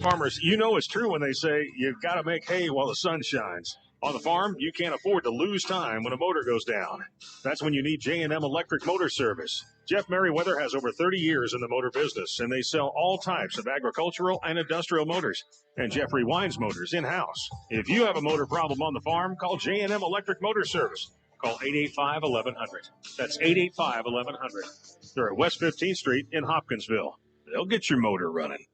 Farmers, you know it's true when they say you've got to make hay while the sun shines. On the farm, you can't afford to lose time when a motor goes down. That's when you need J&M Electric Motor Service. Jeff Merriweather has over 30 years in the motor business, and they sell all types of agricultural and industrial motors. And Jeff rewinds motors in-house. If you have a motor problem on the farm, call J&M Electric Motor Service. Call 885-1100. That's 885-1100. They're at West 15th Street in Hopkinsville. They'll get your motor running.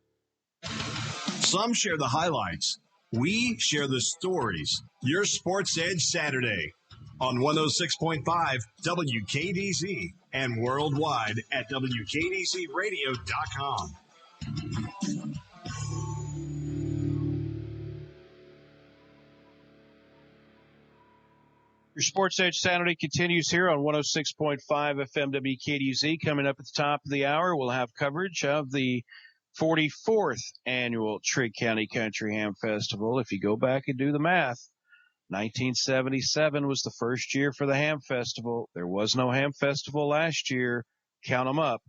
Some share the highlights. We share the stories. Your Sports Edge Saturday on 106.5 WKDZ and worldwide at WKDZradio.com. Your Sports Edge Saturday continues here on 106.5 FM WKDZ. Coming up at the top of the hour, we'll have coverage of the 44th annual Trigg County Country Ham Festival. If you go back and do the math, 1977 was the first year for the Ham Festival. There was no Ham Festival last year. Count them up.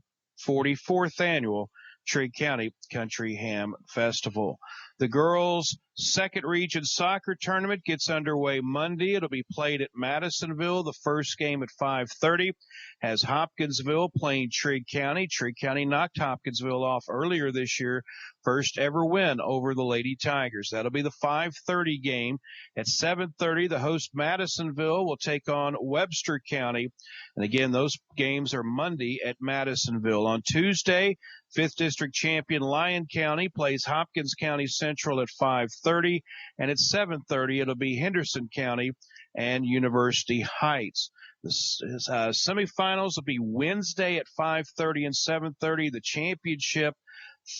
44th annual Trigg County Country Ham Festival. The girls' second region soccer tournament gets underway Monday. It'll be played at Madisonville. The first game at 5:30 has Hopkinsville playing Trigg County. Trigg County knocked Hopkinsville off earlier this year. First ever win over the Lady Tigers. That'll be the 5:30 game. At 7:30, the host Madisonville will take on Webster County. And again, those games are Monday at Madisonville. On Tuesday, 5th District champion Lyon County plays Hopkins County Central at 5:30. And at 7:30, it'll be Henderson County and University Heights. The semifinals will be Wednesday at 5:30 and 7:30. The championship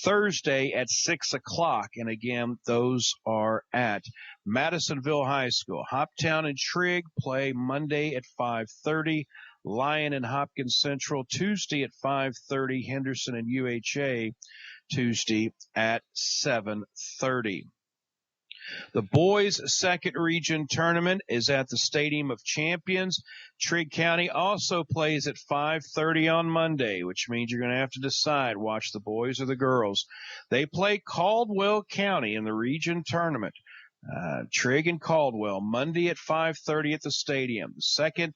Thursday at 6 o'clock. And again, those are at Madisonville High School. Hoptown and Trigg play Monday at 5:30. Lyon and Hopkins Central Tuesday at 5:30. Henderson and UHA Tuesday at 7:30. The boys' second region tournament is at the Stadium of Champions. Trigg County also plays at 5:30 on Monday, which means you're going to have to decide, watch the boys or the girls. They play Caldwell County in the region tournament. Trigg and Caldwell, Monday at 5:30 at the stadium. The second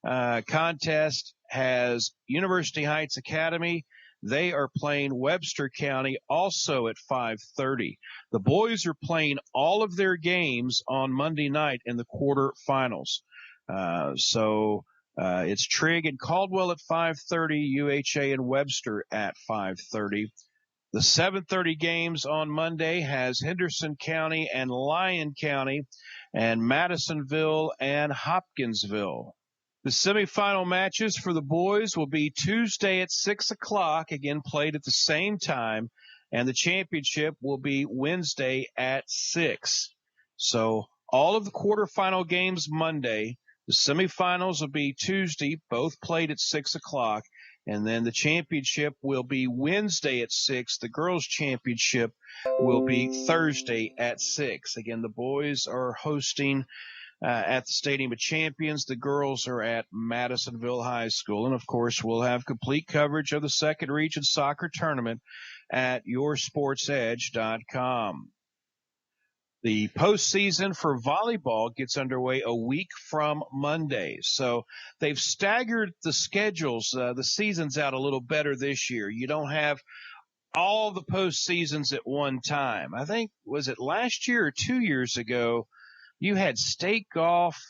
contest has University Heights Academy. They are playing Webster County also at 5:30. The boys are playing all of their games on Monday night in the quarterfinals. So it's Trigg and Caldwell at 5:30, UHA and Webster at 5:30. The 7:30 games on Monday has Henderson County and Lyon County and Madisonville and Hopkinsville. The semifinal matches for the boys will be Tuesday at 6 o'clock, again played at the same time, and the championship will be Wednesday at 6. So all of the quarterfinal games Monday, the semifinals will be Tuesday, both played at 6 o'clock, and then the championship will be Wednesday at 6. The girls' championship will be Thursday at 6. Again, the boys are hosting at the Stadium of Champions. The girls are at Madisonville High School. And, of course, we'll have complete coverage of the second region soccer tournament at yoursportsedge.com. The postseason for volleyball gets underway a week from Monday. So they've staggered the schedules, the seasons out a little better this year. You don't have all the postseasons at one time. I think, was it last year or 2 years ago, you had state golf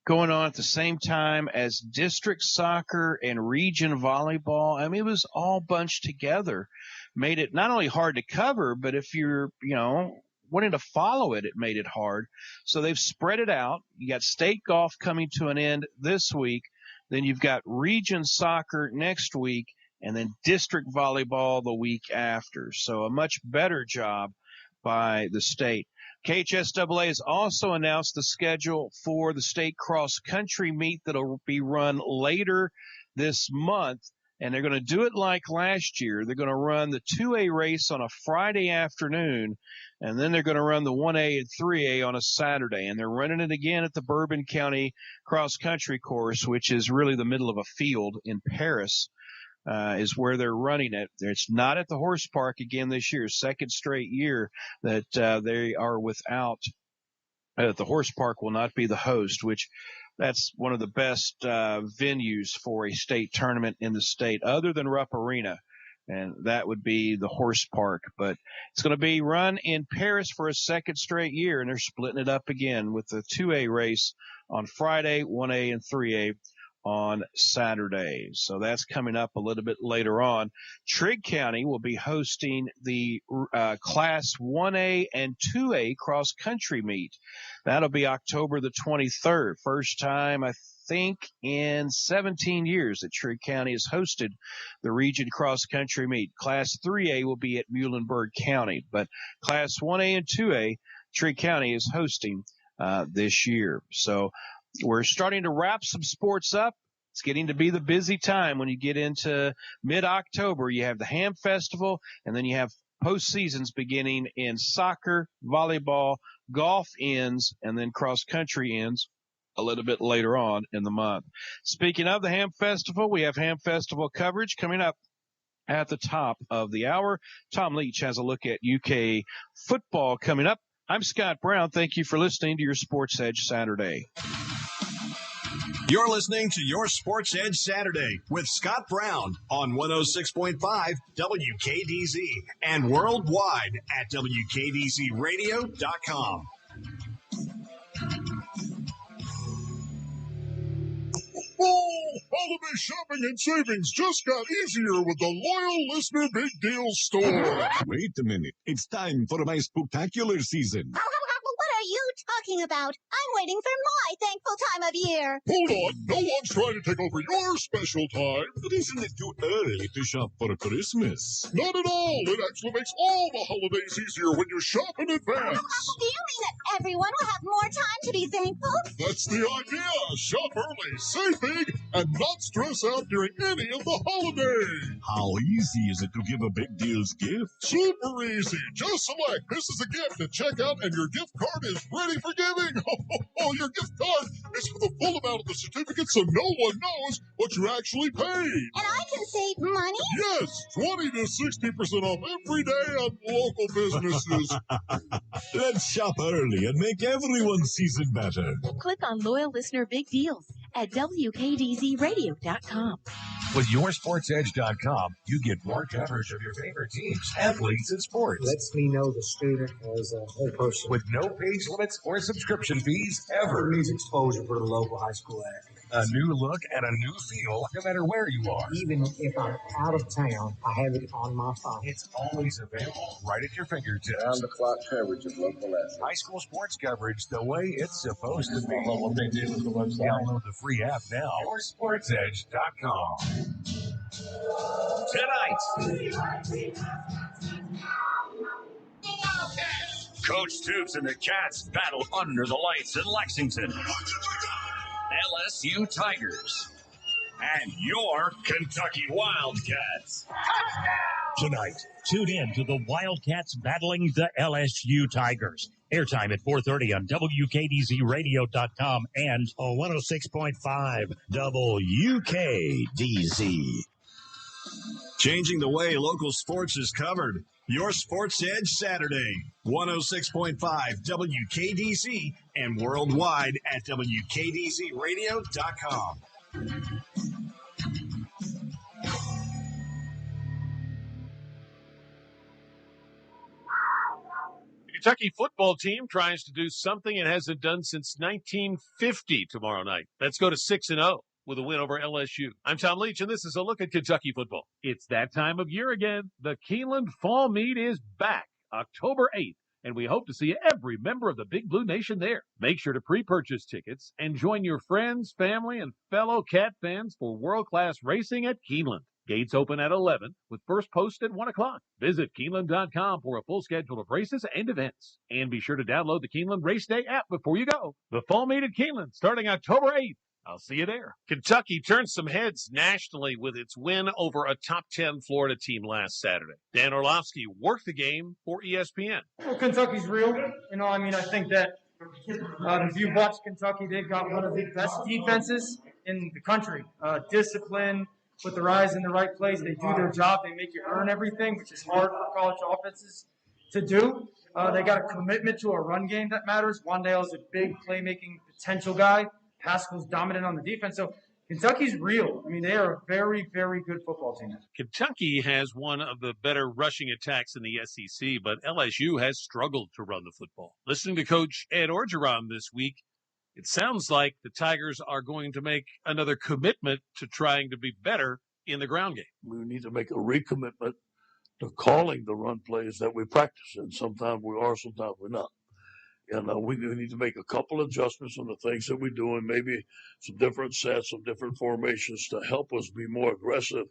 going on at the same time as district soccer and region volleyball. I mean, it was all bunched together. Made it not only hard to cover, but if you're, wanting to follow it, it made it hard. So they've spread it out. You got state golf coming to an end this week. Then you've got region soccer next week, and then district volleyball the week after. So a much better job by the state. KHSAA has also announced the schedule for the state cross-country meet that will be run later this month, and they're going to do it like last year. They're going to run the 2A race on a Friday afternoon, and then they're going to run the 1A and 3A on a Saturday, and they're running it again at the Bourbon County cross-country course, which is really the middle of a field in Paris. is where they're running it. It's not at the horse park again this year, second straight year that they are without. The horse park will not be the host, which that's one of the best venues for a state tournament in the state other than Rupp Arena. And that would be the horse park. But it's going to be run in Paris for a second straight year, and they're splitting it up again with the 2A race on Friday, 1A and 3A on Saturday. So that's coming up a little bit later on. Trigg County will be hosting the Class 1A and 2A cross-country meet. That'll be October the 23rd. First time, I think, in 17 years that Trigg County has hosted the region cross-country meet. Class 3A will be at Muhlenberg County, but Class 1A and 2A, Trigg County is hosting this year. So we're starting to wrap some sports up. It's getting to be the busy time when you get into mid-October. You have the Ham Festival, and then you have postseasons beginning in soccer, volleyball, golf ends, and then cross-country ends a little bit later on in the month. Speaking of the Ham Festival, we have Ham Festival coverage coming up at the top of the hour. Tom Leach has a look at UK football coming up. I'm Scott Brown. Thank you for listening to your Sports Edge Saturday. You're listening to Your Sports Edge Saturday with Scott Brown on 106.5 WKDZ and worldwide at WKDZradio.com. Oh, holiday shopping and savings just got easier with the Loyal Listener Big Deal Store. Wait a minute. It's time for my spectacular season. What are you talking about? I'm waiting for my thankful time of year. Hold on. No one's trying to take over your special time. But isn't it too early to shop for Christmas? Not at all. It actually makes all the holidays easier when you shop in advance. Do you mean that everyone will have more time to be thankful? That's the idea. Shop early, save big, and not stress out during any of the holidays. How easy is it to give a big deals gift? Super easy. Just select "This is a gift" at checkout, and your gift card is ready for giving. Oh, your gift card is for the full amount of the certificate, so no one knows what you actually paid. And I can save money? Yes, 20 to 60% off every day on local businesses. Let's shop early and make everyone's season better. Click on Loyal Listener Big Deals at WKDZradio.com. With YourSportsEdge.com, you get more coverage of your favorite teams, athletes, and sports. Lets me know the student as a whole person. With no page limits or subscription fees ever. It means exposure for the local high school athlete. A new look and a new feel, no matter where you are. Even if I'm out of town, I have it on my phone. It's always available, right at your fingertips. Round-the-clock coverage of local athletes. High school sports coverage the way it's supposed to be. Download the free app now. YourSportsEdge.com. Tonight, Coach Stoops and the Cats battle under the lights in Lexington. LSU Tigers and your Kentucky Wildcats. Tonight, tune in to the Wildcats battling the LSU Tigers. Airtime at 4:30 on WKDZradio.com and 106.5 WKDZ. Changing the way local sports is covered. Your Sports Edge Saturday, 106.5 WKDZ and worldwide at WKDZradio.com. The Kentucky football team tries to do something it hasn't done since 1950 tomorrow night. Let's go to 6-0. With a win over LSU. I'm Tom Leach, and this is a look at Kentucky football. It's that time of year again. The Keeneland Fall Meet is back October 8th, and we hope to see every member of the Big Blue Nation there. Make sure to pre-purchase tickets and join your friends, family, and fellow Cat fans for world-class racing at Keeneland. Gates open at 11 with first post at 1 o'clock. Visit Keeneland.com for a full schedule of races and events. And be sure to download the Keeneland Race Day app before you go. The Fall Meet at Keeneland starting October 8th. I'll see you there. Kentucky turned some heads nationally with its win over a top 10 Florida team last Saturday. Dan Orlovsky worked the game for ESPN. Well, Kentucky's real. I think that if you watch Kentucky, they've got one of the best defenses in the country. Discipline, put their eyes in the right place. They do their job. They make you earn everything, which is hard for college offenses to do. They got a commitment to a run game that matters. Wan'Dale's a big playmaking potential guy. Pascal's dominant on the defense. So Kentucky's real. I mean, they are a very, very good football team. Kentucky has one of the better rushing attacks in the SEC, but LSU has struggled to run the football. Listening to Coach Ed Orgeron this week, it sounds like the Tigers are going to make another commitment to trying to be better in the ground game. We need to make a recommitment to calling the run plays that we practice, and sometimes we are, sometimes we're not. And we need to make a couple adjustments on the things that we do, and maybe some different sets, some different formations to help us be more aggressive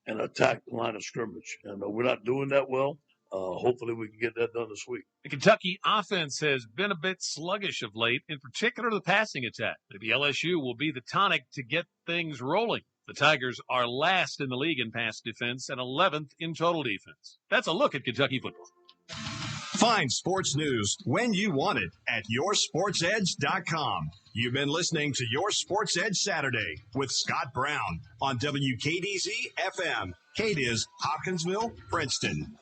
and attack the line of scrimmage. And we're not doing that well. Hopefully we can get that done this week. The Kentucky offense has been a bit sluggish of late, in particular the passing attack. Maybe LSU will be the tonic to get things rolling. The Tigers are last in the league in pass defense and 11th in total defense. That's a look at Kentucky football. Find sports news when you want it at yoursportsedge.com. You've been listening to Your Sports Edge Saturday with Scott Brown on WKDZ FM, Cadiz, Hopkinsville, Princeton.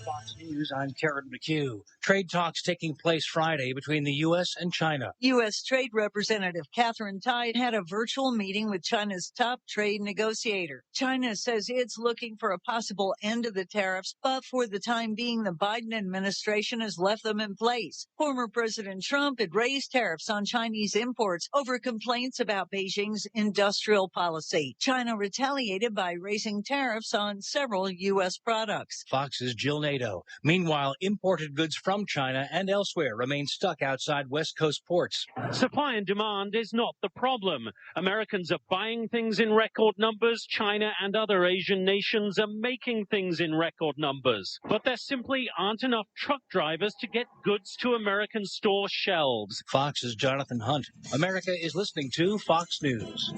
Fox News, I'm Terrence McHugh. Trade talks taking place Friday between the U.S. and China. U.S. Trade Representative Catherine Tai had a virtual meeting with China's top trade negotiator. China says it's looking for a possible end to the tariffs, but for the time being, the Biden administration has left them in place. Former President Trump had raised tariffs on Chinese imports over complaints about Beijing's industrial policy. China retaliated by raising tariffs on several U.S. products. Fox's Jill Nato. Meanwhile, imported goods from China and elsewhere remain stuck outside West Coast ports. Supply and demand is not the problem. Americans are buying things in record numbers. China and other Asian nations are making things in record numbers. But there simply aren't enough truck drivers to get goods to American store shelves. Fox's Jonathan Hunt. America is listening to Fox News.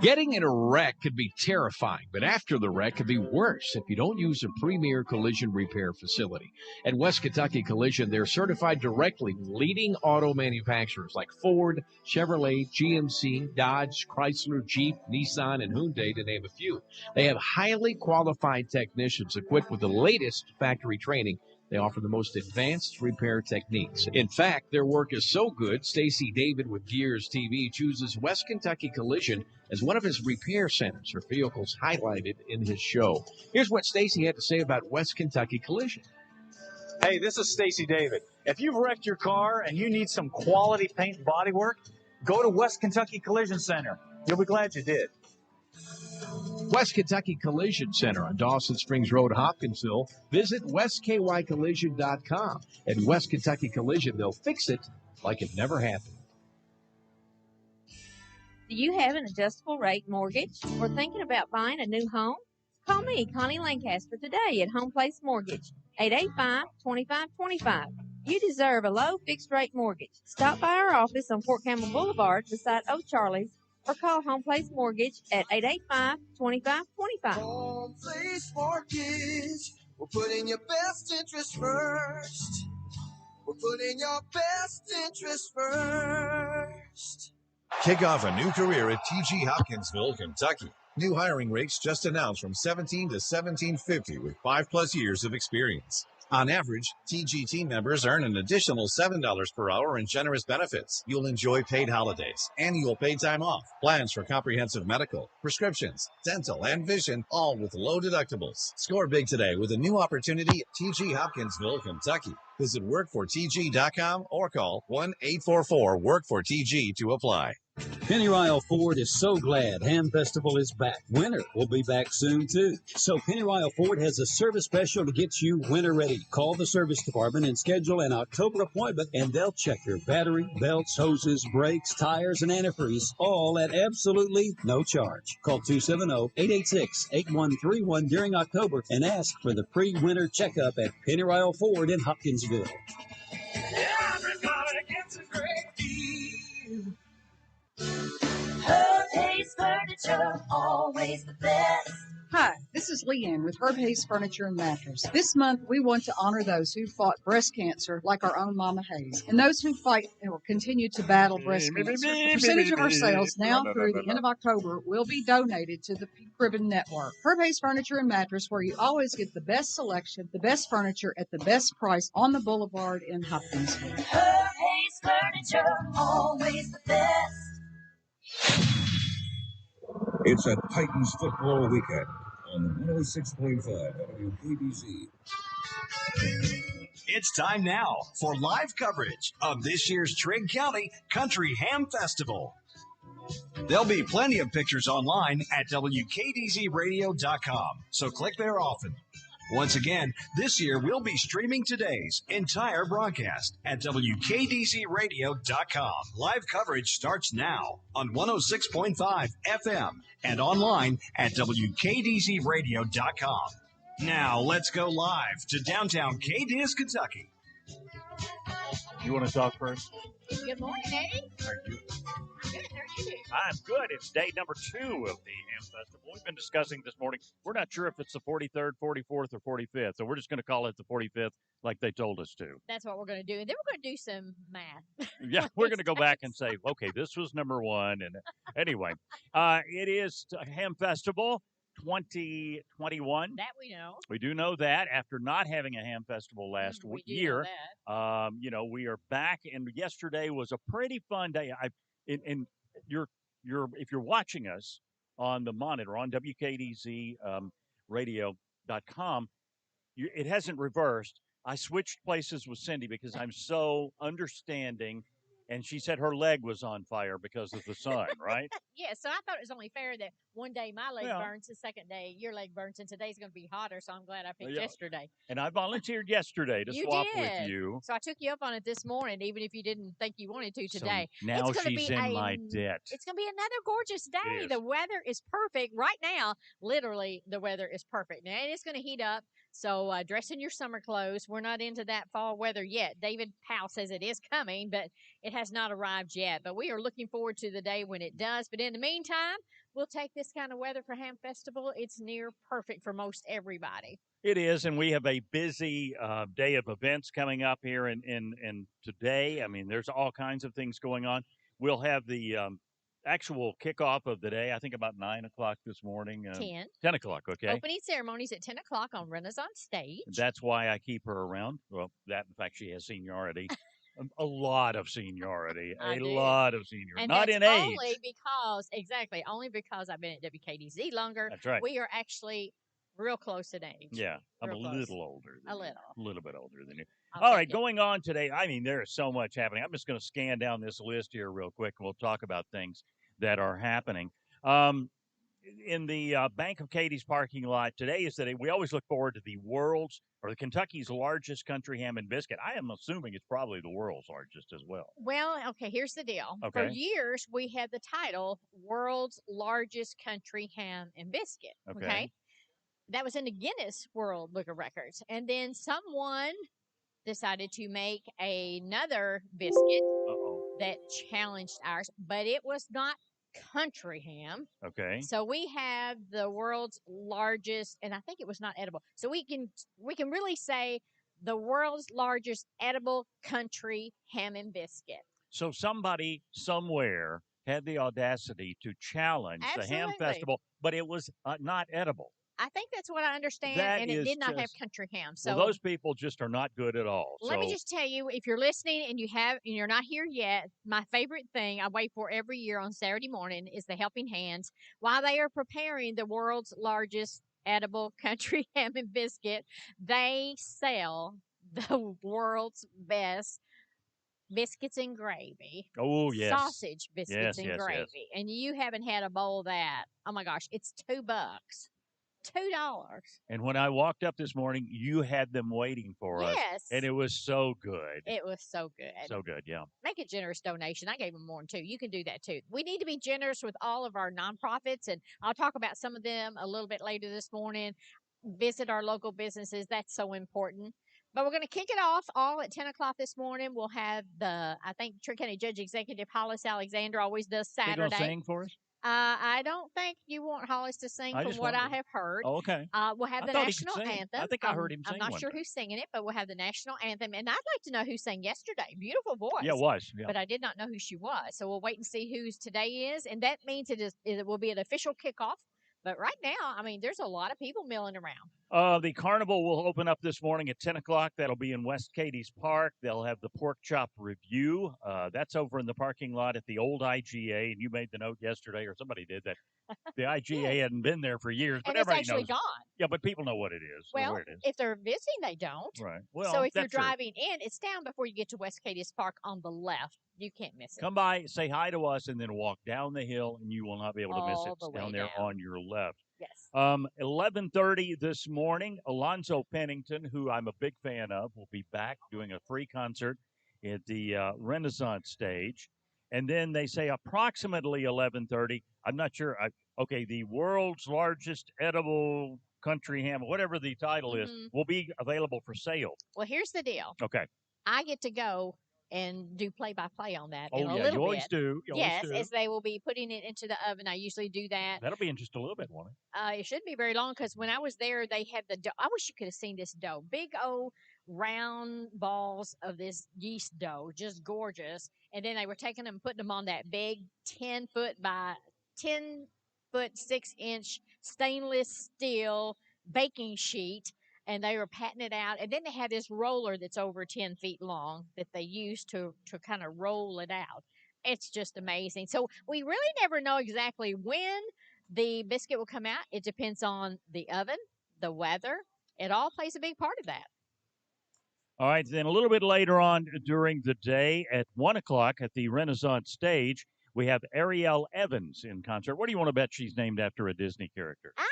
Getting in a wreck could be terrifying, but after the wreck could be worse if you don't use a premier collision repair facility. At West Kentucky Collision, they're certified directly with leading auto manufacturers like Ford, Chevrolet, GMC, Dodge, Chrysler, Jeep, Nissan, and Hyundai, to name a few. They have highly qualified technicians equipped with the latest factory training. They offer the most advanced repair techniques. In fact, their work is so good, Stacy David with Gears TV chooses West Kentucky Collision as one of his repair centers for vehicles highlighted in his show. Here's what Stacy had to say about West Kentucky Collision. Hey, this is Stacy David. If you've wrecked your car and you need some quality paint and body work, go to West Kentucky Collision Center. You'll be glad you did. West Kentucky Collision Center on Dawson Springs Road, Hopkinsville. Visit westkycollision.com. At West Kentucky Collision, they'll fix it like it never happened. Do you have an adjustable rate mortgage or thinking about buying a new home? Call me, Connie Lancaster, today at Home Place Mortgage, 885-2525. You deserve a low fixed rate mortgage. Stop by our office on Fort Campbell Boulevard beside O'Charlie's or call Home Place Mortgage at 885-2525. Home Place Mortgage, we're putting your best interest first. We're putting your best interest first. Kick off a new career at TG Hopkinsville, Kentucky. New hiring rates just announced from $17 to $17.50 with 5+ years of experience. On average, TG team members earn an additional $7 per hour in generous benefits. You'll enjoy paid holidays, annual paid time off, plans for comprehensive medical, prescriptions, dental, and vision, all with low deductibles. Score big today with a new opportunity at TG Hopkinsville, Kentucky. Visit workfortg.com or call 1-844-WORK-FOR-TG to apply. Pennyrile Ford is so glad Ham Festival is back. Winter will be back soon, too. So Pennyrile Ford has a service special to get you winter ready. Call the service department and schedule an October appointment, and they'll check your battery, belts, hoses, brakes, tires, and antifreeze, all at absolutely no charge. Call 270-886-8131 during October and ask for the pre-winter checkup at Pennyrile Ford in Hopkinsville. Everybody gets a great deal. Her Pace Furniture, always the best. Hi, this This is Leanne with Herb Hayes Furniture and Mattress. This month, we want to honor those who fought breast cancer like our own Mama Hayes, and those who fight or continue to battle breast cancer. A percentage of our sales now through the end of October will be donated to the Pink Ribbon Network. Herb Hayes Furniture and Mattress, where you always get the best selection, the best furniture at the best price on the boulevard in Hopkinsville. Herb Hayes Furniture, always the best. It's a Titans football weekend on 106.5 WKBZ. It's time now for live coverage of this year's Trigg County Country Ham Festival. There'll be plenty of pictures online at WKDZRadio.com, so click there often. Once again, this year we'll be streaming today's entire broadcast at WKDZRadio.com. Live coverage starts now on 106.5 FM and online at WKDZRadio.com. Now let's go live to downtown Cadiz, Kentucky. You want to talk first? Good morning, Eddie. How are you? Good. How are you? I'm good. It's day number 2 of the Ham Festival. We've been discussing this morning. We're not sure if it's the 43rd, 44th, or 45th, so we're just going to call it the 45th like they told us to. That's what we're going to do. And then we're going to do some math. Yeah, we're going to go back and say, okay, this was number 1. And anyway, it is Ham Festival 2021. That we know. We do know that after not having a Ham Festival last year. We are back, and yesterday was a pretty fun day. If you're watching us on the monitor on WKDZ radio.com, it hasn't reversed. I switched places with Cindy because I'm so understanding. And she said her leg was on fire because of the sun, right? Yeah, so I thought it was only fair that one day my leg burns, the second day your leg burns, and today's going to be hotter, so I'm glad I picked yesterday. And I volunteered yesterday to swap with you. So I took you up on it this morning, even if you didn't think you wanted to today. So now she's in my debt. It's going to be another gorgeous day. The weather is perfect. Right now, literally, the weather is perfect. Now, it's going to heat up. So dress in your summer clothes. We're not into that fall weather yet. David Powell says it is coming, but it has not arrived yet. But we are looking forward to the day when it does. But in the meantime, we'll take this kind of weather for Ham Festival. It's near perfect for most everybody. It is, and we have a busy day of events coming up here in today. I mean, there's all kinds of things going on. We'll have the actual kickoff of the day, I think about 9 o'clock this morning. 10 o'clock, okay. Opening ceremonies at 10 o'clock on Renaissance Stage. That's why I keep her around. Well, that, in fact, she has seniority. A lot of seniority. Lot of seniority. And not that's in age. Only because I've been at WKDZ longer. That's right. We are actually real close in age. Yeah, I'm a close. little older than you. A little bit older than you. All right, going on today. I mean, there is so much happening. I'm just going to scan down this list here real quick, and we'll talk about things that are happening. In the Bank of Cadiz parking lot, today is the day we always look forward to the Kentucky's largest country ham and biscuit. I am assuming it's probably the world's largest as well. Well, okay, here's the deal. Okay. For years, we had the title World's Largest Country Ham and Biscuit. Okay. That was in the Guinness World Book of Records. And then someone decided to make another biscuit that challenged ours, but it was not country ham. Okay. So we have the world's largest, and I think it was not edible. So we can really say the world's largest edible country ham and biscuit. So somebody somewhere had the audacity to challenge the Ham Festival, but it was not edible. I think that's what I understand, and it did not have country ham. So those people just are not good at all. Let me just tell you, if you're listening and you're not here yet, my favorite thing I wait for every year on Saturday morning is the helping hands. While they are preparing the world's largest edible country ham and biscuit, they sell the world's best biscuits and gravy. Oh, yes. Sausage biscuits and gravy. Yes. And you haven't had a bowl of that. Oh, my gosh. It's $2. $2. And when I walked up this morning, you had them waiting for us. Yes. And it was so good. It was so good. So good, yeah. Make a generous donation. I gave them more than $2. You can do that too. We need to be generous with all of our nonprofits, and I'll talk about some of them a little bit later this morning. Visit our local businesses. That's so important. But we're going to kick it off all at 10 o'clock this morning. We'll have I think Trigg County Judge Executive Hollis Alexander always does Saturday. You going to sing for us? I don't think you want Hollis to sing I from just what I wondered. have heard. Oh, okay. We'll have I the thought he could national sing. anthem. I think I heard him I'm sing not one sure time. who's singing it, but we'll have the national anthem. And I'd like to know who sang yesterday. Beautiful voice. Yeah, it was. Yeah. But I did not know who she was. So we'll wait and see who's today is. And that means it will be an official kickoff. But right now, I mean, there's a lot of people milling around. The carnival will open up this morning at 10 o'clock. That'll be in West Cadiz Park. They'll have the pork chop review. That's over in the parking lot at the old IGA. And you made the note yesterday, or somebody did, that the IGA hadn't been there for years. But And it's everybody actually knows. gone. Yeah, but people know what it is. Well, where it is. if they're visiting, they don't. Right. Well, so if you're that's true. driving in, it's down before you get to West Cadiz Park on the left. You can't miss it. Come by, say hi to us, and then walk down the hill, and you will not be able to miss it. It's down there on your left. Yes. 11:30 this morning, Alonzo Pennington, who I'm a big fan of, will be back doing a free concert at the Renaissance stage. And then they say approximately 11:30. I'm not sure. Okay, the world's largest edible country ham, whatever the title is, will be available for sale. Well, here's the deal. Okay. I get to go and do play-by-play on that Oh, in a yeah, little you always bit. do. You yes, always do. as they will be putting it into the oven. I usually do that. That'll be in just a little bit, won't it? It shouldn't be very long because when I was there, they had the dough. I wish you could have seen this dough. Big old round balls of this yeast dough, just gorgeous. And then they were taking them and putting them on that big 10-foot by 10-foot 6-inch stainless steel baking sheet. And they were patting it out. And then they had this roller that's over 10 feet long that they use to kind of roll it out. It's just amazing. So we really never know exactly when the biscuit will come out. It depends on the oven, the weather. It all plays a big part of that. All right, then a little bit later on during the day at 1 o'clock at the Renaissance stage, we have Ariel Evans in concert. What do you want to bet she's named after a Disney character? I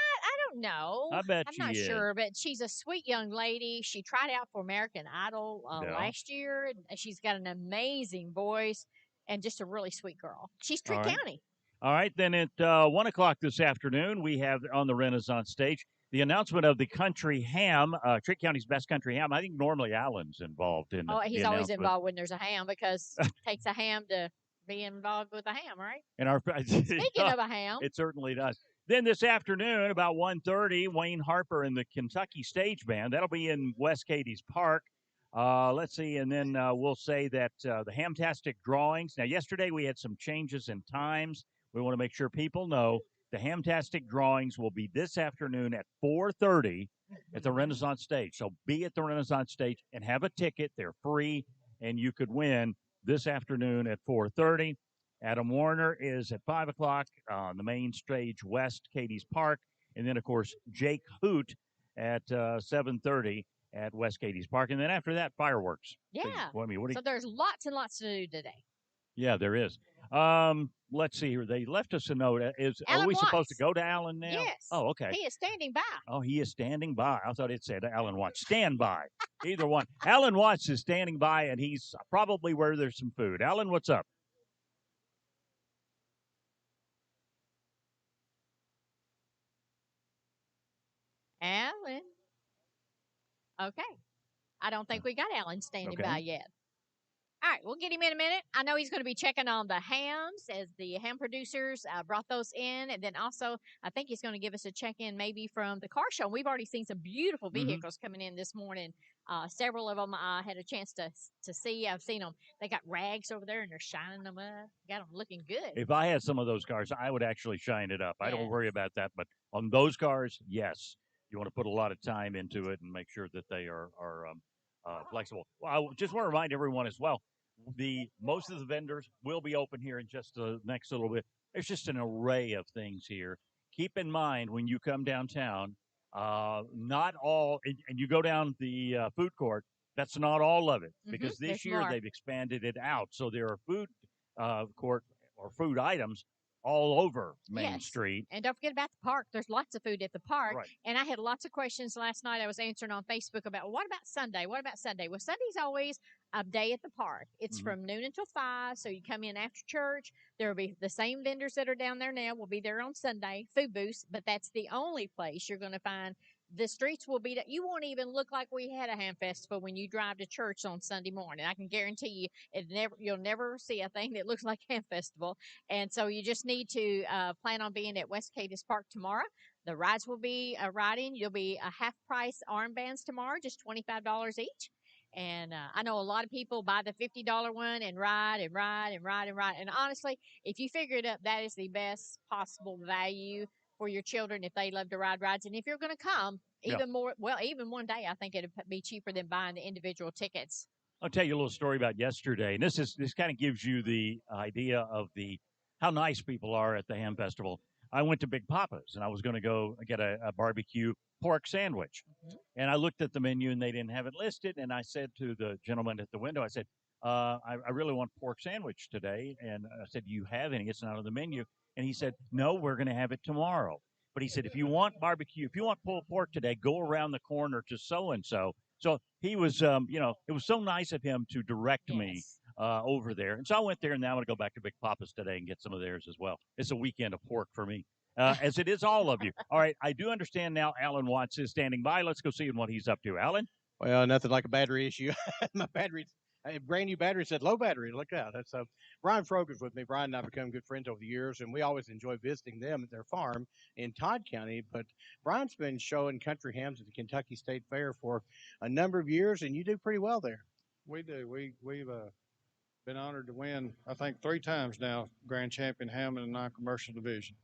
don't know. I bet I'm she not is. sure, but she's a sweet young lady. She tried out for American Idol Yeah. last year. She's got an amazing voice and just a really sweet girl. She's Trigg All right. County. All right, then at 1 o'clock this afternoon, we have on the Renaissance stage the announcement of the country ham, Trigg County's best country ham. I think normally Alan's involved in Oh, the he's always announcement. involved when there's a ham because it takes a ham to be involved with a ham, right? And our Speaking of a ham. It certainly does. Then this afternoon, about 1:30, Wayne Harper and the Kentucky Stage Band. That'll be in West Cadiz Park. Let's see, and then we'll say that the Hamtastic drawings. Now, yesterday we had some changes in times. We want to make sure people know the Hamtastic drawings will be this afternoon at 4:30 at the Renaissance stage. So be at the Renaissance stage and have a ticket. They're free, and you could win this afternoon at 4:30. Adam Warner is at 5 o'clock on the main stage, West Cadiz Park. And then, of course, Jake Hoot at 7:30 at West Cadiz Park. And then after that, fireworks. Yeah. Well, I mean, So there's lots and lots to do today. Yeah, there is. Let's see here. They left us a note. Are Alan we supposed to Watts. go to Alan now? Yes. Oh, okay. He is standing by. Oh, he is standing by. I thought it said Alan Watts. Stand by. Either one. Alan Watts is standing by, and he's probably where there's some food. Alan, what's up? Alan. Okay. I don't think we got Alan standing by yet. All right, we'll get him in a minute. I know he's going to be checking on the hams as the ham producers brought those in. And then also, I think he's going to give us a check-in maybe from the car show. We've already seen some beautiful vehicles coming in this morning. Several of them I had a chance to see. I've seen them. They got rags over there, and they're shining them up. Got them looking good. If I had some of those cars, I would actually shine it up. I don't Yes. worry about that. But on those cars, yes. You want to put a lot of time into it and make sure that they are flexible. Well, I just want to remind everyone as well, most of the vendors will be open here in just the next little bit. There's just an array of things here. Keep in mind when you come downtown, not all, and you go down the food court, that's not all of it. Because this there's year more. they've expanded it out. So there are food court or food items all over Main Yes. Street. And don't forget about the park. There's lots of food at the park. Right. And I had lots of questions last night I was answering on Facebook about what about Sunday? What about Sunday? Well, Sunday's always a day at the park. It's from noon until 5. So you come in after church. There will be the same vendors that are down there now will be there on Sunday, food booths, but that's the only place you're going to find The streets will be, you won't even look like we had a ham festival when you drive to church on Sunday morning. I can guarantee you you'll never see a thing that looks like ham festival. And so you just need to plan on being at West Cadiz Park tomorrow. The rides will be riding. You'll be a half price armbands tomorrow, just $25 each. And I know a lot of people buy the $50 one and ride and ride and ride and ride. And honestly, if you figure it up, that is the best possible value for your children if they love to ride rides. And if you're going to come, even one day, I think it'd be cheaper than buying the individual tickets. I'll tell you a little story about yesterday, and this kind of gives you the idea of how nice people are at the ham festival. I went to Big Papa's, and I was going to go get a barbecue pork sandwich, and I looked at the menu, and they didn't have it listed. And I said to the gentleman at the window, I said, I really want pork sandwich today, and I said, do you have any? It's not on the menu. And he said, no, we're going to have it tomorrow. But he said, if you want barbecue, if you want pulled pork today, go around the corner to so-and-so. So he was, it was so nice of him to direct me over there. And so I went there, and now I'm going to go back to Big Papa's today and get some of theirs as well. It's a weekend of pork for me, as it is all of you. All right, I do understand now Alan Watts is standing by. Let's go see what he's up to. Alan? Well, nothing like a battery issue. My battery's a brand new battery said low battery. Look out. That's Brian Froger's with me. Brian and I have become good friends over the years, and we always enjoy visiting them at their farm in Todd County. But Brian's been showing country hams at the Kentucky State Fair for a number of years, and you do pretty well there. We do. We've been honored to win, I think, 3 times now, Grand Champion ham in the non-commercial division.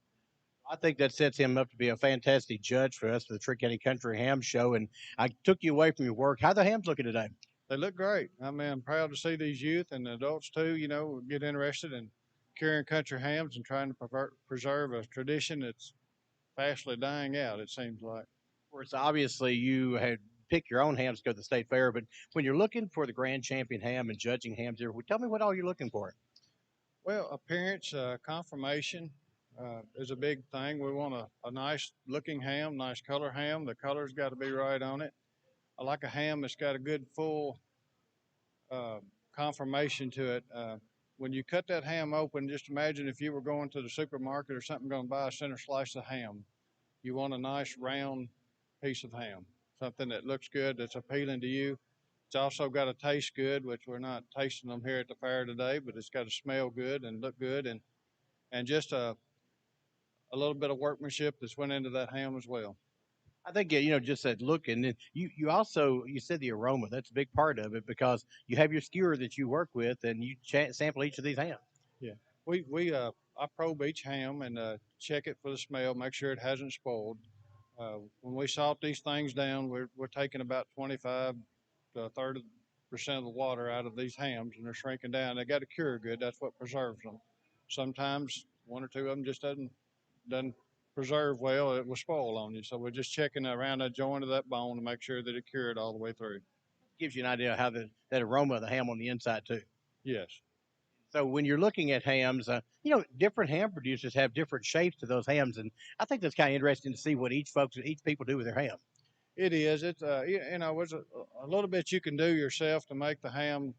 I think that sets him up to be a fantastic judge for us for the Trigg County Country Ham Show. And I took you away from your work. How are the hams looking today? They look great. I mean, I'm proud to see these youth and the adults too, get interested in curing country hams and trying to preserve a tradition that's fastly dying out, it seems like. Of course, obviously you had picked your own hams to go to the state fair, but when you're looking for the Grand Champion ham and judging hams here, tell me what all you're looking for. Well, appearance, conformation is a big thing. We want a nice looking ham, nice color ham. The color's got to be right on it. I like a ham that's got a good full conformation to it. When you cut that ham open, just imagine if you were going to the supermarket or something going to buy a center slice of ham. You want a nice round piece of ham, something that looks good, that's appealing to you. It's also got to taste good, which we're not tasting them here at the fair today, but it's got to smell good and look good, and just a little bit of workmanship that's went into that ham as well. I think, just that look, and then you said the aroma. That's a big part of it because you have your skewer that you work with, and you sample each of these hams. Yeah, I probe each ham and check it for the smell, make sure it hasn't spoiled. When we salt these things down, we're taking about 25 to 30% of the water out of these hams, and they're shrinking down. They got to cure good. That's what preserves them. Sometimes 1 or 2 of them just doesn't preserve well, it will spoil on you. So we're just checking around that joint of that bone to make sure that it cured all the way through. Gives you an idea of how that aroma of the ham on the inside too. Yes. So when you're looking at hams, different ham producers have different shapes to those hams, and I think that's kind of interesting to see what each people do with their ham. It is. It's there's a little bit you can do yourself to make the ham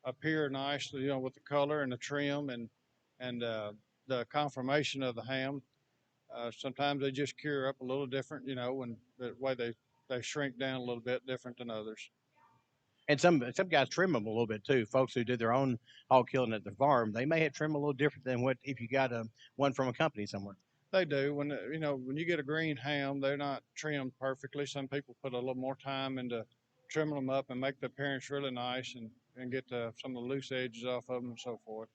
appear nice, with the color and the trim and the conformation of the ham. Sometimes they just cure up a little different, and the way they shrink down a little bit different than others. And some guys trim them a little bit too. Folks who did their own hog killing at the farm, they may have trim a little different than what if you got one from a company somewhere. They do. When you get a green ham, they're not trimmed perfectly. Some people put a little more time into trimming them up and make the appearance really nice and get some of the loose edges off of them and so forth.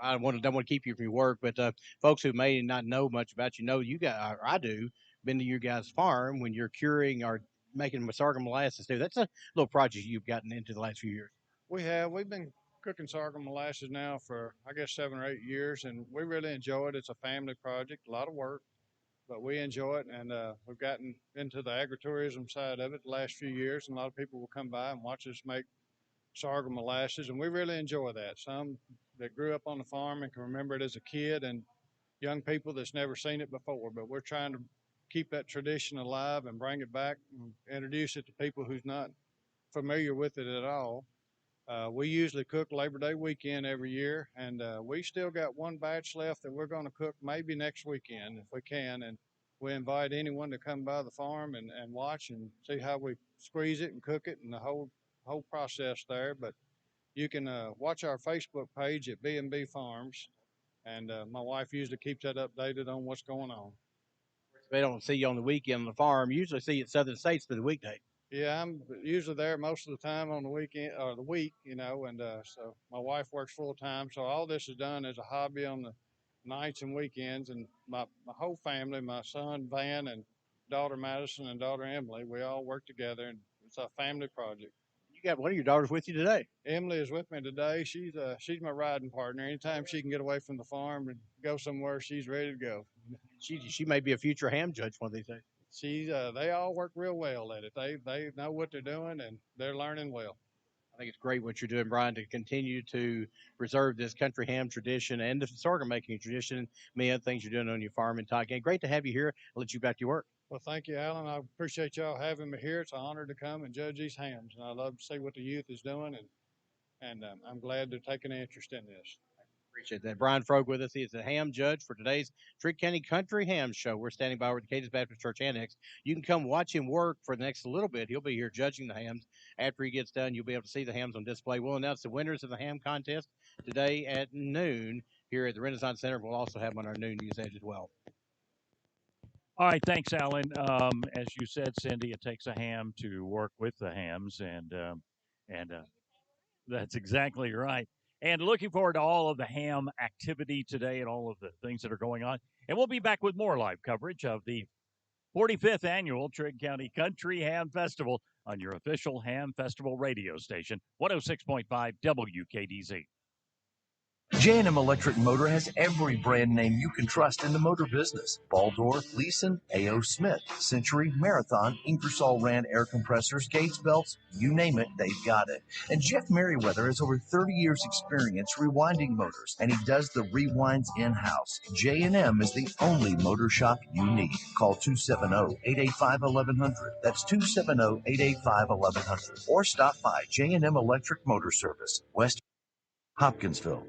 I don't want to keep you from your work, but folks who may not know much about you guys, or I do, been to your guys' farm when you're curing or making sorghum molasses too. That's a little project you've gotten into the last few years. We have. We've been cooking sorghum molasses now for, I guess, 7 or 8 years, and we really enjoy it. It's a family project, a lot of work, but we enjoy it, and we've gotten into the agritourism side of it the last few years, and a lot of people will come by and watch us make sorghum molasses, and we really enjoy that. Some that grew up on the farm and can remember it as a kid, and young people that's never seen it before, but we're trying to keep that tradition alive and bring it back and introduce it to people who's not familiar with it at all. We usually cook Labor Day weekend every year, and we still got 1 batch left that we're going to cook maybe next weekend if we can, we invite anyone to come by the farm and watch and see how we squeeze it and cook it and the whole process there. But you can watch our Facebook page at B&B Farms, and my wife usually keeps that updated on what's going on. They don't see you on the weekend on the farm. Usually see you at Southern States for the weekday. Yeah, I'm usually there most of the time on the weekend or the week, you know, and so my wife works full time. So all this is done as a hobby on the nights and weekends. And my whole family, my son Van and daughter Madison and daughter Emily, we all work together, and it's a family project. You got one of your daughters with you today. Emily is with me today. She's my riding partner. Anytime she can get away from the farm and go somewhere, she's ready to go. She may be a future ham judge one of these days. They all work real well at it. They know what they're doing, and they're learning well. I think it's great what you're doing, Brian, to continue to preserve this country ham tradition and the sorghum making tradition. Many other things you're doing on your farm in Todd. Great to have you here. I'll let you back to your work. Well, thank you, Alan. I appreciate y'all having me here. It's an honor to come and judge these hams, and I love to see what the youth is doing, and I'm glad they're taking an interest in this. Appreciate that. Brian Frog with us. He is the ham judge for today's Trigg County Country Ham Show. We're standing by over at the Cadiz Baptist Church Annex. You can come watch him work for the next little bit. He'll be here judging the hams. After he gets done, you'll be able to see the hams on display. We'll announce the winners of the ham contest today at noon here at the Renaissance Center. We'll also have them on our noon news edge as well. All right, thanks, Alan. As you said, Cindy, it takes a ham to work with the hams, and that's exactly right. And looking forward to all of the ham activity today and all of the things that are going on. And we'll be back with more live coverage of the 45th Annual Trigg County Country Ham Festival on your official Ham Festival radio station, 106.5 WKDZ. J&M Electric Motor has every brand name you can trust in the motor business. Baldor, Leeson, A.O. Smith, Century, Marathon, Ingersoll Rand air compressors, Gates belts, you name it, they've got it. And Jeff Merriweather has over 30 years experience rewinding motors, and he does the rewinds in-house. J&M is the only motor shop you need. Call 270-885-1100. That's 270-885-1100. Or stop by J&M Electric Motor Service, West Hopkinsville.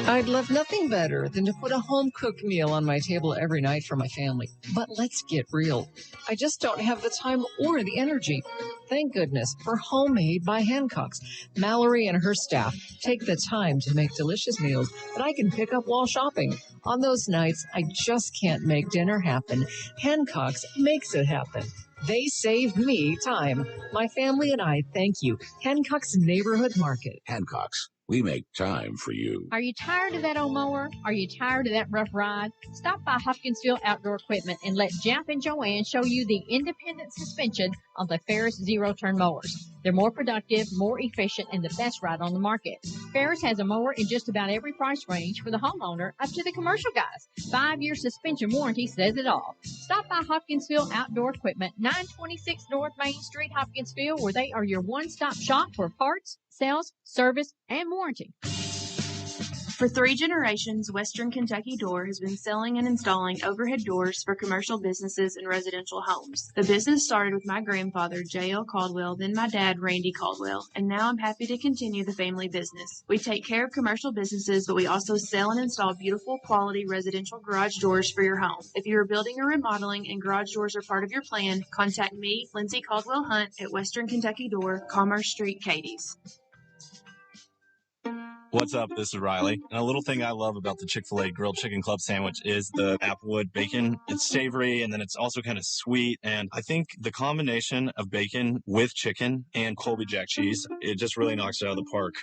I'd love nothing better than to put a home-cooked meal on my table every night for my family. But let's get real. I just don't have the time or the energy. Thank goodness for Homemade by Hancock's. Mallory and her staff take the time to make delicious meals that I can pick up while shopping. On those nights, I just can't make dinner happen. Hancock's makes it happen. They save me time. My family and I thank you. Hancock's Neighborhood Market. Hancock's. We make time for you. Are you tired of that old mower? Are you tired of that rough ride? Stop by Hopkinsville Outdoor Equipment and let Jeff and Joanne show you the independent suspension of the Ferris zero-turn mowers. They're more productive, more efficient, and the best ride on the market. Ferris has a mower in just about every price range for the homeowner up to the commercial guys. 5-year suspension warranty says it all. Stop by Hopkinsville Outdoor Equipment, 926 North Main Street, Hopkinsville, where they are your one-stop shop for parts, sales, service, and warranty. For 3 generations, Western Kentucky Door has been selling and installing overhead doors for commercial businesses and residential homes. The business started with my grandfather, J.L. Caldwell, then my dad, Randy Caldwell, and now I'm happy to continue the family business. We take care of commercial businesses, but we also sell and install beautiful, quality residential garage doors for your home. If you are building or remodeling and garage doors are part of your plan, contact me, Lindsay Caldwell Hunt, at Western Kentucky Door, Commerce Street, Cadiz. What's up? This is Riley. And a little thing I love about the Chick-fil-A Grilled Chicken Club sandwich is the applewood bacon. It's savory, and then it's also kind of sweet. And I think the combination of bacon with chicken and Colby Jack cheese, it just really knocks it out of the park.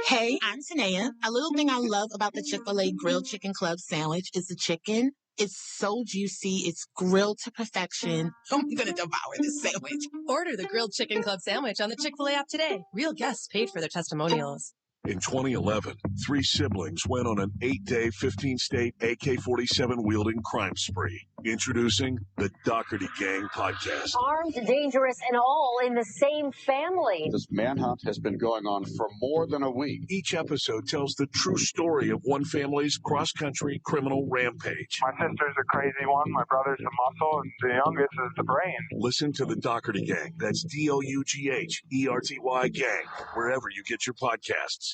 Hey, I'm Sanaya. A little thing I love about the Chick-fil-A Grilled Chicken Club sandwich is the chicken. It's so juicy. It's grilled to perfection. I'm going to devour this sandwich. Order the Grilled Chicken Club sandwich on the Chick-fil-A app today. Real guests paid for their testimonials. In 2011, 3 siblings went on an 8-day, 15-state AK-47 wielding crime spree. Introducing the Doherty Gang podcast. Armed, dangerous, and all in the same family. This manhunt has been going on for more than a week. Each episode tells the true story of one family's cross-country criminal rampage. My sister's a crazy one, my brother's the muscle, and the youngest is the brain. Listen to the Doherty Gang. That's DOUGHERTY Gang, wherever you get your podcasts.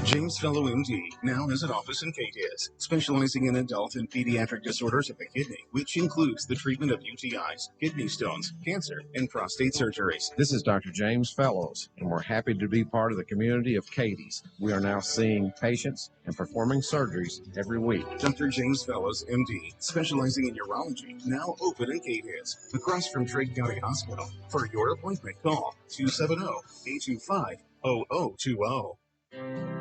James Fellow MD now has an office in Cadiz, specializing in adult and pediatric disorders of the kidney which includes the treatment of UTIs, kidney stones, cancer, and prostate surgeries. This is Dr. James Fellows, and we're happy to be part of the community of Cadiz. We are now seeing patients and performing surgeries every week. Dr. James Fellows, MD, specializing in urology, now open in Cadiz, across from Trigg County Hospital. For your appointment, call 270-825-0020.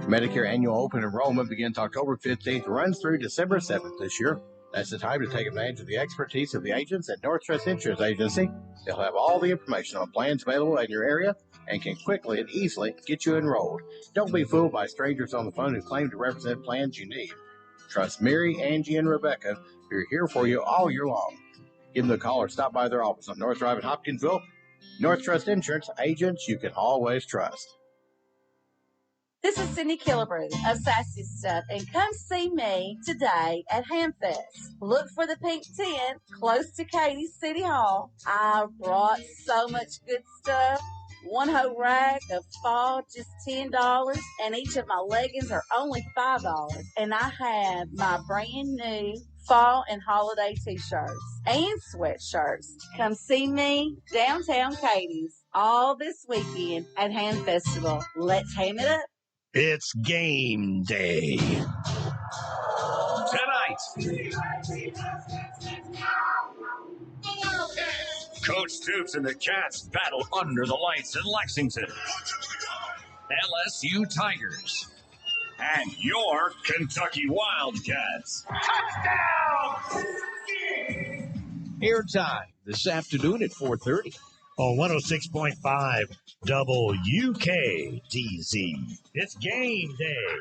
Medicare annual open enrollment begins October 15th, runs through December 7th this year. That's the time to take advantage of the expertise of the agents at North Trust Insurance Agency. They'll have all the information on plans available in your area and can quickly and easily get you enrolled. Don't be fooled by strangers on the phone who claim to represent plans you need. Trust Mary, Angie, and Rebecca, who are here for you all year long. Give them a call or stop by their office on North Drive in Hopkinsville. North Trust Insurance, agents you can always trust. This is Cindy Killebrew of Sassy Stuff, and come see me today at Hamfest. Look for the pink tent close to Cadiz City Hall. I brought so much good stuff. One whole rack of fall, just $10, and each of my leggings are only $5. And I have my brand new fall and holiday t-shirts and sweatshirts. Come see me downtown Cadiz all this weekend at Ham Festival. Let's ham it up. It's game day. Tonight, Coach Stoops and the Cats battle under the lights in Lexington. LSU Tigers and your Kentucky Wildcats. Touchdown! Airtime this afternoon at 4:30 on 106.5 WKDZ. It's game day.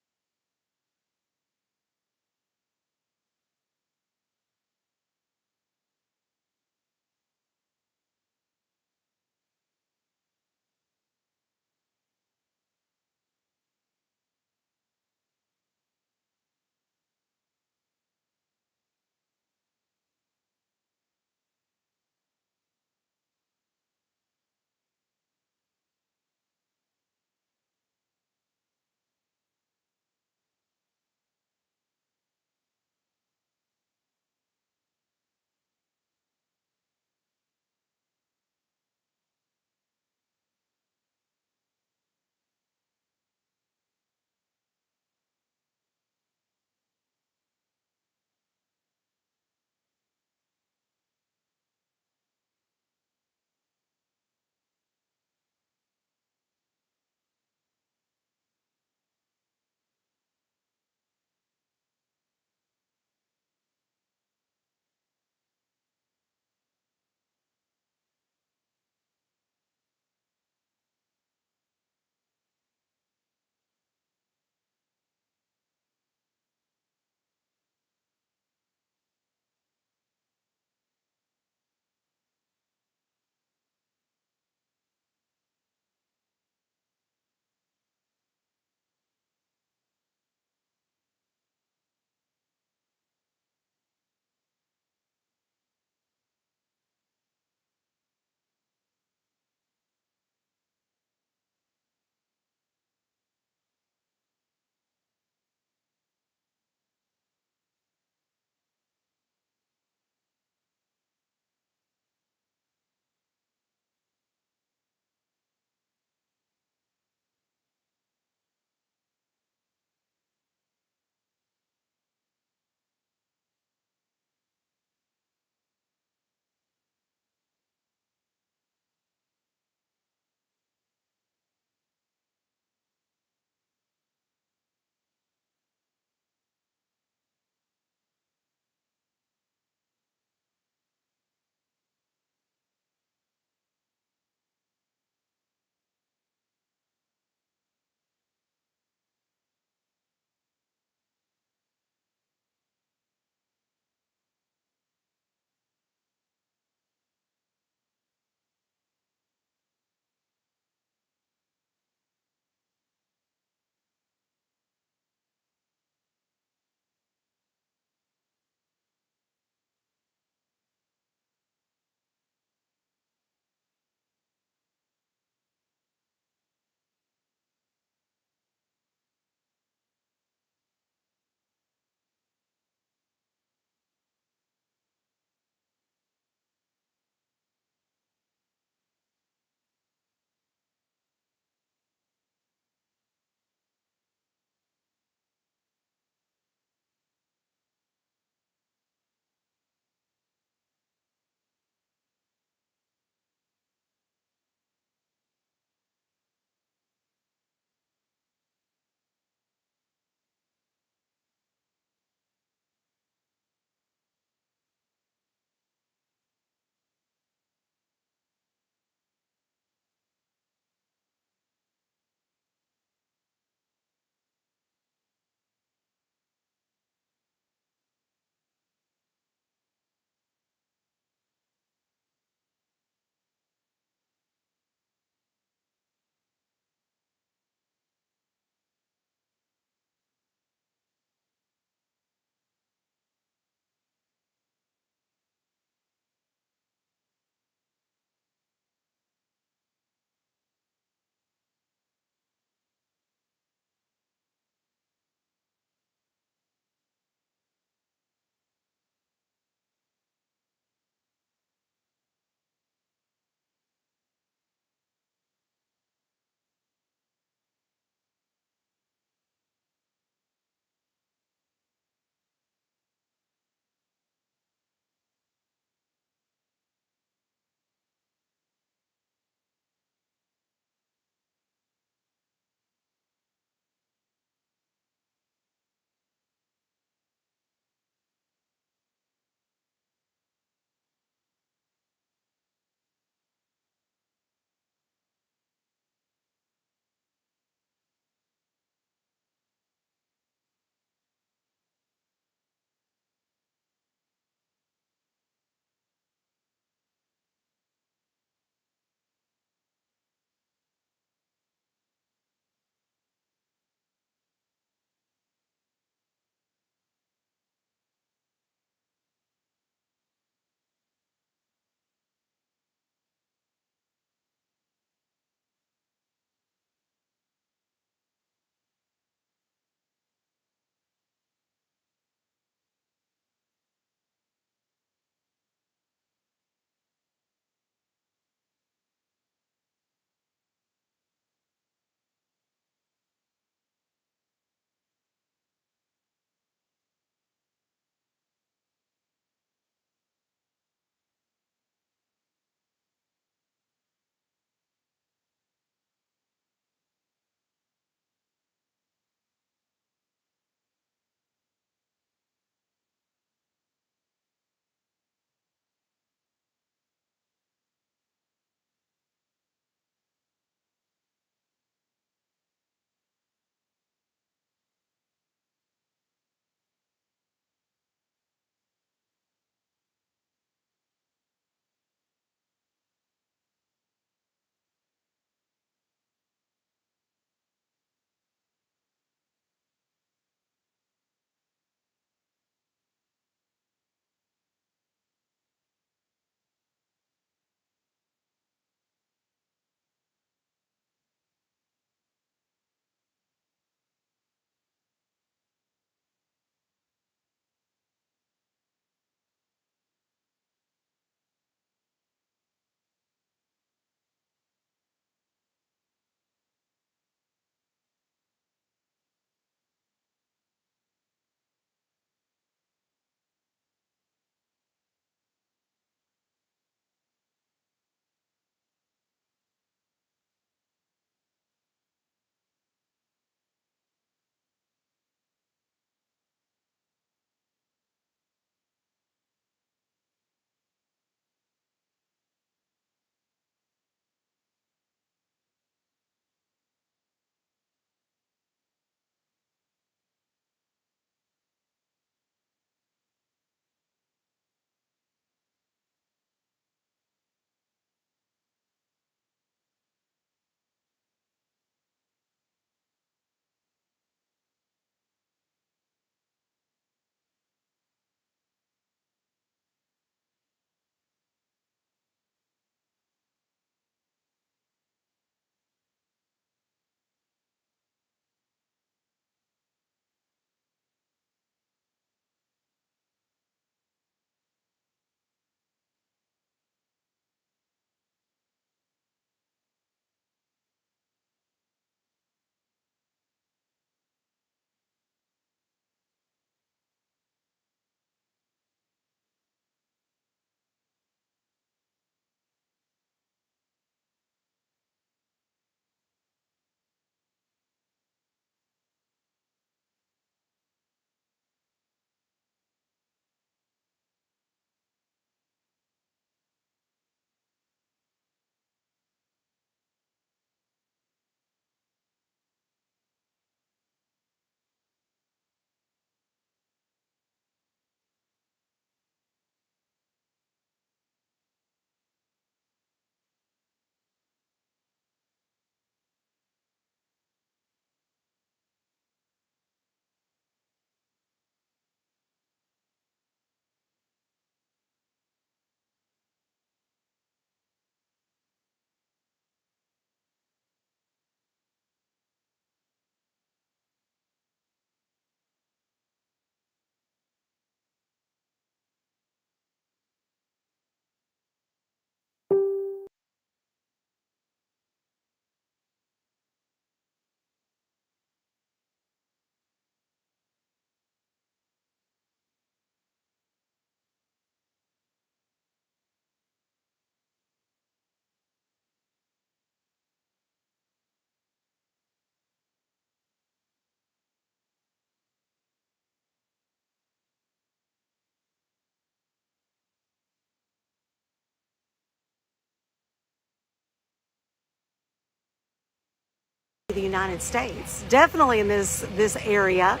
the United States. Definitely in this area.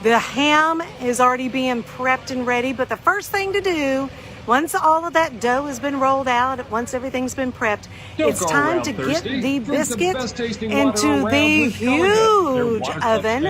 The ham is already being prepped and ready, but the first thing to do, once all of that dough has been rolled out, once everything's been prepped, it's time to get the biscuit into the huge oven.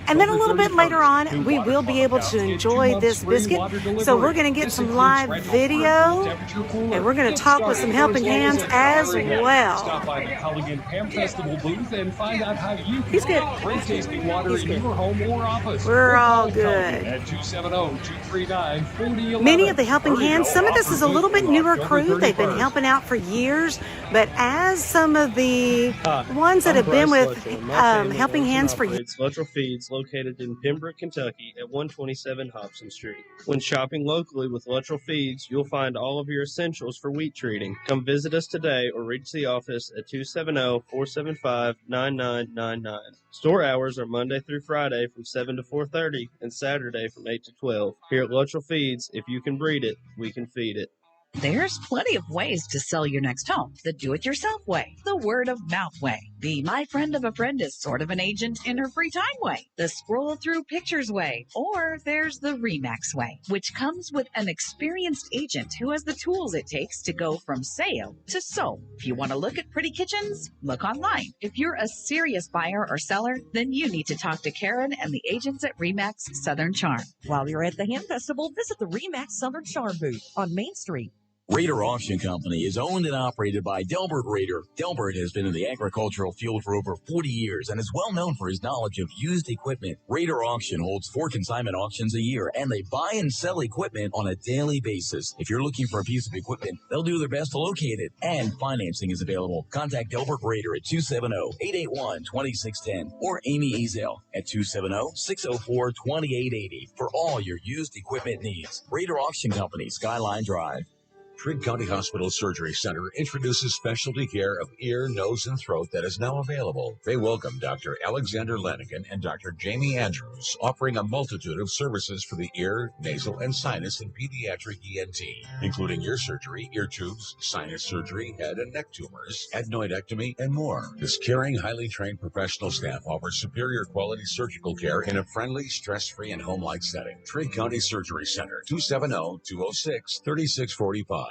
And then a little bit later on, we will be able to enjoy this biscuit. So we're going to get some live video, and we're going to talk with some helping hands as well. Stop by the Culligan Ham Festival booth and find out how you can He's good. great tasting water in your home or office. We're all good. At 270-239-4011. Many of the helping hands, some of this is a little bit newer crew. They've been helping out for years, but as some of the ones that have been with helping hands for years. Luttrell Feeds, located in Pembroke, Kentucky at 127 Hobson Street. When shopping locally with Luttrell Feeds, you'll find all of your essentials for wheat treating. Come visit us today or reach the office at 270-475-9999. Store hours are Monday through Friday from 7 to 4:30 and Saturday from 8 to 12. Here at Luttrell Feeds, if you can breed it, we can feed it. There's plenty of ways to sell your next home. The do-it-yourself way, the word-of-mouth way, the my friend of a friend is sort of an agent in her free time way, the scroll-through pictures way, or there's the RE/MAX way, which comes with an experienced agent who has the tools it takes to go from sale to sold. If you want to look at pretty kitchens, look online. If you're a serious buyer or seller, then you need to talk to Karen and the agents at RE/MAX Southern Charm. While you're at the Ham Festival, visit the RE/MAX Southern Charm booth on Main Street. Raider Auction Company is owned and operated by Delbert Raider. Delbert has been in the agricultural field for over 40 years and is well known for his knowledge of used equipment. Raider Auction holds 4 consignment auctions a year, and they buy and sell equipment on a daily basis. If you're looking for a piece of equipment, they'll do their best to locate it, and financing is available. Contact Delbert Raider at 270-881-2610 or Amy Ezel at 270-604-2880 for all your used equipment needs. Raider Auction Company, Skyline Drive. Trigg County Hospital Surgery Center introduces specialty care of ear, nose, and throat that is now available. They welcome Dr. Alexander Lanigan and Dr. Jamie Andrews, offering a multitude of services for the ear, nasal, and sinus and pediatric ENT, including ear surgery, ear tubes, sinus surgery, head and neck tumors, adenoidectomy, and more. This caring, highly trained professional staff offers superior quality surgical care in a friendly, stress-free, and home-like setting. Trigg County Surgery Center, 270-206-3645.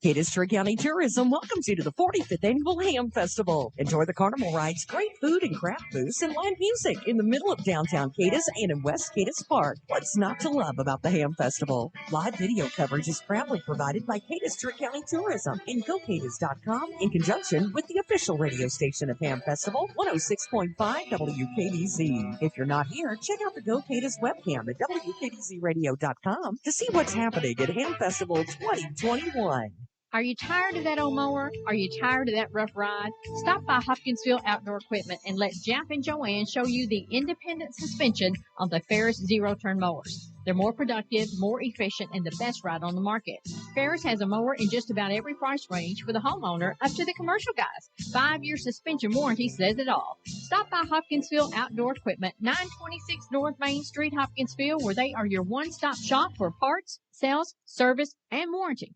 Cadiz Trigg County Tourism welcomes you to the 45th Annual Ham Festival. Enjoy the carnival rides, great food and craft booths, and live music in the middle of downtown Cadiz and in West Cadiz Park. What's not to love about the Ham Festival? Live video coverage is proudly provided by Cadiz Trigg County Tourism and GoCadiz.com in conjunction with the official radio station of Ham Festival, 106.5 WKDZ. If you're not here, check out the Go Cadiz webcam at WKDZradio.com to see what's happening at Ham Festival 2021. Are you tired of that old mower? Are you tired of that rough ride? Stop by Hopkinsville Outdoor Equipment and let Jeff and Joanne show you the independent suspension on the Ferris zero-turn mowers. They're more productive, more efficient, and the best ride on the market. Ferris has a mower in just about every price range for the homeowner up to the commercial guys. 5-year suspension warranty says it all. Stop by Hopkinsville Outdoor Equipment, 926 North Main Street, Hopkinsville, where they are your one-stop shop for parts, sales, service, and warranty.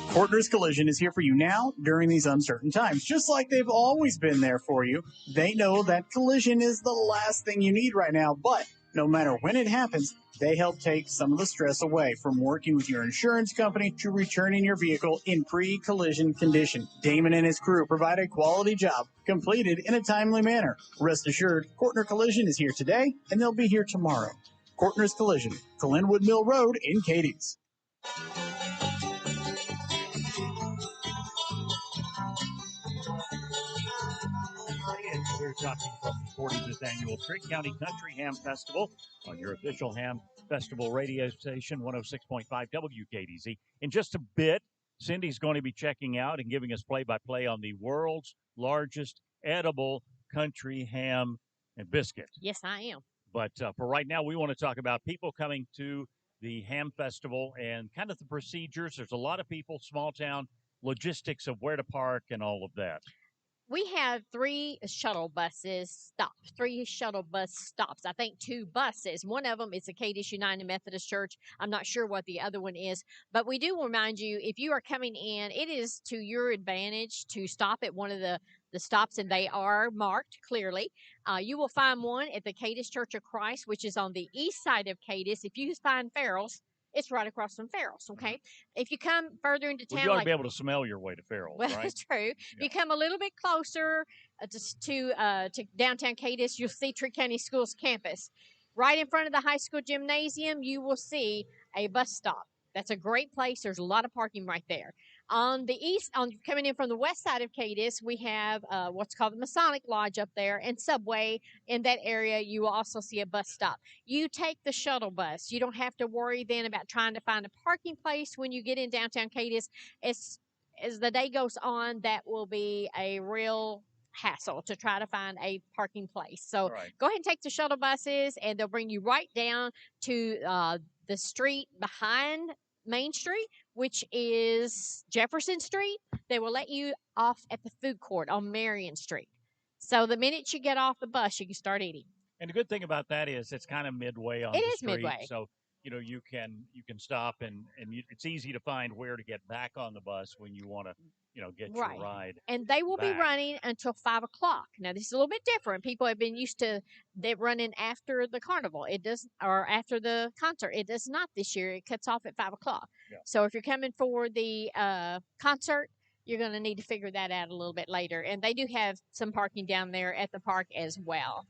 Porter's Collision is here for you now during these uncertain times, just like they've always been there for you. They know that collision is the last thing you need right now, but no matter when it happens, they help take some of the stress away, from working with your insurance company to returning your vehicle in pre-collision condition. Damon and his crew provide a quality job, completed in a timely manner. Rest assured, Courtner Collision is here today, and they'll be here tomorrow. Courtner's Collision, Glenwood Mill Road in Cadiz. We're talking from the 45th Annual Trigg County Country Ham Festival on your official Ham Festival radio station, 106.5 WKDZ. In just a bit, Cindy's going to be checking out and giving us play-by-play on the world's largest edible country ham and biscuit. Yes, I am. But for right now, we want to talk about people coming to the Ham Festival and kind of the procedures. There's a lot of people, small town, logistics of where to park and all of that. We have 3 shuttle buses stops, 3 shuttle bus stops. I think 2 buses. One of them is the Cadiz United Methodist Church. I'm not sure what the other one is, but we do remind you, if you are coming in, it is to your advantage to stop at one of the the stops, and they are marked clearly. You will find one at the Cadiz Church of Christ, which is on the east side of Cadiz. If you find Farrell's, it's right across from Farrell's. Okay, if you come further into Well, town, you ought to like be able to smell your way to Farrell's, well, right? that's true. If you come a little bit closer to downtown Cadiz, you'll see Trigg County Schools campus. Right in front of the high school gymnasium, you will see a bus stop. That's a great place. There's a lot of parking right there. On the east, coming in from the west side of Cadiz, we have what's called the Masonic Lodge up there and Subway. In that area, you will also see a bus stop. You take the shuttle bus. You don't have to worry then about trying to find a parking place when you get in downtown Cadiz. As the day goes on, that will be a real hassle to try to find a parking place. So go ahead and take the shuttle buses, and they'll bring you right down to the street behind Main Street, which is Jefferson Street. They will let you off at the food court on Marion Street. So the minute you get off the bus, you can start eating. And the good thing about that is it's kind of midway on It the is street. midway. So, you can stop and it's easy to find where to get back on the bus when you want to, get your ride. And they will be back. running until 5 o'clock. Now, this is a little bit different. People have been used to they running after the carnival. It does, or after the concert. It does not this year. It cuts off at 5 o'clock. Yeah. So if you're coming for the concert, you're going to need to figure that out a little bit later. And they do have some parking down there at the park as well.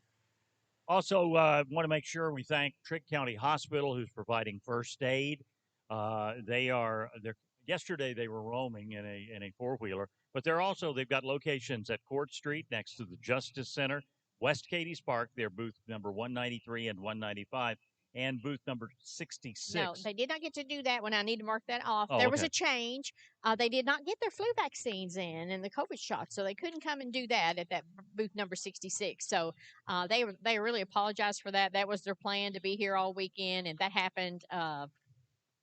Also, want to make sure we thank Trigg County Hospital, who's providing first aid. Yesterday they were roaming in a four-wheeler, but they've got locations at Court Street next to the Justice Center, West Cadiz Park. They're booth number 193 and 195, and booth number 66. No, they did not get to do that one. I need to mark that off. Oh, there was okay. a change. They did not get their flu vaccines in and the COVID shots, so they couldn't come and do that at that booth number 66. So they really apologized for that. That was their plan, to be here all weekend, and that happened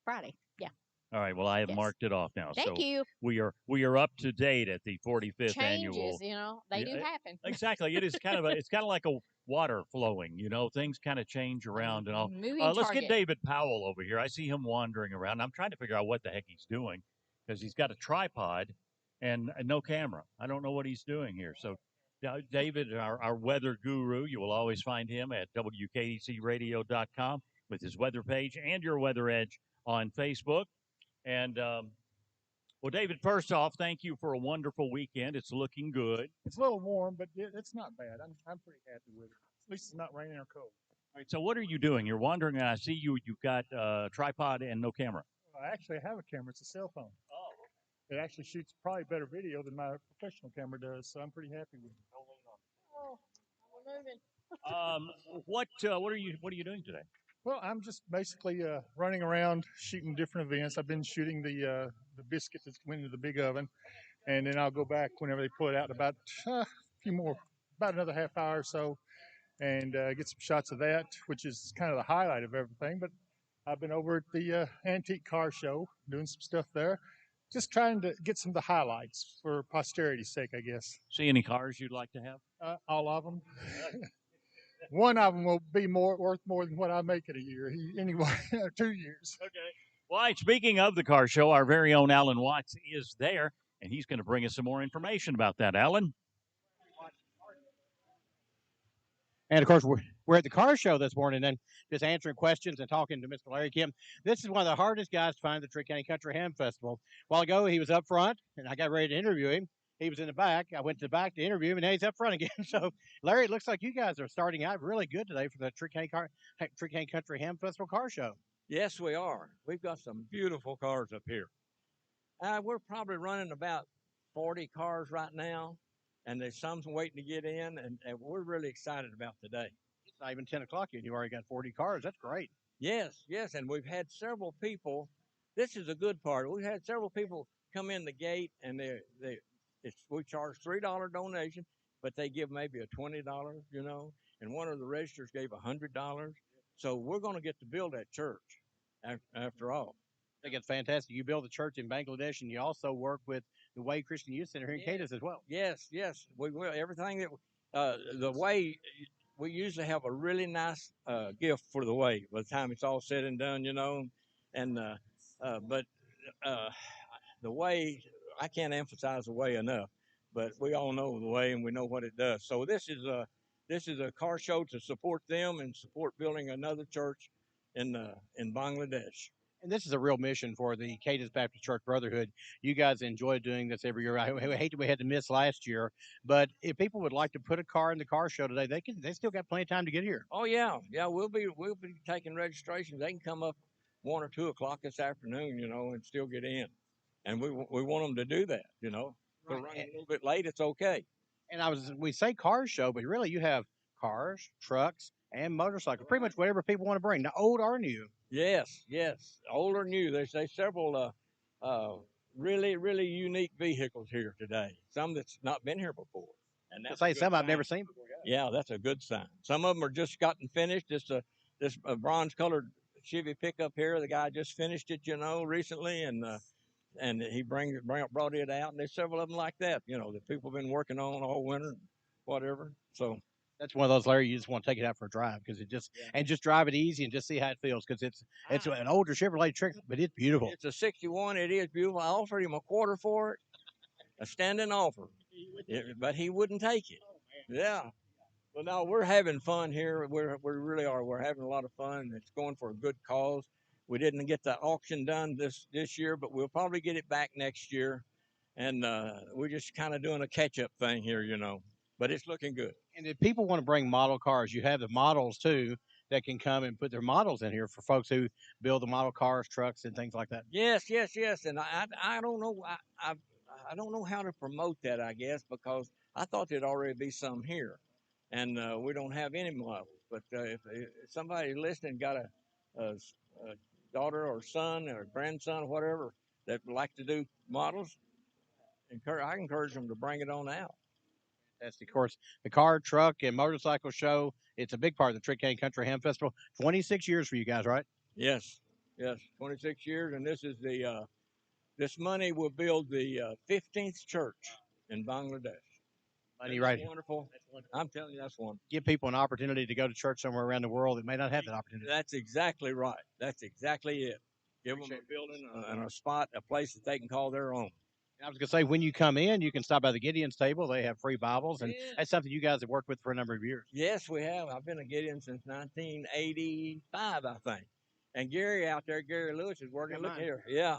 Friday. Yeah. All right. Well, I have marked it off now. Thank so you. We are up to date at the 45th annual. Changes, they do happen. Exactly. It is it's kind of like a water flowing. Things kind of change around and all. Moving Let's target. get David Powell over here. I see him wandering around. I'm trying to figure out what the heck he's doing because he's got a tripod and no camera. I don't know what he's doing here. So, David, our weather guru, you will always find him at WKDCRadio.com with his weather page and your Weather Edge on Facebook. And, well, David, first off, thank you for a wonderful weekend. It's looking good. It's a little warm, but it's not bad. I'm pretty happy with it. At least it's not raining or cold. All right, so what are you doing? You're wandering, and I see you've got a tripod and no camera. Well, I actually have a camera. It's a cell phone. Oh. It actually shoots probably better video than my professional camera does, so I'm pretty happy with it. Oh, we're moving. What are you doing today? Well, I'm just basically running around shooting different events. I've been shooting the biscuit that's went into the big oven, and then I'll go back whenever they pull it out in about about another half hour or so, and get some shots of that, which is kind of the highlight of everything. But I've been over at the antique car show doing some stuff there, just trying to get some of the highlights for posterity's sake, I guess. See any cars you'd like to have? All of them. One of them will be worth more than what I make in a year. Anyway, 2 years. Okay. Well, speaking of the car show, our very own Alan Watts is there, and he's going to bring us some more information about that. Alan? And, of course, we're at the car show this morning and just answering questions and talking to Mr. Larry Kim. This is one of the hardest guys to find at the Trigg County Country Ham Festival. A while ago, he was up front, and I got ready to interview him. He was in the back. I went to the back to interview him, and now he's up front again. So, Larry, it looks like you guys are starting out really good today for the Trigg County Country Ham Festival car show. Yes, we are. We've got some beautiful cars up here. We're probably running about 40 cars right now, and there's some waiting to get in, and we're really excited about today. It's not even 10 o'clock yet. You already got 40 cars. That's great. Yes, and we've had several people. This is a good part. We've had several people come in the gate, and we charge $3 donation, but they give maybe a $20, and one of the registers gave $100. So we're going to get to build that church after all. I think it's fantastic. You build a church in Bangladesh, and you also work with the Way Christian Youth Center here in Cadiz as well. Yes, we will. Everything that the Way, we usually have a really nice gift for the Way by the time it's all said and done, and but the Way, I can't emphasize the Way enough. but we all know the way and we know what it does. So this is a car show to support them and support building another church in Bangladesh. And this is a real mission for the Cadiz Baptist Church Brotherhood. You guys enjoy doing this every year. I hate that we had to miss last year, but if people would like to put a car in the car show today, they can. They still got plenty of time to get here. Oh yeah, yeah. We'll be taking registrations. They can come up 1 or 2 o'clock this afternoon, and still get in. And we want them to do that. If they're running a little bit late, it's okay. And we say car show, but really you have cars, trucks, and motorcycles. Pretty much whatever people want to bring, now old or new. Yes, yes. Old or new. There's several really, really unique vehicles here today. Some that's not been here before. And that's say some I've never seen before. Yeah, that's a good sign. Some of them are just gotten finished. This bronze colored Chevy pickup here. The guy just finished it, recently, and he brought it out. And there's several of them like that, that people have been working on all winter, whatever. So that's one of those, Larry, you just want to take it out for a drive because and just drive it easy and just see how it feels because it's an older Chevrolet Trigg, but it's beautiful. It's a 61. It is beautiful. I offered him a quarter for it, a standing offer, but he wouldn't take it. Yeah. Well, no, we're having fun here. We really are. We're having a lot of fun. It's going for a good cause. We didn't get the auction done this year, but we'll probably get it back next year. And we're just kind of doing a catch-up thing here, but it's looking good. And if people want to bring model cars, you have the models too that can come and put their models in here for folks who build the model cars, trucks, and things like that. Yes, yes, yes. And I don't know. I don't know how to promote that, I guess, because I thought there'd already be some here, and we don't have any models. But if somebody listening got a daughter or son or grandson, whatever, that would like to do models, I encourage them to bring it on out. That's, of course, the car, truck, and motorcycle show. It's a big part of the Trigg County Country Ham Festival. 26 years for you guys, right? Yes, yes, 26 years, and this is this money will build the 15th church in Bangladesh. Money, right? Wonderful. I'm telling you, that's wonderful. Give people an opportunity to go to church somewhere around the world that may not have that opportunity. That's exactly right. That's exactly it. Give them a building and a spot, a place that they can call their own. I was going to say, when you come in, you can stop by the Gideon's table. They have free Bibles, and that's something you guys have worked with for a number of years. Yes, we have. I've been a Gideon since 1985, I think. And Gary out there, Gary Lewis, is working. Look here. Yeah.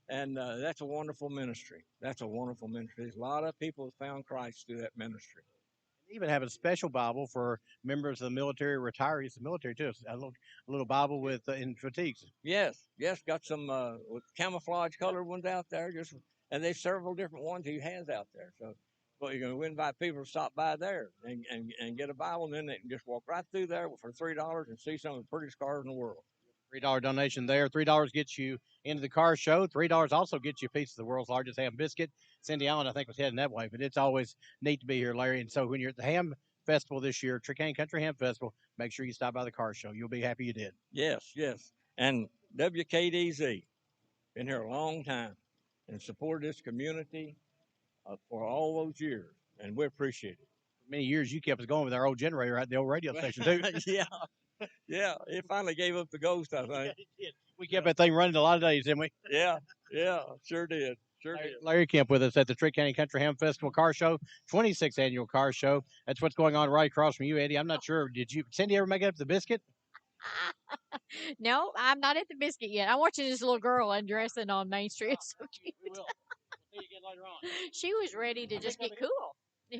And that's a wonderful ministry. That's a wonderful ministry. There's a lot of people have found Christ through that ministry. Even have a special Bible for members of the military, retirees of the military, too. A little Bible with in fatigues. Yes, yes. Got some with camouflage colored ones out there. And there's several different ones he has out there. So, well, you're going to invite people to stop by there and get a Bible, and then they can just walk right through there for $3 and see some of the prettiest cars in the world. $3 donation there. $3 gets you into the car show. $3 also gets you a piece of the world's largest ham biscuit. Cindy Allen, I think, was heading that way, but it's always neat to be here, Larry. And so when you're at the Ham Festival this year, Trigg County Country Ham Festival, make sure you stop by the car show. You'll be happy you did. Yes, yes. And WKDZ, been here a long time and supported this community for all those years, and we appreciate it. Many years you kept us going with our old generator at the old radio station, too. Yeah. Yeah, it finally gave up the ghost, I think. Yeah, it did. We kept that thing running a lot of days, didn't we? Yeah, sure did. Sure did. Larry Kemp with us at the Trigg County Country Ham Festival Car Show, 26th annual car show. That's what's going on right across from you, Eddie. I'm not sure. Did Cindy ever make it up to the biscuit? No, I'm not at the biscuit yet. I'm watching this little girl undressing on Main Street. It's so cute. We will. We'll see you again later on. She was ready to just get cool.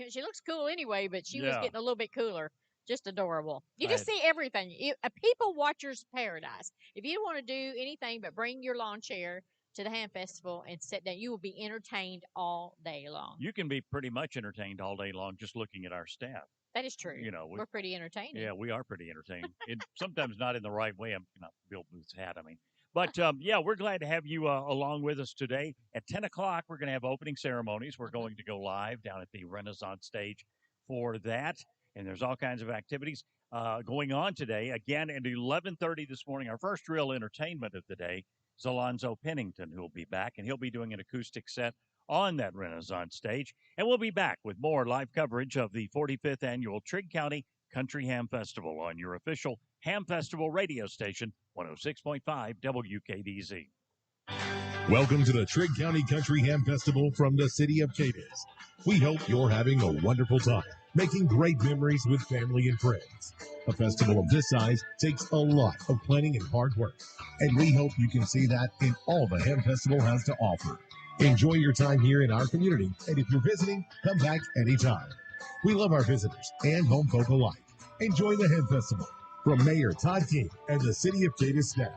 She looks cool anyway, but she was getting a little bit cooler. Just adorable. You just see everything. A people watcher's paradise. If you don't want to do anything but bring your lawn chair to the Ham Festival and sit down, you will be entertained all day long. You can be pretty much entertained all day long just looking at our staff. That is true. We're pretty entertaining. Yeah, we are pretty entertaining. Sometimes not in the right way. I'm not Bill Booth's hat, I mean. But, we're glad to have you along with us today. At 10 o'clock, we're going to have opening ceremonies. We're going to go live down at the Renaissance stage for that. And there's all kinds of activities going on today. Again, at 11:30 this morning, our first real entertainment of the day is Alonzo Pennington, who will be back, and he'll be doing an acoustic set on that Renaissance stage. And we'll be back with more live coverage of the 45th annual Trigg County Country Ham Festival on your official Ham Festival radio station, 106.5 WKDZ. Welcome to the Trigg County Country Ham Festival from the city of Cadiz. We hope you're having a wonderful time, making great memories with family and friends. A festival of this size takes a lot of planning and hard work, and we hope you can see that in all the Ham Festival has to offer. Enjoy your time here in our community, and if you're visiting, come back anytime. We love our visitors and home folk alike. Enjoy the Ham Festival. From Mayor Todd King and the City of Cadiz staff.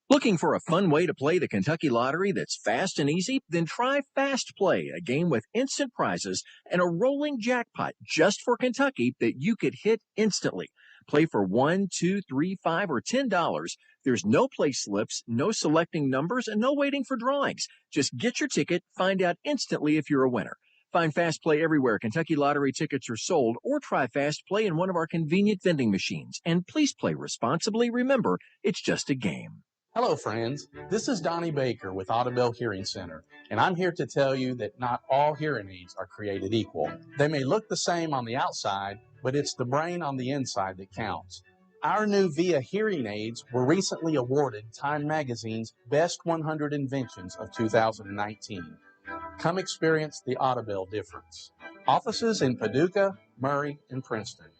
Looking for a fun way to play the Kentucky Lottery that's fast and easy? Then try Fast Play, a game with instant prizes and a rolling jackpot just for Kentucky that you could hit instantly. Play for $1, $2, $3, $5, or $10. There's no play slips, no selecting numbers, and no waiting for drawings. Just get your ticket, find out instantly if you're a winner. Find Fast Play everywhere Kentucky Lottery tickets are sold, or try Fast Play in one of our convenient vending machines. And please play responsibly. Remember, it's just a game. Hello, friends. This is Donnie Baker with Audubell Hearing Center, and I'm here to tell you that not all hearing aids are created equal. They may look the same on the outside, but it's the brain on the inside that counts. Our new VIA hearing aids were recently awarded Time Magazine's Best 100 Inventions of 2019. Come experience the Audubell difference. Offices in Paducah, Murray, and Princeton.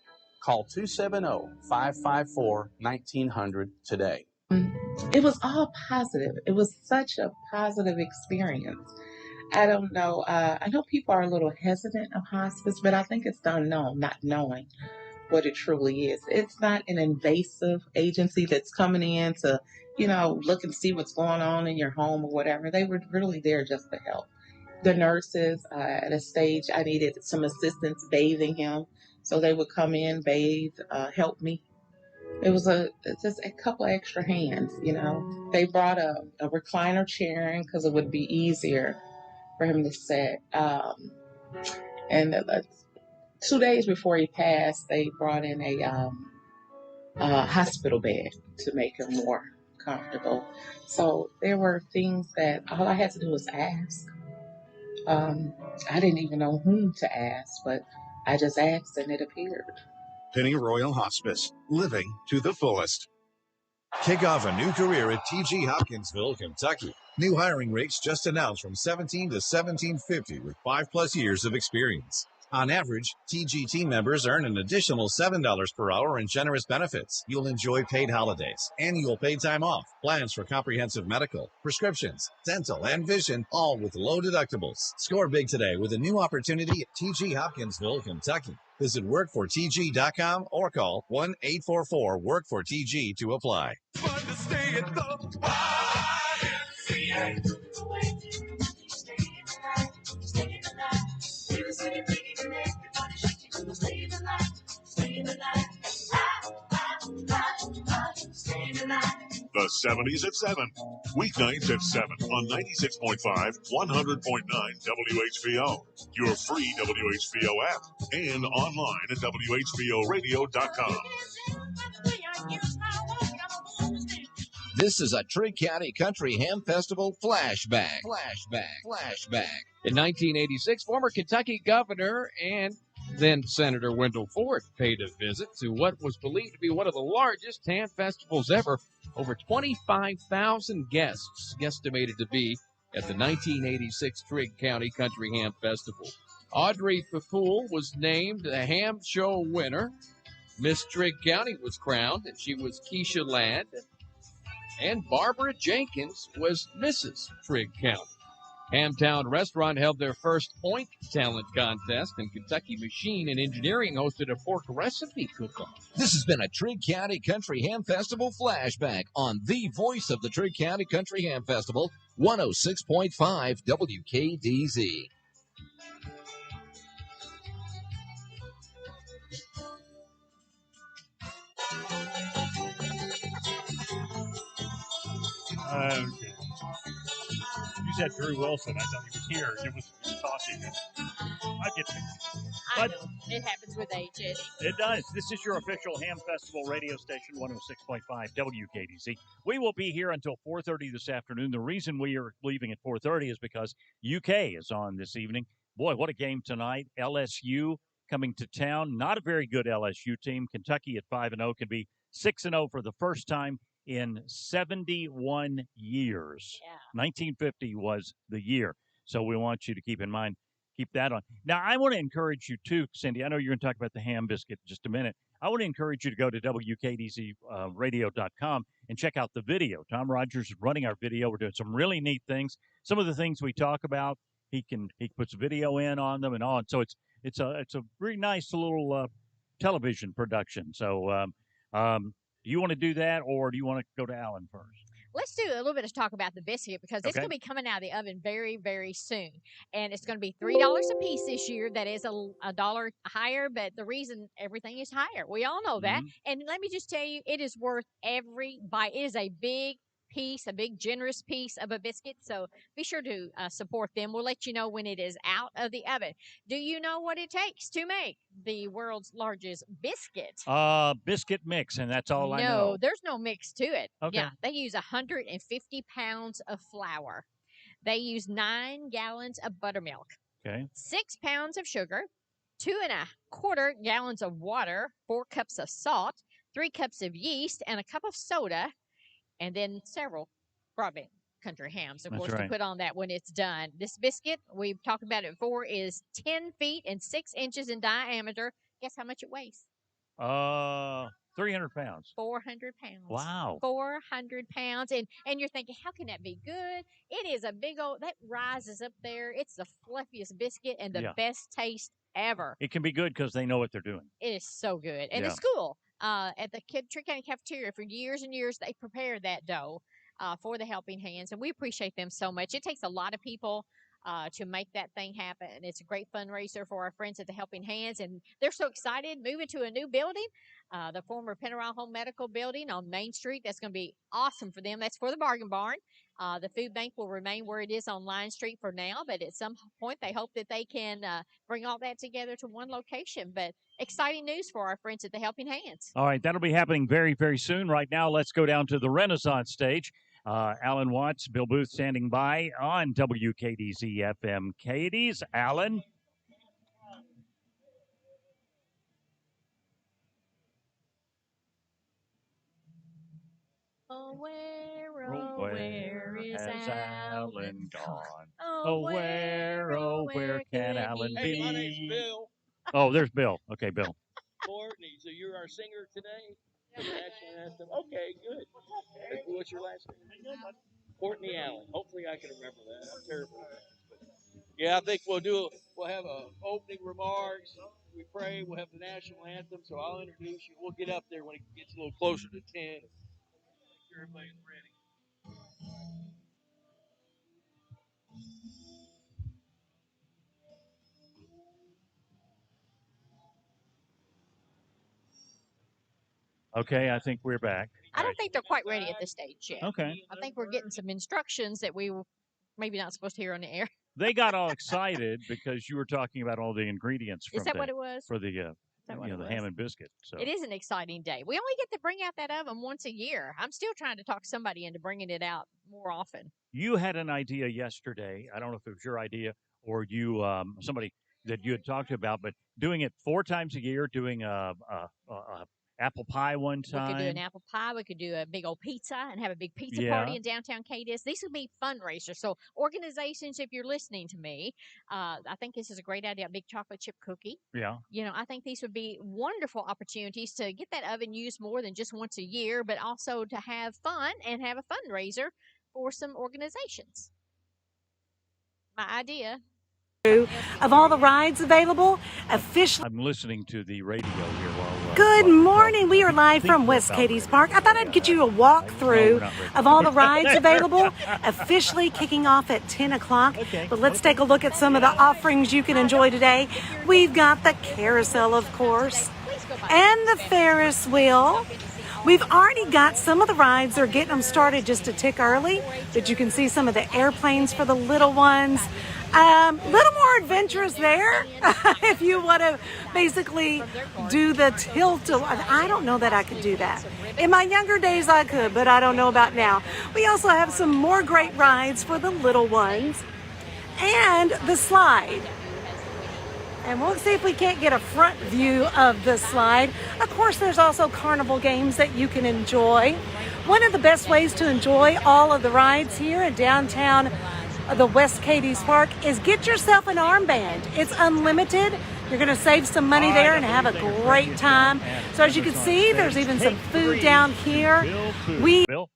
Call 270-554-1900 today. It was all positive. It was such a positive experience. I don't know. I know people are a little hesitant of hospice, but I think it's the unknown, not knowing what it truly is. It's not an invasive agency that's coming in to, look and see what's going on in your home or whatever. They were really there just to help. The nurses, at a stage, I needed some assistance bathing him. So they would come in, bathe, help me. It was just a couple extra hands, They brought a recliner chair in because it would be easier for him to sit. And 2 days before he passed, they brought in a hospital bed to make him more comfortable. So there were things that all I had to do was ask. I didn't even know whom to ask, but I just asked and it appeared. Penny Royal Hospice, living to the fullest. Kick off a new career at TG Hopkinsville, Kentucky. New hiring rates just announced from $17 to $17.50 with 5+ years of experience. On average, TG team members earn an additional $7 per hour in generous benefits. You'll enjoy paid holidays, annual paid time off, plans for comprehensive medical, prescriptions, dental, and vision, all with low deductibles. Score big today with a new opportunity at TG Hopkinsville, Kentucky. Visit workfortg.com or call 1-844-WORK-FOR-TG to apply. Fun to stay at the YMCA. The 70s at 7. Weeknights at 7 on 96.5, 100.9 WHVO. Your free WHVO app and online at WHVOradio.com. This is a Trigg County Country Ham Festival flashback. In 1986, former Kentucky governor and then Senator Wendell Ford paid a visit to what was believed to be one of the largest ham festivals ever. Over 25,000 guests estimated to be at the 1986 Trigg County Country Ham Festival. Audrey Papoul was named the Ham Show winner. Miss Trigg County was crowned, and she was Keisha Ladd. And Barbara Jenkins was Mrs. Trigg County. Hamtown Restaurant held their first Point Talent Contest, and Kentucky Machine and Engineering hosted a pork recipe cook-off. This has been a Trigg County Country Ham Festival flashback on the voice of the Trigg County Country Ham Festival, 106.5 WKDZ. Okay. You said Drew Wilson. I thought he was here. It was talking. I get it. I know. It happens with age, Eddie. It does. This is your official Ham Festival radio station, 106.5 WKDC. We will be here until 4:30 this afternoon. The reason we are leaving at 4:30 is because UK is on this evening. Boy, what a game tonight. LSU coming to town. Not a very good LSU team. Kentucky at 5-0 can be 6-0 for the first time in 71 years. Yeah. 1950 was the year. So we want you to keep that on. Now, I want to encourage you too, Cindy. I know you're going to talk about the ham biscuit in just a minute. I want to encourage you to go to WKDZradio.com and check out the video. Tom Rogers is running our video. We're doing some really neat things. Some of the things we talk about, he puts video in on them and on. So it's a very nice little television production. So do you want to do that, or do you want to go to Alan first? Let's do a little bit of talk about the biscuit because it's Okay. going to be coming out of the oven very, very soon. And it's going to be $3 a piece this year. That is a dollar higher, but the reason everything is higher, we all know that. And let me just tell you, it is worth every bite. It is a big piece, a big generous piece of a biscuit. So be sure to support them. We'll let you know when it is out of the oven. Do you know what it takes to make the world's largest biscuit? Biscuit mix, and that's all I know. No, there's no mix to it. Okay. Yeah, they use 150 pounds of flour. They use 9 gallons of buttermilk. Okay. 6 pounds of sugar, 2.25 gallons of water, 4 cups of salt, 3 cups of yeast, and a cup of soda, and then several broadband country hams, of That's course, right. to put on that when it's done. This biscuit, we've talked about it before, is 10 feet and 6 inches in diameter. Guess how much it weighs? 300 pounds. 400 pounds. Wow. 400 pounds. And you're thinking, how can that be good? It is a big old, that rises up there. It's the fluffiest biscuit and the best taste ever. It can be good because they know what they're doing. It is so good. And Yeah. the school, at the Trigg County cafeteria for years and years, they prepare that dough for the Helping Hands, and we appreciate them so much. It takes a lot of people to make that thing happen. It's a great fundraiser for our friends at the Helping Hands, and they're so excited moving to a new building, the former Penneral Home Medical Building on Main Street. That's going to be awesome for them. That's for the Bargain Barn. The food bank will remain where it is on Line Street for now, but at some point they hope that they can bring all that together to one location. But exciting news for our friends at the Helping Hands. All right, that'll be happening very, very soon. Right now, let's go down to the Renaissance stage. Alan Watts, Bill Booth standing by on WKDZ FM Cadiz. Alan. Oh, where is Alan gone? Oh, where can Alan Hey, my be? name's Bill. Oh, there's Bill. Okay, Bill. Courtney, so you're our singer today? For the national anthem? Okay, good. What's your last name? Courtney Allen. Hopefully I can remember that. I'm terrible at that. But yeah, I think we'll have opening remarks. We pray. We'll have the national anthem. So I'll introduce you. We'll get up there when it gets a little closer to 10. Make sure everybody's ready. Okay, I think we're back. I don't think they're quite ready at this stage yet. Okay. I think we're getting some instructions that we were maybe not supposed to hear on the air. They got all excited because you were talking about all the ingredients. Is that what it was? For the that what it the was? ham and biscuit. So It is an exciting day. We only get to bring out that oven once a year. I'm still trying to talk somebody into bringing it out more often. you had an idea yesterday. I don't know if it was your idea or you somebody that you had talked about, but doing it 4 times a year, doing a apple pie one time. We could do an apple pie. We could do a big old pizza and have a big pizza Yeah. party in downtown Cadiz. These would be fundraisers. So organizations, if you're listening to me, I think this is a great idea. A big chocolate chip cookie. Yeah. You know, I think these would be wonderful opportunities to get that oven used more than just once a year, but also to have fun and have a fundraiser for some organizations. My idea. Of all the rides available, officially. I'm listening to the radio here while. Good morning. We are live from West Cadiz Park. I thought I'd get you a walkthrough of all the rides available, officially kicking off at 10 o'clock. But let's take a look at some of the offerings you can enjoy today. We've got the carousel, of course, and the Ferris wheel. We've already got some of the rides. They're getting them started just a tick early, but you can see some of the airplanes for the little ones. Little more adventurous there if you want to basically do the tilt. I don't know that I could do that. In my younger days I could, but I don't know about now. We also have some more great rides for the little ones and the slide. And we'll see if we can't get a front view of the slide. Of course, there's also carnival games that you can enjoy. One of the best ways to enjoy all of the rides here in downtown the West Cadiz Park is get yourself an armband. It's unlimited. You're going to save some money there and have a great time. So as you can see, there's even some food down here. Bill?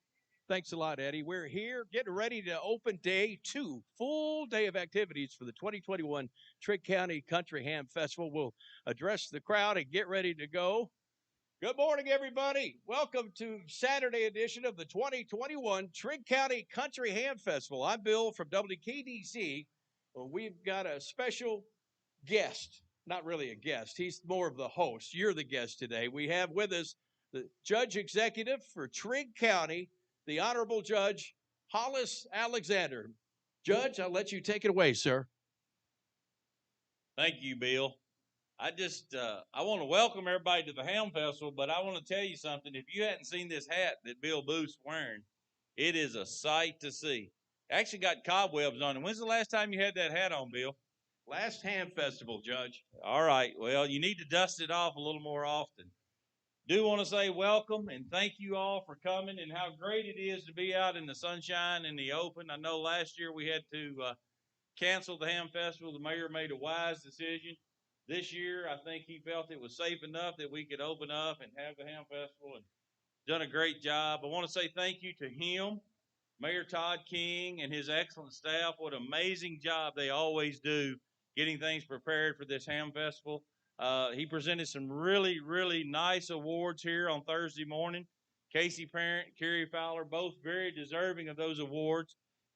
Thanks a lot, Eddie. We're here getting ready to open day 2, full day of activities for the 2021 Trigg County Country Ham Festival. We'll address the crowd and get ready to go. Good morning, everybody. Welcome to Saturday edition of the 2021 Trigg County Country Ham Festival. I'm Bill from WKDC. Well, we've got a special guest. Not really a guest. He's more of the host. You're the guest today. We have with us the Judge Executive for Trigg County, the Honorable Judge Hollis Alexander. Judge, I'll let you take it away, sir. Thank you, Bill. I want to welcome everybody to the Ham Festival, but I want to tell you something. If you hadn't seen this hat that Bill Booth's wearing, it is a sight to see. Actually got cobwebs on it. When's the last time you had that hat on, Bill? Last Ham Festival, Judge. All right. Well, you need to dust it off a little more often. Do want to say welcome and thank you all for coming and how great it is to be out in the sunshine in the open. I know last year we had to cancel the Ham Festival. The mayor made a wise decision. This year, I think he felt it was safe enough that we could open up and have the Ham Festival and done a great job. I want to say thank you to him, Mayor Todd King, and his excellent staff. What an amazing job they always do getting things prepared for this Ham Festival. He presented some really, really nice awards here on Thursday morning. Casey Parent, Kerry Fowler, both very deserving of those awards.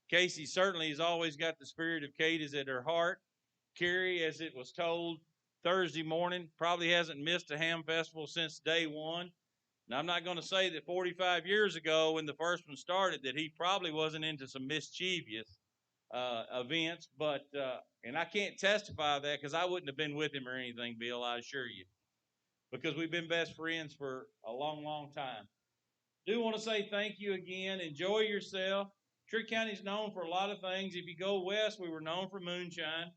Casey certainly has always got the spirit of Cadiz at her heart. Kerry, as it was told Thursday morning, probably hasn't missed a Ham Festival since day one. Now, I'm not going to say that 45 years ago when the first one started that he probably wasn't into some mischievous events, but and I can't testify that because I wouldn't have been with him or anything, Bill, I assure you, because we've been best friends for a long, long time. Do want to say thank you again. Enjoy yourself. Trigg County's known for a lot of things. If you go west, we were known for moonshine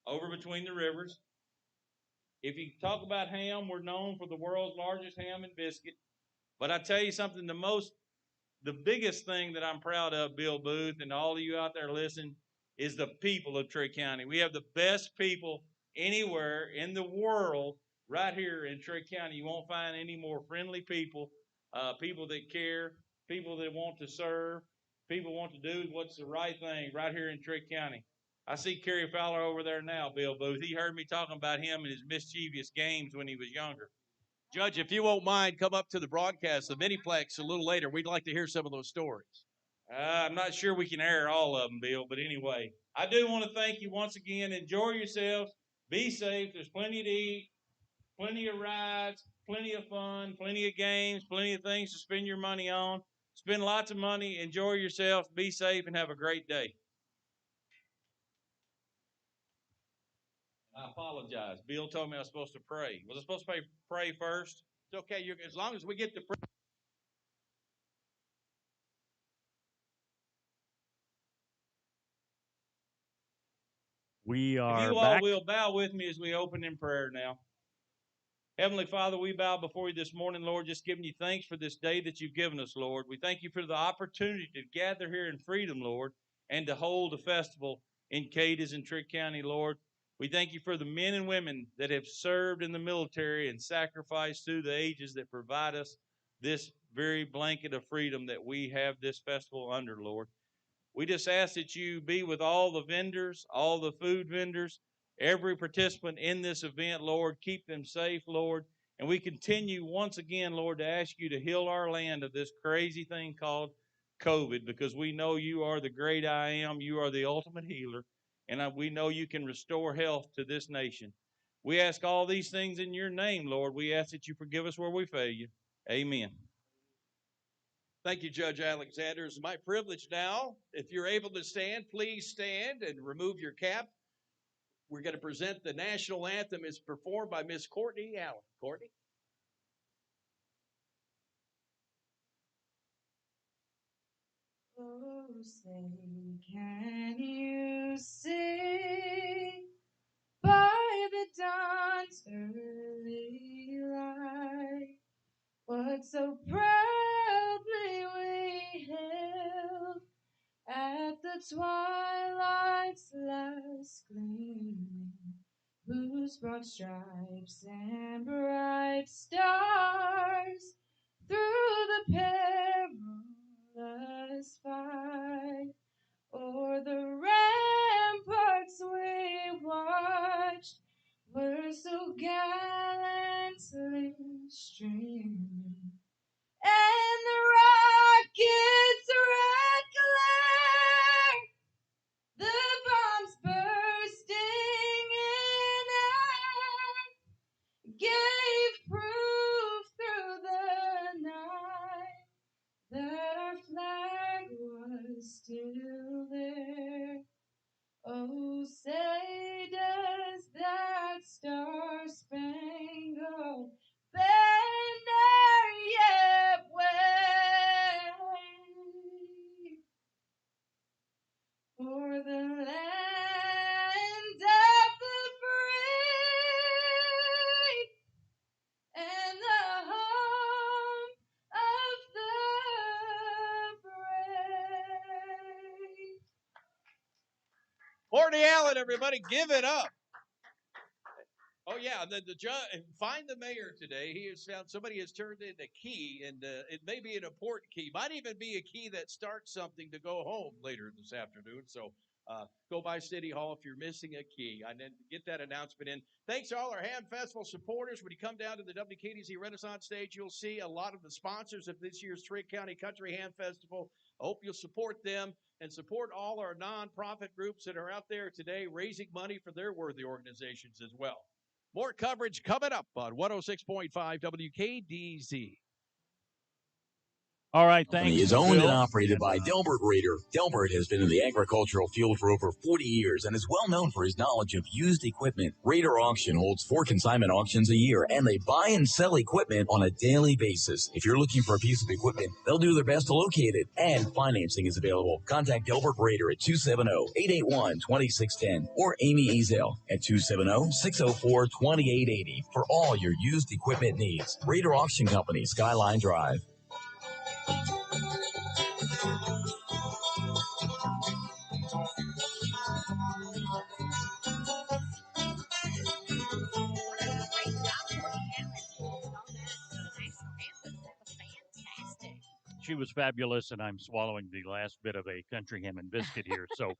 over between the rivers. If you talk about ham, we're known for the world's largest ham and biscuit. But I tell you something, the biggest thing that I'm proud of, Bill Booth, and all of you out there listening, is the people of Trigg County. We have the best people anywhere in the world right here in Trigg County. You won't find any more friendly people, people that care, people that want to serve, people want to do what's the right thing right here in Trigg County. I see Kerry Fowler over there now, Bill Booth. He heard me talking about him and his mischievous games when he was younger. Judge, if you won't mind, come up to the broadcast, the Miniplex, a little later. We'd like to hear some of those stories. I'm not sure we can air all of them, Bill, but anyway, I do want to thank you once again. Enjoy yourselves. Be safe. There's plenty to eat, plenty of rides, plenty of fun, plenty of games, plenty of things to spend your money on. Spend lots of money. Enjoy yourself. Be safe and have a great day. I apologize. Bill told me I was supposed to pray. Was I supposed to pray first? It's okay. As long as we get the prayer. We are If you back. all will bow with me as we open in prayer now. Heavenly Father, we bow before you this morning, Lord, just giving you thanks for this day that you've given us, Lord. We thank you for the opportunity to gather here in freedom, Lord, and to hold a festival in Cadiz and Trigg County, Lord. We thank you for the men and women that have served in the military and sacrificed through the ages that provide us this very blanket of freedom that we have this festival under, Lord. We just ask that you be with all the vendors, all the food vendors, every participant in this event, Lord. Keep them safe, Lord. And we continue once again, Lord, to ask you to heal our land of this crazy thing called COVID, because we know you are the great I am. You are the ultimate healer. And we know you can restore health to this nation. We ask all these things in your name, Lord. We ask that you forgive us where we fail you. Amen. Thank you, Judge Alexander. It's my privilege now. If you're able to stand, please stand and remove your cap. We're going to present the national anthem. It's performed by Miss Courtney Allen. Courtney? Oh, say, can you see by the the dawn's early light, what so proudly we hailed at the twilight's last gleaming, whose broad stripes and bright stars through the perilous fight o'er the ramparts we watched were so gallantly streaming, and the rocket's red glare, the bombs bursting in air, gave proof through the night that our flag was still there. Oh, say does that star-spangled banner yet wave for the land of the free and the home of the brave. Courtney Allen, everybody, give it up. Oh yeah, the find the mayor today. He has found somebody has turned in a key, and it may be an important key. Might even be a key that starts something to go home later this afternoon. So go by City Hall if you're missing a key. I didn't get that announcement in. Thanks to all our Ham Festival supporters. When you come down to the WKDZ Renaissance stage, you'll see a lot of the sponsors of this year's Trigg County Country Ham Festival. I hope you'll support them and support all our nonprofit groups that are out there today raising money for their worthy organizations as well. More coverage coming up on 106.5 WKDZ. All right, thanks. Is owned Bill. and operated by Delbert Reeder. Delbert has been in the agricultural field for over 40 years and is well known for his knowledge of used equipment. Reeder Auction holds 4 consignment auctions a year, and they buy and sell equipment on a daily basis. If you're looking for a piece of equipment, they'll do their best to locate it, and financing is available. Contact Delbert Reeder at 270-881-2610 or Amy Ezel at 270-604-2880 for all your used equipment needs. Reeder Auction Company, Skyline Drive. She was fabulous, and I'm swallowing the last bit of a country ham and biscuit here, so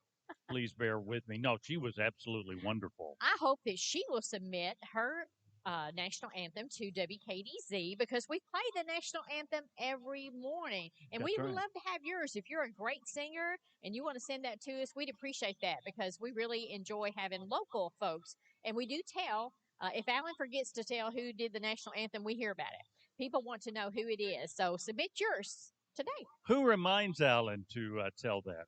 please bear with me. No, she was absolutely wonderful. I hope that she will submit her national anthem to WKDZ because we play the national anthem every morning. And That's we would right. love to have yours. If you're a great singer and you want to send that to us, we'd appreciate that because we really enjoy having local folks. And we do tell, if Alan forgets to tell who did the national anthem, we hear about it. People want to know who it is. So submit yours today. Who reminds Alan to tell that?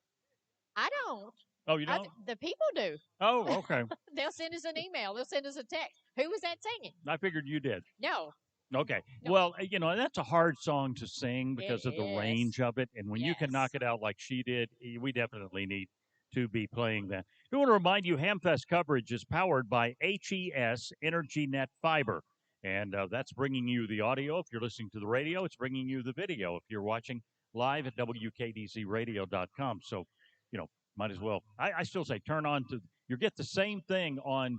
I don't. Oh, you don't? The people do. Oh, okay. They'll send us an email. They'll send us a text. Who was that singing? I figured you did. No. Okay. Well, that's a hard song to sing because It of the is. range of it. And when you can knock it out like she did, we definitely need to be playing that. I want to remind you, Hamfest coverage is powered by HES Energy Net Fiber. And that's bringing you the audio. If you're listening to the radio, it's bringing you the video if you're watching live at WKDZradio.com. So, might as well. I still say turn on to, you get the same thing on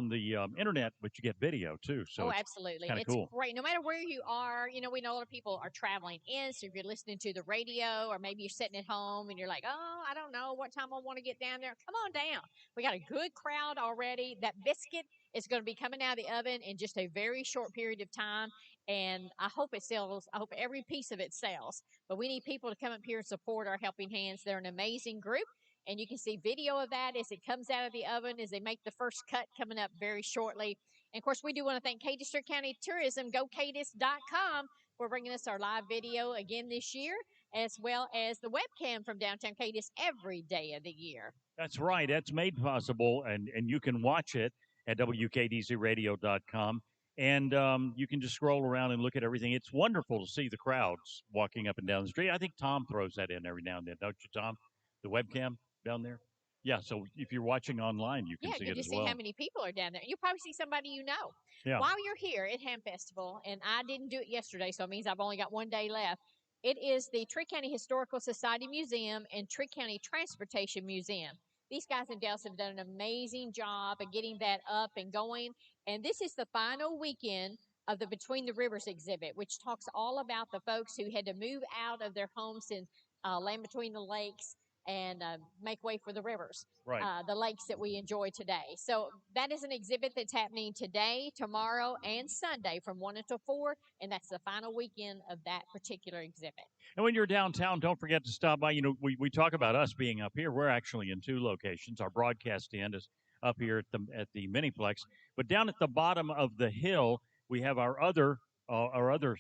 the internet, but you get video too. So absolutely. It's It's cool. great. No matter where you are, we know a lot of people are traveling in. So if you're listening to the radio or maybe you're sitting at home and you're like, oh, I don't know what time I want to get down there. Come on down. We got a good crowd already. That biscuit is going to be coming out of the oven in just a very short period of time. And I hope it sells. I hope every piece of it sells. But we need people to come up here and support our helping hands. They're an amazing group. And you can see video of that as it comes out of the oven, as they make the first cut coming up very shortly. And, of course, we do want to thank Cadiz County Tourism, GoCadiz.com, for bringing us our live video again this year, as well as the webcam from downtown Cadiz every day of the year. That's right. That's made possible, and you can watch it at WKDZradio.com. And you can just scroll around and look at everything. It's wonderful to see the crowds walking up and down the street. I think Tom throws that in every now and then, don't you, Tom? The webcam down there? Yeah, so if you're watching online, you can see you it just as see well. how many people are down there. You'll probably see somebody you know. Yeah. While you're here at Ham Festival, and I didn't do it yesterday, so it means I've only got one day left. It is the Trigg County Historical Society Museum and Trigg County Transportation Museum. These guys in Dallas have done an amazing job of getting that up and going. And this is the final weekend of the Between the Rivers exhibit, which talks all about the folks who had to move out of their homes in land between the lakes and make way for the rivers, Right. the lakes that we enjoy today. So that is an exhibit that's happening today, tomorrow, and Sunday from 1 until 4, and that's the final weekend of that particular exhibit. And when you're downtown, don't forget to stop by. You know, we talk about us being up here. We're actually in 2 locations. Our broadcast end is up here at the Miniplex, but down at the bottom of the hill, we have our other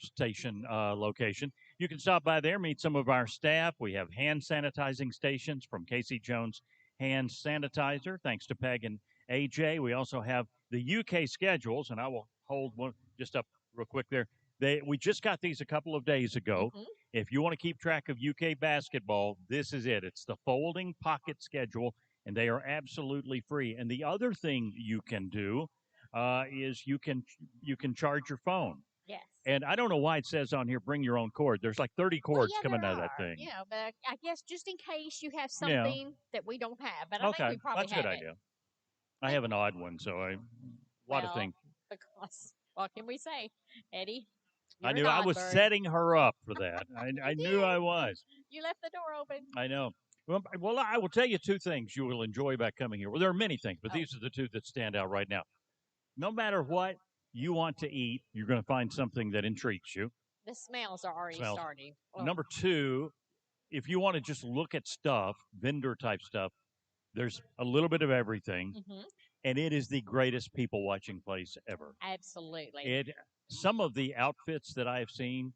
station location. You can stop by there, meet some of our staff. We have hand sanitizing stations from Casey Jones Hand Sanitizer, thanks to Peg and AJ. We also have the UK schedules, and I will hold one just up real quick there. We just got these a couple of days ago. Mm-hmm. If you want to keep track of UK basketball, this is it. It's the folding pocket schedule, and they are absolutely free. And the other thing you can do is you can charge your phone. Yes. And I don't know why it says on here, bring your own cord. There's like 30 cords coming out of that thing. Yeah, but I guess just in case you have something that we don't have. But I think we probably that's a have good it. idea. I have an odd one, so a lot of things. Because, what can we say, Eddie? I knew I was setting her up for that. I knew I was. You left the door open. I know. Well, I will tell you 2 things you will enjoy about coming here. Well, there are many things, but these are the 2 that stand out right now. No matter what you want to eat, you're going to find something that intrigues you. The smells are already starting. Oh. Number 2, if you want to just look at stuff, vendor-type stuff, there's a little bit of everything, and it is the greatest people-watching place ever. Absolutely. Some of the outfits that I've seen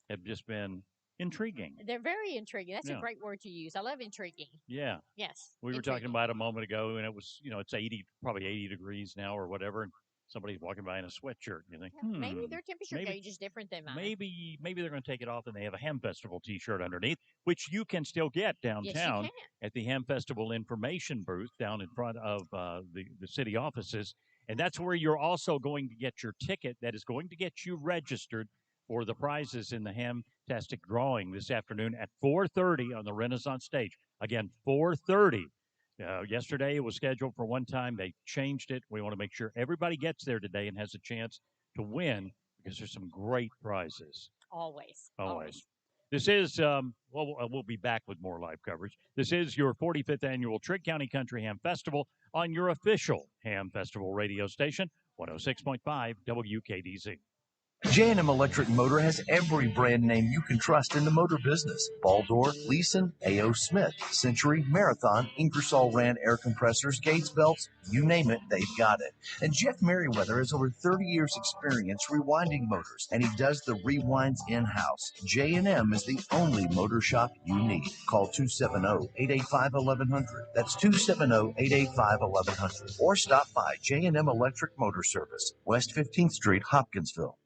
have just been intriguing. They're very intriguing. That's a great word to use. I love intriguing. Yeah. Yes. We were talking about it a moment ago, and it was, it's probably 80 degrees now or whatever, and somebody's walking by in a sweatshirt. You think, maybe their temperature gauge is different than mine. Maybe they're going to take it off, and they have a Ham Festival T-shirt underneath, which you can still get downtown at the Ham Festival information booth down in front of the city offices. And that's where you're also going to get your ticket that is going to get you registered for the prizes in the Hamtastic drawing this afternoon at 4:30 on the Renaissance stage. Again, 4:30. Yesterday it was scheduled for one time. They changed it. We want to make sure everybody gets there today and has a chance to win because there's some great prizes. Always. This is, we'll be back with more live coverage. This is your 45th annual Trigg County Country Ham Festival on your official Ham Festival radio station, 106.5 WKDZ. J&M Electric Motor has every brand name you can trust in the motor business. Baldor, Leeson, A.O. Smith, Century, Marathon, Ingersoll Rand air compressors, Gates belts, you name it, they've got it. And Jeff Merriweather has over 30 years experience rewinding motors, and he does the rewinds in-house. J&M is the only motor shop you need. Call 270-885-1100. That's 270-885-1100. Or stop by J&M Electric Motor Service, West 15th Street, Hopkinsville.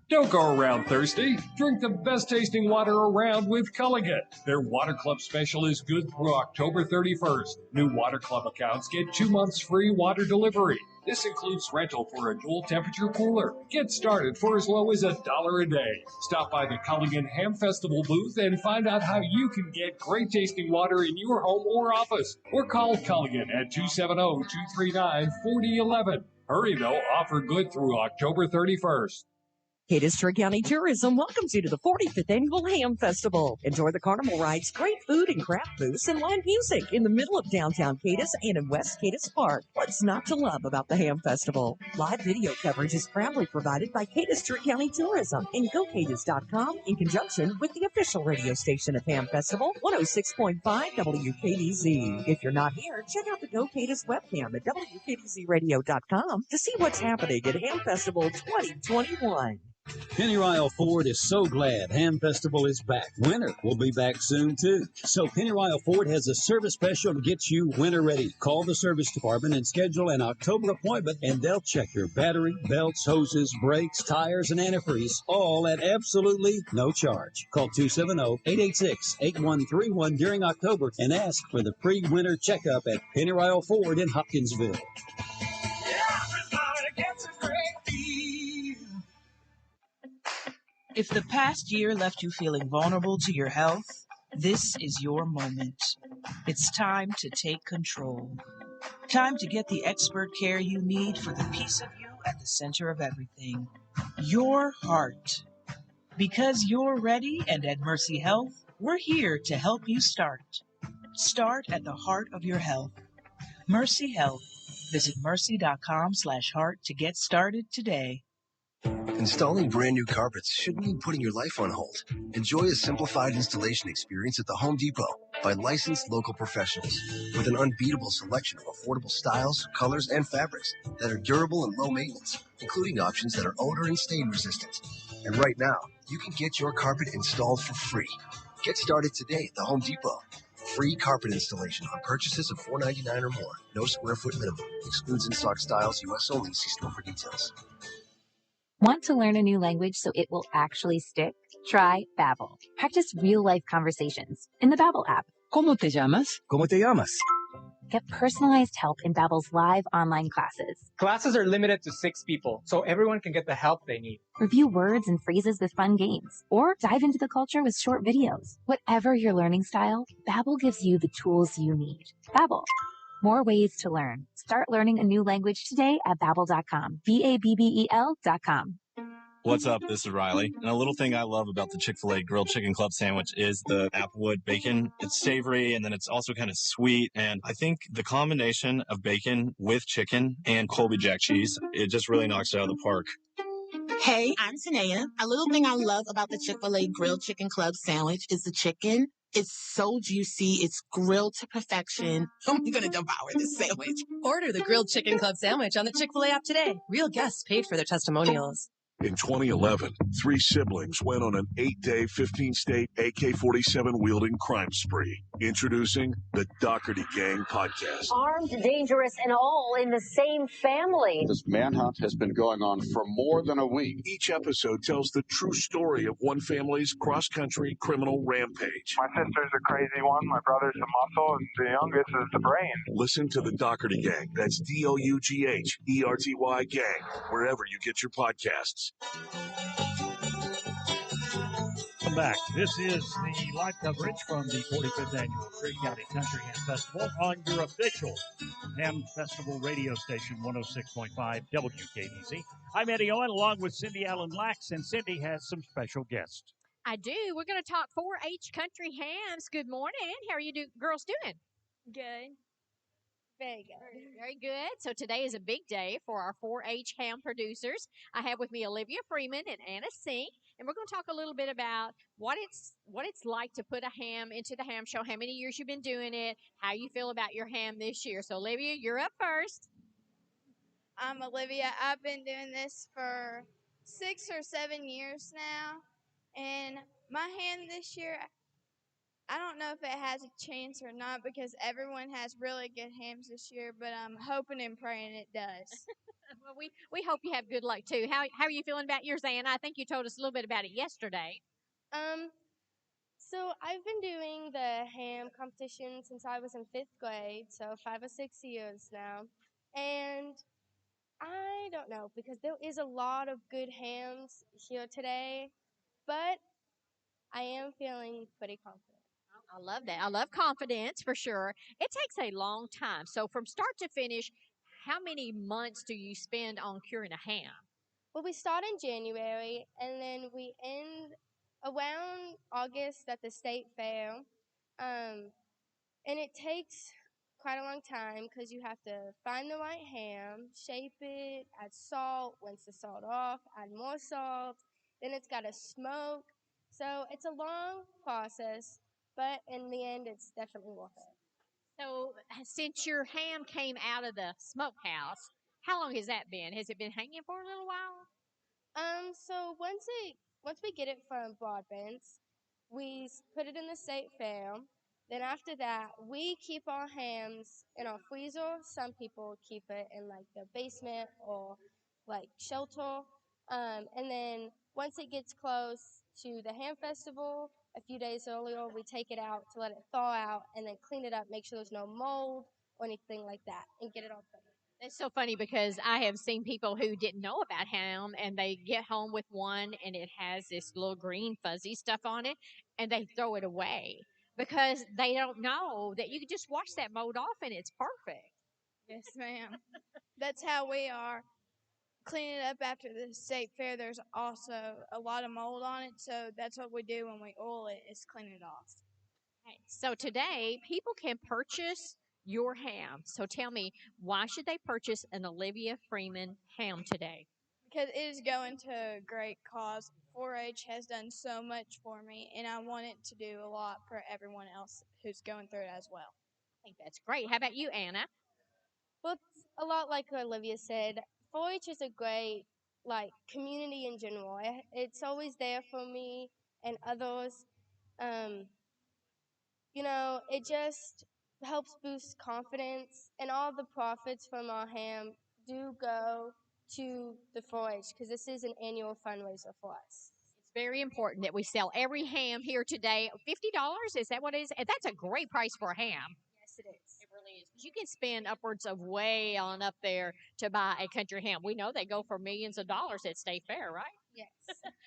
Don't go around thirsty. Drink the best tasting water around with Culligan. Their Water Club special is good through October 31st. New Water Club accounts get 2 months free water delivery. This includes rental for a dual temperature cooler. Get started for as low as $1 a day. Stop by the Culligan Ham Festival booth and find out how you can get great tasting water in your home or office. Or call Culligan at 270-239-4011. Hurry though, offer good through October 31st. Cadiz Trigg County Tourism welcomes you to the 45th Annual Ham Festival. Enjoy the carnival rides, great food and craft booths, and live music in the middle of downtown Cadiz and in West Cadiz Park. What's not to love about the Ham Festival? Live video coverage is proudly provided by Cadiz Trigg County Tourism and GoCadiz.com in conjunction with the official radio station of Ham Festival, 106.5 WKDZ. If you're not here, check out the GoCadiz webcam at WKDZradio.com to see what's happening at Ham Festival 2021. Pennyrile Ford is so glad Ham Festival is back. Winter will be back soon, too. So Pennyrile Ford has a service special to get you winter ready. Call the service department and schedule an October appointment, and they'll check your battery, belts, hoses, brakes, tires, and antifreeze, all at absolutely no charge. Call 270-886-8131 during October and ask for the free winter checkup at Pennyrile Ford in Hopkinsville. If the past year left you feeling vulnerable to your health, this is your moment. It's time to take control. Time to get the expert care you need for the piece of you at the center of everything. Your heart. Because you're ready, and at Mercy Health, we're here to help you start. Start at the heart of your health. Mercy Health. Visit mercy.com/heart to get started today. Installing brand new carpets shouldn't mean putting your life on hold. Enjoy a simplified installation experience at the Home Depot by licensed local professionals with an unbeatable selection of affordable styles, colors, and fabrics that are durable and low maintenance, including options that are odor and stain resistant. And right now, you can get your carpet installed for free. Get started today at the Home Depot. Free carpet installation on purchases of $4.99 or more. No square foot minimum. Excludes in-stock styles. U.S. only. See store for details. Want to learn a new language so it will actually stick? Try Babbel. Practice real-life conversations in the Babbel app. ¿Cómo te llamas? ¿Cómo te llamas? Get personalized help in Babbel's live online classes. Classes are limited to 6 people, so everyone can get the help they need. Review words and phrases with fun games, or dive into the culture with short videos. Whatever your learning style, Babbel gives you the tools you need. Babbel. More ways to learn. Start learning a new language today at Babbel.com. Babbel.com. What's up? This is Riley. And a little thing I love about the Chick-fil-A grilled chicken club sandwich is the applewood bacon. It's savory, and then it's also kind of sweet. And I think the combination of bacon with chicken and Colby Jack cheese, it just really knocks it out of the park. Hey, I'm Tanea. A little thing I love about the Chick-fil-A grilled chicken club sandwich is the chicken. It's so juicy. It's grilled to perfection. I'm going to devour this sandwich. Order the grilled chicken club sandwich on the Chick-fil-A app today. Real guests paid for their testimonials. In 2011, 3 siblings went on an 8-day, 15-state AK-47 wielding crime spree. Introducing the Doherty Gang podcast. Armed, dangerous, and all in the same family. This manhunt has been going on for more than a week. Each episode tells the true story of one family's cross-country criminal rampage. My sister's a crazy one, my brother's the muscle, and the youngest is the brain. Listen to the Doherty Gang. That's DOUGHERTY Gang, wherever you get your podcasts. Welcome back. This is the live coverage from the 45th Annual Trigg County Country Ham Festival on your official Ham Festival radio station, 106.5 WKDZ. I'm Eddie Owen, along with Cindy Allen Lax, and Cindy has some special guests. I do. We're going to talk 4-H country hams. Good morning. How are you girls doing? Good. Very good. Very good. So today is a big day for our 4-H ham producers. I have with me Olivia Freeman and Anna Sink, and we're going to talk a little bit about what it's like to put a ham into the ham show, how many years you've been doing it, how you feel about your ham this year. So Olivia, you're up first. I'm Olivia. I've been doing this for 6 or 7 years now, and my ham this year, I don't know if it has a chance or not because everyone has really good hams this year, but I'm hoping and praying it does. Well, we hope you have good luck, too. How are you feeling about yours, Anna? I think you told us a little bit about it yesterday. So I've been doing the ham competition since I was in 5th grade, so 5 or 6 years now. And I don't know because there is a lot of good hams here today, but I am feeling pretty confident. I love that. I love confidence for sure. It takes a long time. So from start to finish, how many months do you spend on curing a ham? Well, we start in January, and then we end around August at the state fair. And it takes quite a long time because you have to find the right ham, shape it, add salt, rinse the salt off, add more salt. Then it's got to smoke. So it's a long process, but in the end, it's definitely worth it. So since your ham came out of the smokehouse, how long has that been? Has it been hanging for a little while? So once we get it from Broadbents, we put it in the state fair. Then after that, we keep our hams in our freezer. Some people keep it in like the basement or like shelter. And then once it gets close to the ham festival, a few days earlier, we take it out to let it thaw out and then clean it up, make sure there's no mold or anything like that, and get it all put. It's so funny because I have seen people who didn't know about ham and they get home with one and it has this little green fuzzy stuff on it and they throw it away because they don't know that you can just wash that mold off and it's perfect. Yes, ma'am. That's how we are. Cleaning it up after the state fair, there's also a lot of mold on it, so that's what we do when we oil it is clean it off. Okay, so today people can purchase your ham. So tell me, why should they purchase an Olivia Freeman ham today? Because it is going to a great cause. 4-H has done so much for me, and I want it to do a lot for everyone else who's going through it as well. I think that's great. How about you, Anna? Well, it's a lot like Olivia said. 4-H is a great community in general. It's always there for me and others. Um, it just helps boost confidence, and all the profits from our ham do go to the 4-H because this is an annual fundraiser for us. It's very important that we sell every ham here today. $50, is that what it is? And that's a great price for a ham. Yes, it is. It really is. 'Cause you can spend upwards of way on up there to buy a country ham. We know they go for millions of dollars at State Fair, right? Yes.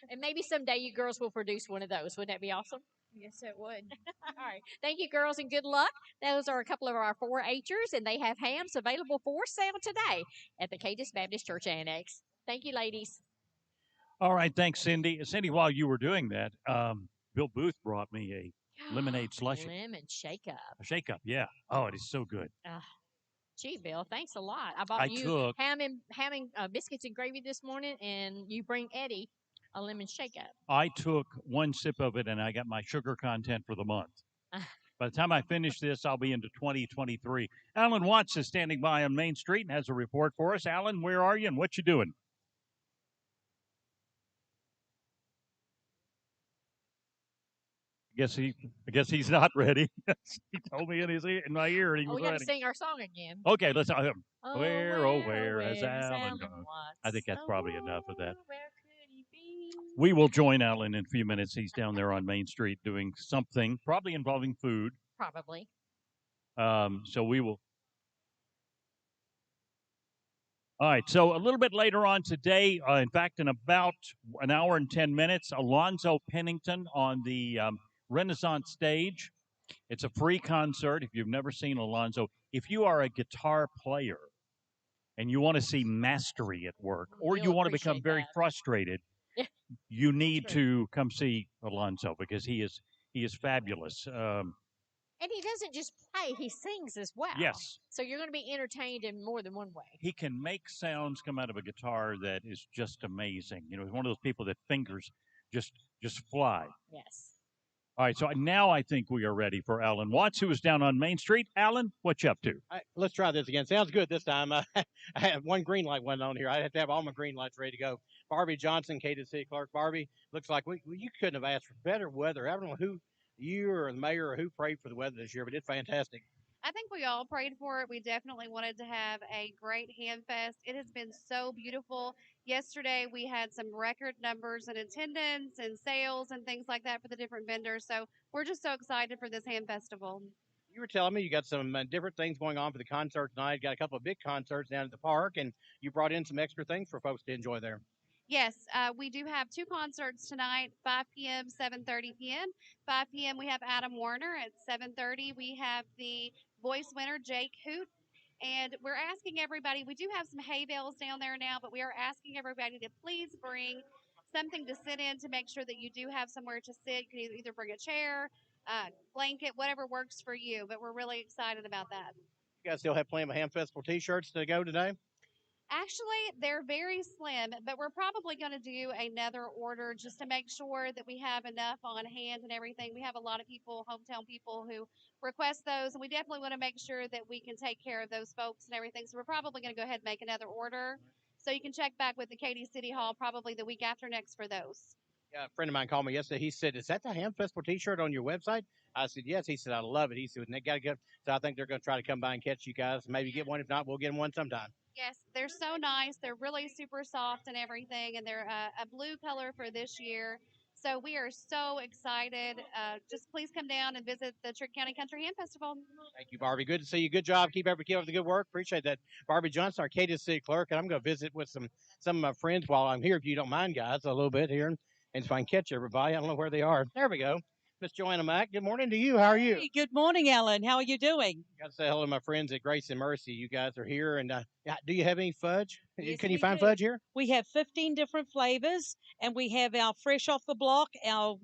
And maybe someday you girls will produce one of those. Wouldn't that be awesome? Yes, it would. All right. Thank you, girls, and good luck. Those are a couple of our 4-Hers, and they have hams available for sale today at the Cadiz Baptist Church Annex. Thank you, ladies. All right. Thanks, Cindy. Cindy, while you were doing that, Bill Booth brought me a lemonade slushie. Lemon shake-up. A shake-up, yeah. Oh, it is so good. Gee, Bill, thanks a lot. I bought you ham and biscuits and gravy this morning, and you bring Eddie a lemon shake-up. I took one sip of it, and I got my sugar content for the month. By the time I finish this, I'll be into 2023. Alan Watts is standing by on Main Street and has a report for us. Alan, where are you and what you doing? I guess he's not ready. He told me in my ear he was we got ready. to sing our song again. Okay, let's where has Alan gone? Watts? I think that's probably enough of that. Where could he be? We will join Alan in a few minutes. He's down there on Main Street doing something, probably involving food. Probably. So we will. All right. So a little bit later on today, in fact, in about an hour and 10 minutes, Alonzo Pennington on the Renaissance stage. It's a free concert. If you've never seen Alonzo, if you are a guitar player and you want to see mastery at work, or you want to become very frustrated, you need to come see Alonzo because he is fabulous. And he doesn't just play; he sings as well. Yes. So you're going to be entertained in more than one way. He can make sounds come out of a guitar that is just amazing. You know, he's one of those people that fingers just fly. Yes. All right, so now I think we are ready for Alan Watts, who is down on Main Street. Alan, what you up to? All right, let's try this again. Sounds good this time. I have one green light went on here. I have to have all my green lights ready to go. Barbie Johnson, Cadiz City Clerk. Barbie, looks like you couldn't have asked for better weather. I don't know who you or the mayor or who prayed for the weather this year, but it's fantastic. I think we all prayed for it. We definitely wanted to have a great Ham Fest. It has been so beautiful. Yesterday, we had some record numbers in attendance and sales and things like that for the different vendors. So we're just so excited for this Ham Festival. You were telling me you got some different things going on for the concert tonight. Got a couple of big concerts down at the park, and you brought in some extra things for folks to enjoy there. Yes, we do have two concerts tonight, 5 p.m., 7:30 p.m. 5 p.m. we have Adam Warner. At 7:30 we have the voice winner, Jake Hoot. And we're asking everybody, we do have some hay bales down there now, but we are asking everybody to please bring something to sit in to make sure that you do have somewhere to sit. You can either bring a chair, blanket, whatever works for you. But we're really excited about that. You guys still have plenty of Ham Festival T-shirts to go today? Actually, they're very slim, but we're probably going to do another order just to make sure that we have enough on hand and everything. We have a lot of people, hometown people, who request those, and we definitely want to make sure that we can take care of those folks and everything. So we're probably going to go ahead and make another order. So you can check back with the Katy City Hall probably the week after next for those. Yeah, a friend of mine called me yesterday. He said, "Is that the Ham Festival T-shirt on your website?" I said, "Yes." He said, "I love it." He said, "They got to go." So I think they're going to try to come by and catch you guys. Maybe get one. If not, we'll get them one sometime. Yes, they're so nice. They're really super soft and everything, and they're a blue color for this year. So we are so excited. Just please come down and visit the Trigg County Country Ham Festival. Thank you, Barbie. Good to see you. Good job. Keep up the good work. Appreciate that. Barbie Johnson, our Cadiz City Clerk, and I'm going to visit with some of my friends while I'm here, if you don't mind, guys, a little bit here, and if I can catch everybody. I don't know where they are. There we go. Miss Joanna Mack, good morning to you. How are you? Hey, good morning, Ellen. How are you doing? Got to say hello to my friends at Grace and Mercy. You guys are here, and do you have any fudge? Yes, Can you we find do. fudge here? We have 15 different flavors, and we have our fresh off the block, our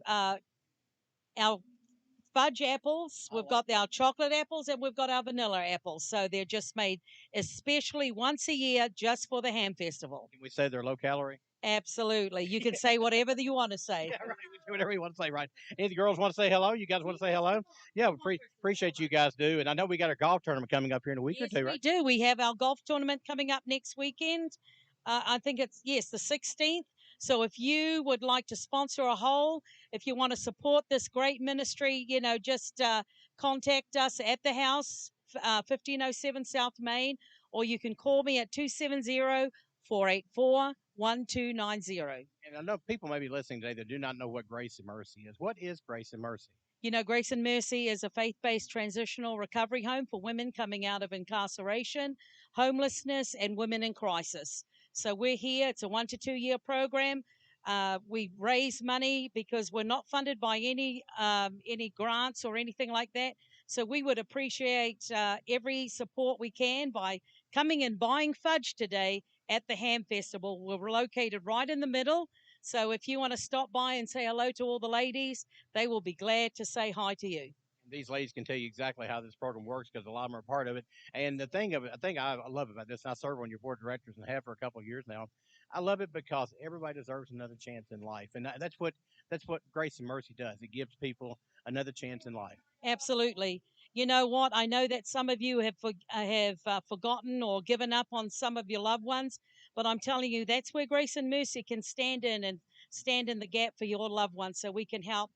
fudge apples. We've got our chocolate apples, and we've got our vanilla apples. So they're just made especially once a year just for the Ham Festival. Can we say they're low calorie? Absolutely. You can say whatever you want to say. Yeah, right. We do whatever you want to say, right? Any of the girls want to say hello? You guys want to say hello? Yeah, we appreciate you guys do. And I know we got our golf tournament coming up here in a week Yes, or two, we right? do. We have our golf tournament coming up next weekend. I think it's, yes, the 16th. So if you would like to sponsor a hole, if you want to support this great ministry, just contact us at the house, 1507 South Main, or you can call me at 270-484-1290. And I know people may be listening today that do not know what Grace and Mercy is. What is Grace and Mercy? Grace and Mercy is a faith-based transitional recovery home for women coming out of incarceration, homelessness, and women in crisis. So we're here. It's a 1 to 2 year program. We raise money because we're not funded by any grants or anything like that. So we would appreciate every support we can by coming and buying fudge today at the Ham Festival. We're located right in the middle. So if you want to stop by and say hello to all the ladies, they will be glad to say hi to you. These ladies can tell you exactly how this program works because a lot of them are part of it. And the thing I love about this, and I serve on your board of directors and have for a couple of years now. I love it because everybody deserves another chance in life, and that's what Grace and Mercy does. It gives people another chance in life. Absolutely. You know what? I know that some of you have forgotten or given up on some of your loved ones, but I'm telling you, that's where Grace and Mercy can stand in the gap for your loved ones, so we can help.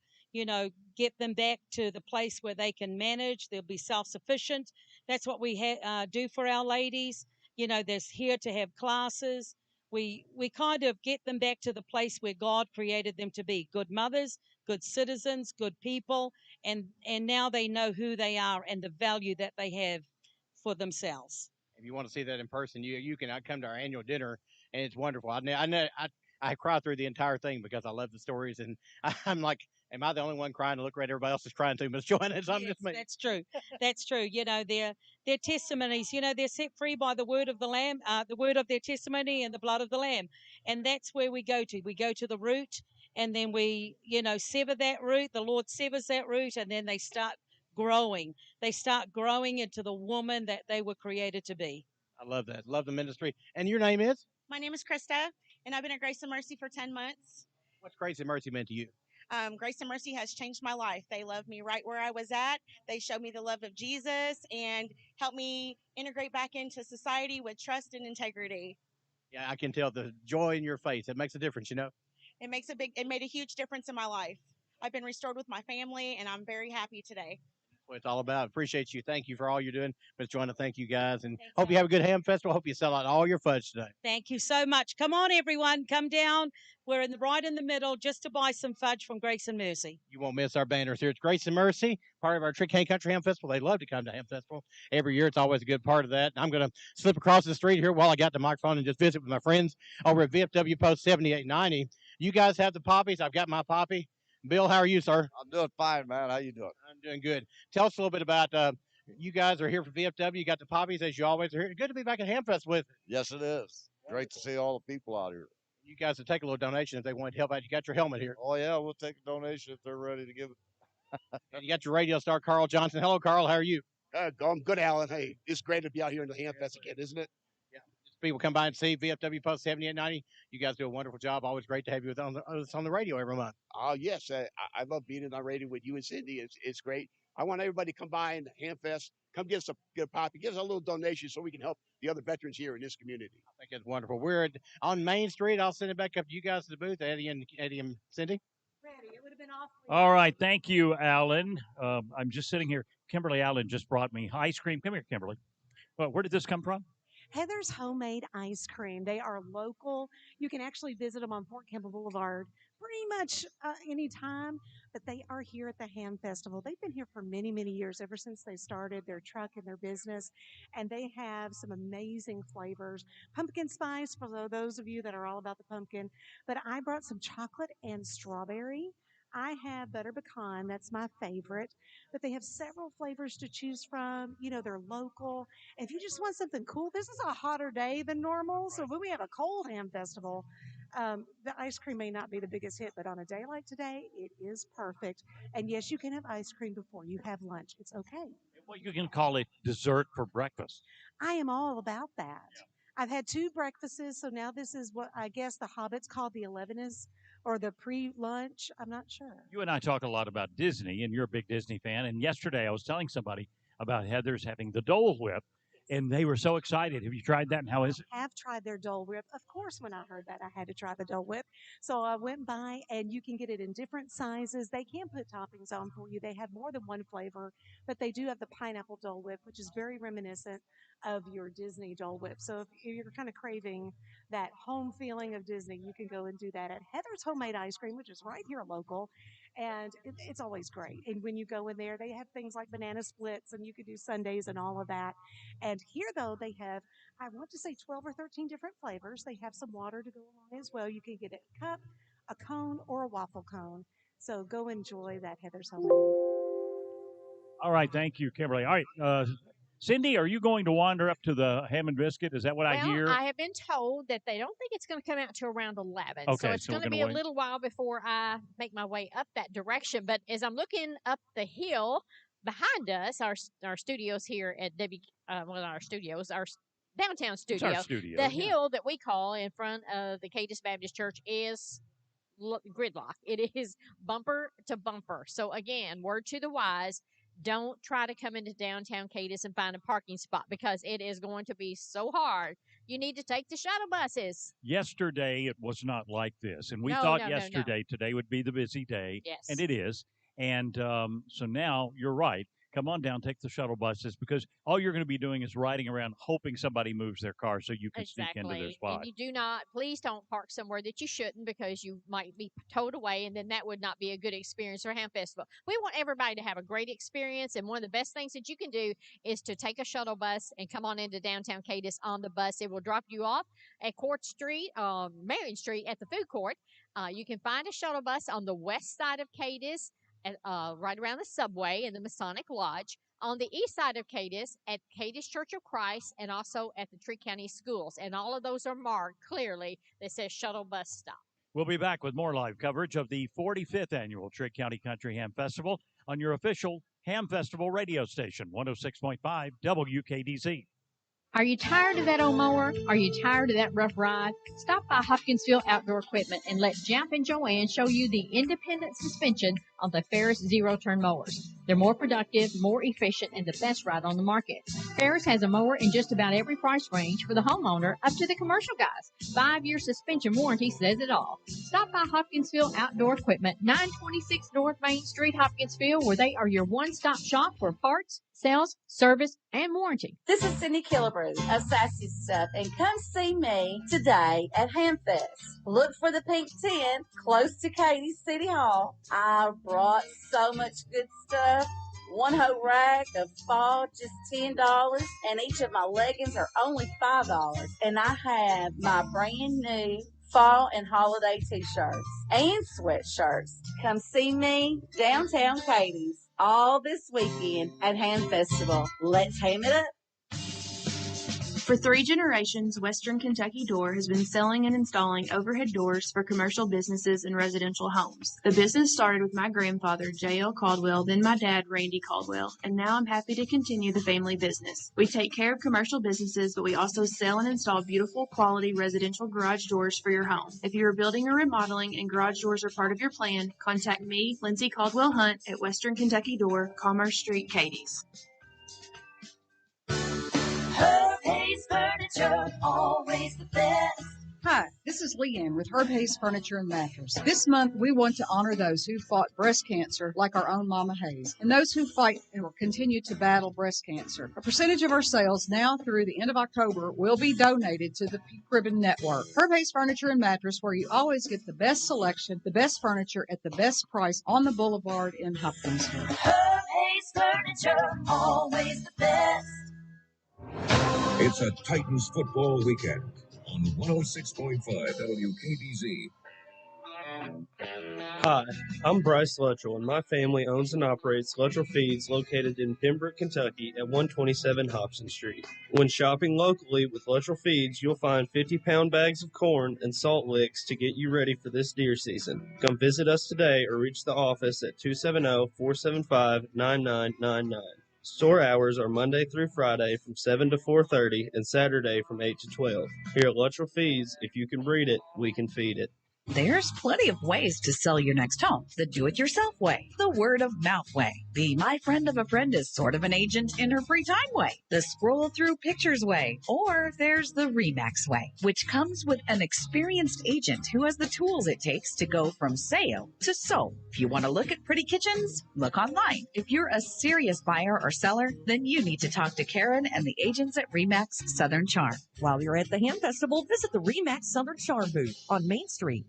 Get them back to the place where they can manage. They'll be self-sufficient. That's what we do for our ladies. They're here to have classes. We kind of get them back to the place where God created them to be: good mothers, good citizens, good people, and now they know who they are and the value that they have for themselves. If you want to see that in person, you can come to our annual dinner, and it's wonderful. I cry through the entire thing because I love the stories, and I'm like, am I the only one crying? To look right, everybody else is crying too. Miss Joanna, yes, that's true. That's true. Their testimonies. They're set free by the word of the Lamb, the word of their testimony, and the blood of the Lamb, and that's where we go to. We go to the root, and then we, sever that root. The Lord severs that root, and then they start growing. They start growing into the woman that they were created to be. I love that. Love the ministry. And your name is? My name is Krista, and I've been at Grace and Mercy for 10 months. What's Grace and Mercy meant to you? Grace and Mercy has changed my life. They love me right where I was at. They showed me the love of Jesus and helped me integrate back into society with trust and integrity. Yeah, I can tell the joy in your face. It makes a difference, It made a huge difference in my life. I've been restored with my family, and I'm very happy today. What it's all about. Appreciate you. Thank you for all you're doing. Ms. Joanna, thank you guys. And hope you have a good ham festival. Hope you sell out all your fudge today. Thank you so much. Come on, everyone. Come down. We're right in the middle just to buy some fudge from Grace and Mercy. You won't miss our banners here. It's Grace and Mercy, part of our Trigg Country Ham Festival. They love to come to Ham Festival every year. It's always a good part of that. And I'm going to slip across the street here while I got the microphone and just visit with my friends over at VFW Post 7890. You guys have the poppies. I've got my poppy. Bill, how are you, sir? I'm doing fine, man. How you doing? I'm doing good. Tell us a little bit about you guys are here for VFW. You got the poppies as you always are here. Good to be back at Hamfest with. Yes, it is. Great to see all the people out here. You guys will take a little donation if they want to help out. You got your helmet here. Oh, yeah, we'll take a donation if they're ready to give it. And you got your radio star, Carl Johnson. Hello, Carl. How are you? I'm good, Alan. Hey, it's great to be out here in the Hamfest again, isn't it? Yeah. People come by and see VFW Post 7890. You guys do a wonderful job. Always great to have you with us on the radio every month. Yes. I love being on the radio with you and Cindy. It's great. I want everybody to come by in the Hamfest. Come get a poppy. Give us a little donation so we can help the other veterans here in this community. I think it's wonderful. We're on Main Street. I'll send it back up to you guys to the booth, Eddie and Cindy. Ready. It would have been awful. All right. Thank you, Alan. I'm just sitting here. Kimberly Allen just brought me ice cream. Come here, Kimberly. Well, where did this come from? Heather's Homemade Ice Cream. They are local. You can actually visit them on Fort Campbell Boulevard pretty much anytime, but they are here at the Ham Festival. They've been here for many, many years, ever since they started their truck and their business, and they have some amazing flavors. Pumpkin spice for those of you that are all about the pumpkin, but I brought some chocolate and strawberry. I have butter pecan. That's my favorite. But they have several flavors to choose from. You know, they're local. If you just want something cool, this is a hotter day than normal. So when we have a cold ham festival, the ice cream may not be the biggest hit, but on a day like today, it is perfect. And yes, you can have ice cream before you have lunch. It's okay. Well, you can call it dessert for breakfast. I am all about that. Yeah. I've had 2 breakfasts, so now this is what I guess the Hobbits called the 11is or the pre-lunch. I'm not sure. You and I talk a lot about Disney, and you're a big Disney fan. And yesterday I was telling somebody about Heather's having the Dole Whip, and they were so excited. Have you tried that, and how is it? I have tried their Dole Whip. Of course, when I heard that, I had to try the Dole Whip. So I went by, and you can get it in different sizes. They can put toppings on for you. They have more than one flavor, but they do have the pineapple Dole Whip, which is very reminiscent of your Disney Dole Whip. So if you're kind of craving that home feeling of Disney, you can go and do that at Heather's Homemade Ice Cream, which is right here local. And it's always great. And when you go in there, they have things like banana splits, and you can do sundaes and all of that. And here, though, they have, I want to say 12 or 13 different flavors. They have some water to go along as well. You can get a cup, a cone, or a waffle cone. So go enjoy that Heather's Homemade. All right. Thank you, Kimberly. All right. Cindy, are you going to wander up to the ham and biscuit? Is that what I hear? I have been told that they don't think it's going to come out to around 11. Okay, so it's going to be a little while before I make my way up that direction. But as I'm looking up the hill behind us, our studios here at our downtown studio. It's our studio. The hill that we call in front of the Cadiz Baptist Church is gridlock. It is bumper to bumper. So again, word to the wise, don't try to come into downtown Cadiz and find a parking spot because it is going to be so hard. You need to take the shuttle buses. Yesterday, it was not like this. And we thought yesterday, today would be the busy day. Yes. And it is. And so now you're right. Come on down, take the shuttle buses, because all you're going to be doing is riding around hoping somebody moves their car so you can sneak into their spot. And you do not, please don't park somewhere that you shouldn't because you might be towed away, and then that would not be a good experience for Ham Festival. We want everybody to have a great experience, and one of the best things that you can do is to take a shuttle bus and come on into downtown Cadiz on the bus. It will drop you off at Court Street, Marion Street at the food court. You can find a shuttle bus on the west side of Cadiz, right around the subway in the Masonic Lodge, on the east side of Cadiz at Cadiz Church of Christ, and also at the Trigg County Schools. And all of those are marked clearly that says shuttle bus stop. We'll be back with more live coverage of the 45th Annual Trigg County Country Ham Festival on your official Ham Festival radio station, 106.5 WKDZ. Are you tired of that old mower? Are you tired of that rough ride? Stop by Hopkinsville Outdoor Equipment and let Jamp and Joanne show you the independent suspension on the Ferris zero-turn mowers. They're more productive, more efficient, and the best ride on the market. Ferris has a mower in just about every price range for the homeowner up to the commercial guys. 5-year suspension warranty says it all. Stop by Hopkinsville Outdoor Equipment, 926 North Main Street, Hopkinsville, where they are your one-stop shop for parts, sales, service, and warranty. This is Cindy Killebrew of Sassy Stuff, and come see me today at Hamfest. Look for the pink tent close to Cadiz City Hall. I brought so much good stuff. One whole rack of fall, just $10, and each of my leggings are only $5. And I have my brand new fall and holiday t-shirts and sweatshirts. Come see me downtown Cadiz all this weekend at Ham Festival. Let's ham it up. For 3 generations, Western Kentucky Door has been selling and installing overhead doors for commercial businesses and residential homes. The business started with my grandfather, J.L. Caldwell, then my dad, Randy Caldwell, and now I'm happy to continue the family business. We take care of commercial businesses, but we also sell and install beautiful, quality residential garage doors for your home. If you are building or remodeling and garage doors are part of your plan, contact me, Lindsay Caldwell Hunt, at Western Kentucky Door, Commerce Street, Cadiz. Hey, Hayes Furniture, always the best. Hi, this is Leanne with Herb Hayes Furniture and Mattress. This month, we want to honor those who fought breast cancer like our own Mama Hayes, and those who fight and will continue to battle breast cancer. A percentage of our sales now through the end of October will be donated to the Pink Ribbon Network. Herb Hayes Furniture and Mattress, where you always get the best selection, the best furniture at the best price on the boulevard in Hopkinsville. Herb Hayes Furniture, always the best. It's a Titans football weekend on 106.5 WKDZ. Hi, I'm Bryce Luttrell, and my family owns and operates Luttrell Feeds located in Pembroke, Kentucky at 127 Hobson Street. When shopping locally with Luttrell Feeds, you'll find 50-pound bags of corn and salt licks to get you ready for this deer season. Come visit us today or reach the office at 270-475-9999. Store hours are Monday through Friday from 7 to 4:30 and Saturday from 8 to 12. Here at Luttrell Feeds, if you can breed it, we can feed it. There's plenty of ways to sell your next home. The do-it-yourself way, the word-of-mouth way, the my friend of a friend is sort of an agent in her free time way, the scroll-through-pictures way, or there's the RE/MAX way, which comes with an experienced agent who has the tools it takes to go from sale to sold. If you want to look at pretty kitchens, look online. If you're a serious buyer or seller, then you need to talk to Karen and the agents at RE/MAX Southern Charm. While you're at the Ham Festival, visit the RE/MAX Southern Charm booth on Main Street.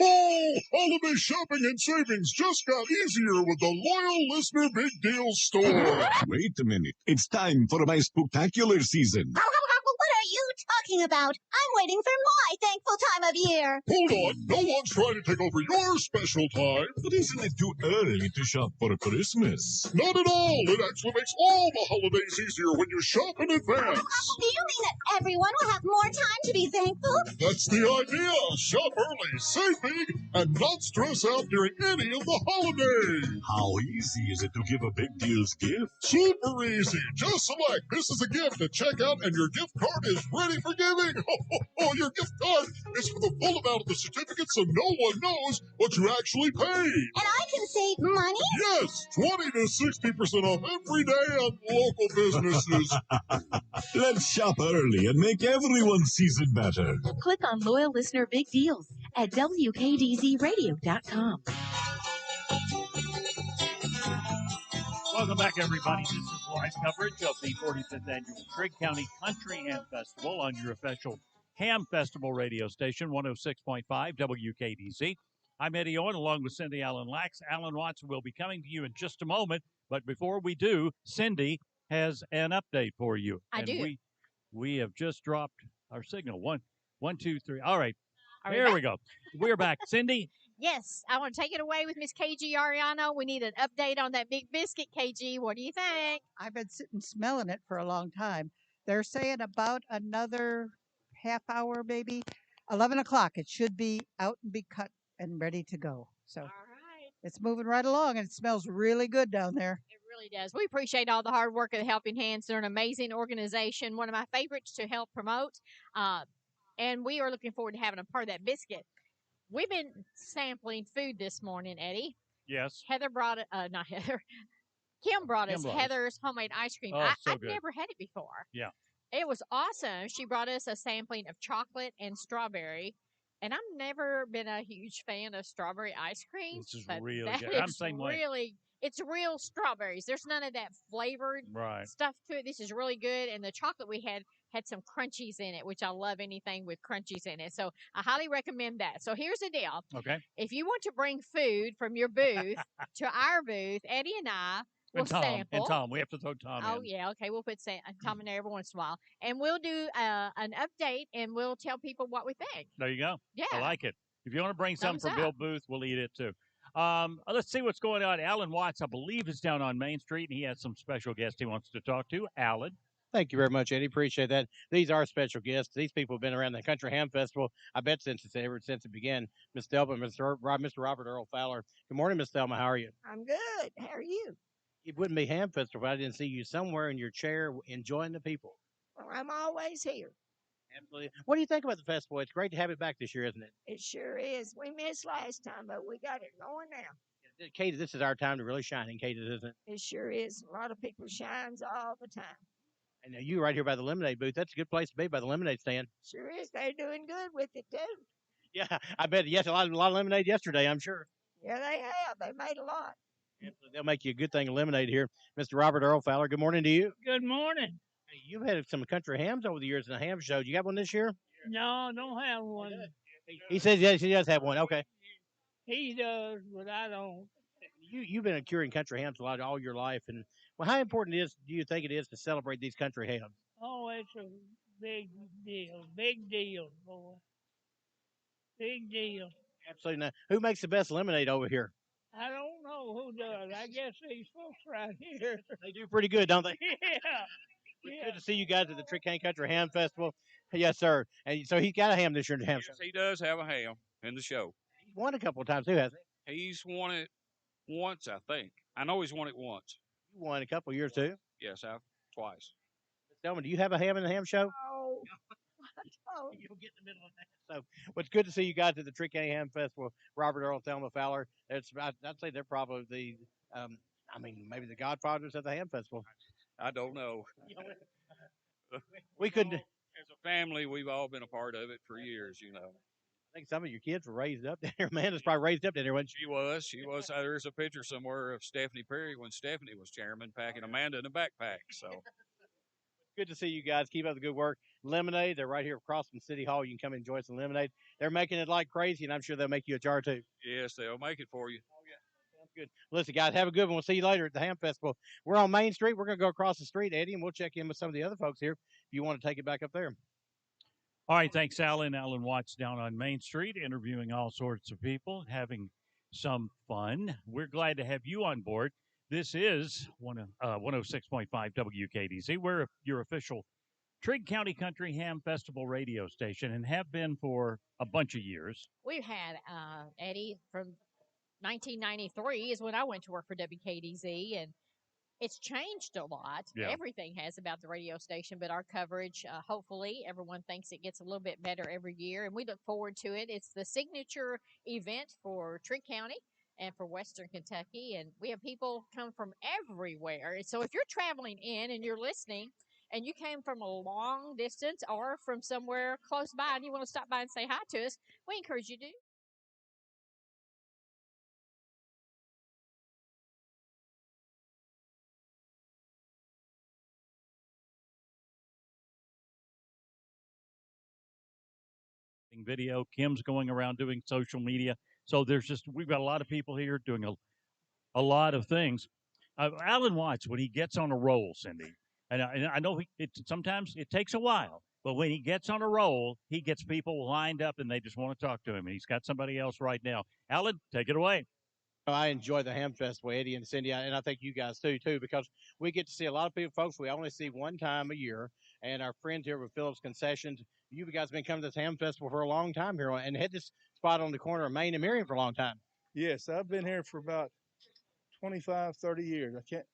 Oh, holiday shopping and savings just got easier with the Loyal Listener Big Deals store. Wait a minute. It's time for my spectacular season. What are you talking about? I'm waiting for my thankful time of year. Hold on. No one's trying to take over your special time. But isn't it too early to shop for Christmas? Not at all. It actually makes all the holidays easier when you shop in advance. Do you mean that everyone will have more time to be thankful? That's the idea. Shop early, save big, and not stress out during any of the holidays. How easy is it to give a Big Deals gift? Super easy. Just select this is a gift at checkout and your gift card is ready for giving. Your gift card is for the full amount of the certificate so no one knows what you actually paid. And I can save money? Yes, 20 to 60% off every day on local businesses. Let's shop early and make everyone's season better. Click on Loyal Listener Big Deals at WKDZRadio.com. Welcome back, everybody. This is live coverage of the 45th Annual Trigg County Country Ham Festival on your official Ham Festival radio station, 106.5 WKDZ. I'm Eddie Owen, along with Cindy Allen Lax. Alan Watson will be coming to you in just a moment. But before we do, Cindy has an update for you. I do. We have just dropped our signal. One, two, three. All right. Here we go. We're back. Cindy? Yes, I want to take it away with Miss KG Ariano. We need an update on that big biscuit, KG. What do you think? I've been sitting smelling it for a long time. They're saying about another half hour, maybe 11 o'clock. It should be out and be cut and ready to go. So it's moving right along, and it smells really good down there. It really does. We appreciate all the hard work of the Helping Hands. They're an amazing organization, one of my favorites to help promote. And we are looking forward to having a part of that biscuit. We've been sampling food this morning, Eddie. Yes. Heather brought it, not Heather. Kim brought us Heather's homemade ice cream. Oh, I've never had it before. Yeah. It was awesome. She brought us a sampling of chocolate and strawberry. And I've never been a huge fan of strawberry ice cream. This is really good. I'm the same way. It's real strawberries. There's none of that flavored stuff to it. This is really good. And the chocolate we had some crunchies in it, which I love anything with crunchies in it. So I highly recommend that. So here's the deal. Okay. If you want to bring food from your booth to our booth, Eddie and I will sample. And Tom. We have to throw Tom in. Oh, yeah. Okay. We'll put Tom in there every once in a while. And we'll do an update, and we'll tell people what we think. There you go. Yeah. I like it. If you want to bring something from Bill Booth, we'll eat it too. Let's see what's going on. Alan Watts, I believe, is down on Main Street, and he has some special guests he wants to talk to. Alan. Thank you very much, Eddie. Appreciate that. These are special guests. These people have been around the Country Ham Festival, I bet, since it began. Miss Thelma, Mr. Robert Earl Fowler. Good morning, Miss Thelma. How are you? I'm good. How are you? It wouldn't be Ham Festival if I didn't see you somewhere in your chair enjoying the people. Well, I'm always here. Absolutely. What do you think about the festival? It's great to have it back this year, isn't it? It sure is. We missed last time, but we got it going now. Cadiz, this is our time to really shine in Cadiz, isn't it? It sure is. A lot of people shines all the time. And you right here by the lemonade booth. That's a good place to be by the lemonade stand. Sure is. They're doing good with it too. Yeah, I bet. Yes, a lot of lemonade yesterday, I'm sure. Yeah, they have. They made a lot. They'll make you a good thing of lemonade here. Mr. Robert Earl Fowler, good morning to you. Good morning. Hey, you've had some country hams over the years in the ham show. You got one this year? No, I don't have one. He says yes, he does have one. Okay. He does, but I don't. You've been curing country hams a lot all your life, and well, how important do you think it is to celebrate these country hams? Oh, it's a big deal. Big deal, boy. Big deal. Absolutely not. Who makes the best lemonade over here? I don't know who does. I guess these folks right here. They do pretty good, don't they? Yeah. It's good to see you guys at the Trigg Country Ham Festival. Yes, sir. And so he's got a ham this year in the ham show. Yes, he does have a ham in the show. He's won a couple of times too, hasn't he? He's won it once, I think. I know he's won it once. You won a couple of years too. Yes, I've twice. Tell me, do you have a ham in the ham show? Oh. Oh. You'll get in the middle of that. So, well, it's good to see you guys at the Trigg Ham Festival. Robert Earl, Thelma Fowler. I'd say they're probably the, maybe the godfathers of the ham festival. I don't know. We couldn't. As a family, we've all been a part of it for years, you know. I think some of your kids were raised up there. Amanda's probably raised up there, wasn't she? She was. There's a picture somewhere of Stephanie Perry when Stephanie was chairman packing Amanda in a backpack. So good to see you guys. Keep up the good work. Lemonade, they're right here across from City Hall. You can come enjoy some lemonade. They're making it like crazy, and I'm sure they'll make you a jar too. yes, they'll make it for you. Sounds good. Listen, guys, have a good one. We'll see you later at the Ham Festival. We're on Main Street. We're going to go across the street, Eddie, and we'll check in with some of the other folks here if you want to take it back up there. All right, thanks, Alan. Alan Watts down on Main Street, interviewing all sorts of people, having some fun. We're glad to have you on board. This is 106.5 WKDZ. We're your official Trigg County Country Ham Festival radio station and have been for a bunch of years. We've had Eddie from 1993 is when I went to work for WKDZ, and it's changed a lot. Yeah. Everything has about the radio station, but our coverage, hopefully, everyone thinks it gets a little bit better every year, and we look forward to it. It's the signature event for Trigg County and for Western Kentucky, and we have people come from everywhere. So if you're traveling in and you're listening, and you came from a long distance or from somewhere close by and you want to stop by and say hi to us, we encourage you to. Video. Kim's going around doing social media. So we've got a lot of people here doing a lot of things. Alan Watts, when he gets on a roll, Cindy, and I know sometimes it takes a while, but when he gets on a roll, he gets people lined up and they just want to talk to him. And he's got somebody else right now. Alan, take it away. I enjoy the Ham Festival, Eddie and Cindy, and I think you guys too, because we get to see a lot of people, folks we only see one time a year, and our friends here with Phillips Concessions. You guys have been coming to this Ham Festival for a long time here and had this spot on the corner of Main and Miriam for a long time. Yes, I've been here for about 25, 30 years. I can't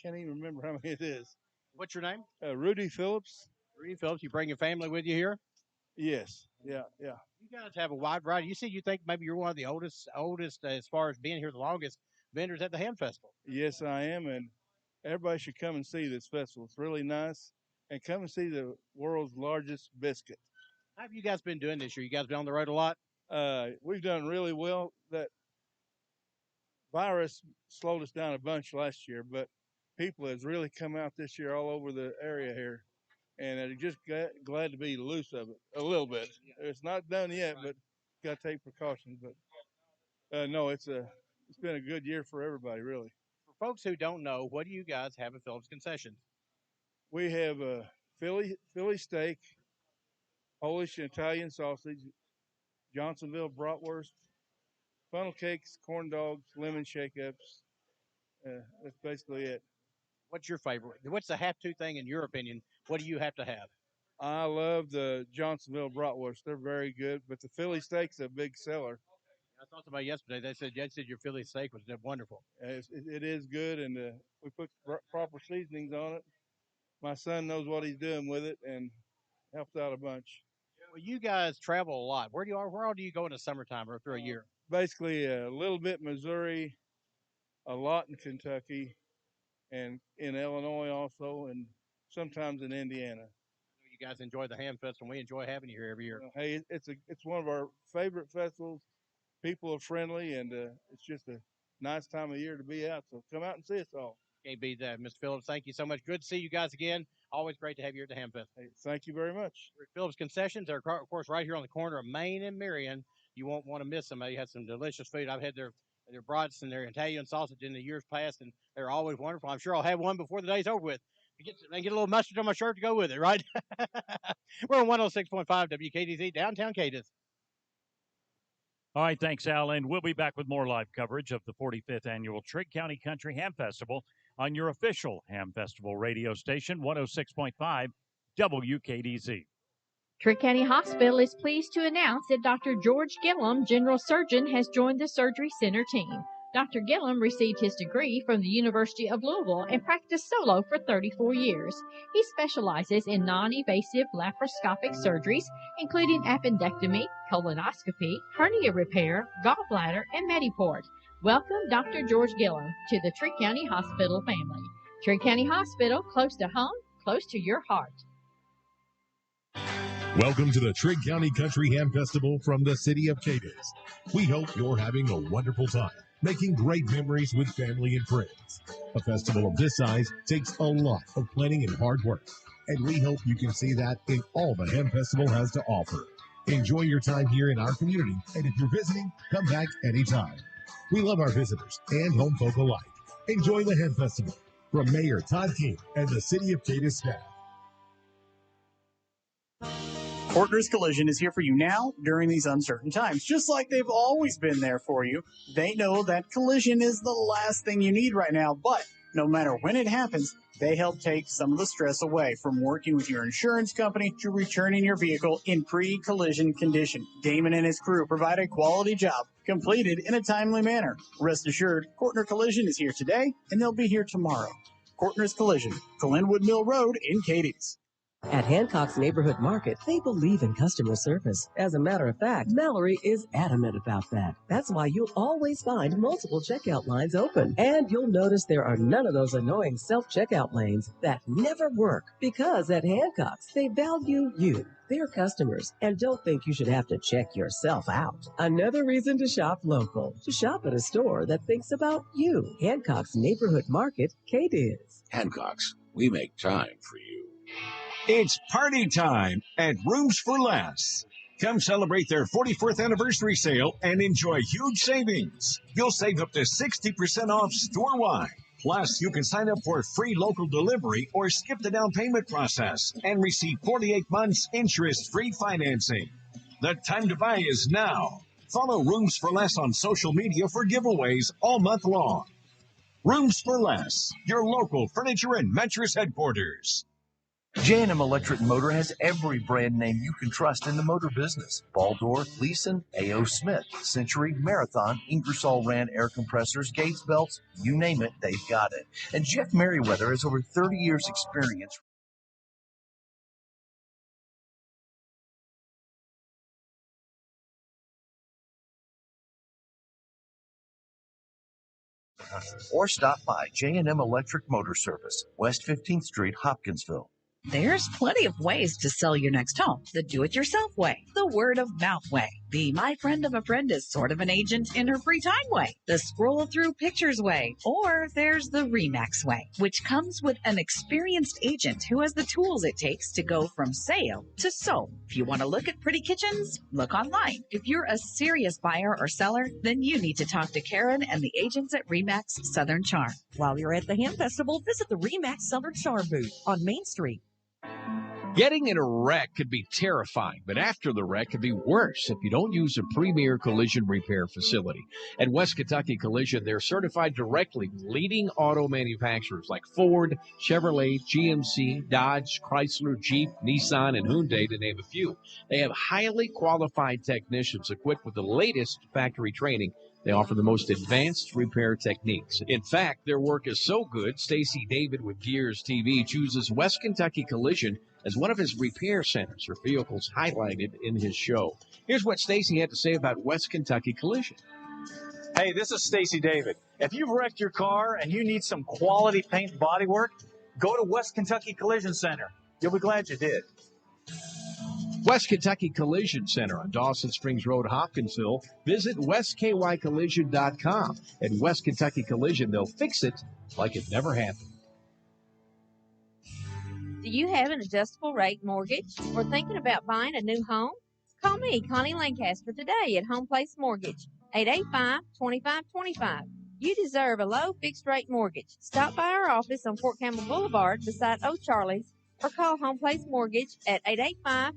even remember how many it is. What's your name? Rudy Phillips. Rudy Phillips. You bring your family with you here? Yes. Yeah. You guys have a wide variety. You think maybe you're one of the oldest as far as being here the longest vendors at the Ham Festival. Yes, I am, and everybody should come and see this festival. It's really nice, and come and see the world's largest biscuit. How have you guys been doing this year? You guys been on the road a lot? We've done really well. That virus slowed us down a bunch last year, but people has really come out this year all over the area here, and they're just glad to be loose of it a little bit. It's not done yet, but got to take precautions. But no, it's been a good year for everybody, really. For folks who don't know, what do you guys have at Phillips Concessions? We have a Philly steak, Polish and Italian sausage, Johnsonville bratwurst, funnel cakes, corn dogs, lemon shake-ups. That's basically it. What's your favorite? What's the have-to thing in your opinion? What do you have to have? I love the Johnsonville bratwurst. They're very good, but the Philly steak's a big seller. I saw somebody yesterday. They said your Philly steak was wonderful. It is good, and we put proper seasonings on it. My son knows what he's doing with it and helps out a bunch. Well, you guys travel a lot. Where all do you go in the summertime or through a year? Basically, a little bit Missouri, a lot in Kentucky, and in Illinois also, and sometimes in Indiana. You guys enjoy the Ham Festival. We enjoy having you here every year. Hey, it's one of our favorite festivals. People are friendly, and it's just a nice time of year to be out. So come out and see us all. Can't beat that, Mr. Phillips. Thank you so much. Good to see you guys again. Always great to have you here at the Ham Festival. Hey, thank you very much. Rick Phillips Concessions are, of course, right here on the corner of Main and Marion. You won't want to miss them. They have some delicious food. I've had their brats and their Italian sausage in the years past, and they're always wonderful. I'm sure I'll have one before the day's over with. And get a little mustard on my shirt to go with it, right? We're on 106.5 WKDZ, downtown Cadiz. All right, thanks, Al. And we'll be back with more live coverage of the 45th Annual Trigg County Country Ham Festival on your official Ham Festival radio station, 106.5 WKDZ. Trigg County Hospital is pleased to announce that Dr. George Gillum, General Surgeon, has joined the Surgery Center team. Dr. Gillum received his degree from the University of Louisville and practiced solo for 34 years. He specializes in non-invasive laparoscopic surgeries, including appendectomy, colonoscopy, hernia repair, gallbladder, and Mediport. Welcome Dr. George Gillum to the Trigg County Hospital family. Trigg County Hospital, close to home, close to your heart. Welcome to the Trigg County Country Ham Festival from the city of Cadiz. We hope you're having a wonderful time, making great memories with family and friends. A festival of this size takes a lot of planning and hard work, and we hope you can see that in all the Ham Festival has to offer. Enjoy your time here in our community, and if you're visiting, come back anytime. We love our visitors and home folk alike. Enjoy the Ham Festival from Mayor Todd King and the City of Cadiz staff. Portner's Collision is here for you now during these uncertain times. Just like they've always been there for you, they know that collision is the last thing you need right now, but no matter when it happens, they help take some of the stress away, from working with your insurance company to returning your vehicle in pre-collision condition. Damon and his crew provide a quality job, completed in a timely manner. Rest assured, Portner Collision is here today, and they'll be here tomorrow. Portner's Collision, Glenwood Mill Road in Cadiz. At Hancock's Neighborhood Market, they believe in customer service. As a matter of fact, Mallory is adamant about that. That's why you'll always find multiple checkout lines open. And you'll notice there are none of those annoying self-checkout lanes that never work. Because at Hancock's, they value you, their customers, and don't think you should have to check yourself out. Another reason to shop local. To shop at a store that thinks about you. Hancock's Neighborhood Market, Cadiz. Hancock's, we make time for you. It's party time at Rooms for Less. Come celebrate their 44th anniversary sale and enjoy huge savings. You'll save up to 60% off store-wide. Plus, you can sign up for free local delivery or skip the down payment process and receive 48 months interest-free financing. The time to buy is now. Follow Rooms for Less on social media for giveaways all month long. Rooms for Less, your local furniture and mattress headquarters. J&M Electric Motor has every brand name you can trust in the motor business. Baldor, Leeson, A.O. Smith, Century, Marathon, Ingersoll Rand air compressors, Gates belts, you name it, they've got it. And Jeff Merriweather has over 30 years experience. Or stop by J&M Electric Motor Service, West 15th Street, Hopkinsville. There's plenty of ways to sell your next home. The do-it-yourself way, the word-of-mouth way, the my friend of a friend is sort of an agent in her free time way, the scroll-through pictures way, or there's the RE/MAX way, which comes with an experienced agent who has the tools it takes to go from sale to sold. If you want to look at pretty kitchens, look online. If you're a serious buyer or seller, then you need to talk to Karen and the agents at RE/MAX Southern Charm. While you're at the Ham Festival, visit the RE/MAX Southern Charm booth on Main Street. Getting in a wreck could be terrifying, but after the wreck could be worse if you don't use a premier collision repair facility. At West Kentucky Collision, they're certified directly with leading auto manufacturers like Ford, Chevrolet, GMC, Dodge, Chrysler, Jeep, Nissan, and Hyundai, to name a few. They have highly qualified technicians equipped with the latest factory training. They offer the most advanced repair techniques. In fact, their work is so good, Stacy David with Gears TV chooses West Kentucky Collision as one of his repair centers for vehicles highlighted in his show. Here's what Stacy had to say about West Kentucky Collision. Hey, this is Stacy David. If you've wrecked your car and you need some quality paint and body work, Go to West Kentucky Collision Center. You'll be glad you did. West Kentucky Collision Center on Dawson Springs Road, Hopkinsville. Visit westkycollision.com. At West Kentucky Collision, they'll fix it like it never happened. Do you have an adjustable rate mortgage or thinking about buying a new home? Call me, Connie Lancaster, today at Home Place Mortgage, 885-2525. You deserve a low fixed rate mortgage. Stop by our office on Fort Campbell Boulevard beside O'Charlie's or call Home Place Mortgage at 885-2525.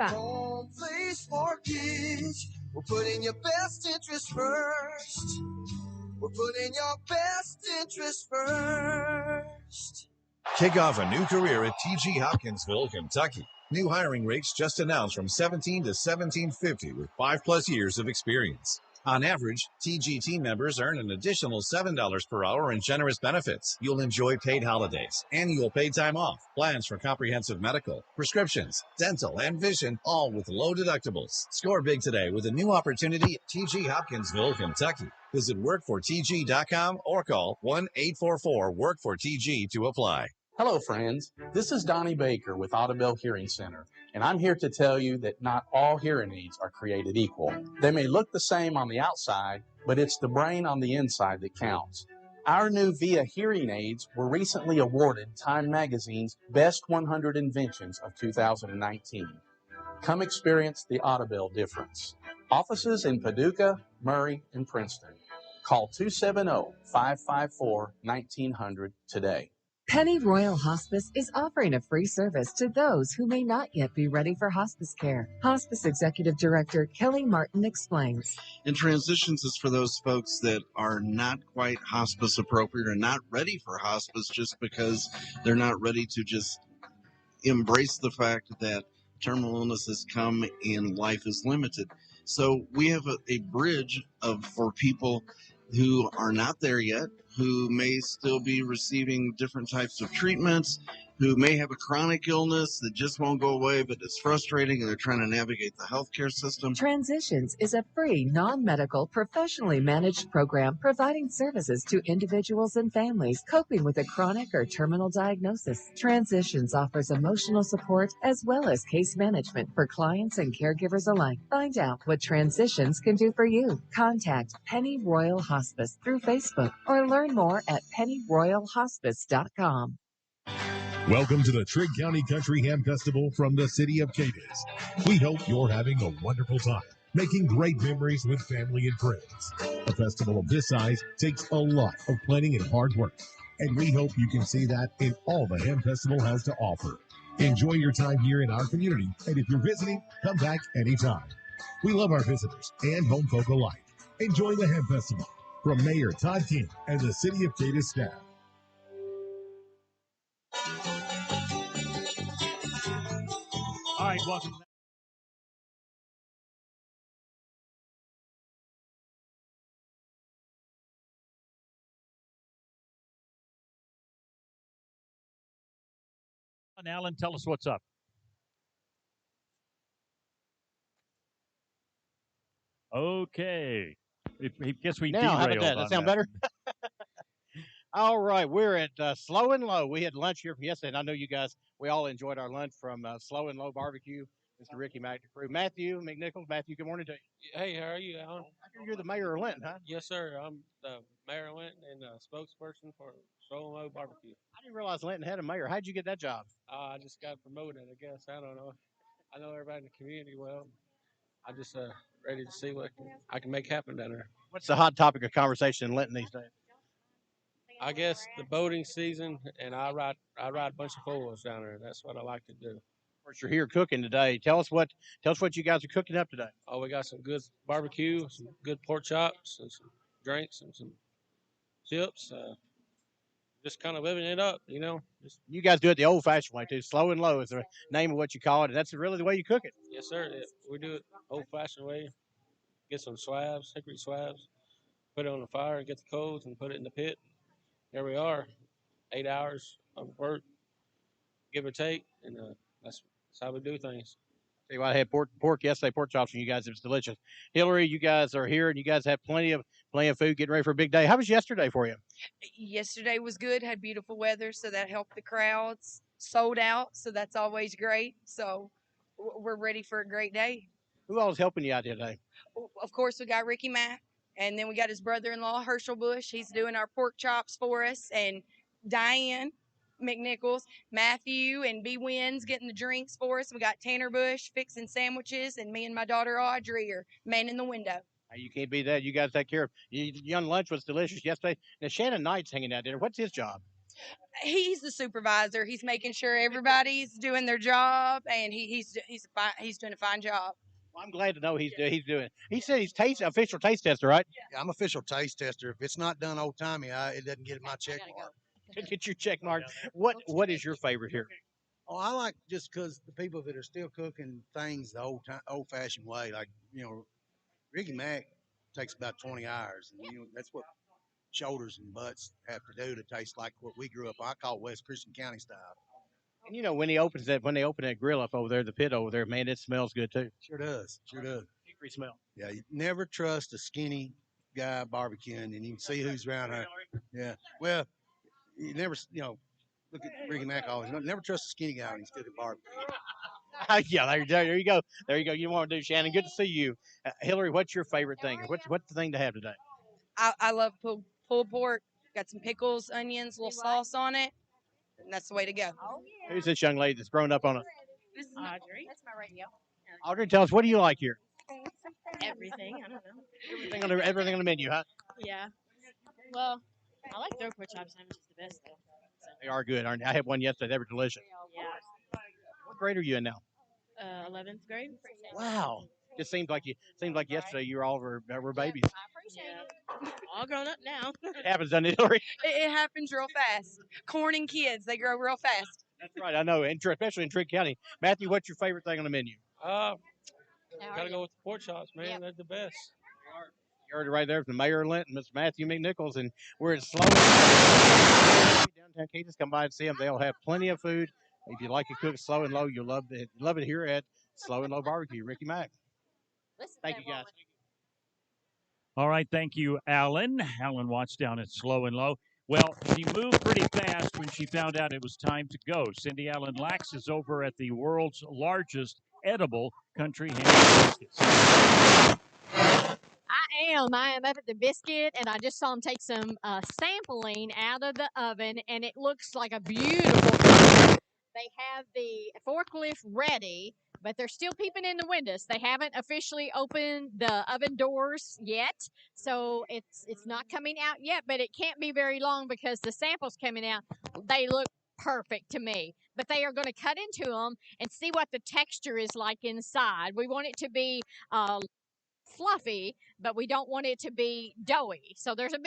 Home Place Mortgage. We're putting your best interest first. We're putting your best interest first. Kick off a new career at TG Hopkinsville, Kentucky. New hiring rates just announced from $17 to $17.50 with 5+ years of experience. On average, TG team members earn an additional $7 per hour in generous benefits. You'll enjoy paid holidays, annual paid time off, plans for comprehensive medical, prescriptions, dental, and vision, all with low deductibles. Score big today with a new opportunity at TG Hopkinsville, Kentucky. Visit workfortg.com or call 1-844-WORK-FOR-TG to apply. Hello, friends. This is Donnie Baker with Audubell Hearing Center, and I'm here to tell you that not all hearing aids are created equal. They may look the same on the outside, but it's the brain on the inside that counts. Our new VIA hearing aids were recently awarded Time Magazine's Best 100 Inventions of 2019. Come experience the Audubell difference. Offices in Paducah, Murray, and Princeton. Call 270-554-1900 today. Penny Royal Hospice is offering a free service to those who may not yet be ready for hospice care. Hospice Executive Director Kelly Martin explains. And transitions is for those folks that are not quite hospice appropriate or not ready for hospice just because they're not ready to just embrace the fact that terminal illnesses come and life is limited. So we have a bridge for people who are not there yet, who may still be receiving different types of treatments, who may have a chronic illness that just won't go away, but it's frustrating and they're trying to navigate the healthcare system. Transitions is a free, non-medical, professionally managed program providing services to individuals and families coping with a chronic or terminal diagnosis. Transitions offers emotional support as well as case management for clients and caregivers alike. Find out what Transitions can do for you. Contact Penny Royal Hospice through Facebook or learn more at pennyroyalhospice.com. Welcome to the Trigg County Country Ham Festival from the city of Cadiz. We hope you're having a wonderful time, making great memories with family and friends. A festival of this size takes a lot of planning and hard work, and we hope you can see that in all the Ham Festival has to offer. Enjoy your time here in our community, and if you're visiting, come back anytime. We love our visitors and home folk alike. Enjoy the Ham Festival. From Mayor Todd King and the City of Cadiz staff. All right, welcome. Alan, tell us what's up. Okay. I guess we now, how about derailed that? on That sound better? All right, we're at Slow and Low. We had lunch here from yesterday, and I know you guys, we all enjoyed our lunch from Slow and Low Barbecue. Mr. Ricky Mack, the crew. Matthew McNichols. Matthew, good morning to you. Hey, how are you, Alan? I hear you're the mayor of Linton, huh? Yes, sir. I'm the mayor of Linton and spokesperson for Slow and Low Barbecue. I didn't realize Linton had a mayor. How'd you get that job? I just got promoted, I guess. I don't know. I know everybody in the community well. I just ready to see what I can make happen down there. What's the hot topic of conversation in Linton these days? I guess the boating season, and I ride a bunch of foils down there. That's what I like to do. Of course, you're here cooking today. Tell us what you guys are cooking up today. Oh, we got some good barbecue, some good pork chops, and some drinks, and some chips. Just kind of living it up, you know. You guys do it the old-fashioned way too. Slow and Low is the name of what you call it, and that's really the way you cook it. Yes, sir. We do it old-fashioned way. Get some slabs, hickory slabs, put it on the fire, get the coals, and put it in the pit. Here we are, 8 hours of work, give or take, and that's how we do things. Tell you what, I had pork yesterday, pork chops from you guys. It was delicious. Hillary, you guys are here, and you guys have plenty of food, getting ready for a big day. How was yesterday for you? Yesterday was good, had beautiful weather, so that helped the crowds. Sold out, so that's always great. So we're ready for a great day. Who all is helping you out here today? Of course, we got Ricky Mack, and then we got his brother-in-law, Herschel Bush. He's doing our pork chops for us, and Diane McNichols, Matthew, and B. Wynn's getting the drinks for us. We got Tanner Bush fixing sandwiches, and me and my daughter Audrey are manning the window. You can't beat that. You guys take care of. Young lunch was delicious yesterday. Now Shannon Knight's hanging out there. What's his job? He's the supervisor. He's making sure everybody's doing their job, and he's doing a fine job. Well, I'm glad to know he's doing. He said he's official taste tester, right? Yeah, I'm official taste tester. If it's not done old timey, it doesn't get my check mark. Get your check mark. What is your favorite here? Oh, I like just because the people that are still cooking things the old fashioned way, like Ricky Mack takes about 20 hours, and that's what shoulders and butts have to do to taste like what we grew up. I call West Christian County style. And when they open that grill up over there, the pit over there, man, it smells good too. Sure does. Hickory smell. Yeah, you never trust a skinny guy barbecuing, and you can see who's around her. Yeah. Well, you never, look at Ricky Mack always. Never trust a skinny guy when he's cooking barbecue. Yeah, there you go. There you go. You know what to do, Shannon. Good to see you. Hillary, what's your favorite thing? What's the thing to have today? I love pulled pork. Got some pickles, onions, a little sauce on it, and that's the way to go. Who's this young lady that's grown up on it? This is Audrey. That's my radio. Audrey, tell us, what do you like here? Everything. I don't know. Everything on the menu, huh? Yeah. Well, I like their pork chops. I'm just the best though. So. They are good, aren't they? I had one yesterday. They were delicious. Yeah. What grade are you in now? 11th grade. Wow. Just seems like yesterday you were all were babies. I appreciate it. All grown up now. It happens, doesn't it, Hillary? It happens real fast. Corn and kids, they grow real fast. That's right. I know, especially in Trigg County. Matthew, what's your favorite thing on the menu? Gotta go with the pork chops, man. Yep. They're the best. You heard it right there from the mayor of Linton, Mr. Matthew McNichols, and we're at Sloan. Downtown Cadiz. Come by and see them. They'll have plenty of food. If you like to cook slow and low, you'll love it here at Slow and Low Barbecue. Ricky Mack. Thank you, guys. All right, thank you, Alan. Alan Watts down at Slow and Low. Well, she moved pretty fast when she found out it was time to go. Cindy Allen Lax is over at the world's largest edible country ham biscuits. I am up at the biscuit, and I just saw them take some sampling out of the oven, and it looks like a beautiful. They have the forklift ready, but they're still peeping in the windows. They haven't officially opened the oven doors yet, so it's not coming out yet, but it can't be very long because the samples coming out, they look perfect to me. But they are going to cut into them and see what the texture is like inside. We want it to be fluffy, but we don't want it to be doughy. So there's a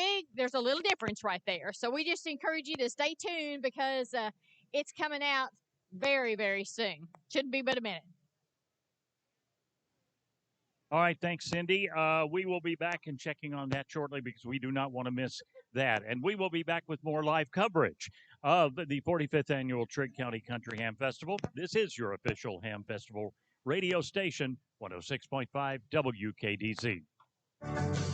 little difference right there. So we just encourage you to stay tuned because it's coming out very, very soon. Shouldn't be but a minute. All right, thanks, Cindy. We will be back and checking on that shortly because we do not want to miss that. And we will be back with more live coverage of the 45th Annual Trigg County Country Ham Festival. This is your official Ham Festival radio station, 106.5 WKDZ.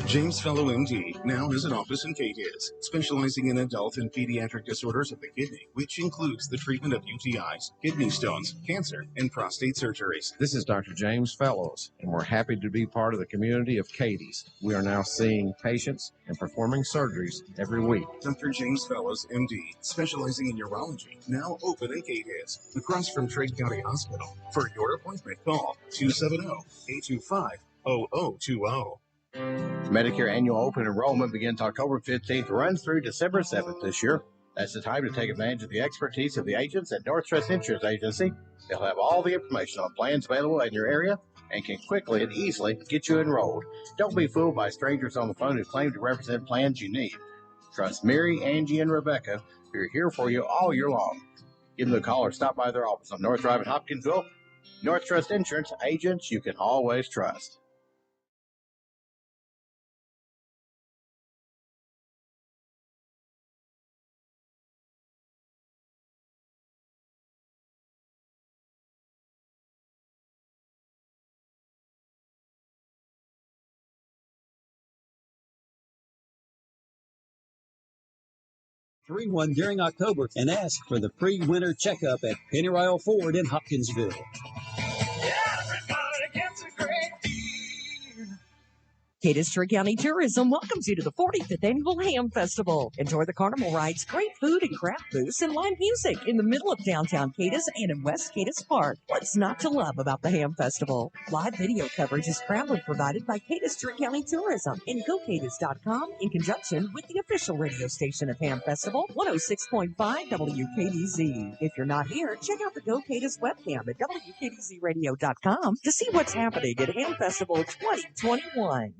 James Fellow MD now has an office in Cadiz, specializing in adult and pediatric disorders of the kidney, which includes the treatment of UTIs, kidney stones, cancer, and prostate surgeries. This is Dr. James Fellows, and we're happy to be part of the community of Cadiz. We are now seeing patients and performing surgeries every week. Dr. James Fellows, MD, specializing in urology, now open in Cadiz, across from Trigg County Hospital. For your appointment, call 270-825-0020. Medicare annual open enrollment begins October 15th, runs through December 7th this year. That's the time to take advantage of the expertise of the agents at Northwest Insurance Agency. They'll have all the information on plans available in your area and can quickly and easily get you enrolled. Don't be fooled by strangers on the phone who claim to represent plans you need. Trust Mary, Angie, and Rebecca, who are here for you all year long. Give them a call or stop by their office on North Drive in Hopkinsville. North Trust Insurance, agents you can always trust. 831 during October and ask for the free winter checkup at Pennyroyal Ford in Hopkinsville. Everybody gets a great deal. Cadiz Trigg County Tourism welcomes you to the 45th Annual Ham Festival. Enjoy the carnival rides, great food and craft booths, and live music in the middle of downtown Cadiz and in West Cadiz Park. What's not to love about the Ham Festival? Live video coverage is proudly provided by Cadiz Trigg County Tourism and GoCadiz.com in conjunction with the official radio station of Ham Festival, 106.5 WKDZ. If you're not here, check out the Go Cadiz webcam at WKDZradio.com to see what's happening at Ham Festival 2021.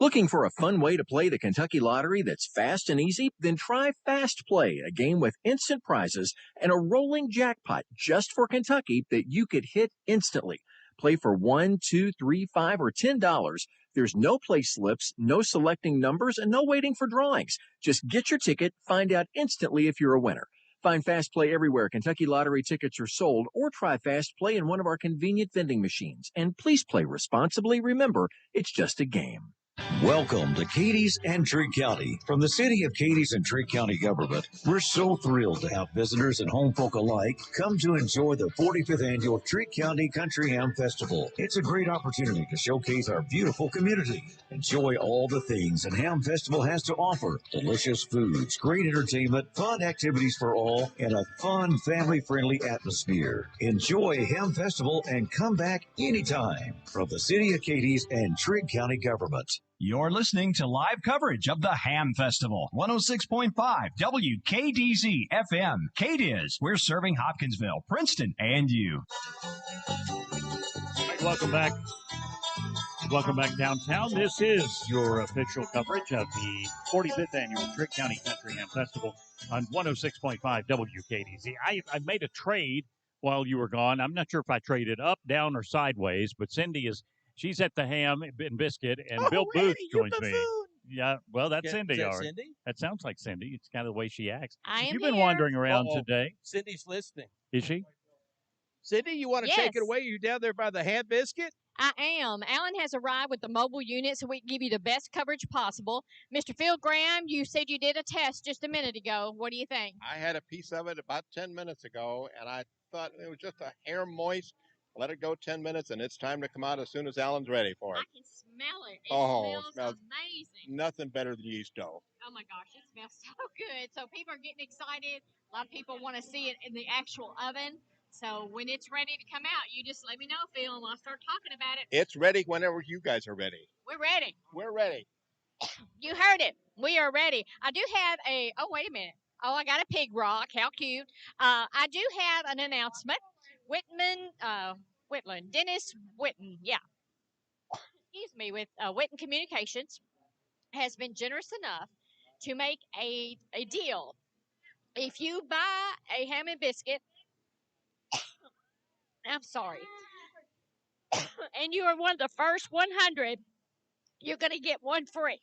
Looking for a fun way to play the Kentucky Lottery that's fast and easy? Then try Fast Play, a game with instant prizes and a rolling jackpot just for Kentucky that you could hit instantly. Play for $1, $2, $3, $5, or $10. There's no play slips, no selecting numbers, and no waiting for drawings. Just get your ticket, find out instantly if you're a winner. Find Fast Play everywhere Kentucky Lottery tickets are sold, or try Fast Play in one of our convenient vending machines. And please play responsibly. Remember, it's just a game. Welcome to Cadiz and Trigg County. From the city of Cadiz and Trigg County government, we're so thrilled to have visitors and home folk alike come to enjoy the 45th annual Trigg County Country Ham Festival. It's a great opportunity to showcase our beautiful community. Enjoy all the things that Ham Festival has to offer. Delicious foods, great entertainment, fun activities for all, and a fun, family-friendly atmosphere. Enjoy Ham Festival and come back anytime. From the city of Cadiz and Trigg County government. You're listening to live coverage of the Ham Festival. 106.5 WKDZ FM. Cadiz. We're serving Hopkinsville, Princeton, and you. Right, welcome back. Welcome back downtown. This is your official coverage of the 45th Annual Trigg County Country Ham Festival on 106.5 WKDZ. I made a trade while you were gone. I'm not sure if I traded up, down, or sideways, but Cindy is... She's at the Ham and Biscuit, and Bill Booth joins me. Yeah, well, that's Cindy. Is that Cindy? That sounds like Cindy. It's kind of the way she acts. You've been wandering around today. Cindy's listening. Is she? Cindy, you want to take it away? You down there by the Ham Biscuit? I am. Alan has arrived with the mobile unit so we can give you the best coverage possible. Mr. Phil Graham, you said you did a test just a minute ago. What do you think? I had a piece of it about 10 minutes ago, and I thought it was just a hair moist. Let it go 10 minutes, and it's time to come out as soon as Alan's ready for it. I can smell it. It smells amazing. Nothing better than yeast dough. Oh, my gosh. It smells so good. So people are getting excited. A lot of people want to see it in the actual oven. So when it's ready to come out, you just let me know, Phil, and I'll start talking about it. It's ready whenever you guys are ready. We're ready. We're ready. You heard it. We are ready. I do have oh, wait a minute. Oh, I got a pig rock. How cute. I do have an announcement. Whitland, Dennis Whitten, excuse me, with Whitten Communications has been generous enough to make a deal. If you buy a ham and biscuit, I'm sorry, and you are one of the first 100, you're going to get one free.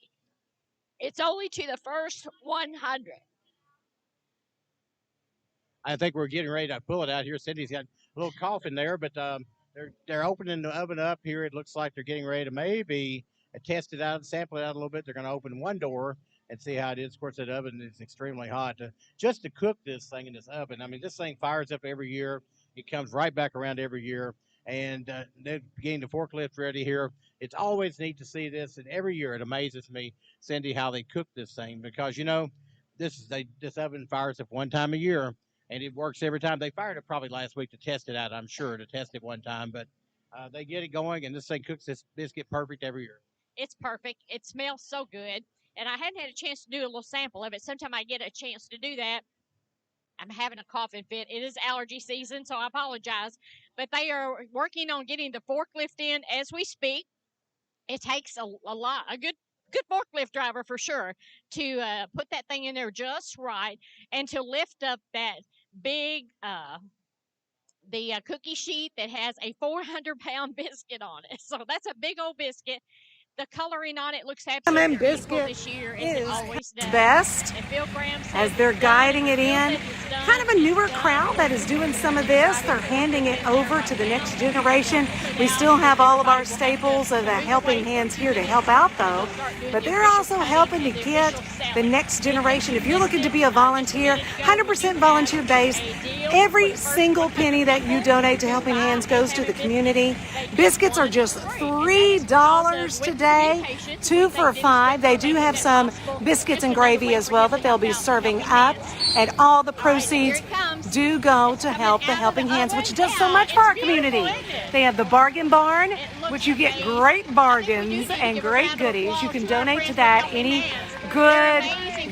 It's only to the first 100. I think we're getting ready to pull it out here. Cindy's got a little cough in there, but they're opening the oven up here. It looks like they're getting ready to maybe test it out, sample it out a little bit. They're going to open one door and see how it is. Of course, that oven is extremely hot. Just to cook this thing in this oven, I mean, this thing fires up every year. It comes right back around every year. And they're getting the forklift ready here. It's always neat to see this. And every year it amazes me, Cindy, how they cook this thing. Because, this oven fires up one time a year. And it works every time. They fired it probably last week to test it out, I'm sure, to test it one time. But they get it going, and this thing cooks this biscuit perfect every year. It's perfect. It smells so good. And I hadn't had a chance to do a little sample of it. Sometime I get a chance to do that. I'm having a coughing fit. It is allergy season, so I apologize. But they are working on getting the forklift in as we speak. It takes a good forklift driver for sure to put that thing in there just right and to lift up that big the cookie sheet that has a 400-pound biscuit on it. So that's a big old biscuit. The coloring on it looks absolutely beautiful this year, as it always does. Best and Phil Graham as they're guiding it in. kind of a newer crowd that is doing some of this. They're handing it over to the next generation. We still have all of our staples of the helping hands here to help out, though. But they're also helping to get the next generation. If you're looking to be a volunteer, 100% volunteer based, every single penny that you donate to Helping Hands goes to the community. Biscuits are just $3 today, 2 for $5. They do have some biscuits and gravy as well that they'll be serving up, and all the proceeds do go to help the Helping Hands, which does so much for our community. They have the Bargain Barn, which you get great bargains and great goodies. You can donate to that. Any good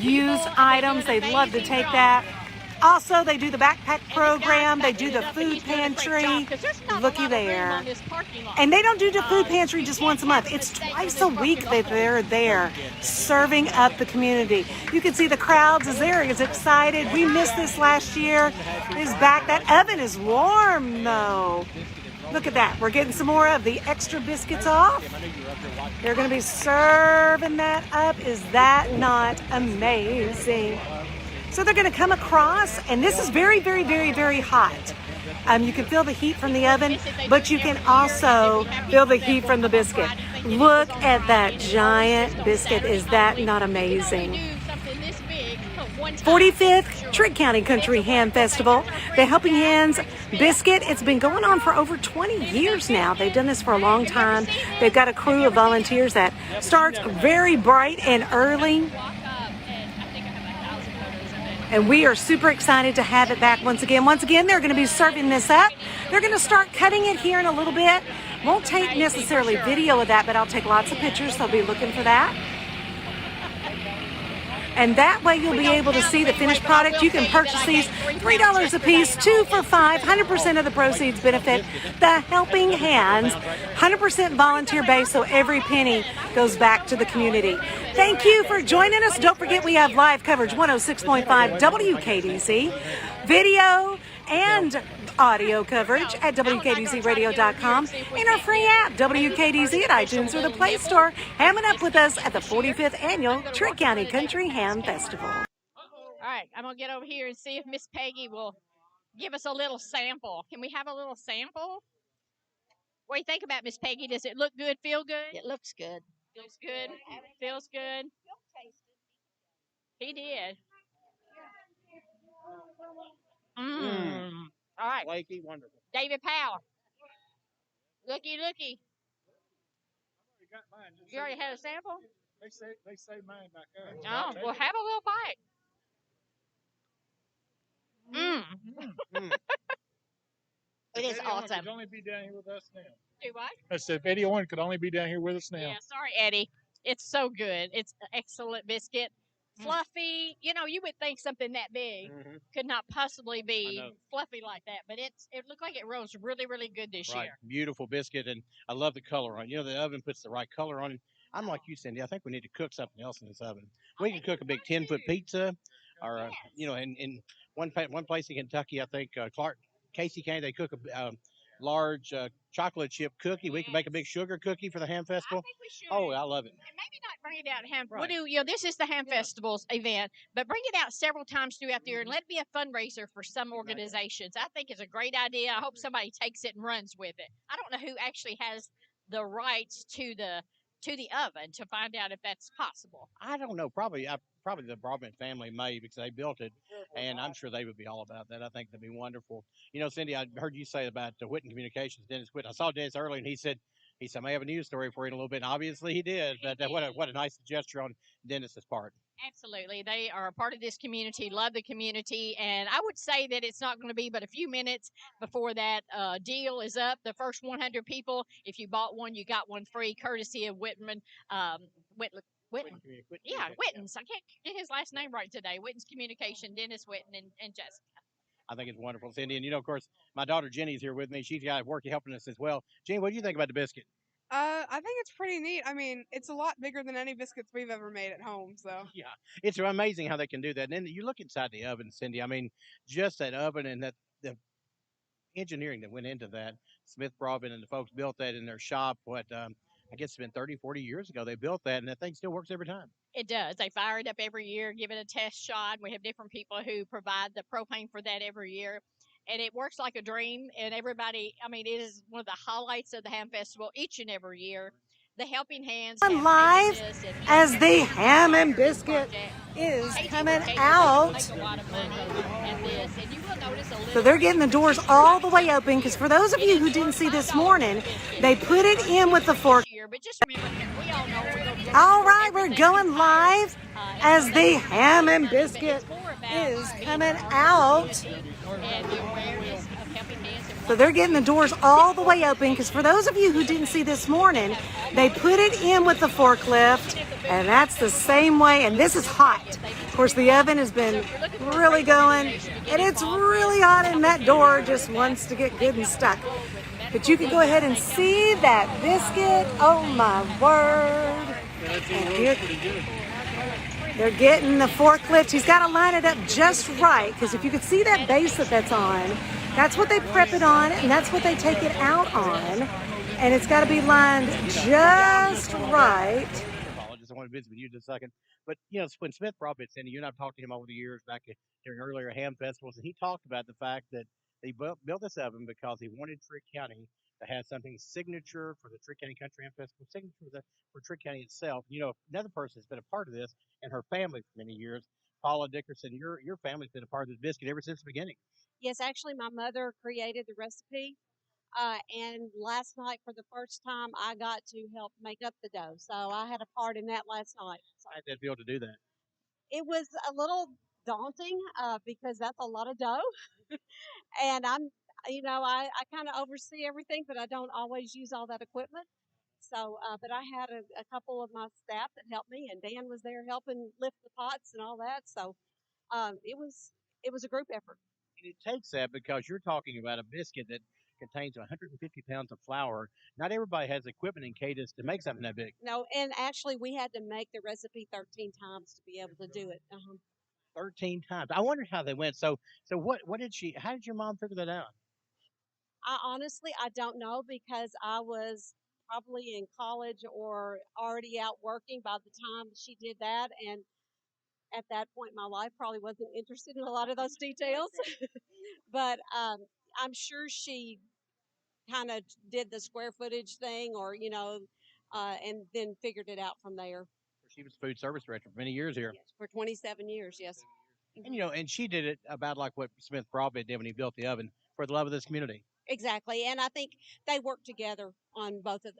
used items, they'd love to take that. Also, they do the backpack program. They do the food pantry. Looky there. And they don't do the food pantry just once a month. It's twice a week that they're there serving up the community. You can see the crowds as they're as excited. We missed this last year. It's back. That oven is warm, though. Look at that. We're getting some more of the extra biscuits off. They're going to be serving that up. Is that not amazing? So they're going to come across, and this is very, very, very, very hot. You can feel the heat from the oven, but you can also feel the heat from the biscuit. Look at that giant biscuit. Is that not amazing? 45th Trigg County Country Ham Festival. The Helping Hands biscuit, it's been going on for over 20 years now. They've done this for a long time. They've got a crew of volunteers that starts very bright and early. And we are super excited to have it back once again. Once again, they're going to be serving this up. They're going to start cutting it here in a little bit. Won't take necessarily video of that, but I'll take lots of pictures, so I'll be looking for that. And that way you'll be able to see the finished product. You can purchase these $3 a piece, 2 for $5. 100% of the proceeds benefit the Helping Hands. 100% volunteer based, so every penny goes back to the community. Thank you for joining us. Don't forget we have live coverage, 106.5 WKDZ, video and audio coverage at WKDZradio.com, and our free app, WKDZ, at iTunes or the Play Store. Hamming up with us at the 45th Annual Trigg County Country Ham Festival. All right, I'm going to get over here and see if Miss Peggy will give us a little sample. Can we have a little sample? What do you think about Miss Peggy? Does it look good, feel good? It looks good. Looks good, feels good. He did. All right. Flaky, wonderful. David Powell. Looky. You already had a sample? They say mine back there. Oh, well, have a little bite. It is awesome. Could only be down here with us now. Do what? I said, Video One could only be down here with us now. Yeah, sorry, Eddie. It's so good. It's an excellent biscuit. Fluffy. You know, you would think something that big could not possibly be fluffy like that, but it looked like it rose really, really good this year. Beautiful biscuit, and I love the color on it. You know, the oven puts the right color on it. I'm like you, Cindy. I think we need to cook something else in this oven. We can cook a big 10-foot pizza, or you know, in one place in Kentucky, I think Casey County, they cook a large chocolate chip cookie. We can make a big sugar cookie for the ham festival. I think we should. Oh, I love it. And maybe not bring it out ham. We'll do, you know, this is the ham festival's event, but bring it out several times throughout the year and let it be a fundraiser for some organizations. I think it's a great idea. I hope somebody takes it and runs with it. I don't know who actually has the rights to the oven to find out if that's possible. I don't know. Probably the Broadbent family may, because they built it, and I'm sure they would be all about that. I think that'd be wonderful. You know, Cindy, I heard you say about Whitten Communications, Dennis Whitten. I saw Dennis earlier, and he said, I may have a news story for you in a little bit. And obviously he did, but what a nice gesture on Dennis's part. Absolutely. They are a part of this community, love the community, and I would say that it's not going to be but a few minutes before that deal is up. The first 100 people, if you bought one, you got one free, courtesy of Whitman. Yeah, Whitten's. I can't get his last name right today. Whitten's Communication, Dennis Whitten and Jessica. I think it's wonderful, Cindy. And, you know, of course, my daughter Jenny's here with me. She's got work helping us as well. Jenny, what do you think about the biscuit? I think it's pretty neat. I mean, it's a lot bigger than any biscuits we've ever made at home, so. Yeah, it's amazing how they can do that. And then you look inside the oven, Cindy. I mean, just that oven and the engineering that went into that. Smith Broadbent and the folks built that in their shop, I guess it's been 30, 40 years ago they built that, and that thing still works every time. It does. They fire it up every year, give it a test shot. We have different people who provide the propane for that every year. And it works like a dream. And everybody, I mean, it is one of the highlights of the Ham Festival each and every year. The Helping Hands have Live taken this and as the ham and this biscuit project. is KG coming Potatoes out. make a lot of money at this. And you will notice a little. So they're getting the doors all the way open because for those of you who didn't see this morning, they put it in with the fork. But just remember, we all know we're going to All right, we're going live as the ham and biscuit is coming out. and the awareness of Helping Hands. So they're getting the doors all the way open because for those of you who didn't see this morning, they put it in with the forklift, and that's the same way. And this is hot. Of course, the oven has been really going, and it's really hot, and that door just wants to get good and stuck. But you can go ahead and see that biscuit. Oh my word! And here, they're getting the forklift. He's got to line it up just right because if you could see that base that's on, that's what they prep it on, and that's what they take it out on. And it's got to be lined just right. I just want to visit with you just a second. But, when Smith brought it, Cindy, you and I have talked to him over the years back during earlier ham festivals, and he talked about the fact that they built this oven because he wanted Trigg County to have something signature for the Trigg County Country Ham Festival, signature for Trigg County itself. Another person that's been a part of this and her family for many years, Paula Dickerson, your family's been a part of this biscuit ever since the beginning. Yes, actually, my mother created the recipe. And last night, for the first time, I got to help make up the dough. So I had a part in that last night. So How did that feel to do that? it was a little daunting because that's a lot of dough. And I kind of oversee everything, but I don't always use all that equipment. So, but I had a couple of my staff that helped me, and Dan was there helping lift the pots and all that. So it was a group effort. And it takes that because you're talking about a biscuit that contains 150 pounds of flour. Not everybody has equipment in Cadiz to make something that big. No, and actually, we had to make the recipe 13 times to be able to do it. 13 times. I wonder how they went. So what did how did your mom figure that out? I don't know because I was probably in college or already out working by the time she did that. And at that point, my life probably wasn't interested in a lot of those details. But I'm sure she kind of did the square footage thing and then figured it out from there. She was food service director for many years here. Yes, for 27 years, yes. And and she did it about like what Smith Broadbent did when he built the oven for the love of this community. Exactly, and I think they work together on both of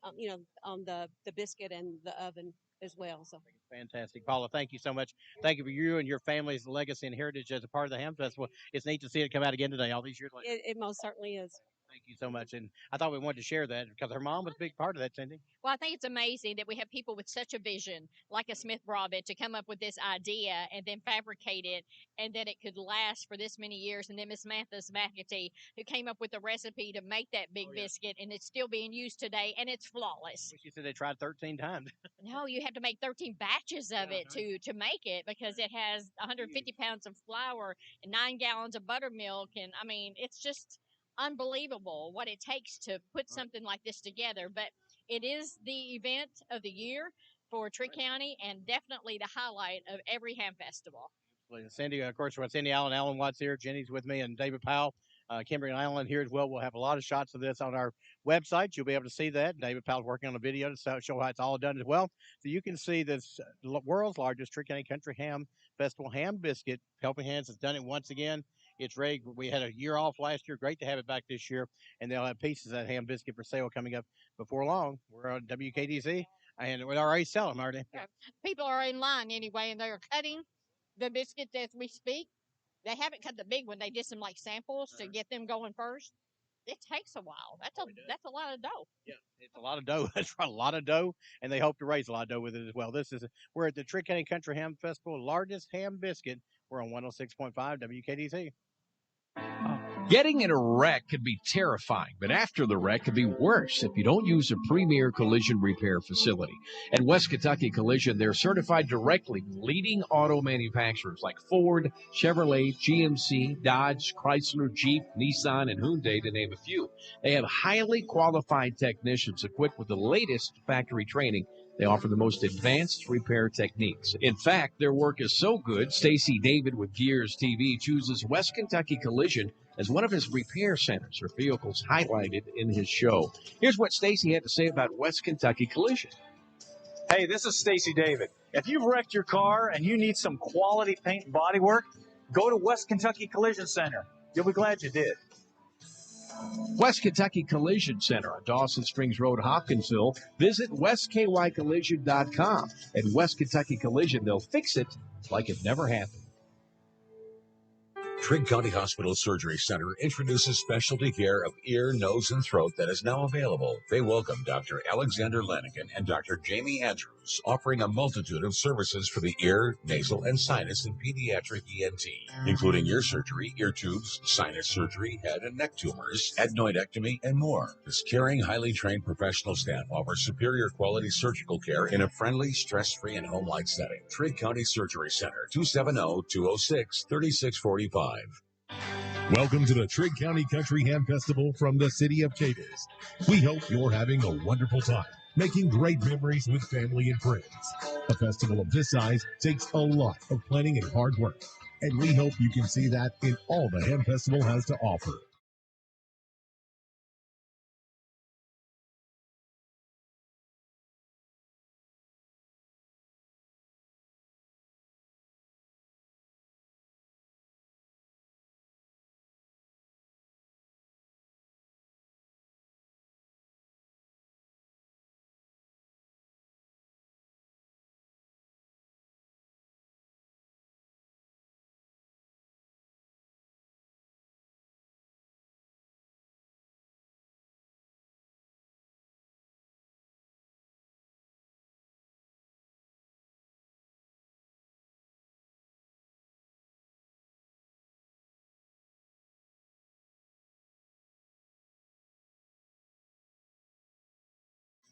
on the biscuit and the oven as well. So fantastic, Paula. Thank you so much. Thank you for you and your family's legacy and heritage as a part of the Ham Festival. It's neat to see it come out again today, all these years later. It most certainly is. Thank you so much, and I thought we wanted to share that because her mom was a big part of that, Cindy. Well, I think it's amazing that we have people with such a vision, like a Smith Broadbent, to come up with this idea and then fabricate it, and that it could last for this many years. And then Miss Mathis McAtee, who came up with the recipe to make that big biscuit, and it's still being used today, and it's flawless. She said they tried 13 times. No, you have to make 13 batches of it to make it because it has 150 pounds of flour and 9 gallons of buttermilk, and I mean, it's just unbelievable what it takes to put something like this together. But it is the event of the year for Trigg County and definitely the highlight of every ham festival. Cindy, of course, with Cindy Allen, Alan Watts here, Jenny's with me, and David Powell, Kimberly and Alan here as well. We'll have a lot of shots of this on our website. You'll be able to see that. David Powell's working on a video to show how it's all done as well. So you can see this world's largest Trigg County Country Ham Festival ham biscuit. Helping Hands has done it once again. It's ready. We had a year off last year. Great to have it back this year. And they'll have pieces of that ham biscuit for sale coming up before long. We're on WKDC, and we're already selling them, aren't they? Yeah. People are in line anyway, and they're cutting the biscuits as we speak. They haven't cut the big one. They did some like samples to get them going first. It takes a while. That's a lot of dough. Yeah, it's a lot of dough. That's a lot of dough, and they hope to raise a lot of dough with it as well. We're at the Trigg County Country Ham Festival, largest ham biscuit. We're on 106.5 WKDC. Getting in a wreck can be terrifying, but after the wreck can be worse if you don't use a premier collision repair facility. At West Kentucky Collision, they're certified directly with leading auto manufacturers like Ford, Chevrolet, GMC, Dodge, Chrysler, Jeep, Nissan, and Hyundai, to name a few. They have highly qualified technicians equipped with the latest factory training. They offer the most advanced repair techniques. In fact, their work is so good, Stacy David with Gears TV chooses West Kentucky Collision as one of his repair centers for vehicles highlighted in his show. Here's what Stacy had to say about West Kentucky Collision. Hey, this is Stacy David. If you've wrecked your car and you need some quality paint and body work, go to West Kentucky Collision Center. You'll be glad you did. West Kentucky Collision Center on Dawson Springs Road, Hopkinsville. Visit westkycollision.com. At West Kentucky Collision, they'll fix it like it never happened. Trigg County Hospital Surgery Center introduces specialty care of ear, nose, and throat that is now available. They welcome Dr. Alexander Lanigan and Dr. Jamie Andrews, offering a multitude of services for the ear, nasal, and sinus and pediatric ENT, including ear surgery, ear tubes, sinus surgery, head and neck tumors, adenoidectomy, and more. This caring, highly trained professional staff offers superior quality surgical care in a friendly, stress-free, and home-like setting. Trigg County Surgery Center, 270-206-3645. Welcome to the Trigg County Country Ham Festival from the city of Cadiz. We hope you're having a wonderful time, making great memories with family and friends. A festival of this size takes a lot of planning and hard work, and we hope you can see that in all the Ham Festival has to offer.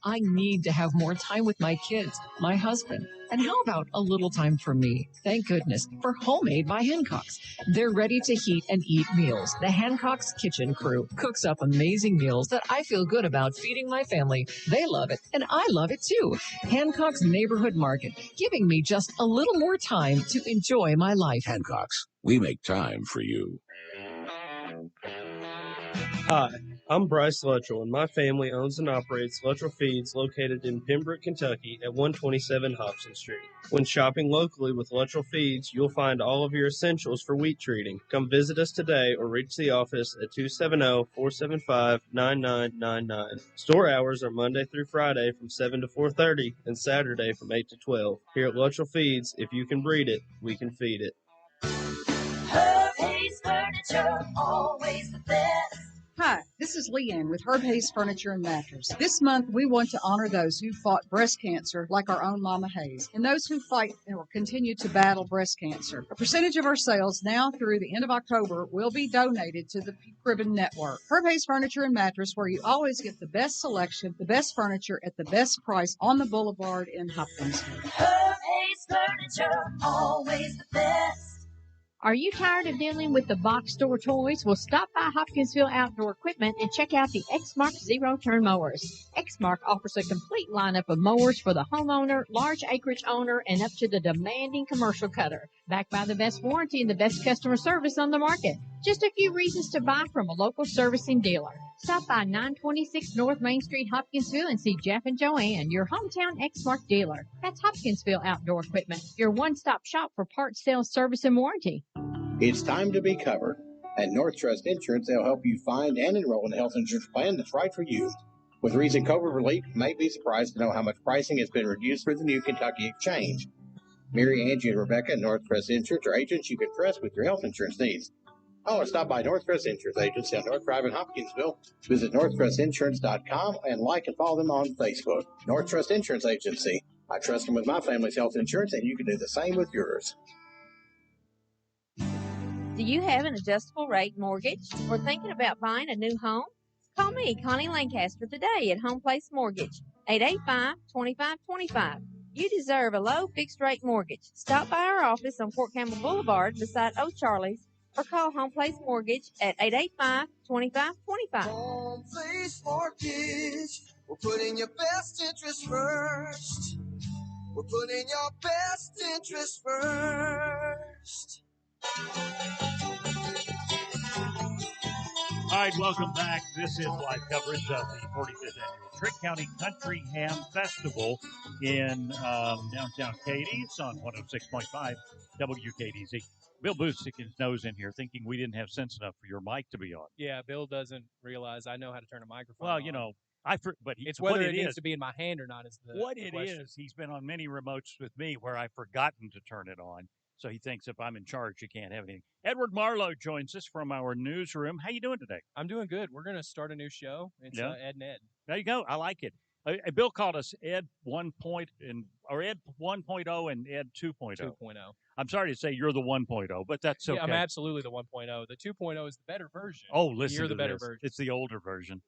I need to have more time with my kids, my husband, and how about a little time for me? Thank goodness for Homemade by Hancock's. They're ready to heat and eat meals. The Hancock's kitchen crew cooks up amazing meals that I feel good about feeding my family. They love it, and I love it too. Hancock's Neighborhood Market, giving me just a little more time to enjoy my life. Hancock's, we make time for you. Hi, I'm Bryce Luttrell, and my family owns and operates Luttrell Feeds located in Pembroke, Kentucky at 127 Hobson Street. When shopping locally with Luttrell Feeds, you'll find all of your essentials for wheat treating. Come visit us today or reach the office at 270-475-9999. Store hours are Monday through Friday from 7 to 4:30 and Saturday from 8 to 12. Here at Luttrell Feeds, if you can breed it, we can feed it. Herb Hayes Furniture, always the best. Hi, this is Leanne with Herb Hayes Furniture and Mattress. This month, we want to honor those who fought breast cancer like our own Mama Hayes, and those who fight or continue to battle breast cancer. A percentage of our sales now through the end of October will be donated to the Pink Ribbon Network. Herb Hayes Furniture and Mattress, where you always get the best selection, the best furniture at the best price on the boulevard in Hopkinsville. Herb Hayes Furniture, always the best. Are you tired of dealing with the box store toys? Well, stop by Hopkinsville Outdoor Equipment and check out the Exmark zero-turn mowers. Exmark offers a complete lineup of mowers for the homeowner, large acreage owner, and up to the demanding commercial cutter. Backed by the best warranty and the best customer service on the market. Just a few reasons to buy from a local servicing dealer. Stop by 926 North Main Street, Hopkinsville, and see Jeff and Joanne, your hometown Exmark dealer. That's Hopkinsville Outdoor Equipment, your one-stop shop for parts, sales, service, and warranty. It's time to be covered. At North Trust Insurance, they'll help you find and enroll in a health insurance plan that's right for you. With recent COVID relief, you may be surprised to know how much pricing has been reduced through the new Kentucky Exchange. Mary, Angie, and Rebecca at North Trust Insurance are agents you can trust with your health insurance needs. Oh, and stop by North Trust Insurance Agency on North Drive in Hopkinsville. Visit northtrustinsurance.com and like and follow them on Facebook. North Trust Insurance Agency. I trust them with my family's health insurance, and you can do the same with yours. Do you have an adjustable rate mortgage or thinking about buying a new home? Call me, Connie Lancaster, today at Home Place Mortgage, 885-2525. You deserve a low fixed rate mortgage. Stop by our office on Fort Campbell Boulevard beside O'Charlie's or call Home Place Mortgage at 885-2525. Home Place Mortgage. We're putting your best interest first. We're putting your best interest first. All right, welcome back. This is live coverage of the 45th Annual Trigg County Country Ham Festival in downtown Cadiz on 106.5 WKDZ. Bill Booth sticking his nose in here thinking we didn't have sense enough for your mic to be on. Yeah, Bill doesn't realize I know how to turn a microphone Well, on. you know, It's whether it needs to be in my hand or not is the what the it question. is. He's been on many remotes with me where I've forgotten to turn it on. So he thinks if I'm in charge, you can't have anything. Edward Marlowe joins us from our newsroom. How you doing today? I'm doing good. We're going to start a new show. It's Yeah. Ed and Ed. There you go. I like it. Bill called us Ed 1.0 and Ed 1.0 and Ed 2.0. 2.0. I'm sorry to say you're the 1.0, but that's okay. Yeah, I'm absolutely the 1.0. The 2.0 is the better version. Oh, listen, You're the to better this. version. It's the older version.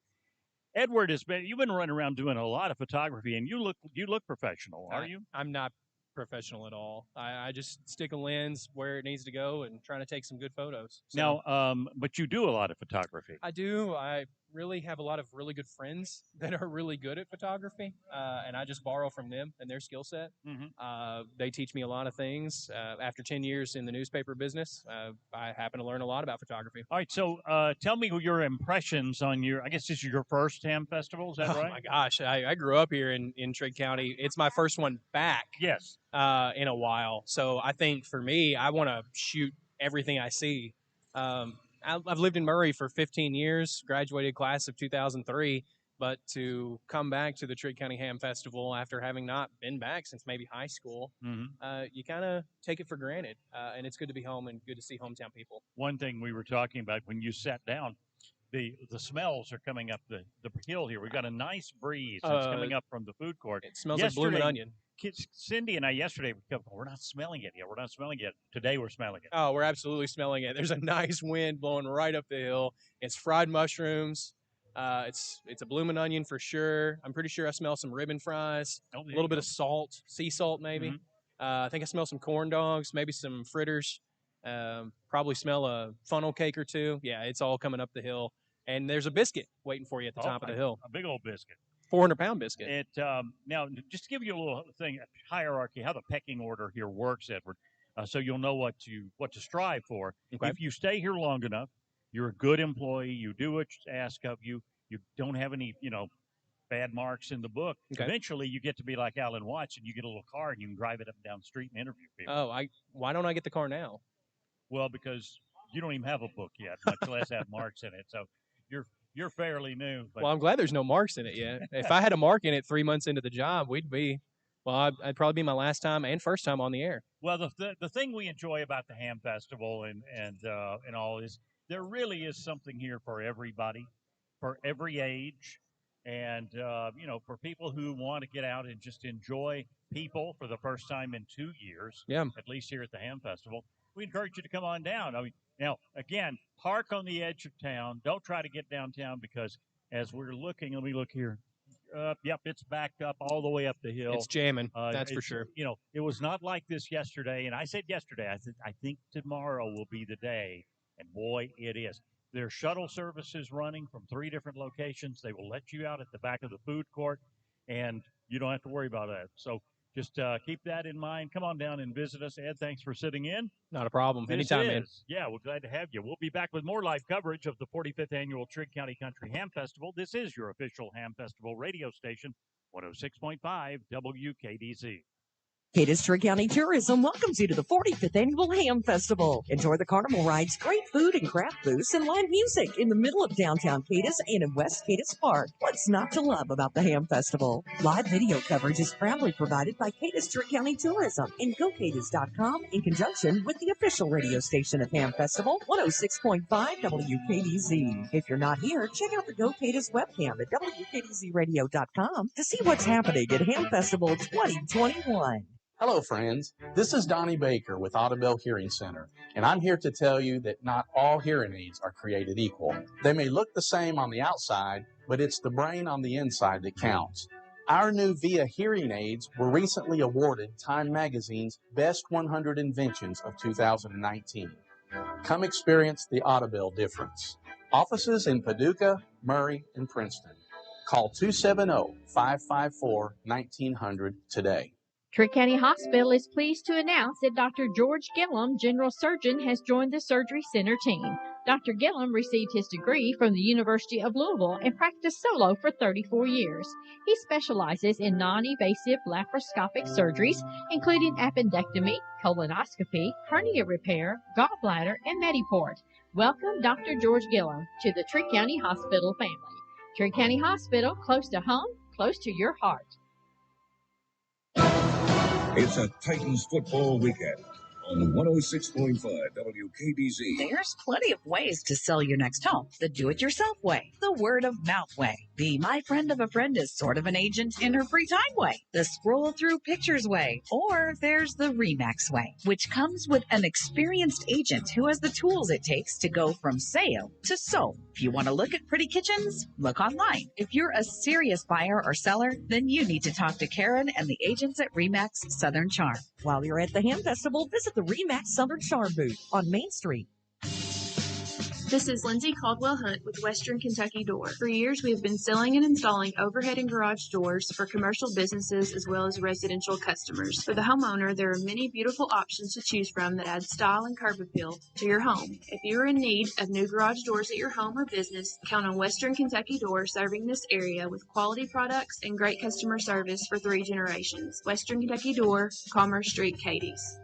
Edward you've been running around doing a lot of photography, and you look professional, are you? I'm not professional at all. I just stick a lens where it needs to go and trying to take some good photos. So Now, but you do a lot of photography. I do. I really have a lot of really good friends that are really good at photography, and I just borrow from them and their skill set. They teach me a lot of things. After 10 years in the newspaper business, I happen to learn a lot about photography. All right, so tell me your impressions on I guess this is your first ham festival, is that right? Oh my gosh, I grew up here in Trigg County. It's my first one back. Yes. In a while. So I think for me, I want to shoot everything I see. I've lived in Murray for 15 years, graduated class of 2003, but to come back to the Trigg County Ham Festival after having not been back since maybe high school, you kind of take it for granted. And it's good to be home and good to see hometown people. One thing we were talking about when you sat down, the smells are coming up the hill here. We've got a nice breeze that's coming up from the food court. It smells like blooming onion. Cindy and I yesterday, we're not smelling it yet. We're not smelling it. Today we're smelling it. Oh, we're absolutely smelling it. There's a nice wind blowing right up the hill. It's fried mushrooms. It's a blooming onion for sure. I'm pretty sure I smell some ribbon fries, a little bit of salt, sea salt maybe. I think I smell some corn dogs, maybe some fritters. Probably smell a funnel cake or two. Yeah, it's all coming up the hill. And there's a biscuit waiting for you at the top of the hill. A big old biscuit. 400-pound biscuit. It now, just to give you a little thing, hierarchy, how the pecking order here works, Edward, so you'll know what to strive for. Okay. If you stay here long enough, you're a good employee. You do what's asked of you. You don't have any, bad marks in the book. Okay. Eventually, you get to be like Alan Watts, and you get a little car, and you can drive it up and down the street and interview people. Oh, why don't I get the car now? Well, because you don't even have a book yet, much less have marks in it. So you're fairly new. But Well, I'm glad there's no marks in it yet. If I had a mark in it 3 months into the job, I'd probably be my last time and first time on the air. Well, the thing we enjoy about the Ham Festival and all is there really is something here for everybody, for every age, and for people who want to get out and just enjoy people for the first time in 2 years. Yeah. At least here at the Ham Festival, we encourage you to come on down. I mean, now again, park on the edge of town. Don't try to get downtown because as we're looking, let me look here. Yep, it's backed up all the way up the hill. It's jamming, that's for sure. It was not like this yesterday, and I said yesterday, I think tomorrow will be the day, and boy, it is. There are shuttle services running from 3 different locations. They will let you out at the back of the food court, and you don't have to worry about that. So just keep that in mind. Come on down and visit us. Ed, thanks for sitting in. Not a problem. Anytime, man. Yeah, we're glad to have you. We'll be back with more live coverage of the 45th Annual Trigg County Country Ham Festival. This is your official Ham Festival radio station, 106.5 WKDZ. Cadiz Trigg County Tourism welcomes you to the 45th Annual Ham Festival. Enjoy the carnival rides, great food and craft booths, and live music in the middle of downtown Cadiz and in West Cadiz Park. What's not to love about the Ham Festival? Live video coverage is proudly provided by Cadiz Trigg County Tourism and GoCadiz.com in conjunction with the official radio station of Ham Festival, 106.5 WKDZ. If you're not here, check out the GoCadiz webcam at WKDZradio.com to see what's happening at Ham Festival 2021. Hello, friends. This is Donnie Baker with Audubell Hearing Center, and I'm here to tell you that not all hearing aids are created equal. They may look the same on the outside, but it's the brain on the inside that counts. Our new VIA hearing aids were recently awarded Time Magazine's Best 100 Inventions of 2019. Come experience the Audubell difference. Offices in Paducah, Murray, and Princeton. Call 270-554-1900 today. Trigg County Hospital is pleased to announce that Dr. George Gillum, General Surgeon, has joined the Surgery Center team. Dr. Gillum received his degree from the University of Louisville and practiced solo for 34 years. He specializes in non-invasive laparoscopic surgeries, including appendectomy, colonoscopy, hernia repair, gallbladder, and Mediport. Welcome Dr. George Gillum to the Trigg County Hospital family. Trigg County Hospital, close to home, close to your heart. It's a Titans football weekend on 106.5 WKDZ. There's plenty of ways to sell your next home. The do-it-yourself way, the word-of-mouth way, the my friend of a friend is sort of an agent in her free time way, the scroll-through-pictures way, or there's the RE/MAX way, which comes with an experienced agent who has the tools it takes to go from sale to sold. If you want to look at pretty kitchens, look online. If you're a serious buyer or seller, then you need to talk to Karen and the agents at RE/MAX Southern Charm. While you're at the Ham Festival, visit the RE/MAX Southern Charm booth on Main Street. This is Lindsay Caldwell Hunt with Western Kentucky Door. For years, we have been selling and installing overhead and garage doors for commercial businesses as well as residential customers. For the homeowner, there are many beautiful options to choose from that add style and curb appeal to your home. If you are in need of new garage doors at your home or business, count on Western Kentucky Door serving this area with quality products and great customer service for 3 generations. Western Kentucky Door, Commerce Street, Cadiz.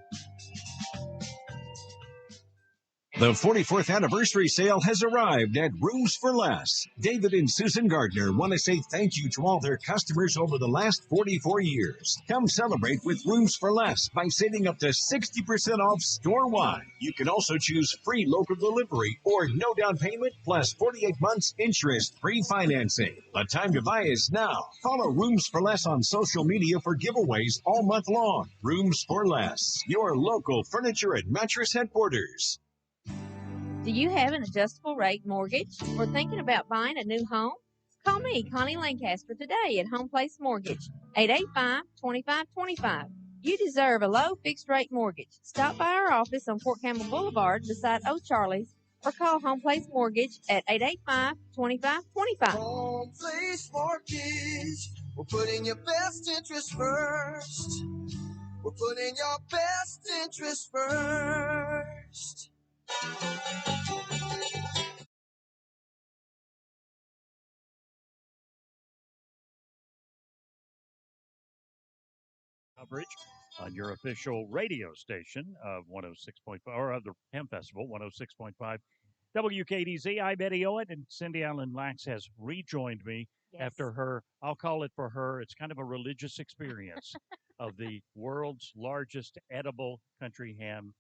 The 44th anniversary sale has arrived at Rooms for Less. David and Susan Gardner want to say thank you to all their customers over the last 44 years. Come celebrate with Rooms for Less by saving up to 60% off store-wide. You can also choose free local delivery or no down payment plus 48 months interest-free financing. The time to buy is now. Follow Rooms for Less on social media for giveaways all month long. Rooms for Less, your local furniture and mattress headquarters. Do you have an adjustable rate mortgage or thinking about buying a new home? Call me, Connie Lancaster, today at Home Place Mortgage, 885-2525. You deserve a low fixed rate mortgage. Stop by our office on Fort Campbell Boulevard beside O'Charlie's or call Home Place Mortgage at 885-2525. Home Place Mortgage. We're putting your best interest first. We're putting your best interest first. Coverage on your official radio station of 106.5 or of the Ham Festival 106.5 WKDZ. I'm Eddie Owen, and Cindy Allen Lax has rejoined me after her, I'll call it for her, it's kind of a religious experience of the world's largest edible country ham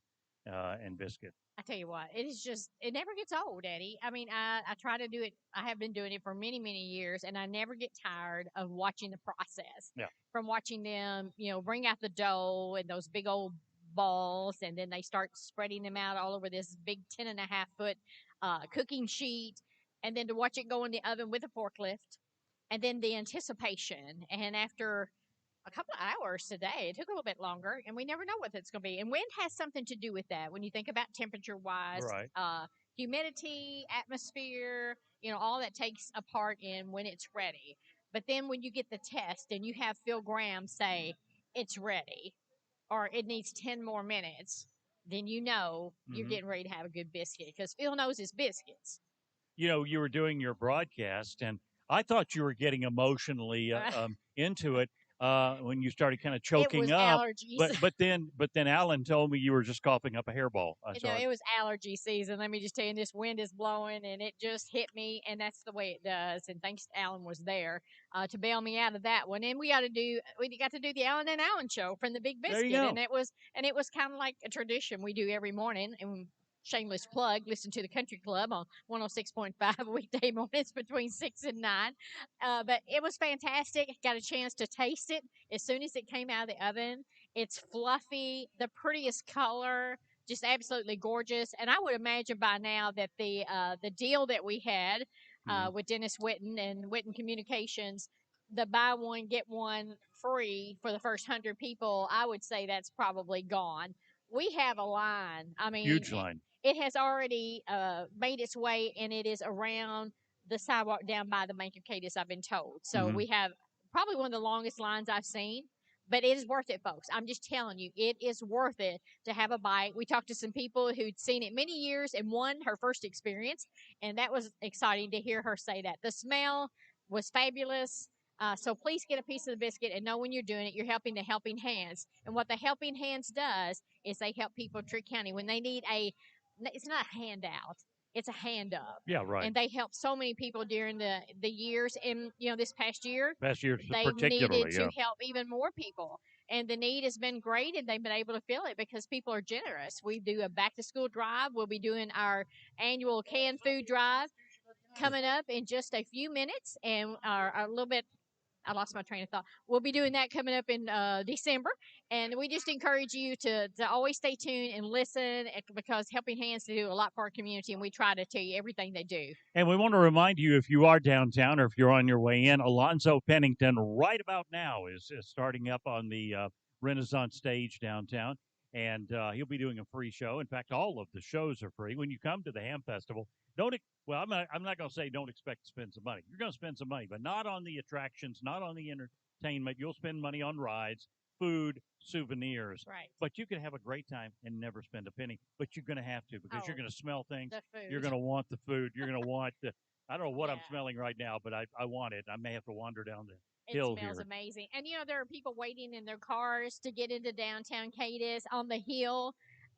and biscuit. I tell you what, it is just, it never gets old, Eddie. I mean, I try to do it. I have been doing it for many, many years, and I never get tired of watching the process. Yeah. From watching them, bring out the dough and those big old balls, and then they start spreading them out all over this big 10.5-foot cooking sheet, and then to watch it go in the oven with a forklift, and then the anticipation. And after a couple of hours today, it took a little bit longer, and we never know what it's going to be. And wind has something to do with that when you think about temperature-wise, right. Humidity, atmosphere, all that takes a part in when it's ready. But then when you get the test and you have Phil Graham say it's ready or it needs 10 more minutes, then you're getting ready to have a good biscuit because Phil knows his biscuits. You were doing your broadcast, and I thought you were getting emotionally into it. When you started kind of choking up, allergies. but then Alan told me you were just coughing up a hairball. It was allergy season. Let me just tell you, this wind is blowing, and it just hit me, and that's the way it does. And thanks to Alan was there to bail me out of that one. And we got to do the Alan and Alan show from the Big Biscuit, and it was kind of like a tradition we do every morning. And shameless plug, listen to the Country Club on 106.5 weekday mornings between 6 and 9. But it was fantastic. Got a chance to taste it as soon as it came out of the oven. It's fluffy, the prettiest color, just absolutely gorgeous. And I would imagine by now that the deal that we had with Dennis Witten and Witten Communications, the buy one get one free for the first 100 people, I would say that's probably gone. We have a line. I mean, Huge line. It has already made its way, and it is around the sidewalk down by the Bank of Cadiz, I've been told. So we have probably one of the longest lines I've seen. But it is worth it, folks. I'm just telling you, it is worth it to have a bite. We talked to some people who'd seen it many years and won her first experience, and that was exciting to hear her say that. The smell was fabulous. So please get a piece of the biscuit and know when you're doing it, you're helping the Helping Hands. And what the Helping Hands does is they help people in Trigg County when they need it's not a handout. It's a hand up. Yeah, right. And they help so many people during the years. And, this past year, they particularly, needed to help even more people. And the need has been great, and they've been able to fill it because people are generous. We do a back-to-school drive. We'll be doing our annual canned food drive coming up in just a few minutes. And a little bit, I lost my train of thought. We'll be doing that coming up in December. And we just encourage you to always stay tuned and listen because Helping Hands do a lot for our community, and we try to tell you everything they do. And we want to remind you, if you are downtown or if you're on your way in, Alonzo Pennington right about now is starting up on the Renaissance stage downtown. And he'll be doing a free show. In fact, all of the shows are free. When you come to the Ham Festival, I'm not going to say don't expect to spend some money. You're going to spend some money, but not on the attractions, not on the entertainment. You'll spend money on rides, food, souvenirs. Right. But you can have a great time and never spend a penny. But you're going to have to because you're going to smell things. The food. You're going to want the food. You're going to want I don't know what I'm smelling right now, but I want it. I may have to wander down the hill here. It smells amazing. And, there are people waiting in their cars to get into downtown Cadiz on the hill.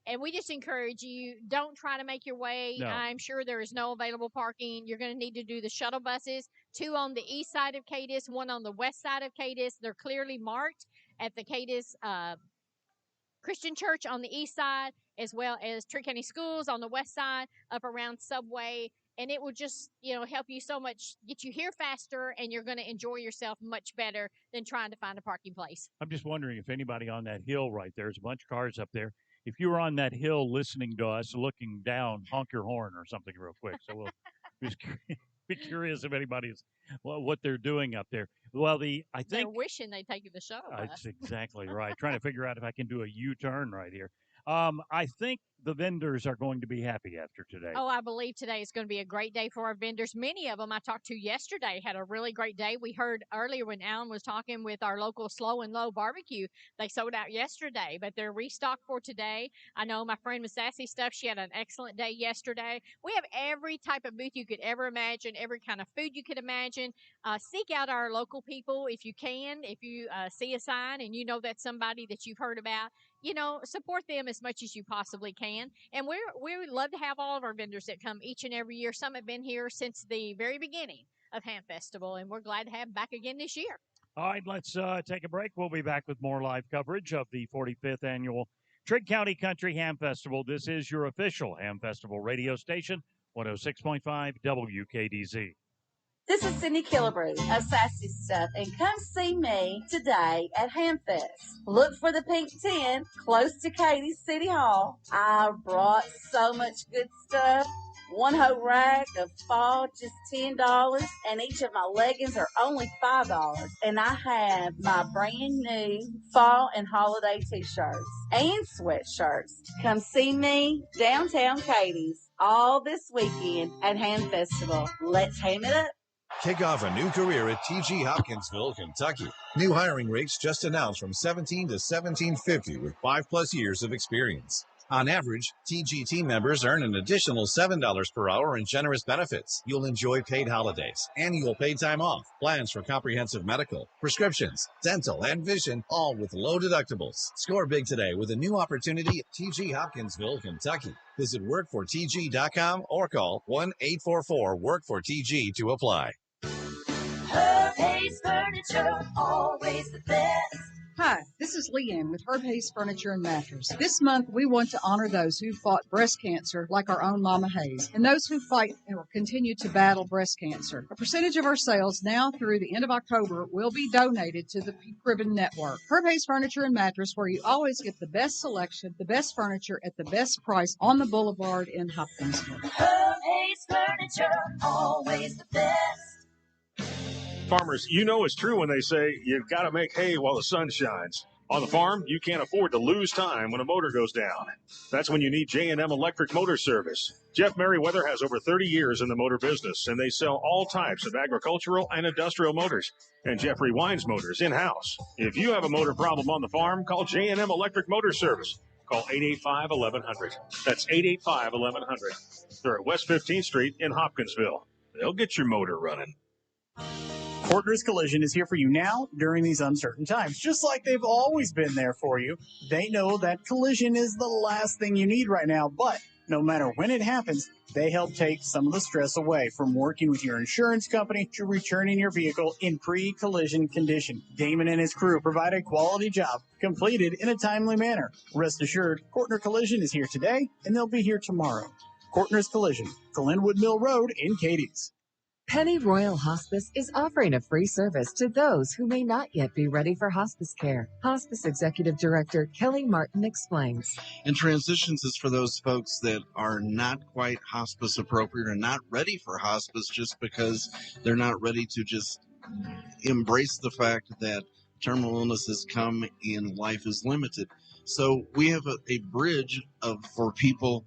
And we just encourage you, don't try to make your way. No. I'm sure there is no available parking. You're going to need to do the shuttle buses, 2 on the east side of Cadiz, 1 on the west side of Cadiz. They're clearly marked at the Cadiz Christian Church on the east side, as well as Trigg County Schools on the west side, up around Subway. And it will just, help you so much, get you here faster, and you're going to enjoy yourself much better than trying to find a parking place. I'm just wondering if anybody on that hill right there, there's a bunch of cars up there. If you were on that hill listening to us, looking down, honk your horn or something real quick. So we'll just be curious if anybody's what they're doing up there. Well, I think they're wishing they'd taken the shuttle bus. That's exactly right. Trying to figure out if I can do a U-turn right here. I think the vendors are going to be happy after today. Oh, I believe today is going to be a great day for our vendors. Many of them I talked to yesterday had a really great day. We heard earlier when Alan was talking with our local Slow and Low barbecue, they sold out yesterday, but they're restocked for today. I know my friend with Sassy Stuff, she had an excellent day yesterday. We have every type of booth you could ever imagine, every kind of food you could imagine. Seek out our local people if you can. If you see a sign and you know that's somebody that you've heard about, support them as much as you possibly can. And we love to have all of our vendors that come each and every year. Some have been here since the very beginning of Ham Festival, and we're glad to have them back again this year. All right, let's take a break. We'll be back with more live coverage of the 45th Annual Trigg County Country Ham Festival. This is your official Ham Festival radio station, 106.5 WKDZ. This is Cindy Killebrew of Sassy Stuff, and come see me today at Hamfest. Look for the pink tent close to Cadiz City Hall. I brought so much good stuff. One whole rack of fall, just $10, and each of my leggings are only $5. And I have my brand new fall and holiday t-shirts and sweatshirts. Come see me downtown Cadiz all this weekend at Ham Festival. Let's ham it up. Kick off a new career at TG Hopkinsville, Kentucky. New hiring rates just announced from $17 to $17.50 with 5+ years of experience. On average, TG team members earn an additional $7 per hour in generous benefits. You'll enjoy paid holidays, annual paid time off, plans for comprehensive medical, prescriptions, dental, and vision, all with low deductibles. Score big today with a new opportunity at TG Hopkinsville, Kentucky. Visit workfortg.com or call 1-844-WORK-FOR-TG to apply. Her Hayes Furniture, always the best. Hi, this is Leanne with Herb Hayes Furniture and Mattress. This month, we want to honor those who fought breast cancer like our own Mama Hayes, and those who fight and will continue to battle breast cancer. A percentage of our sales now through the end of October will be donated to the Pink Ribbon Network. Herb Hayes Furniture and Mattress, where you always get the best selection, the best furniture at the best price on the boulevard in Hopkinsville. Herb Hayes Furniture, always the best. Farmers, you know it's true when they say you've got to make hay while the sun shines. On the farm, you can't afford to lose time when a motor goes down. That's when you need J&M Electric Motor Service. Jeff Merriweather has over 30 years in the motor business, and they sell all types of agricultural and industrial motors. And Jeff rewinds motors in-house. If you have a motor problem on the farm, call J&M Electric Motor Service. Call 885-1100. That's 885-1100. They're at West 15th Street in Hopkinsville. They'll get your motor running. Porter's Collision is here for you now during these uncertain times. Just like they've always been there for you, they know that collision is the last thing you need right now, but no matter when it happens, they help take some of the stress away from working with your insurance company to returning your vehicle in pre-collision condition. Damon and his crew provide a quality job completed in a timely manner. Rest assured, Courtner Collision is here today, and they'll be here tomorrow. Courtner's Collision, Glenwood Mill Road in Cadiz. Penny Royal Hospice is offering a free service to those who may not yet be ready for hospice care. Hospice Executive Director Kelly Martin explains. And transitions is for those folks that are not quite hospice appropriate or not ready for hospice just because they're not ready to just embrace the fact that terminal illness has come and life is limited. So we have a bridge for people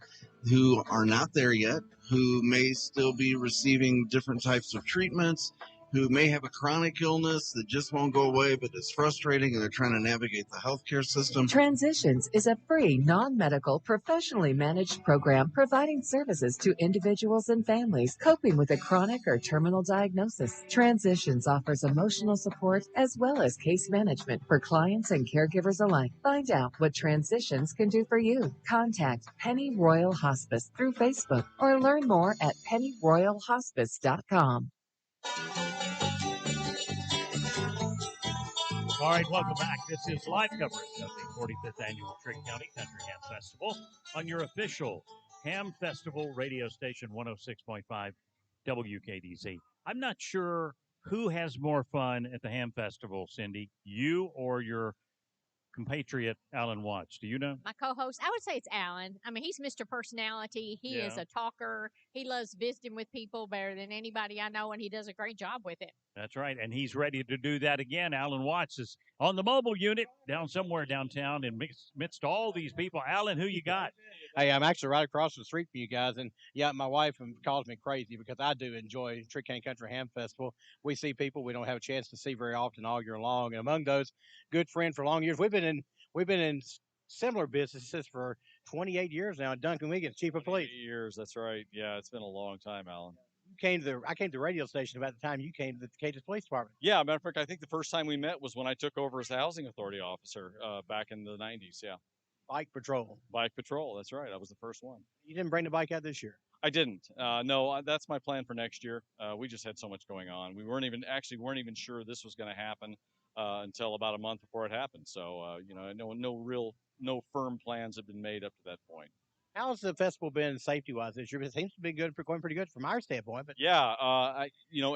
who are not there yet, who may still be receiving different types of treatments, who may have a chronic illness that just won't go away, but is frustrating, and they're trying to navigate the healthcare system. Transitions is a free, non-medical, professionally managed program providing services to individuals and families coping with a chronic or terminal diagnosis. Transitions offers emotional support as well as case management for clients and caregivers alike. Find out what Transitions can do for you. Contact Penny Royal Hospice through Facebook or learn more at pennyroyalhospice.com. All right, welcome back. This is live coverage of the 45th Annual Trigg County Country Ham Festival on your official Ham Festival radio station, 106.5 WKDZ. I'm not sure who has more fun at the Ham Festival, Cindy, you or your compatriot Alan Watts. Do you know? My co-host, I would say it's Alan. I mean, he's Mr. Personality. He is a talker. He loves visiting with people better than anybody I know, and he does a great job with it. That's right, and he's ready to do that again. Alan Watts is on the mobile unit down somewhere downtown and amidst all these people. Alan, who you got? Hey, I'm actually right across the street from you guys, and yeah, my wife calls me crazy because I do enjoy Trigg County Country Ham Festival. We see people we don't have a chance to see very often all year long, and among those, good friend for long years. We've been in similar businesses for 28 years now. Duncan Wiggins, Chief of Police. Years, that's right. Yeah, it's been a long time, Alan. I came to the radio station about the time you came to the Cadiz Police Department. Yeah, matter of fact, I think the first time we met was when I took over as the housing authority officer back in the 90s. Yeah. Bike patrol. Bike patrol. That's right. I was the first one. You didn't bring the bike out this year. I didn't. No, that's my plan for next year. We just had so much going on. We weren't even sure this was going to happen until about a month before it happened. So, no firm plans have been made up to that point. How's the festival been safety-wise this year? It seems to be going pretty good from our standpoint. But yeah,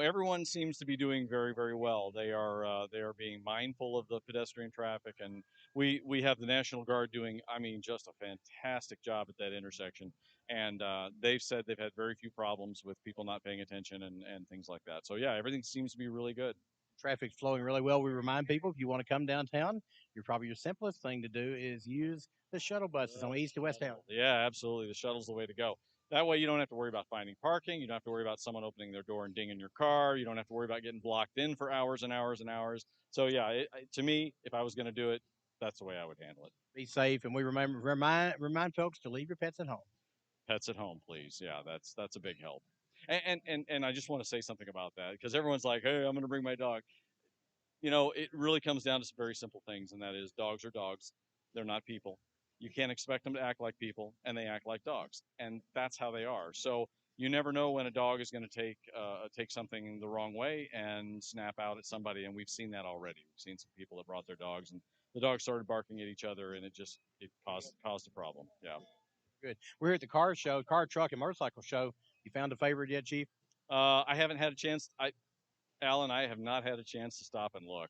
everyone seems to be doing very, very well. They are being mindful of the pedestrian traffic, and we have the National Guard doing, just a fantastic job at that intersection. And they've said they've had very few problems with people not paying attention and things like that. So yeah, everything seems to be really good. Traffic's flowing really well. We remind people, if you want to come downtown, your simplest thing to do is use the shuttle buses on East to West Town. Yeah, absolutely. The shuttle's the way to go. That way you don't have to worry about finding parking. You don't have to worry about someone opening their door and dinging your car. You don't have to worry about getting blocked in for hours and hours and hours. So yeah, to me, if I was going to do it, that's the way I would handle it. Be safe, and we remind folks to leave your pets at home. Pets at home, please. Yeah, that's a big help. And I just want to say something about that, because everyone's like, hey, I'm going to bring my dog. It really comes down to some very simple things, and that is dogs are dogs. They're not people. You can't expect them to act like people, and they act like dogs, and that's how they are. So you never know when a dog is going to take something the wrong way and snap out at somebody, and we've seen that already. We've seen some people that brought their dogs and the dogs started barking at each other, and it caused a problem. Yeah. Good. We're here at the car show, car, truck, and motorcycle show. You found a favorite yet, Chief? I haven't had a chance. Alan, I have not had a chance to stop and look.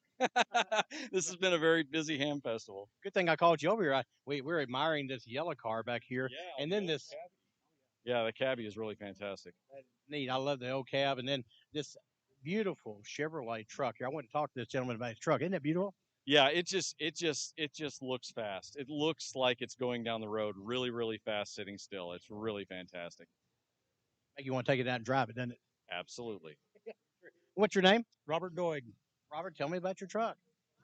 This has been a very busy ham festival. Good thing I called you over here. We're admiring this yellow car back here, and then this. Yeah, the cabbie is really fantastic. Neat. I love the old cab, and then this beautiful Chevrolet truck here. I want to talk to this gentleman about his truck. Isn't it beautiful? Yeah, it just looks fast. It looks like it's going down the road really, really fast, sitting still. It's really fantastic. Make you want to take it out and drive it, doesn't it? Absolutely. What's your name? Robert Doig. Robert, tell me about your truck.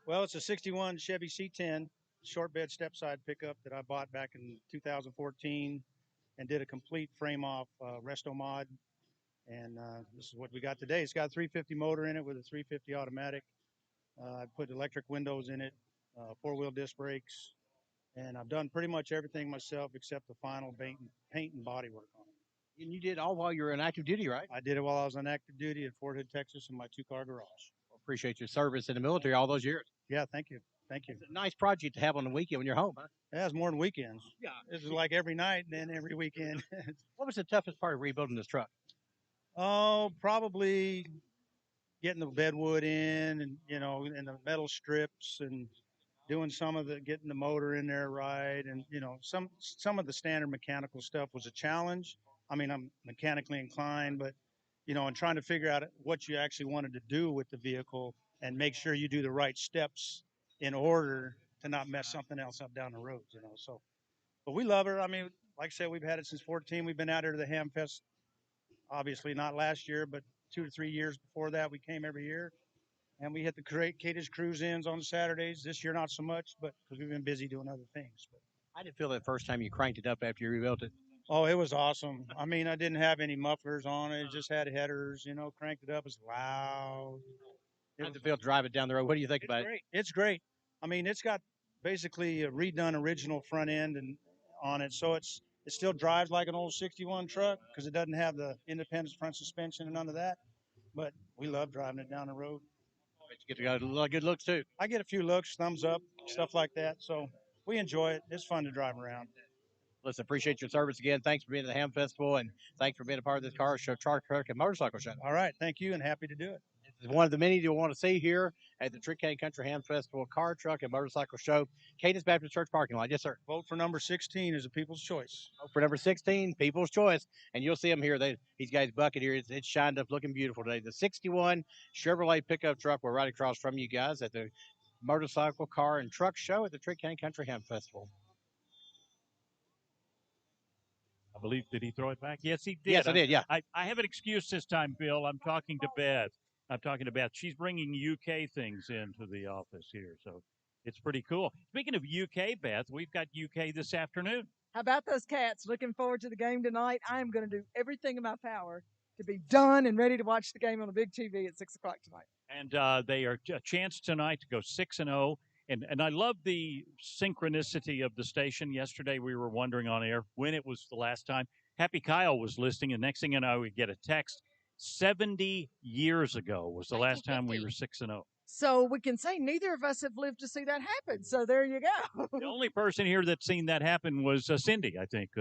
Well, it's a 61 Chevy C10 short bed step-side pickup that I bought back in 2014 and did a complete frame-off resto mod. And this is what we got today. It's got a 350 motor in it with a 350 automatic. I put electric windows in it, four-wheel disc brakes, and I've done pretty much everything myself except the final paint and body work on it. And you did all while you were in active duty, right? I did it while I was on active duty at Fort Hood, Texas, in my two-car garage. Well, appreciate your service in the military all those years. Yeah, thank you. Thank you. It's a nice project to have on the weekend when you're home, huh? Yeah, it's more than weekends. Yeah. This is like every night and then every weekend. What was the toughest part of rebuilding this truck? Oh, probably getting the bedwood in and, and the metal strips and doing getting the motor in there right. And, some of the standard mechanical stuff was a challenge. I mean, I'm mechanically inclined, but, and trying to figure out what you actually wanted to do with the vehicle and make sure you do the right steps in order to not mess something else up down the road, So, but we love her. I mean, like I said, we've had it since 14. We've been out here to the Ham Fest, obviously not last year, but 2 to 3 years before that, we came every year. And we hit the Cadiz cruise-ins on Saturdays. This year, not so much, but because we've been busy doing other things. But I did feel that first time you cranked it up after you rebuilt it. Oh, it was awesome. I mean, I didn't have any mufflers on it. It just had headers, cranked it up. It was loud. How'd it feel to drive it down the road? What do you think about it? It's great. I mean, it's got basically a redone original front end and on it, so it still drives like an old 61 truck because it doesn't have the independent front suspension and none of that. But we love driving it down the road. Bet you get a lot of good looks too. I get a few looks, thumbs up, stuff like that. So we enjoy it. It's fun to drive around. Listen, appreciate your service again. Thanks for being at the Ham Festival, and thanks for being a part of this car show, truck, and motorcycle show. All right. Thank you, and happy to do it. This is one of the many you'll want to see here at the Trigg Country Ham Festival car, truck, and motorcycle show. Cadiz Baptist Church parking lot. Yes, sir. Vote for number 16 as a people's choice. Vote for number 16, people's choice. And you'll see him here. He's got his bucket here. It's shined up, looking beautiful today. The 61 Chevrolet pickup truck. We're right across from you guys at the motorcycle, car, and truck show at the Trigg Country Ham Festival. I believe, did he throw it back? Yes, he did. Yes, I did, yeah. I have an excuse this time, Bill. I'm talking to Beth. She's bringing UK things into the office here, so it's pretty cool. Speaking of UK, Beth, we've got UK this afternoon. How about those Cats? Looking forward to the game tonight. I am going to do everything in my power to be done and ready to watch the game on the big TV at 6 o'clock tonight. And they are a chance tonight to go 6-0. And I love the synchronicity of the station. Yesterday we were wondering on air when it was the last time. Happy Kyle was listening, and next thing you know, we get a text. 70 years ago was the last time we were 6-0. So we can say neither of us have lived to see that happen. So there you go. The only person here that's seen that happen was Cindy, I think.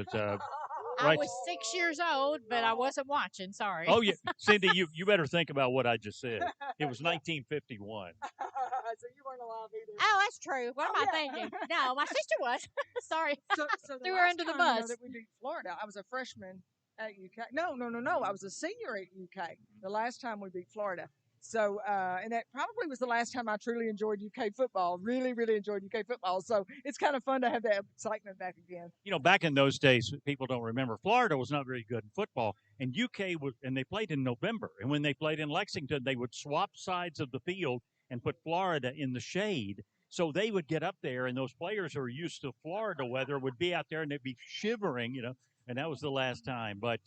I was 6 years old, but I wasn't watching. Sorry. Oh, yeah. Cindy, you better think about what I just said. It was 1951. So you weren't alive either. Oh, that's true. What am I thinking? No, my sister was. Sorry. So threw her under the bus. That we beat Florida. I was a freshman at UK. No. I was a senior at UK the last time we beat Florida. So, and that probably was the last time I truly enjoyed UK football. Really, really enjoyed UK football. So it's kind of fun to have that excitement back again. Back in those days, people don't remember, Florida was not very good in football. And UK and they played in November. And when they played in Lexington, they would swap sides of the field and put Florida in the shade. So they would get up there, and those players who are used to Florida weather would be out there, and they'd be shivering, and that was the last time. But,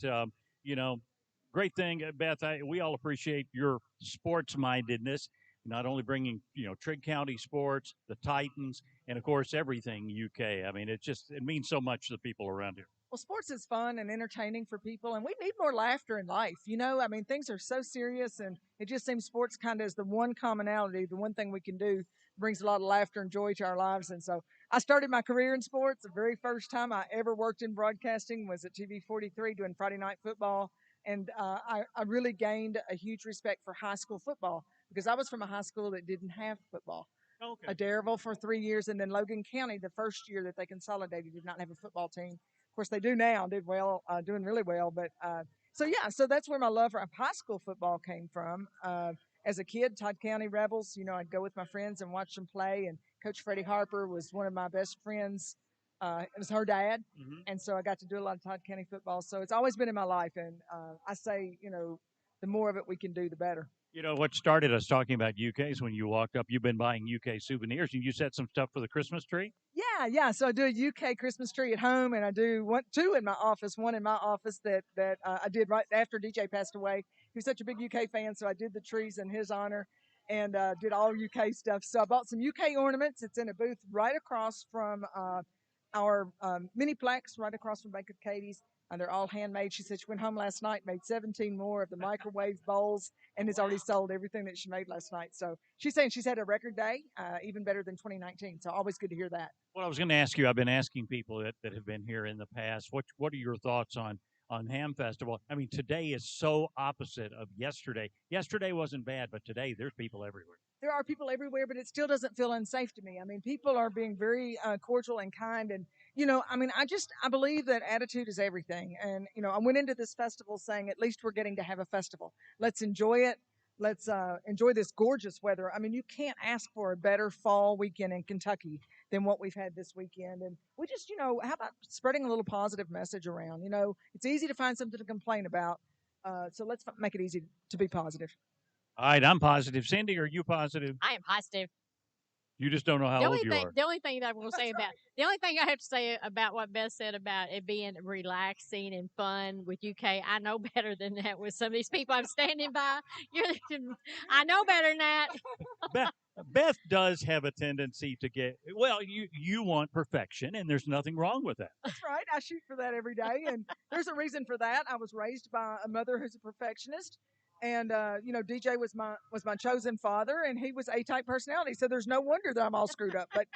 great thing, Beth. We all appreciate your sports-mindedness, not only bringing, Trigg County sports, the Titans, and of course everything UK. I mean, it means so much to the people around here. Well, sports is fun and entertaining for people, and we need more laughter in life. I mean, things are so serious, and it just seems sports kind of is the one commonality, the one thing we can do brings a lot of laughter and joy to our lives. And so I started my career in sports. The very first time I ever worked in broadcasting was at TV 43 doing Friday night football. And I really gained a huge respect for high school football because I was from a high school that didn't have football. Okay. Adairsville for 3 years, and then Logan County, the first year that they consolidated, did not have a football team. Of course, they do now, doing really well. But so that's where my love for high school football came from. As a kid, Todd County Rebels, I'd go with my friends and watch them play. And Coach Freddie Harper was one of my best friends. It was her dad. Mhm. And so I got to do a lot of Todd County football. So it's always been in my life. And I say, the more of it we can do, the better. What started us talking about UK is when you walked up, you've been buying UK souvenirs, and you set some stuff for the Christmas tree? Yeah. So I do a UK Christmas tree at home, and I do two in my office. One in my office that I did right after DJ passed away. He was such a big UK fan, so I did the trees in his honor and did all UK stuff. So I bought some UK ornaments. It's in a booth right across from our Miniplex, right across from Bank of Cadiz. And they're all handmade. She said she went home last night, made 17 more of the microwave bowls, and has already sold everything that she made last night. So she's saying she's had a record day, even better than 2019. So always good to hear that. Well, I was going to ask you, I've been asking people that have been here in the past, what are your thoughts on Ham Festival? I mean, today is so opposite of yesterday. Yesterday wasn't bad, but today there's people everywhere. There are people everywhere, but it still doesn't feel unsafe to me. I mean, people are being very cordial and kind. And, I believe that attitude is everything. And, I went into this festival saying, at least we're getting to have a festival. Let's enjoy it. Let's enjoy this gorgeous weather. I mean, you can't ask for a better fall weekend in Kentucky than what we've had this weekend. And we just, how about spreading a little positive message around? It's easy to find something to complain about. So let's make it easy to be positive. All right, I'm positive. Cindy, are you positive? I am positive. You just don't know how old you are. The only thing that I'm going to say the only thing I have to say about what Beth said about it being relaxing and fun with UK, I know better than that with some of these people I'm standing by. I know better than that. Beth does have a tendency to you want perfection, and there's nothing wrong with that. That's right. I shoot for that every day, and there's a reason for that. I was raised by a mother who's a perfectionist. And DJ was my chosen father, and he was A-type personality. So there's no wonder that I'm all screwed up. But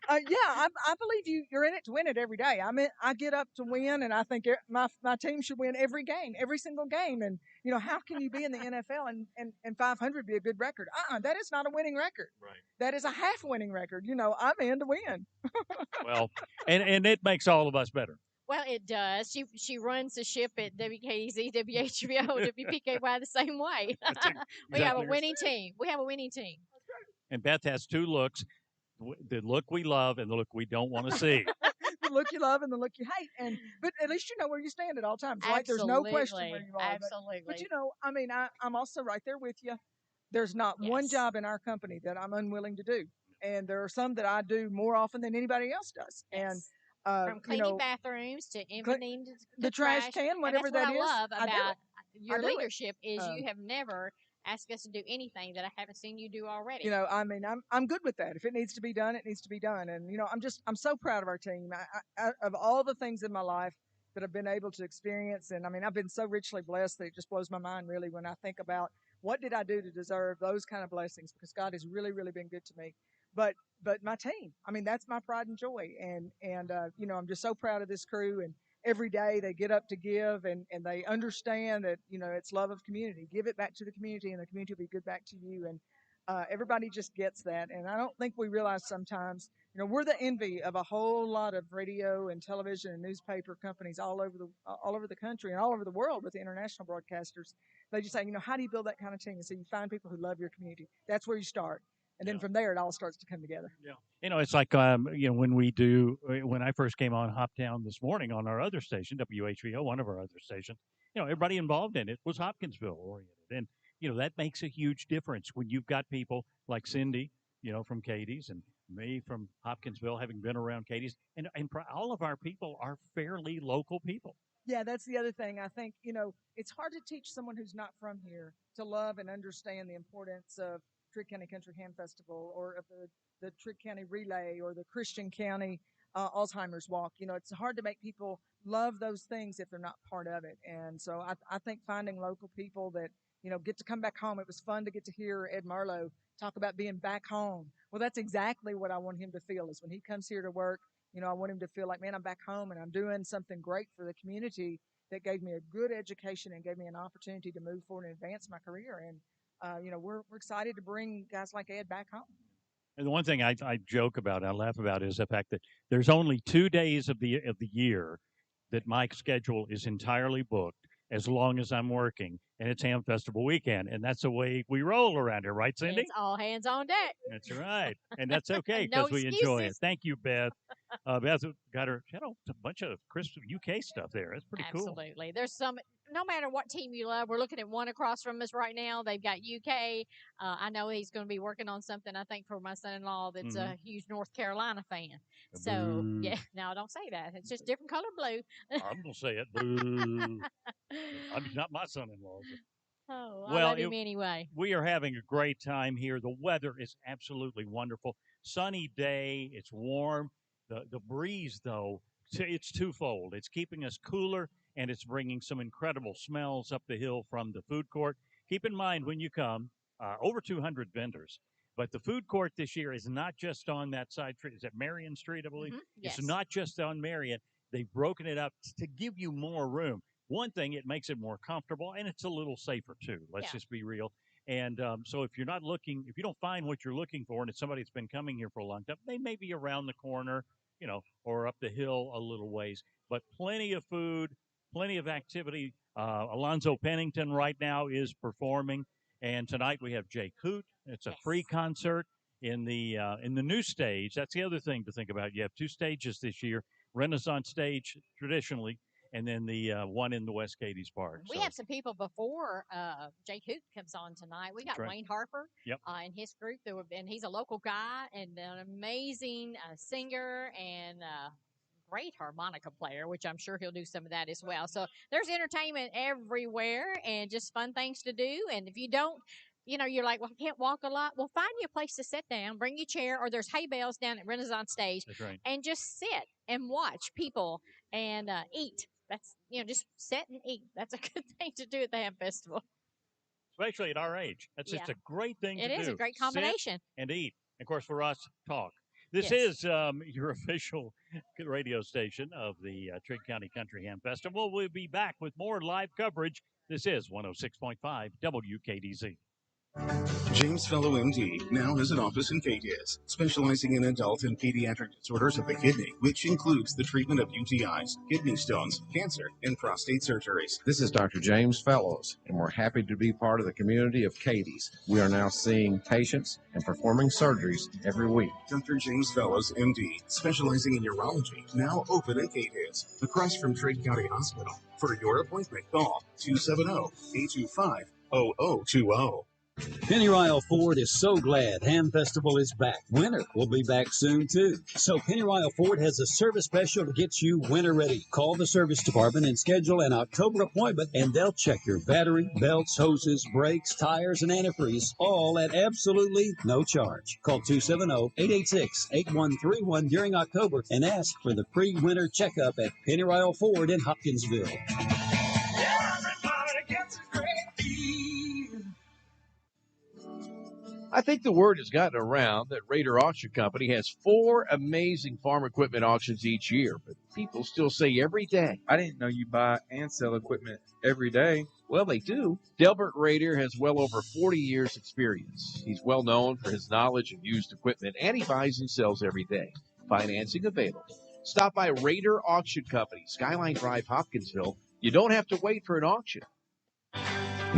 I believe you're in it to win it every day. I get up to win, and I think my team should win every game, every single game. And how can you be in the NFL and 500 be a good record? That is not a winning record. Right. That is a half winning record. I'm in to win. Well, and it makes all of us better. Well, it does. She runs the ship at WKZ, WHBO, WPKY the same way. We have a winning team. And Beth has two looks, the look we love and the look we don't want to see. The look you love and the look you hate. But at least you know where you stand at all times, right? There's no question where you are. Absolutely. But I'm also right there with you. There's not one job in our company that I'm unwilling to do. And there are some that I do more often than anybody else does. Yes. And from cleaning bathrooms to emptying the trash can, whatever that is. What I love about your leadership is you have never asked us to do anything that I haven't seen you do already. I'm good with that. If it needs to be done, it needs to be done. And I'm so proud of our team. Of all the things in my life that I've been able to experience, and I've been so richly blessed that it just blows my mind really when I think about what did I do to deserve those kind of blessings, because God has really, really been good to me. But my team, that's my pride and joy. And I'm just so proud of this crew. And every day they get up to give, and they understand that, it's love of community. Give it back to the community, and the community will be good back to you. And everybody just gets that. And I don't think we realize sometimes, we're the envy of a whole lot of radio and television and newspaper companies all over the country and all over the world with the international broadcasters. They just say, how do you build that kind of team? And so you find people who love your community. That's where you start. And then from there, it all starts to come together. Yeah. It's like, when I first came on Hoptown this morning on our other station, WHBO, one of our other stations, everybody involved in it was Hopkinsville oriented. And, that makes a huge difference when you've got people like Cindy, from Cadiz, and me from Hopkinsville, having been around Cadiz. And all of our people are fairly local people. Yeah, that's the other thing. I think, it's hard to teach someone who's not from here to love and understand the importance of Trigg County Country Ham Festival or of the the Trigg County Relay or the Christian County Alzheimer's Walk. You know, it's hard to make people love those things if they're not part of it. And so I think finding local people that, you know, get to come back home. It was fun to get to hear Ed Marlowe talk about being back home. Well, that's exactly what I want him to feel is when he comes here to work, you know, I want him to feel like, man, I'm back home and I'm doing something great for the community that gave me a good education and gave me an opportunity to move forward and advance my career. And, you know, we're excited to bring guys like Ed back home. And the one thing I joke about, I laugh about, is the fact that there's only 2 days of the year that my schedule is entirely booked as long as I'm working, and it's Ham Festival weekend, and that's the way we roll around here, right, Cindy? It's all hands on deck. That's right, and that's okay No because we enjoy it. excuses. Thank you, Beth. Beth got her, you know, a bunch of crisp UK stuff there. That's pretty cool. Absolutely. There's some, no matter what team you love, we're looking at one across from us right now. They've got UK. I know he's going to be working on something, I think, for my son-in-law that's a huge North Carolina fan. So, yeah, no, don't say that. It's just different color blue. I'm going to say it. Boo. I mean, not my son-in-law. Oh, I love him anyway. We are having a great time here. The weather is absolutely wonderful. Sunny day. It's warm. The breeze, though, it's twofold. It's keeping us cooler, and it's bringing some incredible smells up the hill from the food court. Keep in mind when you come, over 200 vendors. But the food court this year is not just on that side street. Is it Marion Street, I believe? Yes. It's not just on Marion. They've broken it up to give you more room. One thing, it makes it more comfortable, and it's a little safer, too. Let's just be real. And so if you're not looking, if you don't find what you're looking for, and it's somebody that's been coming here for a long time, they may be around the corner, you know, or up the hill a little ways. But plenty of food, plenty of activity. Alonzo Pennington right now is performing. And tonight we have Jay Coote. It's a free concert in the new stage. That's the other thing to think about. You have 2 stages this year, Renaissance stage traditionally, and then the one in the West Cadiz Park. We have some people before Jay Coote comes on tonight. We got Wayne Harper and his group, and he's a local guy and an amazing singer and great harmonica player, which I'm sure he'll do some of that as well. So there's entertainment everywhere and just fun things to do. And if you don't, you know, you're like, well, I can't walk a lot. Well, find you a place to sit down, bring your chair, or there's hay bales down at Renaissance Stage. That's right. And just sit and watch people and eat. That's, you know, just sit and eat. That's a good thing to do at the Ham Festival. Especially at our age. That's just a great thing to do. It is a great combination. Sit and eat. And, of course, for us, talk. This is your official radio station of the Trigg County Country Ham Festival. We'll be back with more live coverage. This is 106.5 WKDZ. James Fellow MD now has an office in Cadiz, specializing in adult and pediatric disorders of the kidney, which includes the treatment of UTIs, kidney stones, cancer, and prostate surgeries. This is Dr. James Fellows, and we're happy to be part of the community of Cadiz. We are now seeing patients and performing surgeries every week. Dr. James Fellows, MD, specializing in urology, now open in Cadiz, across from Trigg County Hospital. For your appointment, call 270-825-0020. Pennyrile Ford is so glad Ham Festival is back. Winter will be back soon, too. So Pennyrile Ford has a service special to get you winter ready. Call the service department and schedule an October appointment, and they'll check your battery, belts, hoses, brakes, tires, and antifreeze, all at absolutely no charge. Call 270-886-8131 during October and ask for the free winter checkup at Pennyrile Ford in Hopkinsville. I think the word has gotten around that Raider Auction Company has 4 amazing farm equipment auctions each year, but people still say every day. I didn't know you buy and sell equipment every day. Well, they do. Delbert Raider has well over 40 years experience. He's well known for his knowledge of used equipment, and he buys and sells every day. Financing available. Stop by Raider Auction Company, Skyline Drive, Hopkinsville. You don't have to wait for an auction.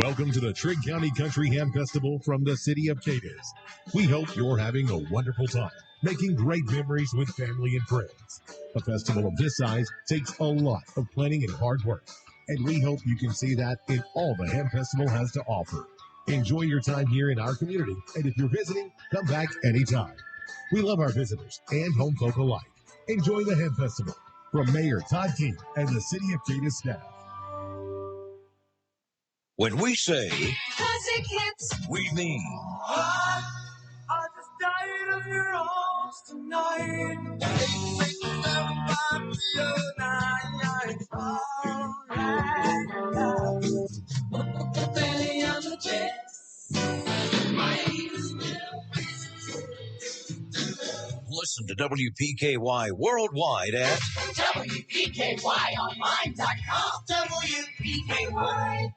Welcome to the Trigg County Country Ham Festival from the city of Cadiz. We hope you're having a wonderful time, making great memories with family and friends. A festival of this size takes a lot of planning and hard work, and we hope you can see that in all the Ham Festival has to offer. Enjoy your time here in our community, and if you're visiting, come back anytime. We love our visitors and home folk alike. Enjoy the Ham Festival. From Mayor Todd King and the City of Cadiz staff. When we say Classic hits, we mean I just died on your arms tonight. 867-539. Alright, Benny and the Jets. Listen to WPKY worldwide at WPKYonline.com. WPKY.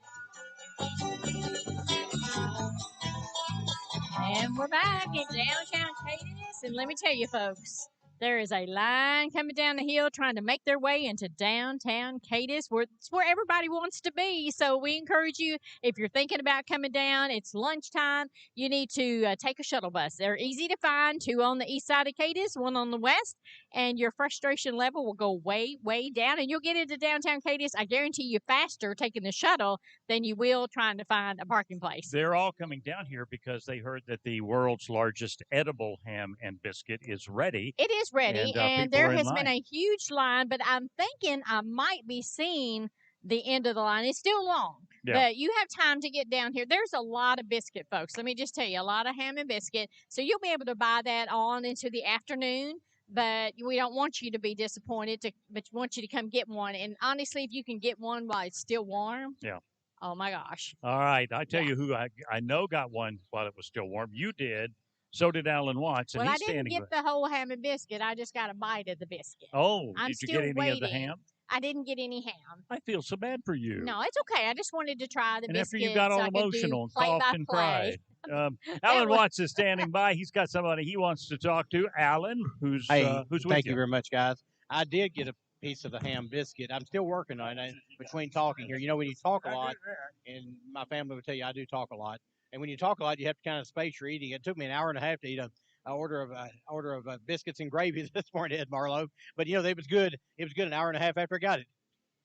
And we're back in downtown Cadiz. And let me tell you, folks, there is a line coming down the hill trying to make their way into downtown Cadiz, where it's where everybody wants to be. So we encourage you, if you're thinking about coming down, it's lunchtime, you need to take a shuttle bus. They're easy to find, 2 on the east side of Cadiz, 1 on the west, and your frustration level will go way, way down, and you'll get into downtown Cadiz, I guarantee you, faster taking the shuttle than you will trying to find a parking place. They're all coming down here because they heard that the world's largest edible ham and biscuit is ready. It is ready, and people there are in has been line. a huge line, but I'm thinking I might be seeing the end of the line. It's still long, Yeah. but you have time to get down here. There's a lot of biscuit, folks. Let me just tell you, a lot of ham and biscuit. So you'll be able to buy that on into the afternoon, but we don't want you to be disappointed, but we want you to come get one. And honestly, if you can get one while it's still warm, Yeah. oh my gosh. All right. I tell you who I know got one while it was still warm. You did. So did Alan Watts. And Well, I he's didn't standing get the whole ham and biscuit. I just got a bite of the biscuit. Oh, I'm did you still get any waiting. of the ham? I didn't get any ham. I feel so bad for you. No, it's okay. I just wanted to try the And after biscuits. you got all I could do emotional and play coughed by and play. cried. Alan Watts is standing by. He's got somebody he wants to talk to. Alan, who's with Thank you very much, guys. I did get a piece of the ham biscuit. I'm still working on it between talking here. You know, when you talk a lot, and my family would tell you I do talk a lot. And when you talk a lot, you have to kind of space your eating. It took me an hour and a half to eat a order of biscuits and gravy this morning, Ed Marlowe. But you know, it was good. It was good an hour and a half after I got it.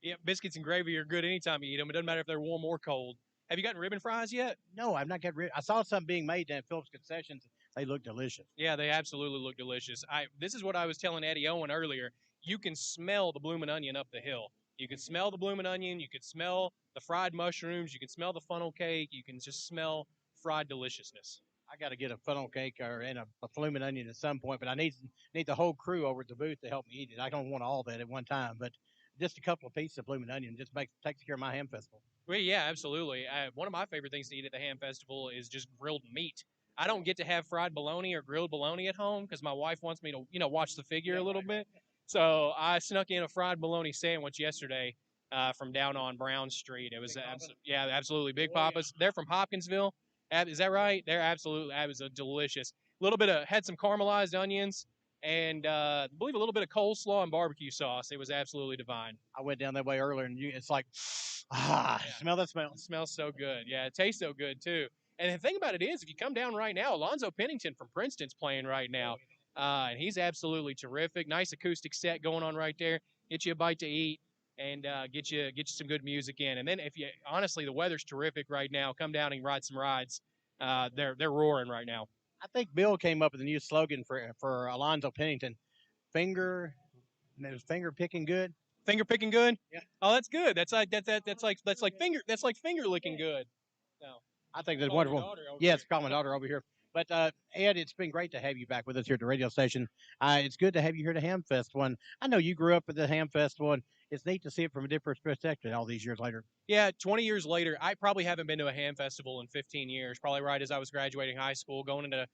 Yeah, biscuits and gravy are good anytime you eat them. It doesn't matter if they're warm or cold. Have you gotten ribbon fries yet? No, I've not got rid. I saw some being made at Phillips Concessions. They look delicious. Yeah, they absolutely look delicious. This is what I was telling Eddie Owen earlier. You can smell the bloomin' onion up the hill. You can smell the bloomin' onion. You can smell the fried mushrooms. You can smell the funnel cake. You can just smell fried deliciousness. I got to get a funnel cake and a bloomin' onion at some point, but I need the whole crew over at the booth to help me eat it. I don't want all that at one time, but just a couple of pieces of bloomin' onion just takes care of my ham festival. Well, yeah, absolutely. One of my favorite things to eat at the ham festival is just grilled meat. I don't get to have fried bologna or grilled bologna at home because my wife wants me to, watch the figure a little bit. So I snuck in a fried bologna sandwich yesterday from down on Brown Street. It was, absolutely. Big Papa's. They're from Hopkinsville. Is that right? They're absolutely, that was a delicious. Had some caramelized onions and I believe a little bit of coleslaw and barbecue sauce. It was absolutely divine. I went down that way earlier, and it's like, smell that smell. It smells so good. Yeah, it tastes so good, too. And the thing about it is, if you come down right now, Alonzo Pennington from Princeton's playing right now. And he's absolutely terrific. Nice acoustic set going on right there. Get you a bite to eat and get you some good music in. And then honestly, the weather's terrific right now. Come down and ride some rides. They're roaring right now. I think Bill came up with a new slogan for Alonzo Pennington. Finger picking good. Finger picking good? Yeah. Oh, that's good. That's like finger licking good. No. I think that's wonderful. Yes, call my daughter over here. But Ed, it's been great to have you back with us here at the radio station. It's good to have you here at the Ham Festival. And I know you grew up at the Ham Festival, and it's neat to see it from a different perspective all these years later. Yeah, 20 years later, I probably haven't been to a ham festival in 15 years. Probably right as I was graduating high school, going into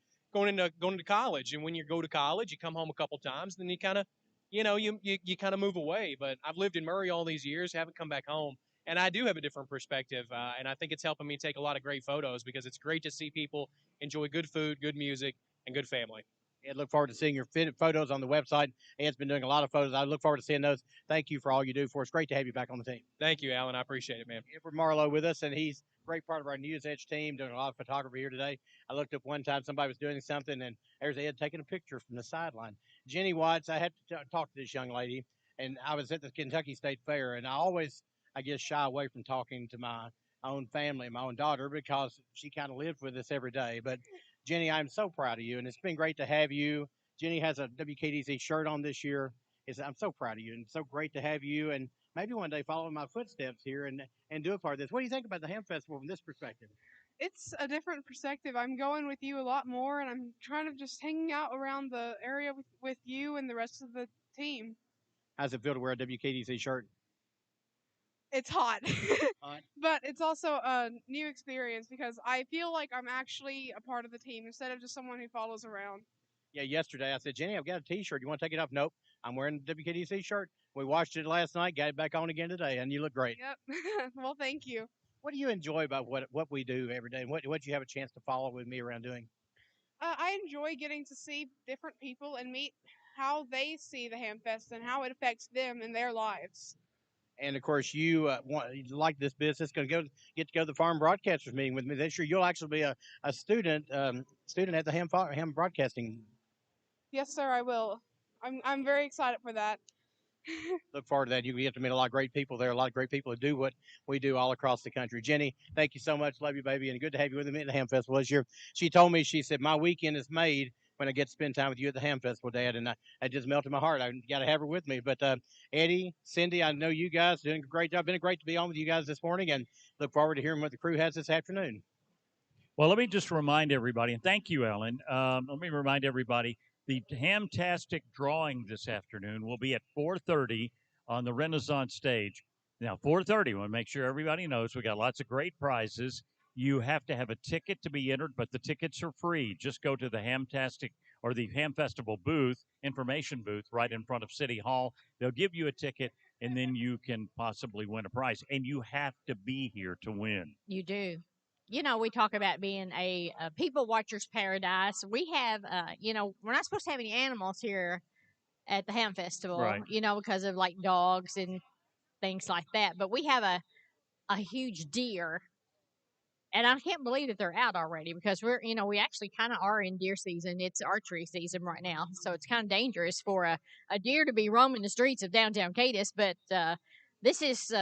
college. And when you go to college, you come home a couple times, then you kind of, you kind of move away. But I've lived in Murray all these years, haven't come back home. And I do have a different perspective, and I think it's helping me take a lot of great photos because it's great to see people enjoy good food, good music, and good family. Ed, look forward to seeing your photos on the website. Ed's been doing a lot of photos. I look forward to seeing those. Thank you for all you do for us. Great to have you back on the team. Thank you, Alan. I appreciate it, man. Edward Marlowe with us, and he's a great part of our News Edge team, doing a lot of photography here today. I looked up one time, somebody was doing something, and there's Ed taking a picture from the sideline. Jenny Watts, I had to talk to this young lady, and I was at the Kentucky State Fair, and I guess, shy away from talking to my own family, my own daughter, because she kind of lived with us every day. But Jenny, I'm so proud of you, and it's been great to have you. Jenny has a WKDZ shirt on this year. I'm so proud of you, and it's so great to have you, and maybe one day follow in my footsteps here and do a part of this. What do you think about the Ham Festival from this perspective? It's a different perspective. I'm going with you a lot more, and I'm trying to just hanging out around the area with you and the rest of the team. How's it feel to wear a WKDC shirt? It's hot. Hot. But it's also a new experience because I feel like I'm actually a part of the team instead of just someone who follows around. Yeah, yesterday I said, Jenny, I've got a T-shirt. You want to take it off? Nope. I'm wearing the WKDC shirt. We washed it last night, got it back on again today, and you look great. Yep. Well, thank you. What do you enjoy about what we do every day? And what you have a chance to follow with me around doing? I enjoy getting to see different people and meet how they see the Hamfest and how it affects them in their lives. And of course, you like this business. Going to get to go to the Farm Broadcasters meeting with me this year. You'll actually be a student at the Ham Broadcasting. Yes, sir, I will. I'm very excited for that. Look forward to that. You get to meet a lot of great people there. A lot of great people who do what we do all across the country. Jenny, thank you so much. Love you, baby, and good to have you with me at the Ham Festival this year. She told me, she said, my weekend is made when I get to spend time with you at the Ham Festival, Dad, and I just melted my heart. I got to have her with me. But Eddie, Cindy, I know you guys doing a great job. Been great to be on with you guys this morning, and look forward to hearing what the crew has this afternoon. Well, let me just remind everybody, and thank you, Ellen. Let me remind everybody, the Hamtastic drawing this afternoon will be at 4:30 on the Renaissance stage. Now, 4:30, we want to make sure everybody knows we got lots of great prizes. You have to have a ticket to be entered, but the tickets are free. Just go to the Hamtastic or the Ham Festival booth, information booth, right in front of City Hall. They'll give you a ticket, and then you can possibly win a prize. And you have to be here to win. You do. You know, we talk about being a people watcher's paradise. We have, we're not supposed to have any animals here at the Ham Festival, Right. Because of like dogs and things like that. But we have a huge deer. And I can't believe that they're out already because we actually kind of are in deer season. It's archery season right now. So it's kind of dangerous for a deer to be roaming the streets of downtown Cadiz. But this is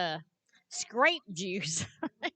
Scrape Juice.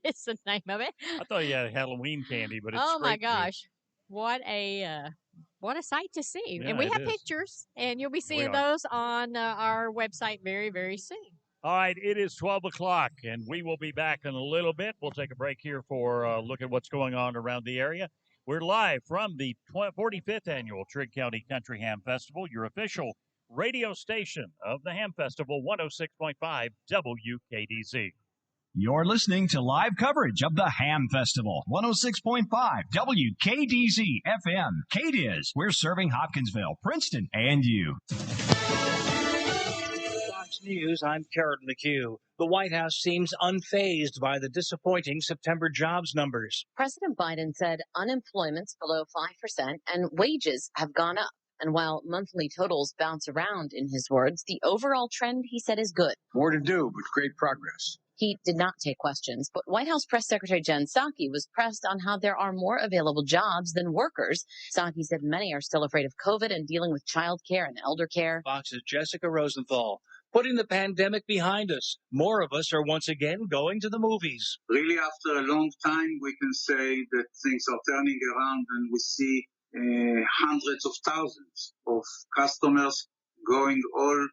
It's the name of it. I thought you had Halloween candy, but it's oh my Scrape Juice. gosh, what a sight to see! Yeah, and we it have is. pictures, and you'll be seeing are. those on our website very, very soon. All right, it is 12 o'clock, and we will be back in a little bit. We'll take a break here for a look at what's going on around the area. We're live from the 45th Annual Trigg County Country Ham Festival, your official radio station of the Ham Festival, 106.5 WKDZ. You're listening to live coverage of the Ham Festival, 106.5 WKDZ FM. Cadiz, we're serving Hopkinsville, Princeton, and you. Fox News, I'm Karen McHugh. The White House seems unfazed by the disappointing September jobs numbers. President Biden said unemployment's below 5% and wages have gone up. And while monthly totals bounce around, in his words, the overall trend, he said, is good. More to do, but great progress. He did not take questions, but White House Press Secretary Jen Psaki was pressed on how there are more available jobs than workers. Psaki said many are still afraid of COVID and dealing with child care and elder care. Fox's Jessica Rosenthal. Putting the pandemic behind us, more of us are once again going to the movies. Really, after a long time, we can say that things are turning around and we see hundreds of thousands of customers going all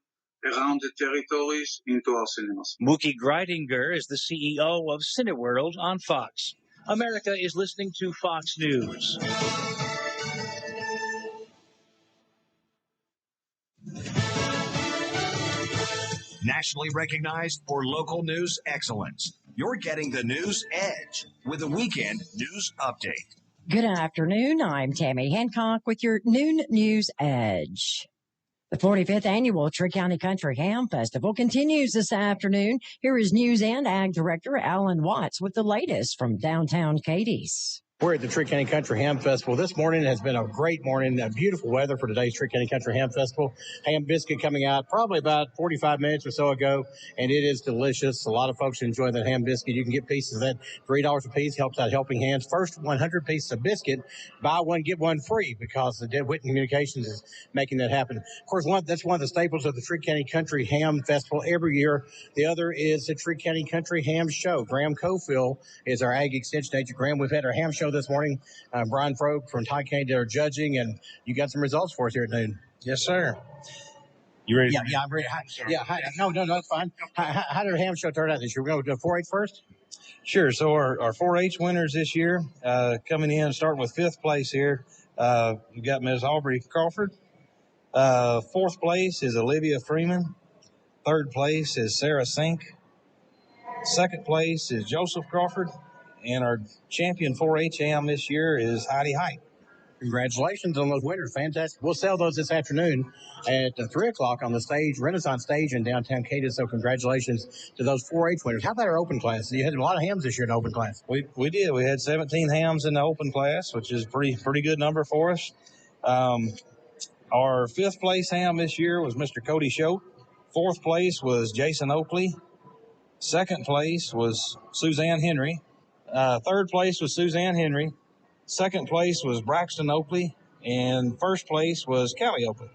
around the territories into our cinemas. Mookie Greidinger is the CEO of Cineworld on Fox. America is listening to Fox News. Nationally recognized for local news excellence. You're getting the news edge with a weekend news update. Good afternoon. I'm Tammy Hancock with your Noon News Edge. The 45th Annual Trigg County Country Ham Festival continues this afternoon. Here is News and Ag Director Alan Watts with the latest from downtown Cadiz. We're at the Trigg County Country Ham Festival. This morning has been a great morning, beautiful weather for today's Trigg County Country Ham Festival. Ham biscuit coming out probably about 45 minutes or so ago, and it is delicious. A lot of folks enjoy that ham biscuit. You can get pieces of that, $3 a piece, helps out Helping Hands. First 100 pieces of biscuit, buy one, get one free, because the DeWitt Communications is making that happen. Of course, that's one of the staples of the Trigg County Country Ham Festival every year. The other is the Trigg County Country Ham Show. Graham Cofield is our Ag Extension agent. Graham, we've had our ham show this morning. Brian Frobe from Ty County did our judging, and you got some results for us here at noon. Yes, sir. You ready? Yeah, I'm ready. No, that's fine. How did our ham show turn out this year? We're going to do 4-H first? Sure. So our 4-H winners this year, coming in, starting with 5th place here, we've got Ms. Aubrey Crawford. 4th place is Olivia Freeman. 3rd place is Sarah Sink. 2nd place is Joseph Crawford. And our champion 4-H ham this year is Heidi Height. Congratulations on those winners. Fantastic. We'll sell those this afternoon at 3 o'clock on the stage, Renaissance Stage in downtown Cadiz. So congratulations to those 4-H winners. How about our open class? You had a lot of hams this year in the open class. We did. We had 17 hams in the open class, which is a pretty good number for us. Our 5th place ham this year was Mr. Cody Shote. 4th place was Jason Oakley. 2nd place was Suzanne Henry. 3rd place was Suzanne Henry. 2nd place was Braxton Oakley, and 1st place was Callie Oakley.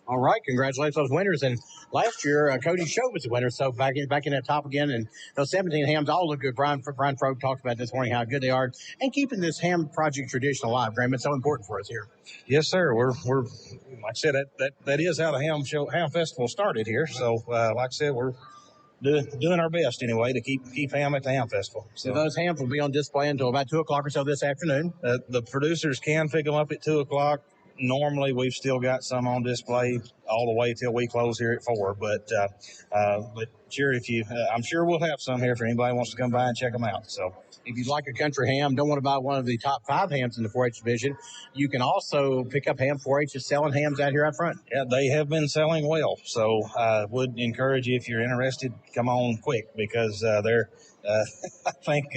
All right, congratulations on those winners. And last year, Cody Shote was the winner, so back in that top again. And those 17 hams all look good. Brian Frog talked about this morning how good they are, and keeping this ham project tradition alive. Graham, it's so important for us here. Yes, sir. We're like I said, that is how the ham festival started here. So, like I said, we're doing our best anyway to keep ham at the ham festival. So those hams will be on display until about 2 o'clock or so this afternoon. The producers can pick them up at 2 o'clock. Normally, we've still got some on display all the way till we close here at 4. But sure, I'm sure we'll have some here if anybody wants to come by and check them out. So if you'd like a country ham, don't want to buy one of the top 5 hams in the 4-H division, you can also pick up ham. 4-H is selling hams out here out front. Yeah, they have been selling well. So I would encourage you, if you're interested, come on quick because they're. I think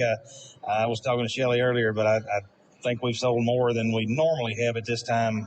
I was talking to Shelley earlier, but I think we've sold more than we normally have at this time.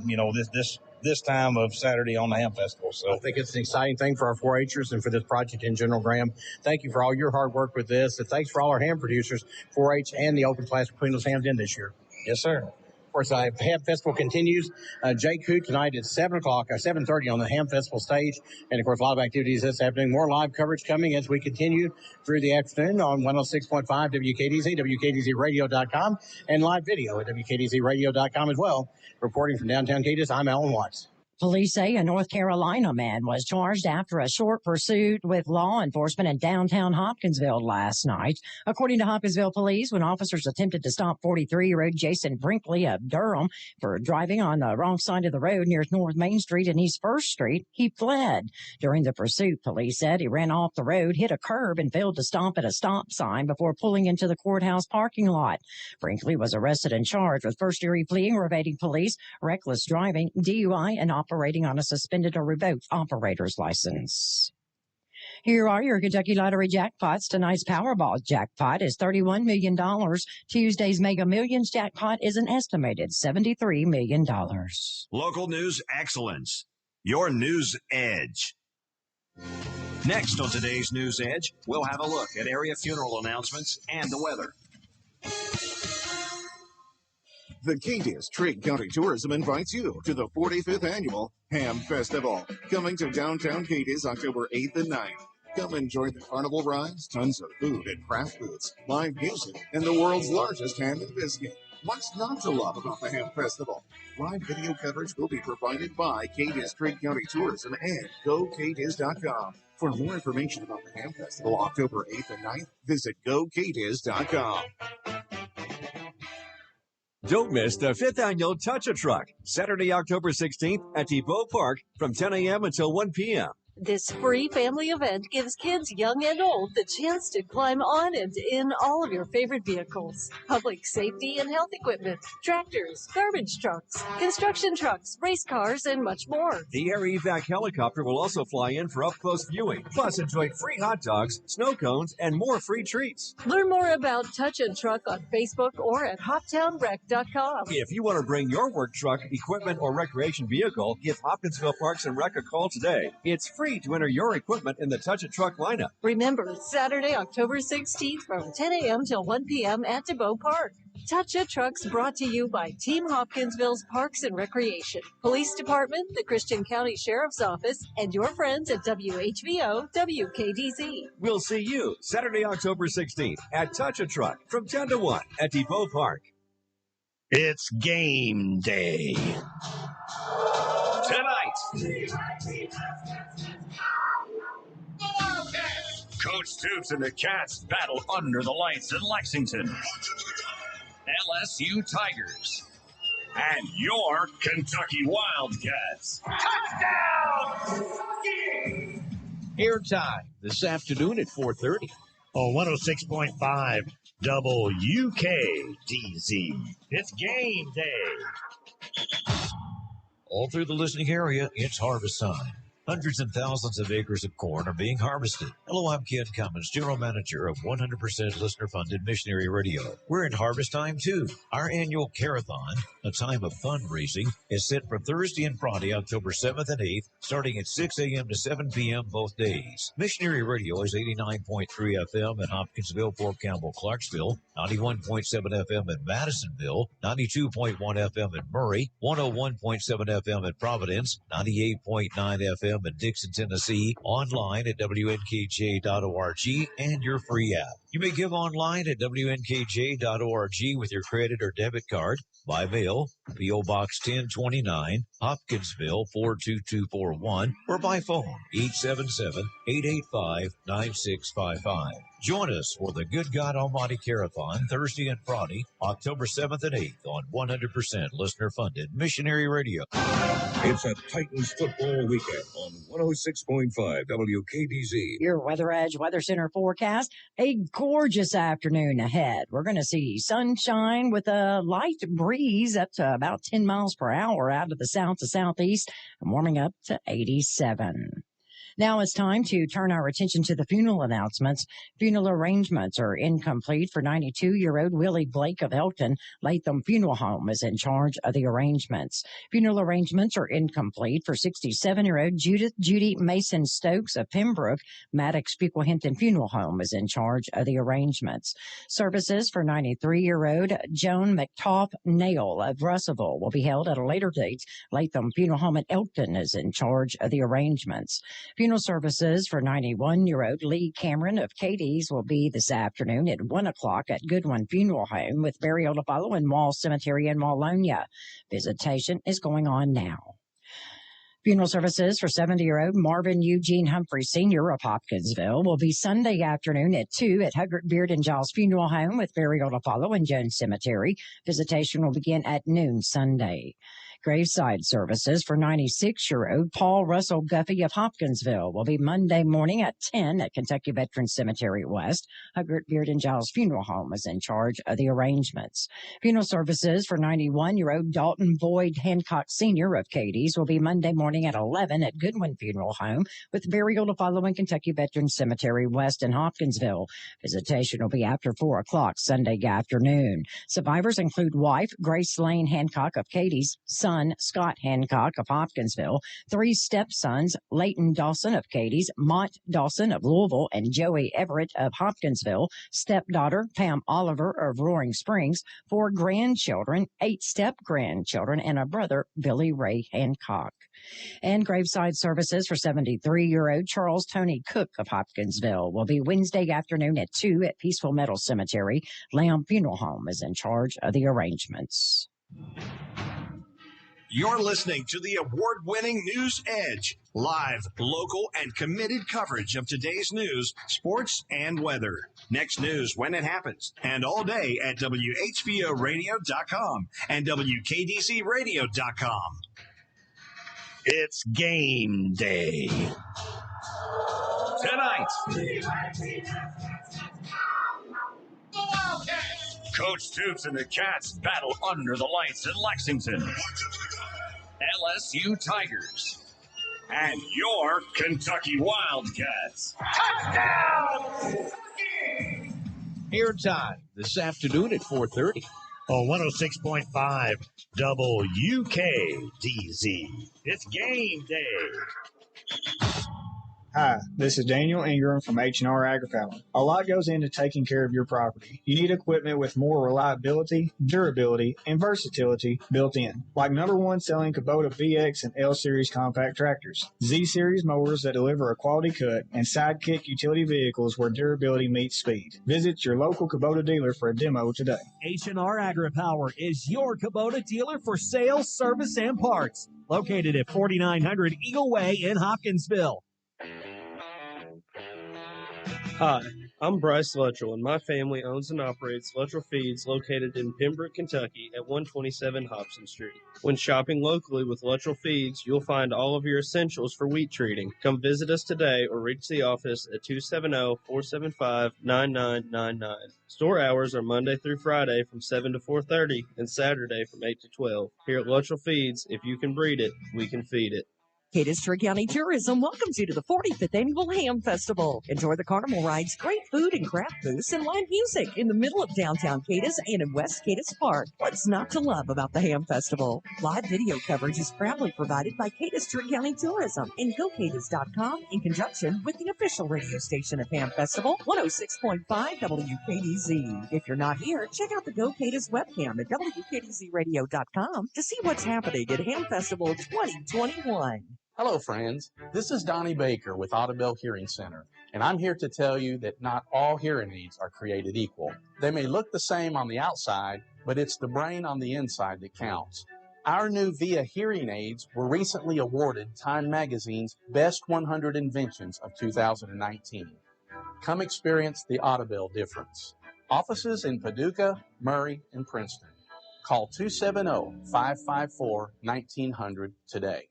This time of Saturday on the ham festival. So I think it's an exciting thing for our 4-Hers and for this project in general. Graham, thank you for all your hard work with this, and thanks for all our ham producers, 4-H and the open class, for putting those hams in this year. Yes, sir. Of course, the ham festival continues. Jake Hoot tonight at 7 o'clock or 7:30 on the ham festival stage, and of course, a lot of activities this afternoon. More live coverage coming as we continue through the afternoon on 106.5 WKDZ, WKDZradio.com, and live video at WKDZradio.com as well. Reporting from downtown Cadiz, I'm Alan Watts. Police say a North Carolina man was charged after a short pursuit with law enforcement in downtown Hopkinsville last night. According to Hopkinsville police, when officers attempted to stop 43-year-old Jason Brinkley of Durham for driving on the wrong side of the road near North Main Street and East 1st Street, he fled. During the pursuit, police said he ran off the road, hit a curb, and failed to stop at a stop sign before pulling into the courthouse parking lot. Brinkley was arrested and charged with first-degree fleeing or evading police, reckless driving, DUI, and operating on a suspended or revoked operator's license. Here are your Kentucky Lottery jackpots. Tonight's Powerball jackpot is $31 million. Tuesday's Mega Millions jackpot is an estimated $73 million. Local news excellence. Your news edge. Next on today's News Edge, we'll have a look at area funeral announcements and the weather. The Cadiz Trigg County Tourism invites you to the 45th Annual Ham Festival, coming to downtown Cadiz October 8th and 9th. Come enjoy the carnival rides, tons of food and craft booths, live music, and the world's largest ham and biscuit. What's not to love about the Ham Festival? Live video coverage will be provided by Cadiz Trigg County Tourism and GoCadiz.com. For more information about the Ham Festival October 8th and 9th, visit GoCadiz.com. Don't miss the 5th Annual Touch-A-Truck, Saturday, October 16th at Depot Park from 10 a.m. until 1 p.m. This free family event gives kids young and old the chance to climb on and in all of your favorite vehicles. Public safety and health equipment, tractors, garbage trucks, construction trucks, race cars, and much more. The Air Evac helicopter will also fly in for up-close viewing. Plus, enjoy free hot dogs, snow cones, and more free treats. Learn more about Touch a Truck on Facebook or at hoptownrec.com. If you want to bring your work truck, equipment, or recreation vehicle, give Hopkinsville Parks and Rec a call today. It's free to enter your equipment in the Touch a Truck lineup. Remember, Saturday, October 16th from 10 a.m. till 1 p.m. at DeBow Park. Touch a Truck's brought to you by Team Hopkinsville's Parks and Recreation, Police Department, the Christian County Sheriff's Office, and your friends at WHVO WKDZ. We'll see you Saturday, October 16th at Touch a Truck from 10 to 1 at Depot Park. It's game day. Tonight, Coach Stoops and the Cats battle under the lights in Lexington. LSU Tigers. And your Kentucky Wildcats. Touchdown! Airtime this afternoon at 4:30. On 106.5 WKDZ. It's game day. All through the listening area, it's harvest time. Hundreds and thousands of acres of corn are being harvested. Hello, I'm Ken Cummins, General Manager of 100% listener-funded Missionary Radio. We're in harvest time, too. Our annual Carathon, a time of fundraising, is set for Thursday and Friday, October 7th and 8th, starting at 6 a.m. to 7 p.m. both days. Missionary Radio is 89.3 FM in Hopkinsville, Fort Campbell, Clarksville, 91.7 FM in Madisonville, 92.1 FM in Murray, 101.7 FM in Providence, 98.9 FM in Dixon, Tennessee, online at WNKJ.org, and your free app. You may give online at WNKJ.org with your credit or debit card, by mail, P.O. Box 1029, Hopkinsville 42241, or by phone 877-885-9655. Join us for the Good God Almighty Carathon Thursday and Friday, October 7th and 8th on 100% listener-funded Missionary Radio. It's a Titans football weekend on 106.5 WKDZ. Your Weather Edge Weather Center forecast, a gorgeous afternoon ahead. We're going to see sunshine with a light breeze up to about 10 miles per hour out of the south to southeast and warming up to 87. Now it's time to turn our attention to the funeral announcements. Funeral arrangements are incomplete for 92-year-old Willie Blake of Elkton. Latham Funeral Home is in charge of the arrangements. Funeral arrangements are incomplete for 67-year-old Judith Judy Mason Stokes of Pembroke. Maddox Buckelhampton Funeral Home is in charge of the arrangements. Services for 93-year-old Joan McTough Nail of Russellville will be held at a later date. Latham Funeral Home in Elkton is in charge of the arrangements. Funeral services for 91-year-old Lee Cameron of Cadiz will be this afternoon at 1 o'clock at Goodwin Funeral Home, with burial to follow in Wall Cemetery in Wallonia. Visitation is going on now. Funeral services for 70-year-old Marvin Eugene Humphrey Sr. of Hopkinsville will be Sunday afternoon at 2 at Huggert Beard and Giles Funeral Home, with burial to follow in Jones Cemetery. Visitation will begin at noon Sunday. Graveside services for 96-year-old Paul Russell Guffey of Hopkinsville will be Monday morning at 10 at Kentucky Veterans Cemetery West. Huggert Beard and Giles Funeral Home is in charge of the arrangements. Funeral services for 91-year-old Dalton Boyd Hancock Sr. of Cadiz will be Monday morning at 11 at Goodwin Funeral Home, with burial to follow in Kentucky Veterans Cemetery West in Hopkinsville. Visitation will be after 4 o'clock Sunday afternoon. Survivors include wife Grace Lane Hancock of Cadiz, son Scott Hancock of Hopkinsville, 3 stepsons Leighton Dawson of Cadiz, Mont Dawson of Louisville, and Joey Everett of Hopkinsville, stepdaughter Pam Oliver of Roaring Springs, 4 grandchildren, 8 step-grandchildren, and a brother, Billy Ray Hancock. And graveside services for 73-year-old Charles Tony Cook of Hopkinsville will be Wednesday afternoon at 2 at Peaceful Meadows Cemetery. Lamb Funeral Home is in charge of the arrangements. You're listening to the award-winning News Edge, live, local, and committed coverage of today's news, sports, and weather. Next news when it happens, and all day at WHBOradio.com and WKDCRadio.com. It's game day. Tonight, Coach Stoops and the Cats battle under the lights in Lexington. LSU Tigers. And your Kentucky Wildcats. Touchdown! Airtime this afternoon at 4:30. On 106.5 WKDZ. It's game day. Hi, this is Daniel Ingram from H&R AgriPower. A lot goes into taking care of your property. You need equipment with more reliability, durability, and versatility built in, like #1 selling Kubota VX and L Series compact tractors, Z Series mowers that deliver a quality cut, and Sidekick utility vehicles where durability meets speed. Visit your local Kubota dealer for a demo today. H&R AgriPower is your Kubota dealer for sales, service, and parts. Located at 4900 Eagle Way in Hopkinsville. Hi, I'm Bryce Luttrell, and my family owns and operates Luttrell Feeds located in Pembroke, Kentucky at 127 Hobson Street. When shopping locally with Luttrell Feeds, you'll find all of your essentials for wheat treating. Come visit us today or reach the office at 270-475-9999. Store hours are Monday through Friday from 7 to 4:30 and Saturday from 8 to 12. Here at Luttrell Feeds, if you can breed it, we can feed it. Cadiz Trigg County Tourism welcomes you to the 45th Annual Ham Festival. Enjoy the carnival rides, great food and craft booths, and live music in the middle of downtown Cadiz and in West Cadiz Park. What's not to love about the Ham Festival? Live video coverage is proudly provided by Cadiz Trigg County Tourism and GoCadiz.com in conjunction with the official radio station of Ham Festival, 106.5 WKDZ. If you're not here, check out the Go Cadiz webcam at WKDZradio.com to see what's happening at Ham Festival 2021. Hello, friends. This is Donnie Baker with Audubell Hearing Center, and I'm here to tell you that not all hearing aids are created equal. They may look the same on the outside, but it's the brain on the inside that counts. Our new VIA hearing aids were recently awarded Time Magazine's Best 100 Inventions of 2019. Come experience the Audubell difference. Offices in Paducah, Murray, and Princeton. Call 270-554-1900 today.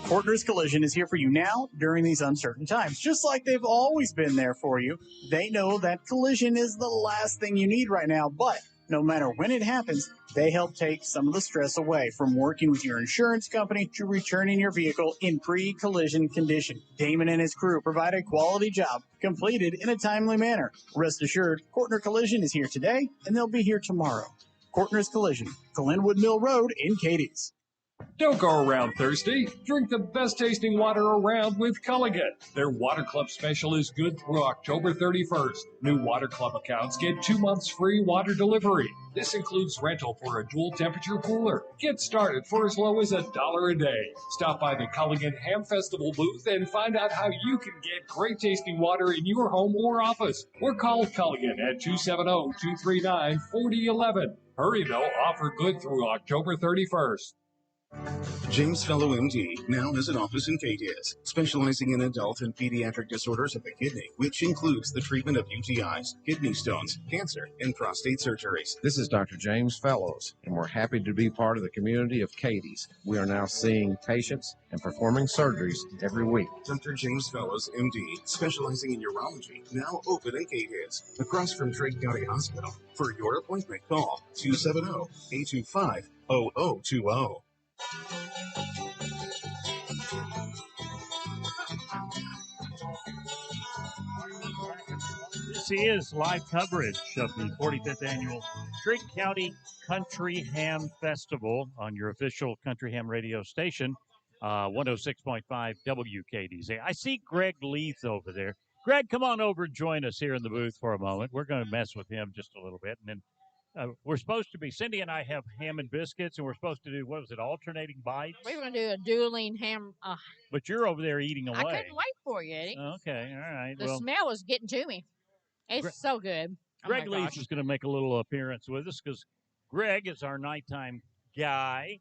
Portner's Collision is here for you now during these uncertain times. Just like they've always been there for you, they know that collision is the last thing you need right now, but no matter when it happens, they help take some of the stress away from working with your insurance company to returning your vehicle in pre-collision condition. Damon and his crew provide a quality job completed in a timely manner. Rest assured, Portner Collision is here today, and they'll be here tomorrow. Portner's Collision, Glenwood Mill Road in Cadiz. Don't go around thirsty. Drink the best tasting water around with Culligan. Their Water Club special is good through October 31st. New Water Club accounts get 2 months free water delivery. This includes rental for a dual temperature cooler. Get started for as low as $1 a day. Stop by the Culligan Ham Festival booth and find out how you can get great tasting water in your home or office. Or call Culligan at 270-239-4011. Hurry though, offer good through October 31st. James Fellow MD now has an office in Cadiz, specializing in adult and pediatric disorders of the kidney, which includes the treatment of UTIs, kidney stones, cancer, and prostate surgeries. This is Dr. James Fellows, and we're happy to be part of the community of Cadiz. We are now seeing patients and performing surgeries every week. Dr. James Fellows, MD, specializing in urology, now open in Cadiz, across from Trigg County Hospital. For your appointment, call 270-825-0020. This is live coverage of the 45th Annual Trigg County Country Ham Festival on your official Country Ham radio station, 106.5 WKDZ. I see Greg Leith over there. Greg, come on over and join us here in the booth for a moment. We're going to mess with him just a little bit, and then we're supposed to be, Cindy and I have ham and biscuits, and we're supposed to do, what was it, alternating bites? We were going to do a dueling ham. But you're over there eating away. I couldn't wait for you, Eddie. Okay, all right. The smell was getting to me. It's so good. Greg Leith is going to make a little appearance with us because Greg is our nighttime guy.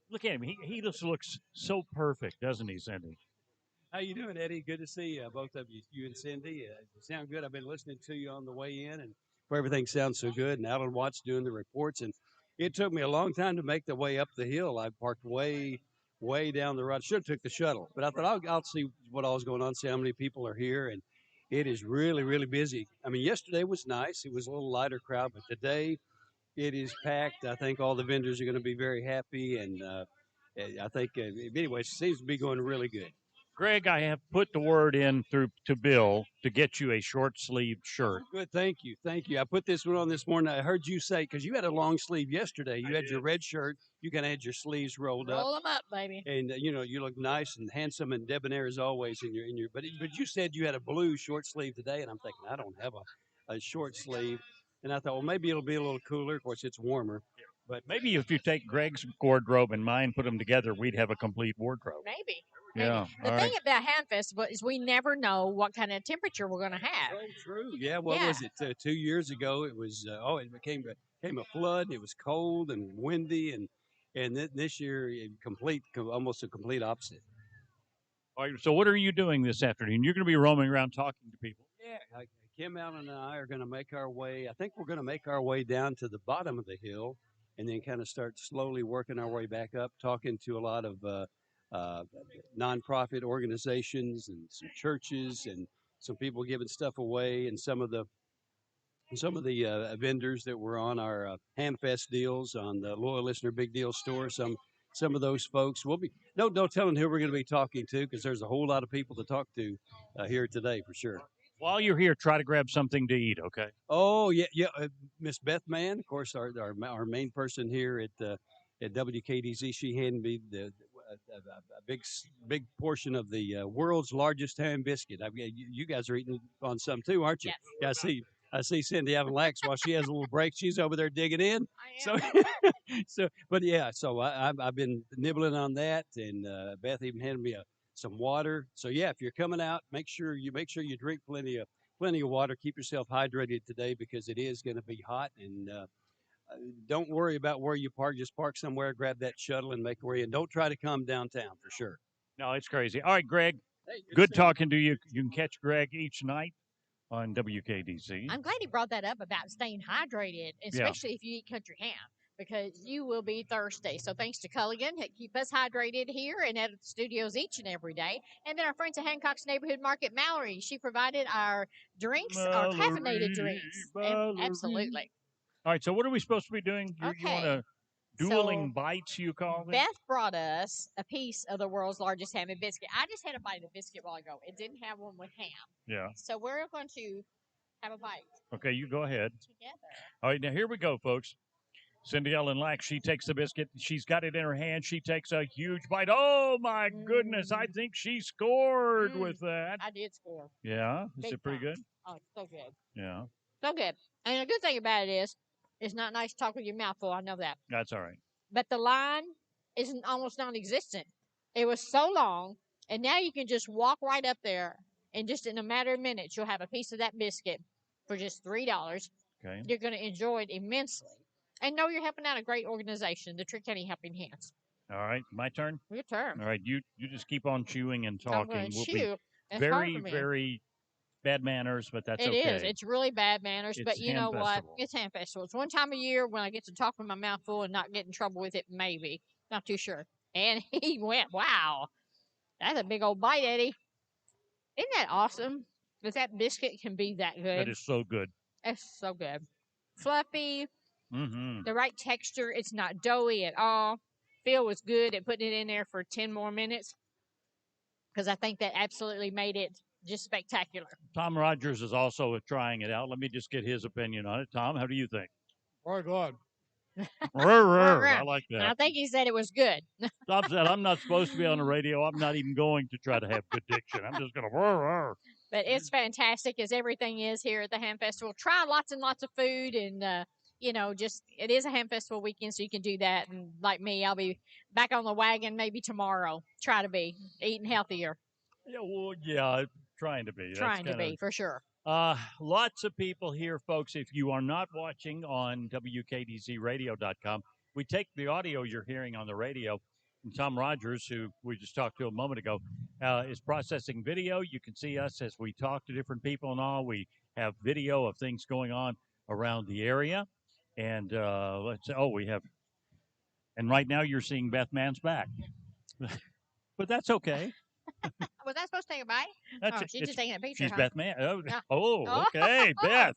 Look at him. He just looks so perfect, doesn't he, Cindy? How you doing, Eddie? Good to see both of you, you and Cindy. You sound good. I've been listening to you on the way in, and everything sounds so good. And Alan Watts doing the reports, and it took me a long time to make the way up the hill. I parked way down the road. Should have took the shuttle, but I thought I'll see what all's going on, see how many people are here, and it is really, really busy. I mean, yesterday was nice. It was a little lighter crowd, but today it is packed. I think all the vendors are going to be very happy, and I think, anyway, it seems to be going really good. Greg, I have put the word in to Bill to get you a short-sleeved shirt. Good, thank you. I put this one on this morning. I heard you say, because you had a long sleeve yesterday. You had your red shirt. You kind of had your sleeves rolled up. Roll them up, baby. And, you look nice and handsome and debonair as always in your. But you said you had a blue short sleeve today, and I'm thinking, I don't have a short sleeve. And I thought, well, maybe it'll be a little cooler. Of course, it's warmer. But maybe if you take Greg's wardrobe and mine, put them together, we'd have a complete wardrobe. Maybe. Yeah. The thing about Ham Festival is we never know what kind of temperature we're going to have. Oh, true. Yeah. What was it? 2 years ago, it was. It became a flood. It was cold and windy, and this year, almost a complete opposite. All right, so what are you doing this afternoon? You're going to be roaming around talking to people. Yeah, Kim Allen and I are going to make our way. I think we're going to make our way down to the bottom of the hill, and then kind of start slowly working our way back up, talking to a lot of nonprofit organizations and some churches and some people giving stuff away, and some of the vendors that were on our Hamfest deals on the Loyal Listener Big Deal store. Some of those folks will be no telling who we're going to be talking to, because there's a whole lot of people to talk to here today for sure. While you're here, try to grab something to eat, okay? Oh yeah. Miss Beth Mann, of course, our main person here at WKDZ. She handed me a big portion of the world's largest ham biscuit. You guys are eating on some too, aren't you? Yes. Yeah, I see Cindy having lax while she has a little break. She's over there digging in. So, I've been nibbling on that, and Beth even handed me some water. So yeah, if you're coming out, make sure you drink plenty of water. Keep yourself hydrated today, because it is going to be hot. And don't worry about where you park. Just park somewhere, grab that shuttle, and make your way in. Don't try to come downtown for sure. No, it's crazy. All right, Greg. Hey, good talking to you. You can catch Greg each night on WKDC. I'm glad he brought that up about staying hydrated, especially if you eat country ham, because you will be thirsty. So thanks to Culligan, keep us hydrated here and at the studios each and every day. And then our friends at Hancock's Neighborhood Market, Mallory, she provided our drinks, our caffeinated drinks. Absolutely. All right, so what are we supposed to be doing? You want to dueling bites, you call it? Beth brought us a piece of the world's largest ham and biscuit. I just had a bite of the biscuit while ago. It didn't have one with ham. Yeah. So we're going to have a bite. Okay, you go ahead. Together. All right, now here we go, folks. Cindy Ellen Lack, she takes the biscuit. She's got it in her hand. She takes a huge bite. Oh, my goodness. I think she scored with that. I did score. Yeah? Is it pretty good? Oh, it's so good. Yeah. So good. And the good thing about it is, it's not nice to talk with your mouth full. I know that. That's all right. But the line is almost non-existent. It was so long, and now you can just walk right up there, and just in a matter of minutes, you'll have a piece of that biscuit for just $3. Okay. You're going to enjoy it immensely. And know you're helping out a great organization, the Trigg County Helping Hands. All right, my turn? Your turn. All right, you just keep on chewing and I'm talking. going to We'll chew. be very bad manners, but that's okay. It is. It's really bad manners, but you know what? Festival. It's Ham Festival. It's one time a year when I get to talk with my mouth full and not get in trouble with it, maybe. Not too sure. And he went, wow, that's a big old bite, Eddie. Isn't that awesome? That biscuit can be that good. That is so good. It's so good. Fluffy, Mm-hmm. the right texture. It's not doughy at all. Phil was good at putting it in there for 10 more minutes, because I think that absolutely made it just spectacular. Tom Rogers is also trying it out. Let me just get his opinion on it. Tom, how do you think? Very good. I like that. And I think he said it was good. Tom said, I'm not supposed to be on the radio. I'm not even going to try to have good diction. I'm just going to. But it's fantastic, as everything is here at the Ham Festival. Try lots and lots of food, and just it is a Ham Festival weekend, so you can do that. And like me, I'll be back on the wagon maybe tomorrow. Try to be eating healthier. Yeah, well, yeah, trying to be. Trying to be, for sure. Lots of people here, folks. If you are not watching on WKDZradio.com, we take the audio you're hearing on the radio. And Tom Rogers, who we just talked to a moment ago, is processing video. You can see us as we talk to different people and all. We have video of things going on around the area. And and right now you're seeing Beth Mann's back. But that's okay. Was I supposed to take a bite? She's just taking a picture. She's huh? Beth Mann. Yeah. Oh, okay, Beth.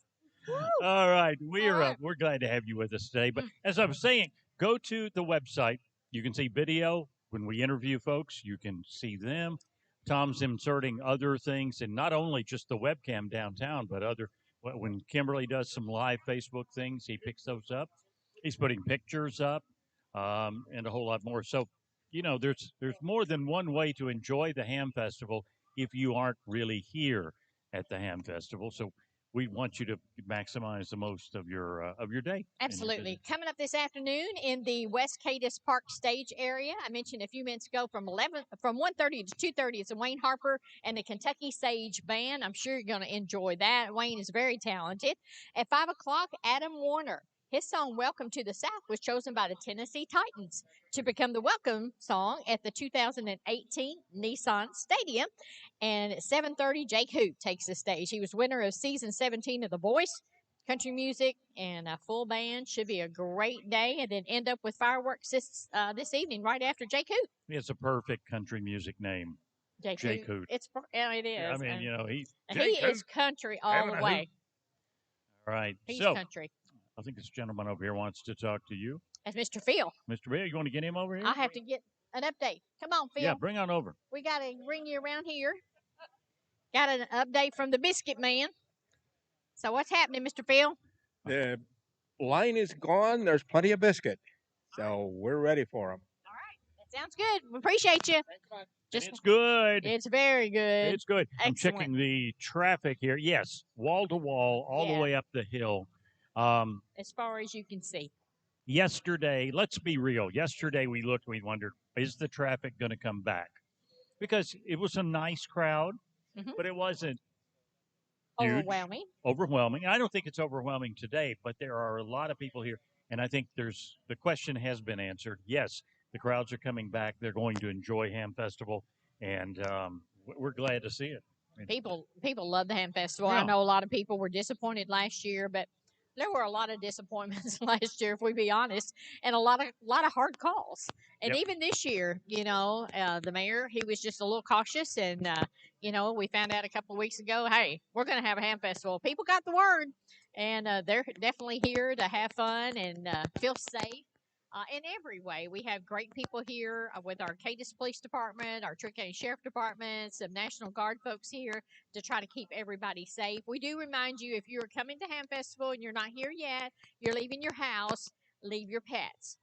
All right, we're glad to have you with us today. But as I was saying, go to the website. You can see video when we interview folks. You can see them. Tom's inserting other things, and not only just the webcam downtown, but when Kimberly does some live Facebook things, he picks those up. He's putting pictures up and a whole lot more. So, there's more than one way to enjoy the Ham Festival if you aren't really here at the Ham Festival. So we want you to maximize the most of your day. Absolutely. Coming up this afternoon in the West Cadiz Park stage area, I mentioned a few minutes ago from 1:30 to 2:30, it's Wayne Harper and the Kentucky Sage Band. I'm sure you're going to enjoy that. Wayne is very talented. At 5 o'clock, Adam Warner. His song Welcome to the South was chosen by the Tennessee Titans to become the welcome song at the 2018 Nissan Stadium. And at 7:30, Jake Hoop takes the stage. He was winner of season 17 of The Voice. Country music and a full band. Should be a great day, and then end up with fireworks this evening right after Jake Hoop. It's a perfect country music name. Jake Hoot. It is. I mean, he Jake is Hoot, country all the way. All right. He's so, country. I think this gentleman over here wants to talk to you. That's Mr. Phil. Mr. Phil, you want to get him over here? I have to get an update. Come on, Phil. Yeah, bring on over. We got to bring you around here. Got an update from the Biscuit Man. So what's happening, Mr. Phil? The line is gone. There's plenty of biscuit. So we're ready for them. All right. That sounds good. We appreciate you. It's good. It's very good. It's good. I'm Excellent. checking the traffic here. Yes, wall to wall, all the way up the hill. As far as you can see. Yesterday, let's be real. Yesterday we looked, we wondered, is the traffic going to come back? Because it was a nice crowd, but it wasn't huge, overwhelming. I don't think it's overwhelming today, but there are a lot of people here, and I think the question has been answered. Yes, the crowds are coming back. They're going to enjoy Ham Festival, and we're glad to see it. People love the Ham Festival. Yeah. I know a lot of people were disappointed last year, but there were a lot of disappointments last year, if we be honest, and a lot of hard calls. And even this year, the mayor, he was just a little cautious, and we found out a couple of weeks ago, hey, we're going to have a Ham Festival. People got the word, and they're definitely here to have fun and feel safe. In every way, we have great people here with our Cadiz Police Department, our Trigg County Sheriff Department, some National Guard folks here to try to keep everybody safe. We do remind you, if you're coming to Ham Festival and you're not here yet, you're leaving your house, leave your pets.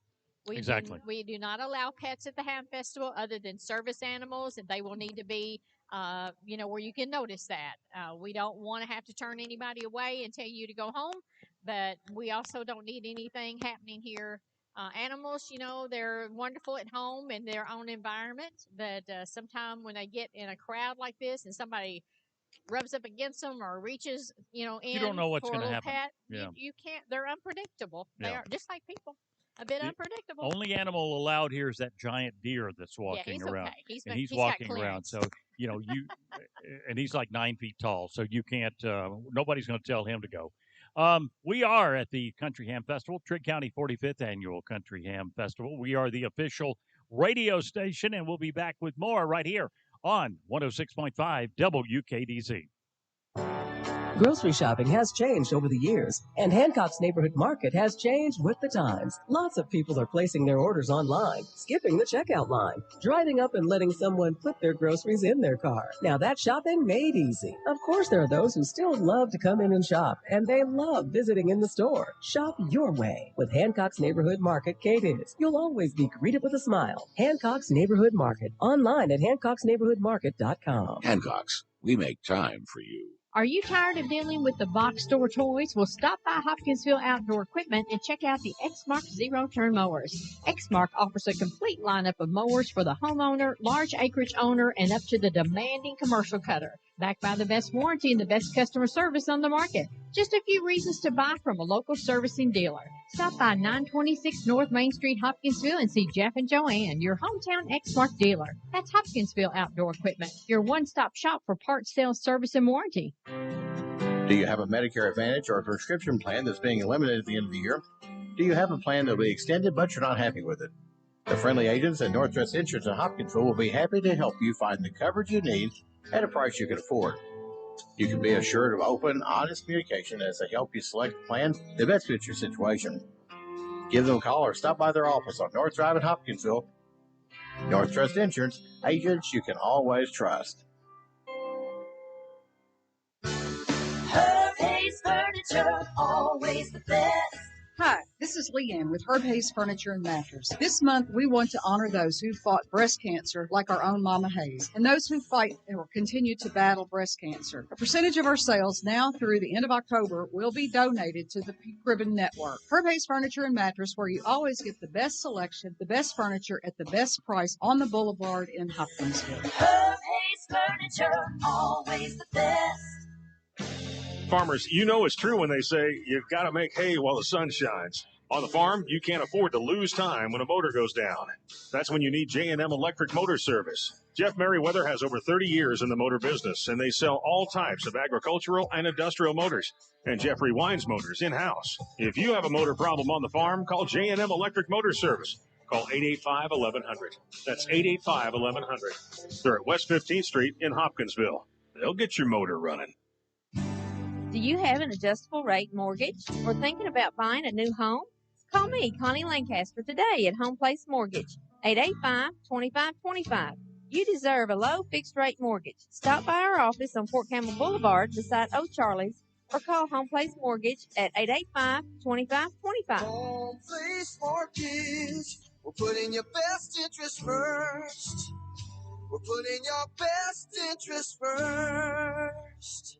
Exactly. We do not allow pets at the Ham Festival other than service animals, and they will need to be, where you can notice that. We don't want to have to turn anybody away and tell you to go home, but we also don't need anything happening here. Animals, they're wonderful at home in their own environment, but sometimes when they get in a crowd like this and somebody rubs up against them or reaches, in You don't know what's for a going to little happen. pet, you can't. They're unpredictable. They Yeah. are just like people, a bit unpredictable. Only animal allowed here is that giant deer that's walking he's around. okay. He's He's got walking around. clearance. So, and he's like 9 feet tall. So you can't, nobody's going to tell him to go. We are at the Country Ham Festival, Trigg County 45th Annual Country Ham Festival. We are the official radio station, and we'll be back with more right here on 106.5 WKDZ. Grocery shopping has changed over the years, and Hancock's Neighborhood Market has changed with the times. Lots of people are placing their orders online, skipping the checkout line, driving up and letting someone put their groceries in their car. Now that's shopping made easy. Of course, there are those who still love to come in and shop, and they love visiting in the store. Shop your way with Hancock's Neighborhood Market Cadiz. You'll always be greeted with a smile. Hancock's Neighborhood Market, online at hancocksneighborhoodmarket.com. Hancock's, we make time for you. Are you tired of dealing with the box store toys? Well, stop by Hopkinsville Outdoor Equipment and check out the Exmark zero-turn mowers. Exmark offers a complete lineup of mowers for the homeowner, large acreage owner, and up to the demanding commercial cutter. Backed by the best warranty and the best customer service on the market. Just a few reasons to buy from a local servicing dealer. Stop by 926 North Main Street, Hopkinsville, and see Jeff and Joanne, your hometown Exmark dealer. That's Hopkinsville Outdoor Equipment, your one-stop shop for parts, sales, service, and warranty. Do you have a Medicare Advantage or a prescription plan that's being eliminated at the end of the year? Do you have a plan that will be extended but you're not happy with it? The friendly agents at Northwest Insurance in Hopkinsville will be happy to help you find the coverage you need at a price you can afford. You can be assured of open, honest communication as they help you select plans that best fit your situation. Give them a call or stop by their office on North Drive in Hopkinsville. Northwest Insurance, agents you can always trust. Herb Hayes Furniture, always the best. Hi, this is Leanne with Herb Hayes Furniture and Mattress. This month, we want to honor those who fought breast cancer like our own Mama Hayes, and those who fight or continue to battle breast cancer. A percentage of our sales now through the end of October will be donated to the Pink Ribbon Network. Herb Hayes Furniture and Mattress, where you always get the best selection, the best furniture at the best price on the boulevard in Hopkinsville. Herb Hayes Furniture, always the best. Farmers, you know it's true when they say you've got to make hay while the sun shines. On the farm, you can't afford to lose time when a motor goes down. That's when you need J&M Electric Motor Service. Jeff Merriweather has over 30 years in the motor business, and they sell all types of agricultural and industrial motors. And Jeff rewinds motors in-house. If you have a motor problem on the farm, call J&M Electric Motor Service. Call 885-1100. That's 885-1100. They're at West 15th Street in Hopkinsville. They'll get your motor running. Do you have an adjustable rate mortgage or thinking about buying a new home? Call me, Connie Lancaster, today at Home Place Mortgage, 885-2525. You deserve a low fixed rate mortgage. Stop by our office on Fort Campbell Boulevard beside O'Charlie's or call Home Place Mortgage at 885-2525. Home Place Mortgage. We're putting your best interest first. We're putting your best interest first.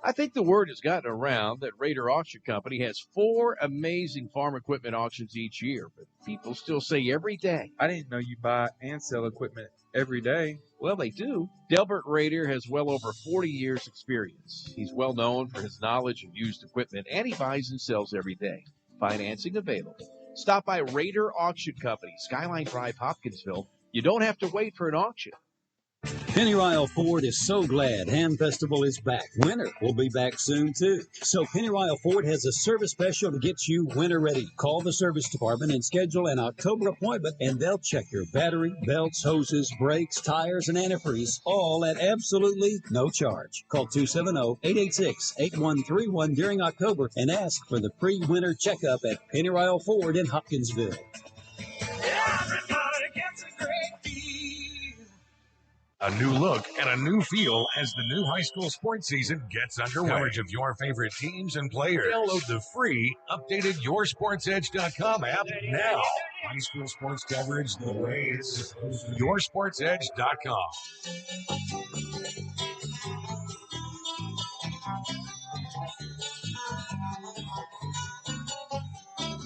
I think the word has gotten around that Raider Auction Company has 4 amazing farm equipment auctions each year, but people still say every day. I didn't know you buy and sell equipment every day. Well, they do. Delbert Raider has well over 40 years' experience. He's well known for his knowledge of used equipment, and he buys and sells every day. Financing available. Stop by Raider Auction Company, Skyline Drive, Hopkinsville. You don't have to wait for an auction. Pennyrile Ford is so glad Ham Festival is back. Winter will be back soon, too. So Pennyrile Ford has a service special to get you winter ready. Call the service department and schedule an October appointment, and they'll check your battery, belts, hoses, brakes, tires, and antifreeze, all at absolutely no charge. Call 270-886-8131 during October and ask for the free winter checkup at Pennyrile Ford in Hopkinsville. Everybody gets a great deal. A new look and a new feel as the new high school sports season gets underway. Coverage of your favorite teams and players. Download the free, updated YourSportsEdge.com app now. High school sports coverage the way it's supposed to be. YourSportsEdge.com.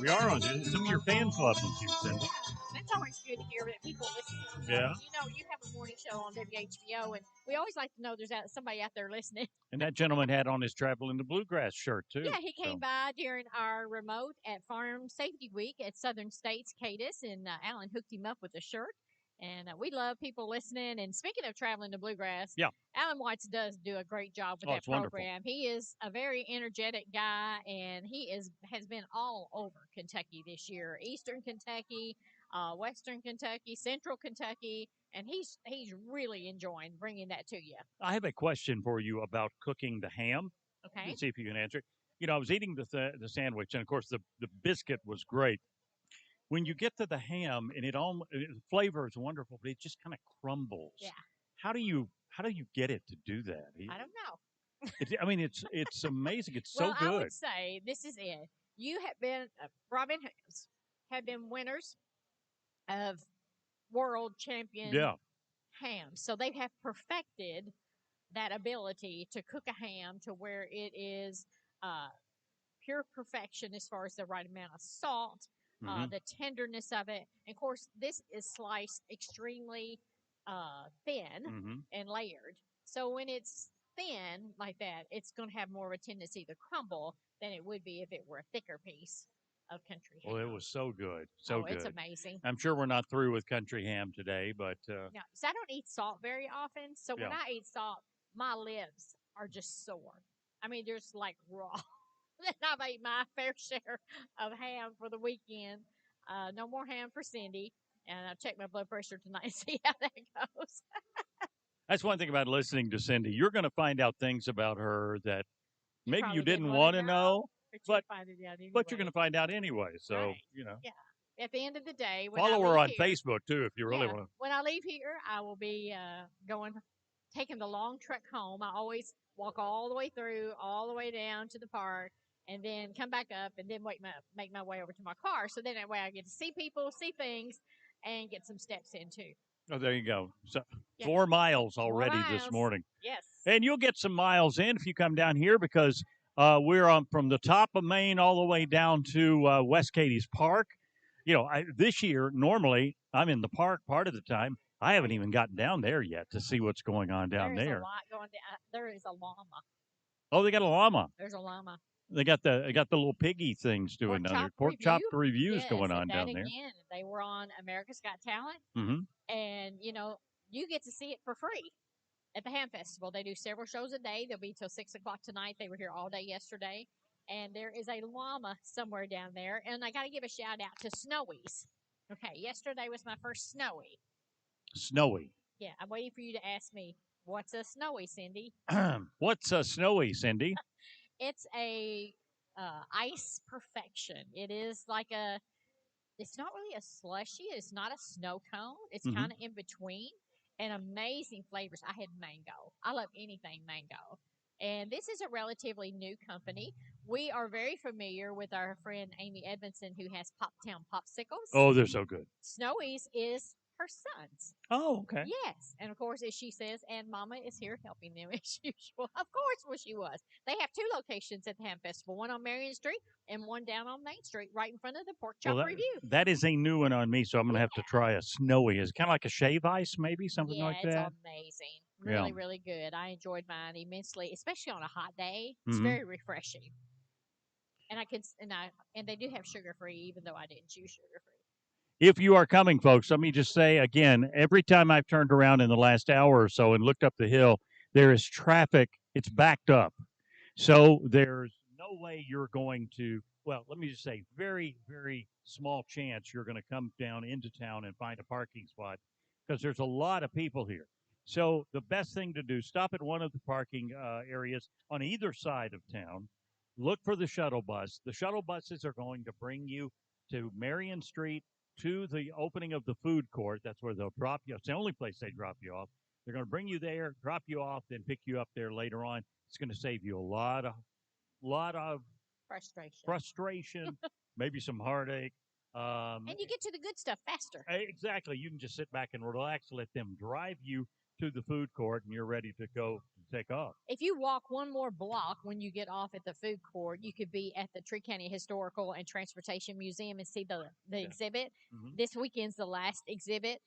We are on some of your fan clubs, you Cindy. That's always good to hear that people listen. Yeah. You know, you have a morning show on WHBO, and we always like to know there's somebody out there listening. And that gentleman had on his Travel in the Bluegrass shirt, too. Yeah, he came by during our remote at Farm Safety Week at Southern States Cadiz, and Alan hooked him up with a shirt. And we love people listening. And speaking of Traveling to Bluegrass, yeah, Alan Watts does do a great job with that program. Wonderful. He is a very energetic guy, and he has been all over Kentucky this year. Eastern Kentucky, Western Kentucky, Central Kentucky, and he's really enjoying bringing that to you. I have a question for you about cooking the ham. Okay. Let's see if you can answer it. You know, I was eating the sandwich, and, of course, the biscuit was great. When you get to the ham, and the flavor is wonderful, but it just kind of crumbles. Yeah. How do you get it to do that? I don't know. It's amazing. It's so good. I would say this is it. You have been Robin Hams have been winners of world champion hams, so they have perfected that ability to cook a ham to where it is pure perfection as far as the right amount of salt. The tenderness of it. And of course, this is sliced extremely thin and layered. So when it's thin like that, it's going to have more of a tendency to crumble than it would be if it were a thicker piece of country ham. Well, it was so good. So good. It's amazing. I'm sure we're not through with country ham today, but... no, so I don't eat salt very often. So when I eat salt, my lips are just sore. I mean, they're just like raw. Then I've ate my fair share of ham for the weekend. No more ham for Cindy. And I'll check my blood pressure tonight and see how that goes. That's one thing about listening to Cindy. You're going to find out things about her that maybe you didn't want to know, but you're going to find out anyway. So, you know. Yeah. At the end of the day. Follow her on Facebook, too, if you really want to. When I leave here, I will be taking the long trek home. I always walk all the way through, all the way down to the park. And then come back up and then make my way over to my car. So then that way I get to see people, see things, and get some steps in too. Oh, there you go. So 4 miles already this morning. Yes. And you'll get some miles in if you come down here because we're on from the top of Maine all the way down to West Cadiz Park. You know, this year, normally I'm in the park part of the time. I haven't even gotten down there yet to see what's going on down there. There's a lot going down. There is a llama. Oh, they got a llama. There's a llama. They got the little piggy things doing down there. Pork chop reviews going on down there. Again, they were on America's Got Talent, and you get to see it for free at the Ham Festival. They do several shows a day. They'll be till 6 o'clock tonight. They were here all day yesterday, and there is a llama somewhere down there. And I got to give a shout out to Snowies. Okay, yesterday was my first Snowy. Snowy. Yeah, I'm waiting for you to ask me what's a Snowy, Cindy. What's a Snowy, Cindy? It's a ice perfection. It is like it's not really a slushy. It's not a snow cone. It's kind of in between, and amazing flavors. I had mango. I love anything mango. And this is a relatively new company. We are very familiar with our friend Amy Edmondson, who has Poptown Popsicles. Oh, they're so good. Snowy's is her son's. Oh, okay. Yes. And of course, as she says, and Mama is here helping them as usual. Of course, well, she was. They have 2 locations at the Ham Festival, one on Marion Street and one down on Main Street, right in front of the Pork Chop Review. That is a new one on me, so I'm going to have to try a Snowy. Is it kind of like a shave ice, maybe? Something like that? Yeah, it's amazing. Really, really good. I enjoyed mine immensely, especially on a hot day. It's very refreshing. And and they do have sugar-free, even though I didn't choose sugar-free. If you are coming, folks, let me just say again, every time I've turned around in the last hour or so and looked up the hill, there is traffic. It's backed up. So there's no way you're going to, well, let me just say, very, very small chance you're going to come down into town and find a parking spot because there's a lot of people here. So the best thing to do, stop at one of the parking areas on either side of town. Look for the shuttle bus. The shuttle buses are going to bring you to Marion Street, to the opening of the food court. That's where they'll drop you. It's the only place they drop you off. They're going to bring you there, drop you off, then pick you up there later on. It's going to save you a lot of frustration, maybe some heartache. And you get to the good stuff faster. Exactly. You can just sit back and relax, let them drive you to the food court, and you're ready to go take off. If you walk one more block when you get off at the food court, you could be at the Trigg County Historical and Transportation Museum and see the exhibit. This weekend's the last exhibit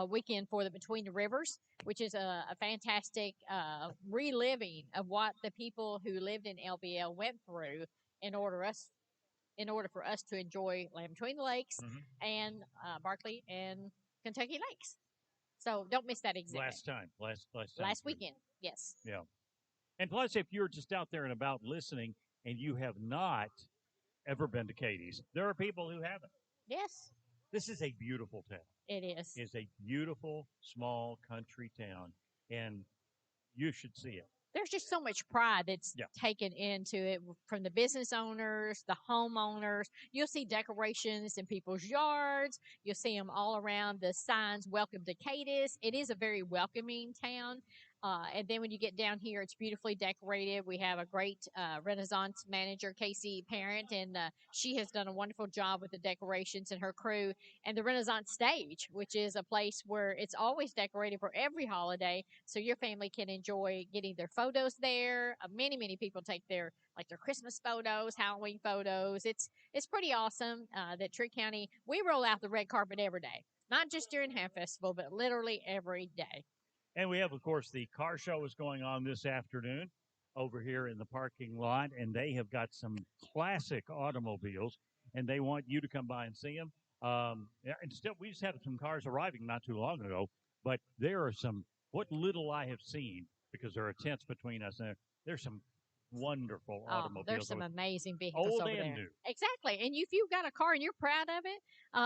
weekend for the Between the Rivers, which is a fantastic reliving of what the people who lived in LBL went through in order for us to enjoy Land Between the Lakes and Barkley and Kentucky Lakes. So don't miss that exhibit. Last weekend, yes. Yeah. And plus, if you're just out there and about listening and you have not ever been to Cadiz, there are people who haven't. Yes. This is a beautiful town. It is. It's a beautiful, small country town, and you should see it. There's just so much pride that's taken into it from the business owners, the homeowners. You'll see decorations in people's yards. You'll see them all around the signs, welcome to Cadiz. It is a very welcoming town. And then when you get down here, it's beautifully decorated. We have a great Renaissance manager, Casey Parent, and she has done a wonderful job with the decorations and her crew. And the Renaissance stage, which is a place where it's always decorated for every holiday, so your family can enjoy getting their photos there. Many people take their Christmas photos, Halloween photos. It's pretty awesome that Trigg County, we roll out the red carpet every day, not just during Ham Festival, but literally every day. And we have, of course, the car show is going on this afternoon over here in the parking lot, and they have got some classic automobiles, and they want you to come by and see them. And still, we just had some cars arriving not too long ago, but there are some, what little I have seen, because there are tents between us, and there's some wonderful automobiles. There's some amazing vehicles old over and there. new. Exactly. And if you've got a car and you're proud of it,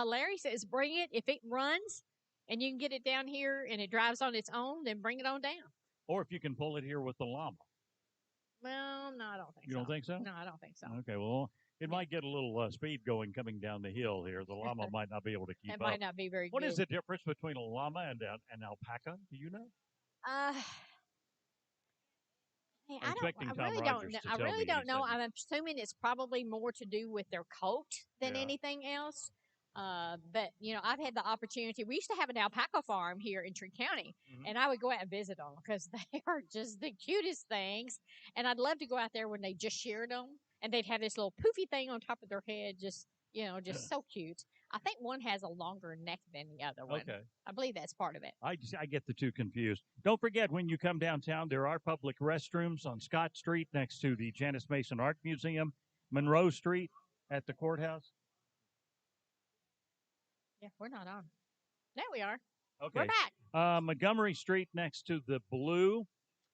Larry says bring it. If it runs, and you can get it down here and it drives on its own, then bring it on down. Or if you can pull it here with the llama. Well, no, I don't think so. You don't think so? No, I don't think so. Okay, well, it might get a little speed going coming down the hill here. The llama might not be able to keep up. It might not be very good. What is the difference between a llama and an alpaca? Do you know? I really don't know. I'm assuming it's probably more to do with their coat than anything else. But, I've had the opportunity. We used to have an alpaca farm here in Trigg County, and I would go out and visit them because they are just the cutest things. And I'd love to go out there when they just sheared them, and they'd have this little poofy thing on top of their head, just Just so cute. I think one has a longer neck than the other one. Okay. I believe that's part of it. I get the two confused. Don't forget, when you come downtown, there are public restrooms on Scott Street next to the Janice Mason Art Museum, Monroe Street at the courthouse. Yeah, we're not on. There we are. Okay. We're back. Montgomery Street next to the Blue.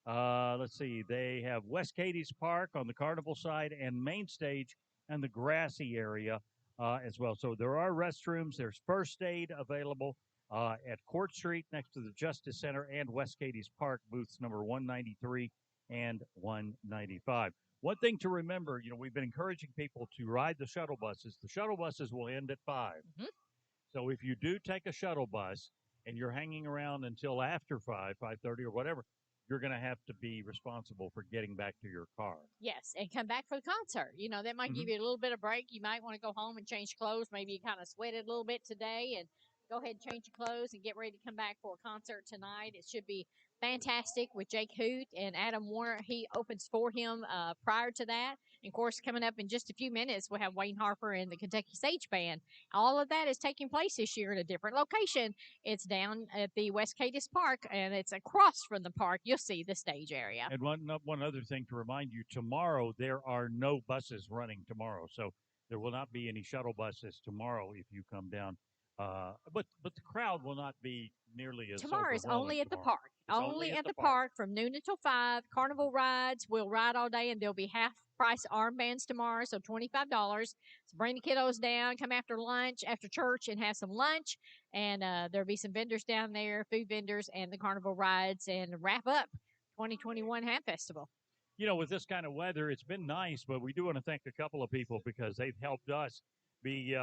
Let's see. They have West Cadiz Park on the Carnival side and Main Stage and the grassy area as well. So there are restrooms. There's first aid available at Court Street next to the Justice Center and West Cadiz Park, booths number 193 and 195. One thing to remember, we've been encouraging people to ride the shuttle buses. The shuttle buses will end at 5. Mm-hmm. So if you do take a shuttle bus and you're hanging around until after 5:30 or whatever, you're going to have to be responsible for getting back to your car. Yes, and come back for the concert. That might give you a little bit of break. You might want to go home and change clothes. Maybe you kind of sweated a little bit today, and go ahead and change your clothes and get ready to come back for a concert tonight. It should be fantastic with Jake Hoot and Adam Warner. He opens for him prior to that. And, of course, coming up in just a few minutes, we'll have Wayne Harper and the Kentucky Sage Band. All of that is taking place this year in a different location. It's down at the West Cadiz Park, and it's across from the park. You'll see the stage area. And one other thing to remind you, tomorrow there are no buses running tomorrow. So there will not be any shuttle buses tomorrow if you come down. But the crowd will not be nearly as tomorrow is only at the tomorrow. park. Only at the park from noon until 5. Carnival rides. We'll ride all day, and there'll be half-price armbands tomorrow, so $25. So bring the kiddos down, come after lunch, after church, and have some lunch. And there'll be some vendors down there, food vendors, and the carnival rides, and wrap up 2021 Ham Festival. With this kind of weather, it's been nice, but we do want to thank a couple of people because they've helped us be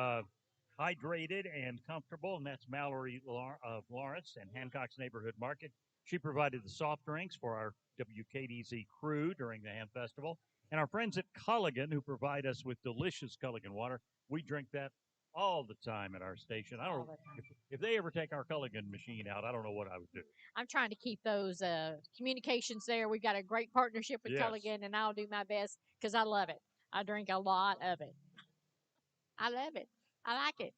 hydrated and comfortable, and that's Mallory of Lawrence and Hancock's Neighborhood Market. She provided the soft drinks for our WKDZ crew during the Ham Festival. And our friends at Culligan, who provide us with delicious Culligan water, we drink that all the time at our station. I don't know if they ever take our Culligan machine out, I don't know what I would do. I'm trying to keep those communications there. We've got a great partnership with Culligan, and I'll do my best because I love it. I drink a lot of it. I love it. I like it.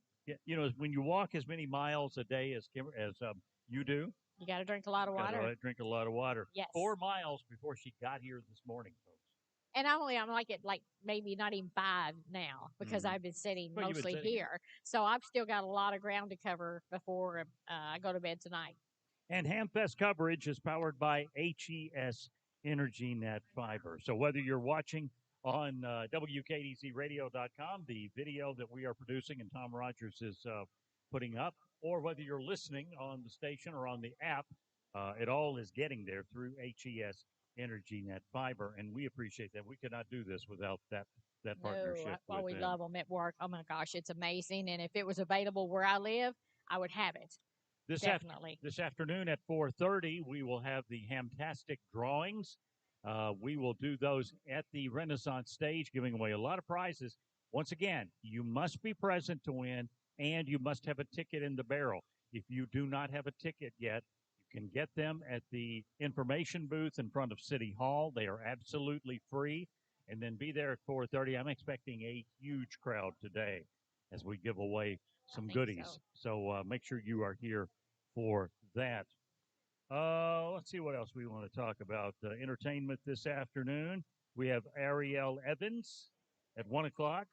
Yeah, when you walk as many miles a day as you do, you got to drink a lot of water. Got to drink a lot of water. Yes. 4 miles before she got here this morning, folks. And I'm like at maybe not even 5 now because I've been sitting mostly here. So I've still got a lot of ground to cover before I go to bed tonight. And HamFest coverage is powered by HES Energy Net Fiber. So whether you're watching on WKDZradio.com, the video that we are producing and Tom Rogers is putting up, or whether you're listening on the station or on the app, it all is getting there through HES Energy Net Fiber, and we appreciate that. We could not do this without that partnership. Oh, we love them at work. Oh, my gosh, it's amazing. And if it was available where I live, I would have it. Definitely. This afternoon at 4:30, we will have the Hamtastic drawings. We will do those at the Renaissance stage, giving away a lot of prizes. Once again, you must be present to win, and you must have a ticket in the barrel. If you do not have a ticket yet, you can get them at the information booth in front of City Hall. They are absolutely free. And then be there at 4:30. I'm expecting a huge crowd today as we give away some goodies. So make sure you are here for that. Let's see what else we want to talk about. Entertainment this afternoon. We have Ariel Evans at 1 o'clock.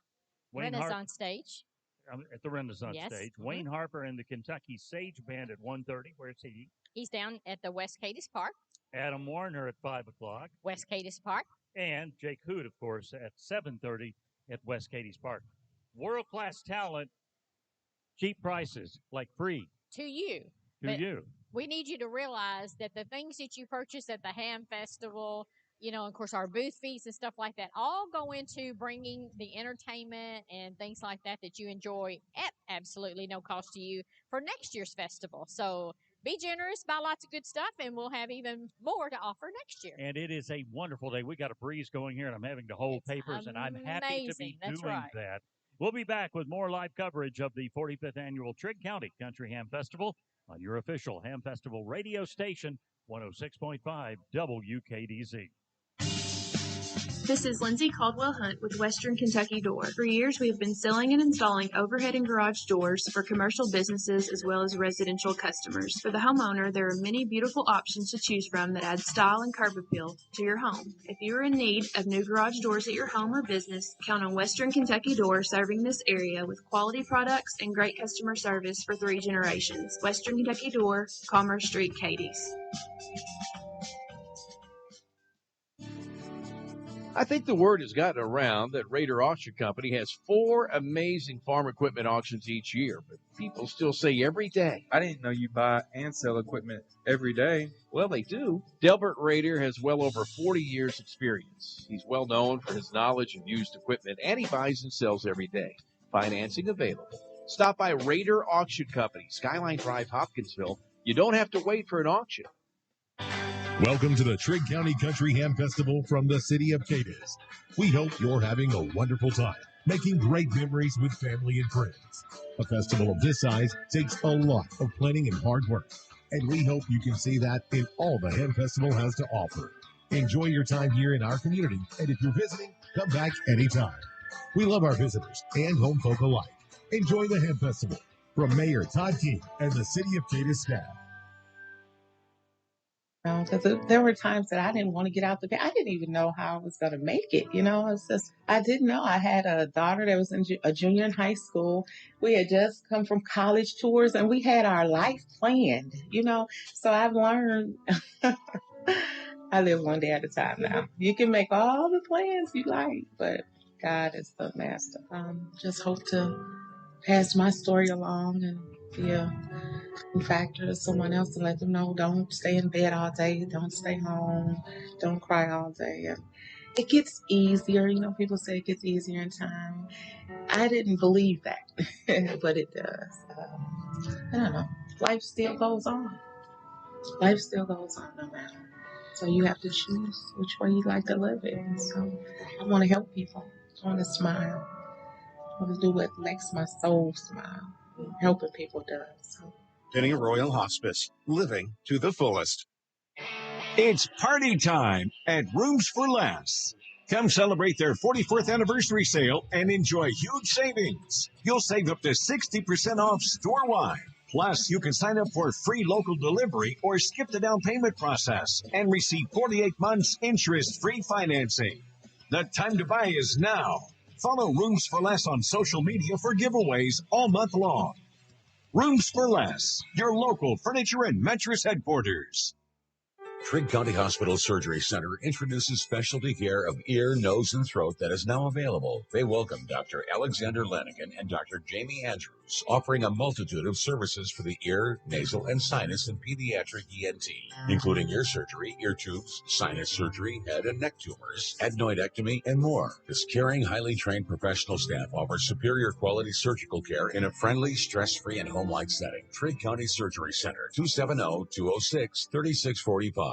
Renaissance stage. At the Renaissance stage. Mm-hmm. Wayne Harper and the Kentucky Sage Band at 1:30. Where's he? He's down at the West Cadiz Park. Adam Warner at 5 o'clock. West Cadiz Park. And Jake Hoot, of course, at 7:30 at West Cadiz Park. World-class talent, cheap prices, like free. To you. We need you to realize that the things that you purchase at the Ham Festival, of course, our booth fees and stuff like that, all go into bringing the entertainment and things like that you enjoy at absolutely no cost to you for next year's festival. So be generous, buy lots of good stuff, and we'll have even more to offer next year. And it is a wonderful day. We got a breeze going here, and I'm having to hold papers, and I'm happy to be doing that. We'll be back with more live coverage of the 45th Annual Trigg County Country Ham Festival on your official Ham Festival radio station, 106.5 WKDZ. This is Lindsay Caldwell Hunt with Western Kentucky Door. For years, we have been selling and installing overhead and garage doors for commercial businesses as well as residential customers. For the homeowner, there are many beautiful options to choose from that add style and curb appeal to your home. If you are in need of new garage doors at your home or business, count on Western Kentucky Door serving this area with quality products and great customer service for 3 generations. Western Kentucky Door, Commerce Street, Cadiz. I think the word has gotten around that Raider Auction Company has 4 amazing farm equipment auctions each year, but people still say every day. I didn't know you buy and sell equipment every day. Well, they do. Delbert Raider has well over 40 years experience. He's well known for his knowledge of used equipment, and he buys and sells every day. Financing available. Stop by Raider Auction Company, Skyline Drive, Hopkinsville. You don't have to wait for an auction. Welcome to the Trigg County Country Ham Festival from the city of Cadiz. We hope you're having a wonderful time, making great memories with family and friends. A festival of this size takes a lot of planning and hard work, and we hope you can see that in all the Ham Festival has to offer. Enjoy your time here in our community, and if you're visiting, come back anytime. We love our visitors and home folk alike. Enjoy the Ham Festival. From Mayor Todd King and the City of Cadiz staff. Because there were times that I didn't want to get out the bed. I didn't even know how I was going to make it. It's just, I didn't know. I had a daughter that was a junior in high school. We had just come from college tours and we had our life planned, So I've learned, I live one day at a time now. You can make all the plans you like, but God is the master. Just hope to pass my story along and be a factor to someone else and let them know don't stay in bed all day, don't stay home, don't cry all day. And it gets easier. People say it gets easier in time. I didn't believe that, but it does. I don't know. Life still goes on. Life still goes on no matter. So you have to choose which way you like to live it. And so I want to help people. I want to smile. I want to do what makes my soul smile. Helping people does. So. Pennyroyal Hospice, living to the fullest. It's party time at Rooms for Less. Come celebrate their 44th anniversary sale and enjoy huge savings. You'll save up to 60% off store-wide. Plus, you can sign up for free local delivery or skip the down payment process and receive 48 months interest-free financing. The time to buy is now. Follow Rooms for Less on social media for giveaways all month long. Rooms for Less, your local furniture and mattress headquarters. Trigg County Hospital Surgery Center introduces specialty care of ear, nose, and throat that is now available. They welcome Dr. Alexander Lanigan and Dr. Jamie Andrews, offering a multitude of services for the ear, nasal, and sinus and pediatric ENT, including ear surgery, ear tubes, sinus surgery, head and neck tumors, adenoidectomy, and more. This caring, highly trained professional staff offers superior quality surgical care in a friendly, stress-free, and home-like setting. Trigg County Surgery Center, 270-206-3645.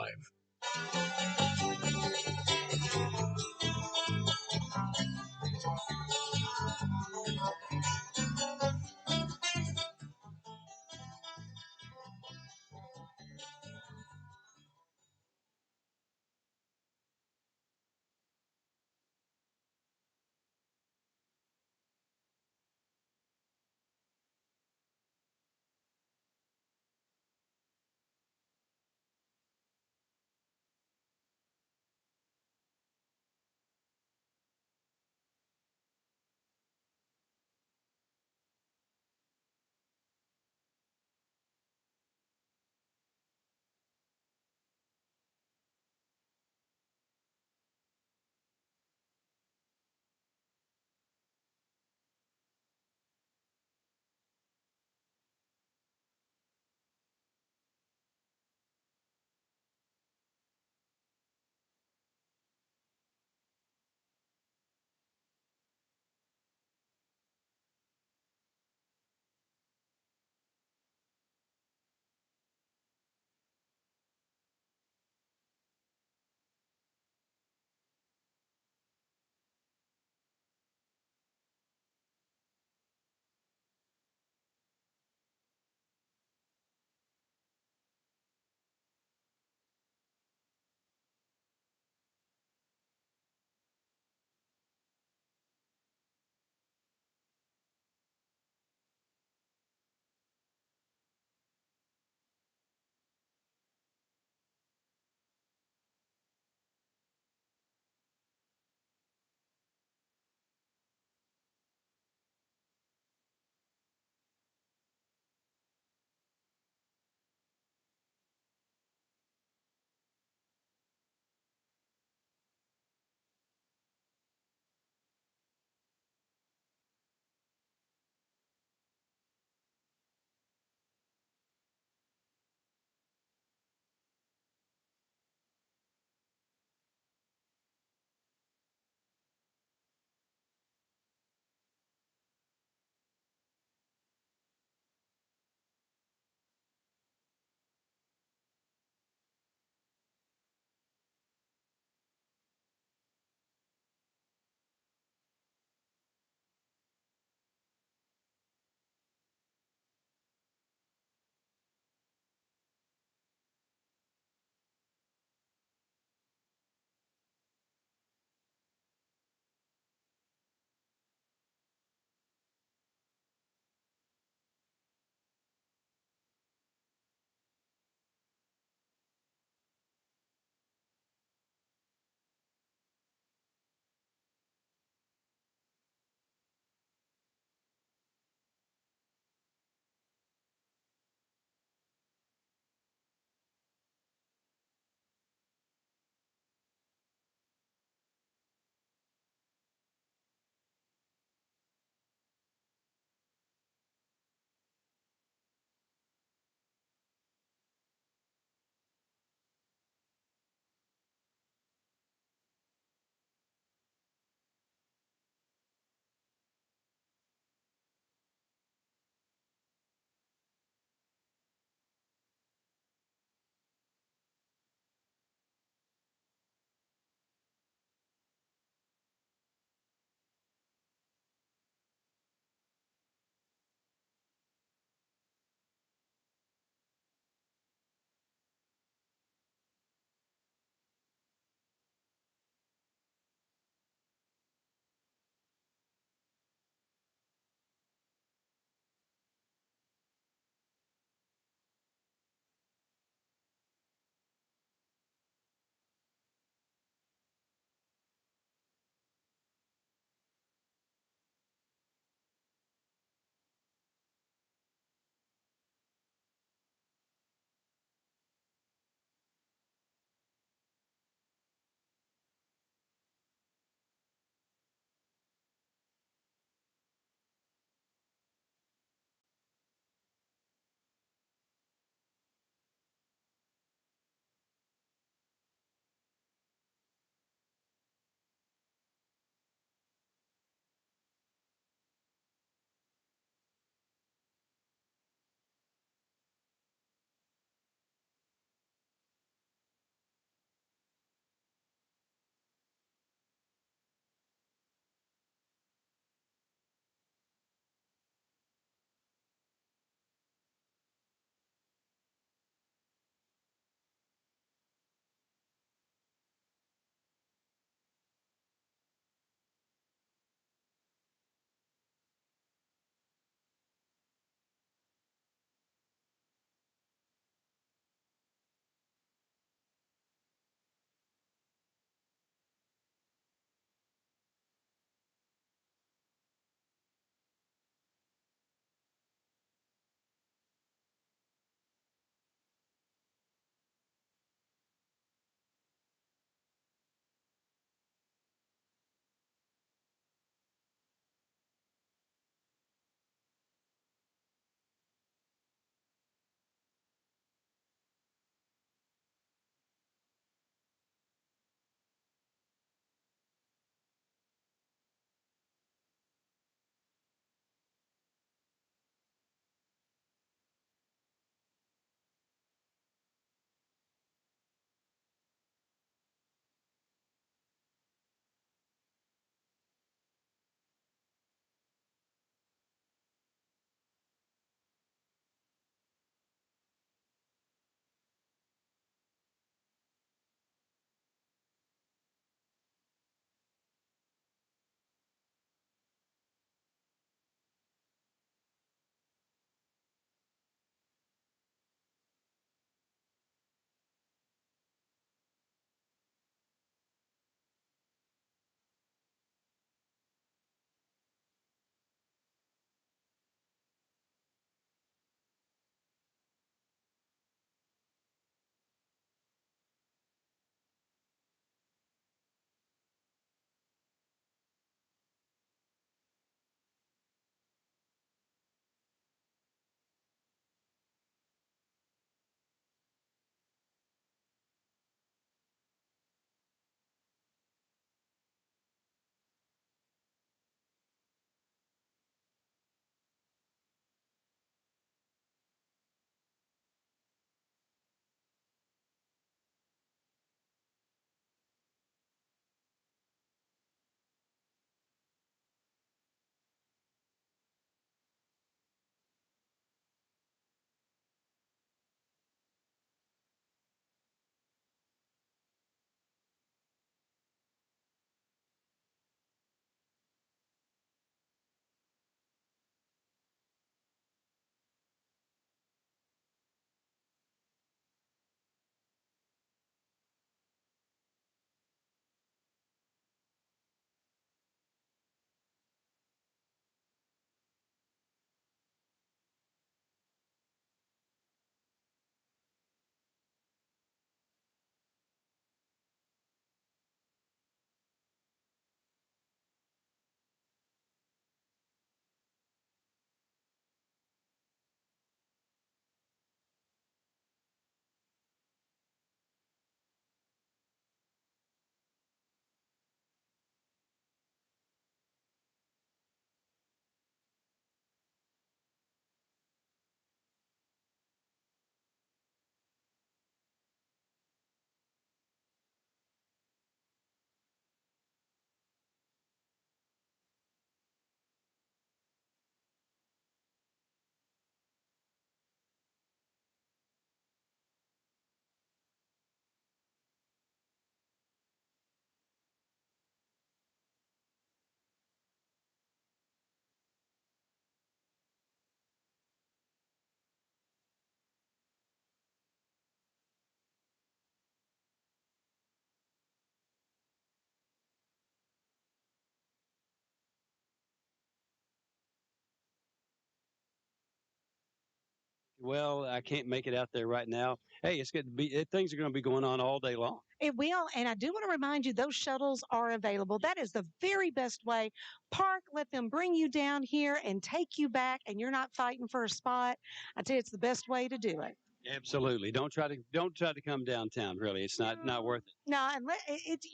Well, I can't make it out there right now. Hey, it's going to be things are going to be going on all day long. It will. And I do want to remind you, those shuttles are available. That is the very best way. Park, let them bring you down here and take you back, and you're not fighting for a spot. I tell you, it's the best way to do it. Absolutely. Don't try to come downtown. Really, it's not worth it. No, and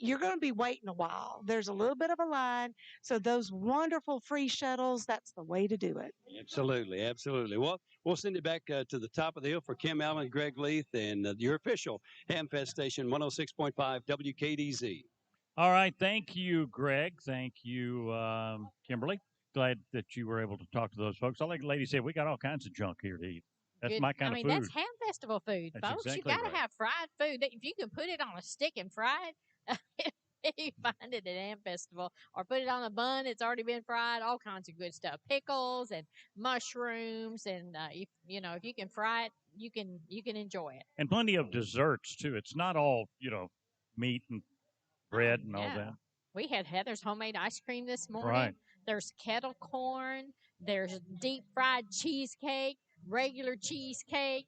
you're going to be waiting a while. There's a little bit of a line. So those wonderful free shuttles, that's the way to do it. Absolutely, absolutely. Well, we'll send it back to the top of the hill for Kim Allen, Greg Leith, and your official Hamfest station, 106.5 WKDZ. All right. Thank you, Greg. Thank you, Kimberly. Glad that you were able to talk to those folks. Like the lady said, we got all kinds of junk here to eat. That's Good. my kind of food. That's Ham Festival food, That's folks. exactly You got to right. have fried food. If you can put it on a stick and fry it, you find it at Ham Festival, or put it on a bun. It's already been fried. All kinds of good stuff, pickles and mushrooms, and if you can fry it, you can enjoy it. And plenty of desserts too. It's not all meat and bread and all that. We had Heather's homemade ice cream this morning. Right. There's kettle corn. There's deep fried cheesecake, regular cheesecake.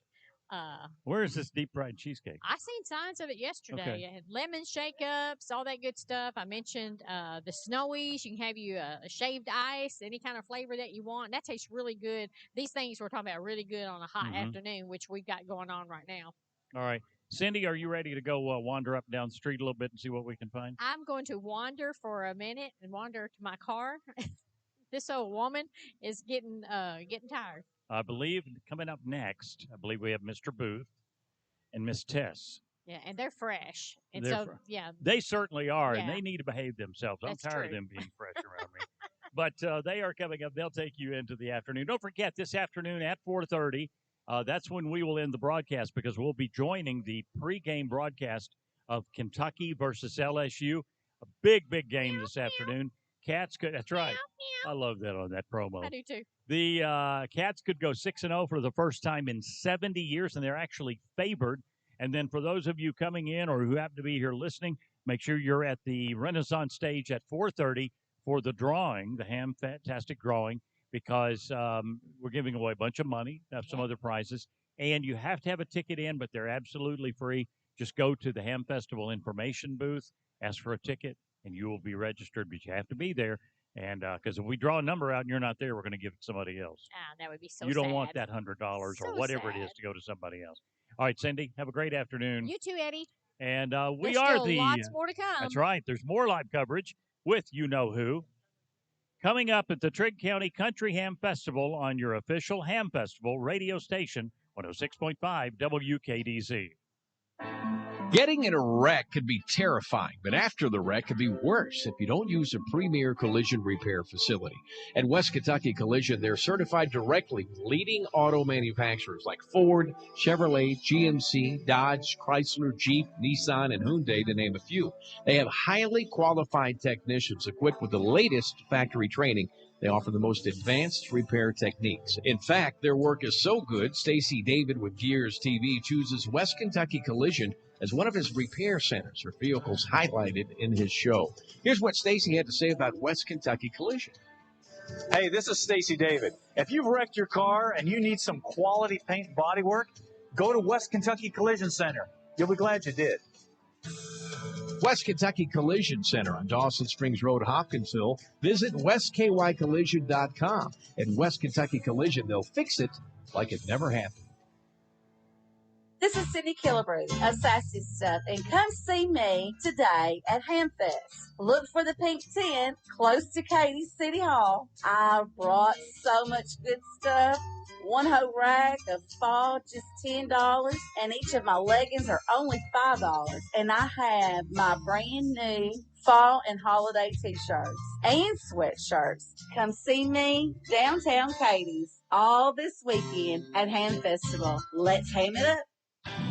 Where is this deep fried cheesecake? I seen signs of it yesterday. Okay. It had lemon shake-ups, all that good stuff. I mentioned the snowies. You can have a shaved ice, any kind of flavor that you want. That tastes really good. These things we're talking about are really good on a hot afternoon, which we've got going on right now. All right. Cindy, are you ready to go wander up and down the street a little bit and see what we can find? I'm going to wander for a minute and wander to my car. This old woman is getting tired. I believe coming up next, we have Mr. Booth and Miss Tess. Yeah, and they're fresh. And They're they certainly are, and Yeah. they need to behave themselves. That's I'm tired of true. them being fresh around me. But they are coming up. They'll take you into the afternoon. Don't forget, this afternoon at 4:30, that's when we will end the broadcast, because we'll be joining the pregame broadcast of Kentucky versus LSU. A big game this afternoon. Cats could. That's right. I love that on that promo. I do too. The Cats could go 6-0 for the first time in 70 years, and they're actually favored. And then for those of you coming in or who happen to be here listening, make sure you're at the Renaissance stage at 4:30 for the drawing, the Ham Fantastic drawing, because we're giving away a bunch of money, have some other prizes, and you have to have a ticket in, but they're absolutely free. Just go to the Ham Festival information booth, ask for a ticket, and you will be registered, but you have to be there. And because if we draw a number out and you're not there, we're going to give it to somebody else. That would be so You don't sad. want that $100 So or whatever it is sad. to go to somebody else. All right, Cindy, have a great afternoon. You too, Eddie. And we There's are still the lots more to come. That's right. There's more live coverage with you know who coming up at the Trigg County Country Ham Festival on your official Ham Festival radio station, 106.5 WKDZ. Getting in a wreck could be terrifying, but after the wreck could be worse if you don't use a premier collision repair facility. At West Kentucky Collision, they're certified directly with leading auto manufacturers like Ford, Chevrolet, GMC, Dodge, Chrysler, Jeep, Nissan, and Hyundai, to name a few. They have highly qualified technicians equipped with the latest factory training. They offer the most advanced repair techniques. In fact, their work is so good, Stacy David with Gears TV chooses West Kentucky Collision as one of his repair centers for vehicles highlighted in his show. Here's what Stacy had to say about West Kentucky Collision. Hey, this is Stacy David. If you've wrecked your car and you need some quality paint and body work, go to West Kentucky Collision Center. You'll be glad you did. West Kentucky Collision Center on Dawson Springs Road, Hopkinsville. Visit westkycollision.com. At West Kentucky Collision, they'll fix it like it never happened. This is Cindy Killebrew of Sassy Stuff, and come see me today at Hamfest. Look for the pink tent close to Cadiz City Hall. I brought so much good stuff. One whole rack of fall, just $10, and each of my leggings are only $5. And I have my brand new fall and holiday t-shirts and sweatshirts. Come see me downtown Cadiz all this weekend at Ham Festival. Let's ham it up.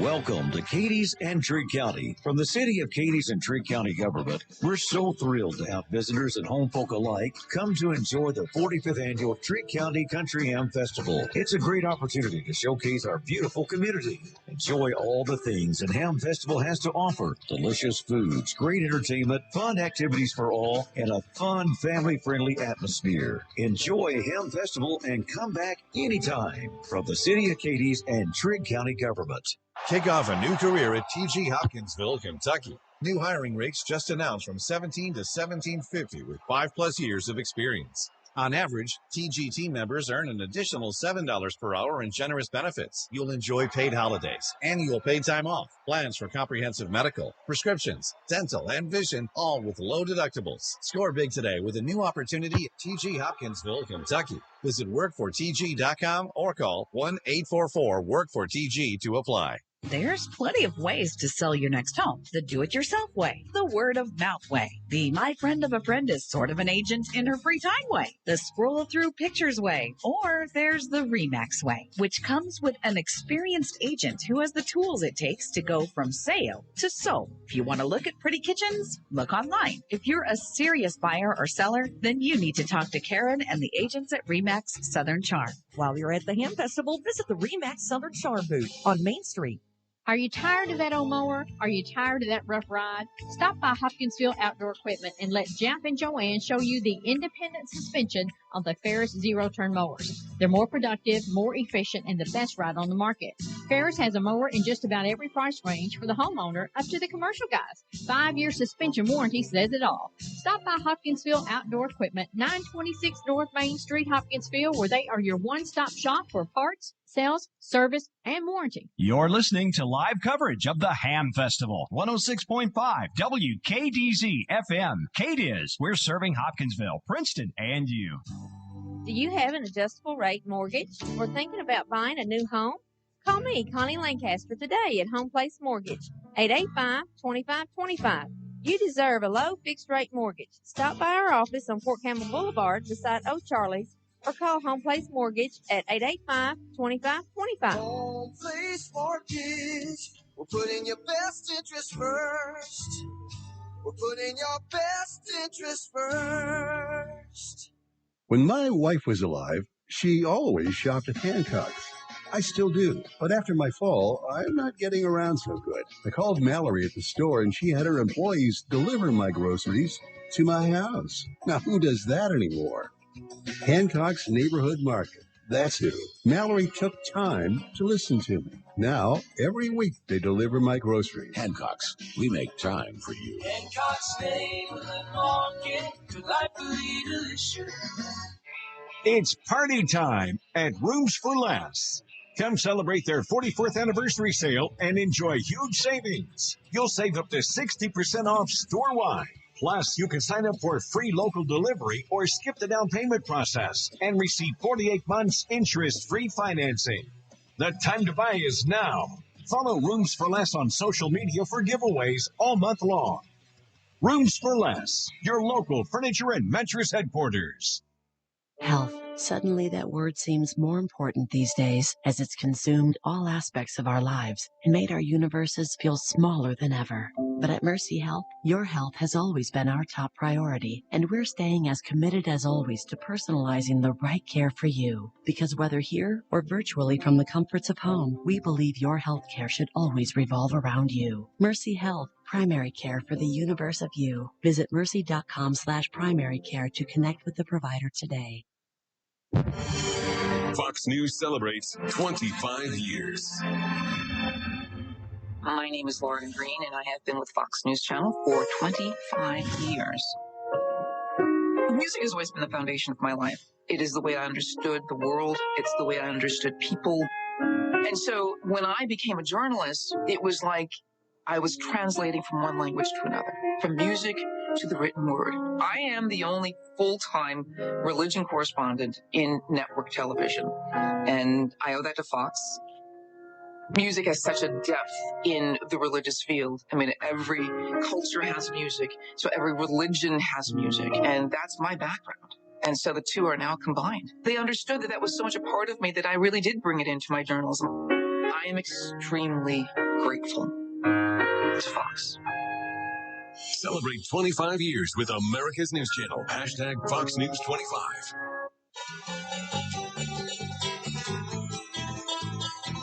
Welcome to Cadiz and Trigg County. From the city of Cadiz and Trigg County government, we're so thrilled to have visitors and home folk alike come to enjoy the 45th annual Trigg County Country Ham Festival. It's a great opportunity to showcase our beautiful community. Enjoy all the things that Ham Festival has to offer. Delicious foods, great entertainment, fun activities for all, and a fun, family-friendly atmosphere. Enjoy Ham Festival and come back anytime. From the city of Cadiz and Trigg County government. Kick off a new career at TG Hopkinsville, Kentucky. New hiring rates just announced from $17 to $17.50 with 5+ years of experience. On average, TG team members earn an additional $7 per hour in generous benefits. You'll enjoy paid holidays, annual paid time off, plans for comprehensive medical, prescriptions, dental, and vision, all with low deductibles. Score big today with a new opportunity at TG Hopkinsville, Kentucky. Visit workfortg.com or call 1-844-WORK-FOR-TG to apply. There's plenty of ways to sell your next home. The do-it-yourself way, the word-of-mouth way, the my friend of a friend is sort of an agent in her free time way, the scroll-through pictures way, or there's the RE/MAX way, which comes with an experienced agent who has the tools it takes to go from sale to sold. If you want to look at pretty kitchens, look online. If you're a serious buyer or seller, then you need to talk to Karen and the agents at RE/MAX Southern Charm. While you're at the Ham Festival, visit the RE/MAX Southern Charm booth on Main Street. Are you tired of that old mower? Are you tired of that rough ride? Stop by Hopkinsville Outdoor Equipment and let Jeff and Joanne show you the independent suspension of the Ferris zero-turn mowers. They're more productive, more efficient, and the best ride on the market. Ferris has a mower in just about every price range for the homeowner up to the commercial guys. 5-year suspension warranty says it all. Stop by Hopkinsville Outdoor Equipment, 926 North Main Street, Hopkinsville, where they are your one-stop shop for parts, sales, service, and warranty. You're listening to live coverage of the Ham Festival. 106.5 WKDZ FM. Cadiz. We're serving Hopkinsville, Princeton, and you. Do you have an adjustable rate mortgage or thinking about buying a new home? Call me, Connie Lancaster, today at Home Place Mortgage, 885-2525. You deserve a low fixed rate mortgage. Stop by our office on Fort Campbell Boulevard beside O'Charlie's or call Home Place Mortgage at 885-2525. Home Place Mortgage. We're putting your best interest first. We're putting your best interest first. When my wife was alive, she always shopped at Hancock's. I still do, but after my fall, I'm not getting around so good. I called Mallory at the store, and she had her employees deliver my groceries to my house. Now, who does that anymore? Hancock's Neighborhood Market. That's who. Mallory took time to listen to me. Now, every week, they deliver my groceries. Hancock's, we make time for you. Hancock's Neighborhood Market. Delightfully delicious. It's party time at Rooms for Less. Come celebrate their 44th anniversary sale and enjoy huge savings. You'll save up to 60% off store-wide. Plus, you can sign up for free local delivery or skip the down payment process and receive 48 months interest-free financing. The time to buy is now. Follow Rooms for Less on social media for giveaways all month long. Rooms for Less, your local furniture and mattress headquarters. Health. Suddenly that word seems more important these days as it's consumed all aspects of our lives and made our universes feel smaller than ever. But at Mercy Health, your health has always been our top priority, and we're staying as committed as always to personalizing the right care for you. Because whether here or virtually from the comforts of home, we believe your health care should always revolve around you. Mercy Health. Primary care for the universe of you. Visit mercy.com/primary care to connect with the provider today. Fox News celebrates 25 years. My name is Lauren Green, and I have been with Fox News Channel for 25 years. Music has always been the foundation of my life. It is the way I understood the world. It's the way I understood people. And so when I became a journalist, it was like I was translating from one language to another, from music to the written word. I am the only full-time religion correspondent in network television, and I owe that to Fox. Music has such a depth in the religious field. I mean, every culture has music, so every religion has music, and that's my background. And so the two are now combined. They understood that that was so much a part of me that I really did bring it into my journalism. I am extremely grateful to Fox. Celebrate 25 years with America's News Channel. Hashtag Fox News 25.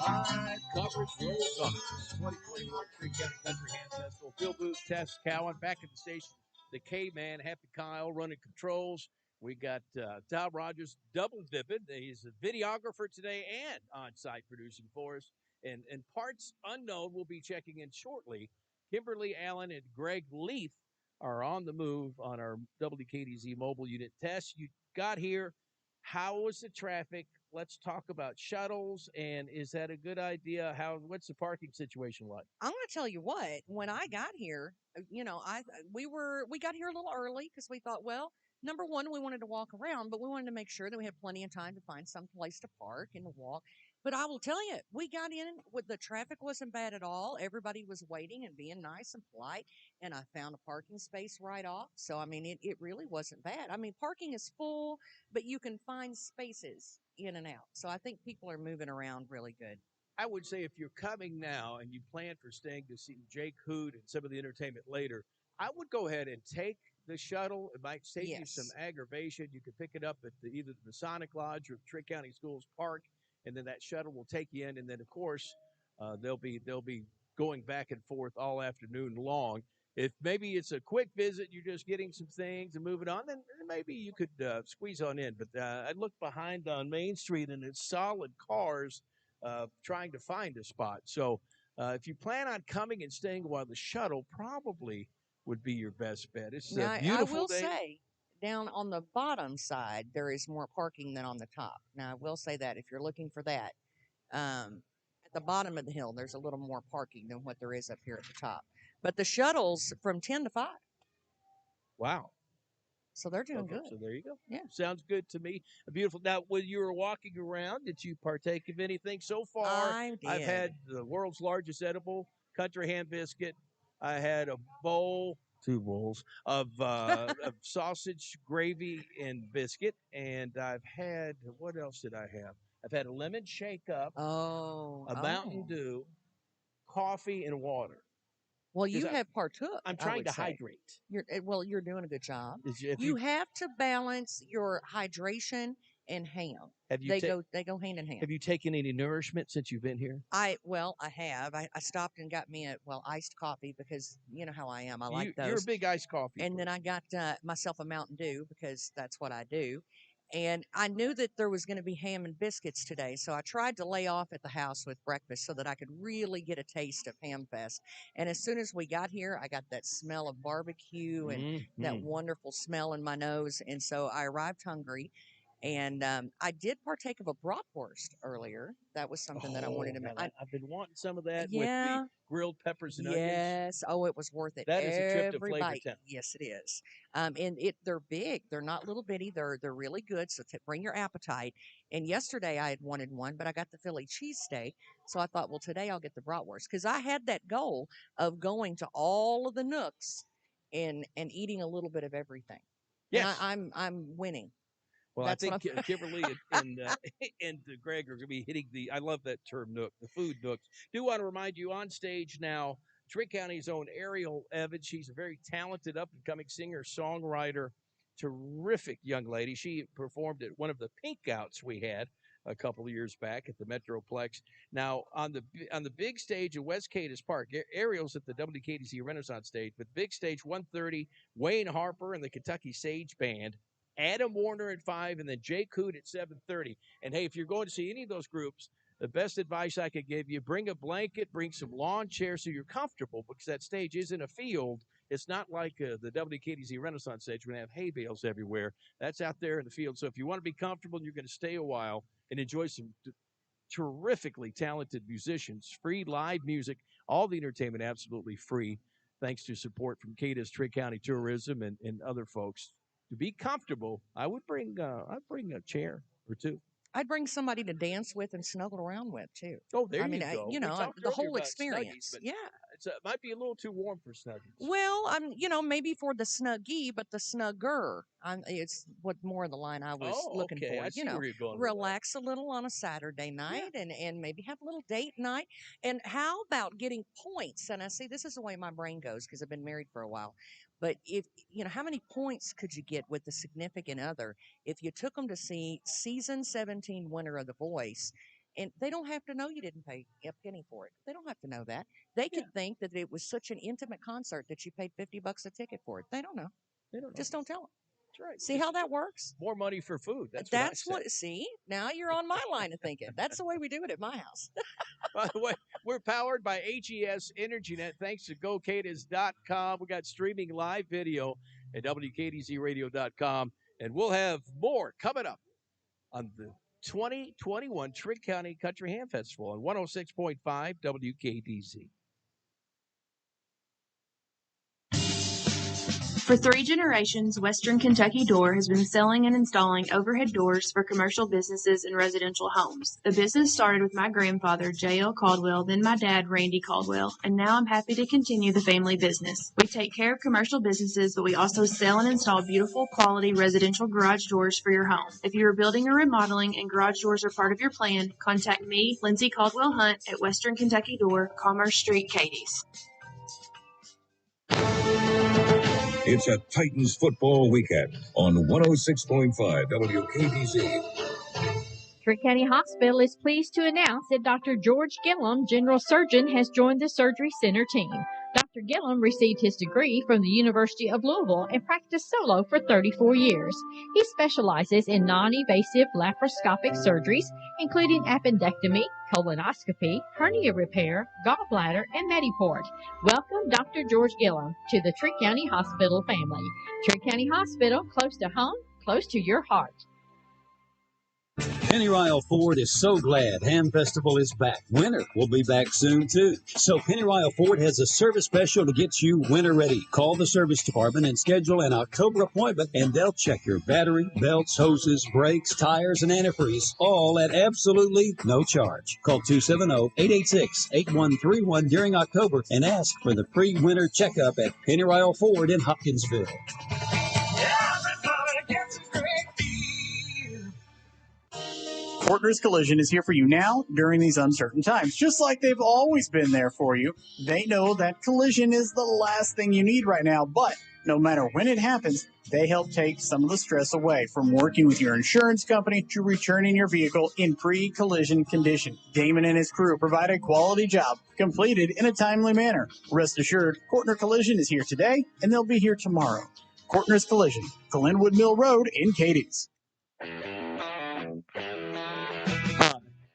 Live coverage rolls on. 2021 Trigg County Country Ham Festival. Phil Booth, Tess Cowan back at the station. The K-Man, Happy Kyle running controls. We got Tom Rogers double dipping. He's a videographer today and on-site producing for us. And parts unknown will be checking in shortly. Kimberly Allen and Greg Leaf are on the move on our WKDZ mobile unit. Tess, you got here. How was the traffic? Let's talk about shuttles. And is that a good idea? What's the parking situation like? I'm going to tell you what, when I got here, we got here a little early because we thought, well, number one, we wanted to walk around, but we wanted to make sure that we had plenty of time to find some place to park and to walk. But I will tell you, we got in with the traffic wasn't bad at all. Everybody was waiting and being nice and polite. And I found a parking space right off. So, I mean, it really wasn't bad. I mean, parking is full, but you can find spaces in and out. So I think people are moving around really good. I would say if you're coming now and you plan for staying to see Jake Hood and some of the entertainment later, I would go ahead and take the shuttle. It might save you some aggravation. You could pick it up at either the Masonic Lodge or Trigg County Schools Park, and then that shuttle will take you in. And then, of course, they'll be going back and forth all afternoon long. If maybe it's a quick visit, you're just getting some things and moving on, then maybe you could squeeze on in. But I looked behind on Main Street, and it's solid cars trying to find a spot. So if you plan on coming and staying while the shuttle probably would be your best bet. It's a beautiful I will day. say, down on the bottom side, there is more parking than on the top. Now, I will say that if you're looking for that, at the bottom of the hill, there's a little more parking than what there is up here at the top. But the shuttles from 10 to 5. Wow. So they're doing good. So there you go. Yeah. Sounds good to me. Beautiful. Now, when you were walking around, did you partake of anything so far? I did. I've had the world's largest edible country ham biscuit. I had a bowl, 2 bowls of sausage, gravy, and biscuit. And I've had, what else did I have? I've had a lemon shake up, a Mountain Dew, coffee, and water. Well, you have partook. I'm trying to hydrate. You're doing a good job. If you have to balance your hydration and ham. They go hand in hand. Have you taken any nourishment since you've been here? I have. I stopped and got me iced coffee because you know how I am. I like those. You're a big iced coffee. And then I got myself a Mountain Dew because that's what I do. And I knew that there was going to be ham and biscuits today, so I tried to lay off at the house with breakfast so that I could really get a taste of Ham Fest. And as soon as we got here, I got that smell of barbecue and that wonderful smell in my nose. And so I arrived hungry. And I did partake of a bratwurst earlier. That was something that I wanted to make. I've been wanting some of that with the grilled peppers and onions. Yes. Oh, it was worth it. That is a trip to Flavor Town. Yes, it is. And they're big. They're not little bitty. They're really good. So bring your appetite. And yesterday I had wanted one, but I got the Philly cheesesteak. So I thought, well, today I'll get the bratwurst because I had that goal of going to all of the nooks and eating a little bit of everything. Yes, and I'm winning. Well, I think Kimberly and Greg are going to be hitting I love that term, nook, the food nooks. Do want to remind you on stage now, Trigg County's own Ariel Evans. She's a very talented up-and-coming singer, songwriter, terrific young lady. She performed at one of the Pink Outs we had a couple of years back at the Metroplex. Now, on the big stage at West Cadiz Park, Ariel's at the WKDC Renaissance stage, but big stage 1:30, Wayne Harper and the Kentucky Sage Band, Adam Warner at 5, and then Jake Hood at 7:30. And, hey, if you're going to see any of those groups, the best advice I could give you, bring a blanket, bring some lawn chairs so you're comfortable because that stage is in a field. It's not like the WKDZ Renaissance stage when they have hay bales everywhere. That's out there in the field. So if you want to be comfortable and you're going to stay a while and enjoy some terrifically talented musicians, free live music, all the entertainment absolutely free, thanks to support from Cadiz, Trigg County Tourism, and other folks. To be comfortable, I would bring a chair or 2. I'd bring somebody to dance with and snuggle around with too. Oh, there you go. The whole experience. Snuggies, yeah. It might be a little too warm for Snuggies. Well, maybe for the snuggie, but the snugger. It's what more of the line I was looking okay. for. I see where you're going. Relax a little on a Saturday night and maybe have a little date night. And how about getting points? And I see this is the way my brain goes because I've been married for a while. But how many points could you get with the significant other if you took them to see season 17 winner of The Voice? And they don't have to know you didn't pay a penny for it. They don't have to know that. They could think that it was such an intimate concert that you paid $50 a ticket for it. They don't know. Just don't tell them. That's right. See how that works? More money for food. That's what. See, now you're on my line of thinking. That's the way we do it at my house. By the way, we're powered by AGS EnergyNet. Thanks to GoCadiz.com. We got streaming live video at WKDZRadio.com. And we'll have more coming up on the 2021 Trigg County Country Ham Festival on 106.5 WKDZ. For 3 generations, Western Kentucky Door has been selling and installing overhead doors for commercial businesses and residential homes. The business started with my grandfather, J.L. Caldwell, then my dad, Randy Caldwell, and now I'm happy to continue the family business. We take care of commercial businesses, but we also sell and install beautiful, quality residential garage doors for your home. If you are building or remodeling and garage doors are part of your plan, contact me, Lindsay Caldwell Hunt, at Western Kentucky Door, Commerce Street, Cadiz. It's a Titans football weekend on 106.5 WKDZ. Trigg County Hospital is pleased to announce that Dr. George Gillum, General Surgeon, has joined the Surgery Center team. Dr. Gillum received his degree from the University of Louisville and practiced solo for 34 years. He specializes in non-invasive laparoscopic surgeries, including appendectomy, colonoscopy, hernia repair, gallbladder, and Mediport. Welcome Dr. George Gillum to the Trigg County Hospital family. Trigg County Hospital, close to home, close to your heart. Pennyrile Ford is so glad Ham Festival is back. Winter will be back soon, too. So Pennyrile Ford has a service special to get you winter ready. Call the service department and schedule an October appointment, and they'll check your battery, belts, hoses, brakes, tires, and antifreeze, all at absolutely no charge. Call 270-886-8131 during October and ask for the pre-winter checkup at Pennyrile Ford in Hopkinsville. Partners Collision is here for you now during these uncertain times, just like they've always been there for you. They know that collision is the last thing you need right now, but no matter when it happens, they help take some of the stress away, from working with your insurance company to returning your vehicle in pre-collision condition. Damon and his crew provide a quality job, completed in a timely manner. Rest assured, Courtner Collision is here today, and they'll be here tomorrow. Courtner's Collision, Glenwood Mill Road in Cadiz.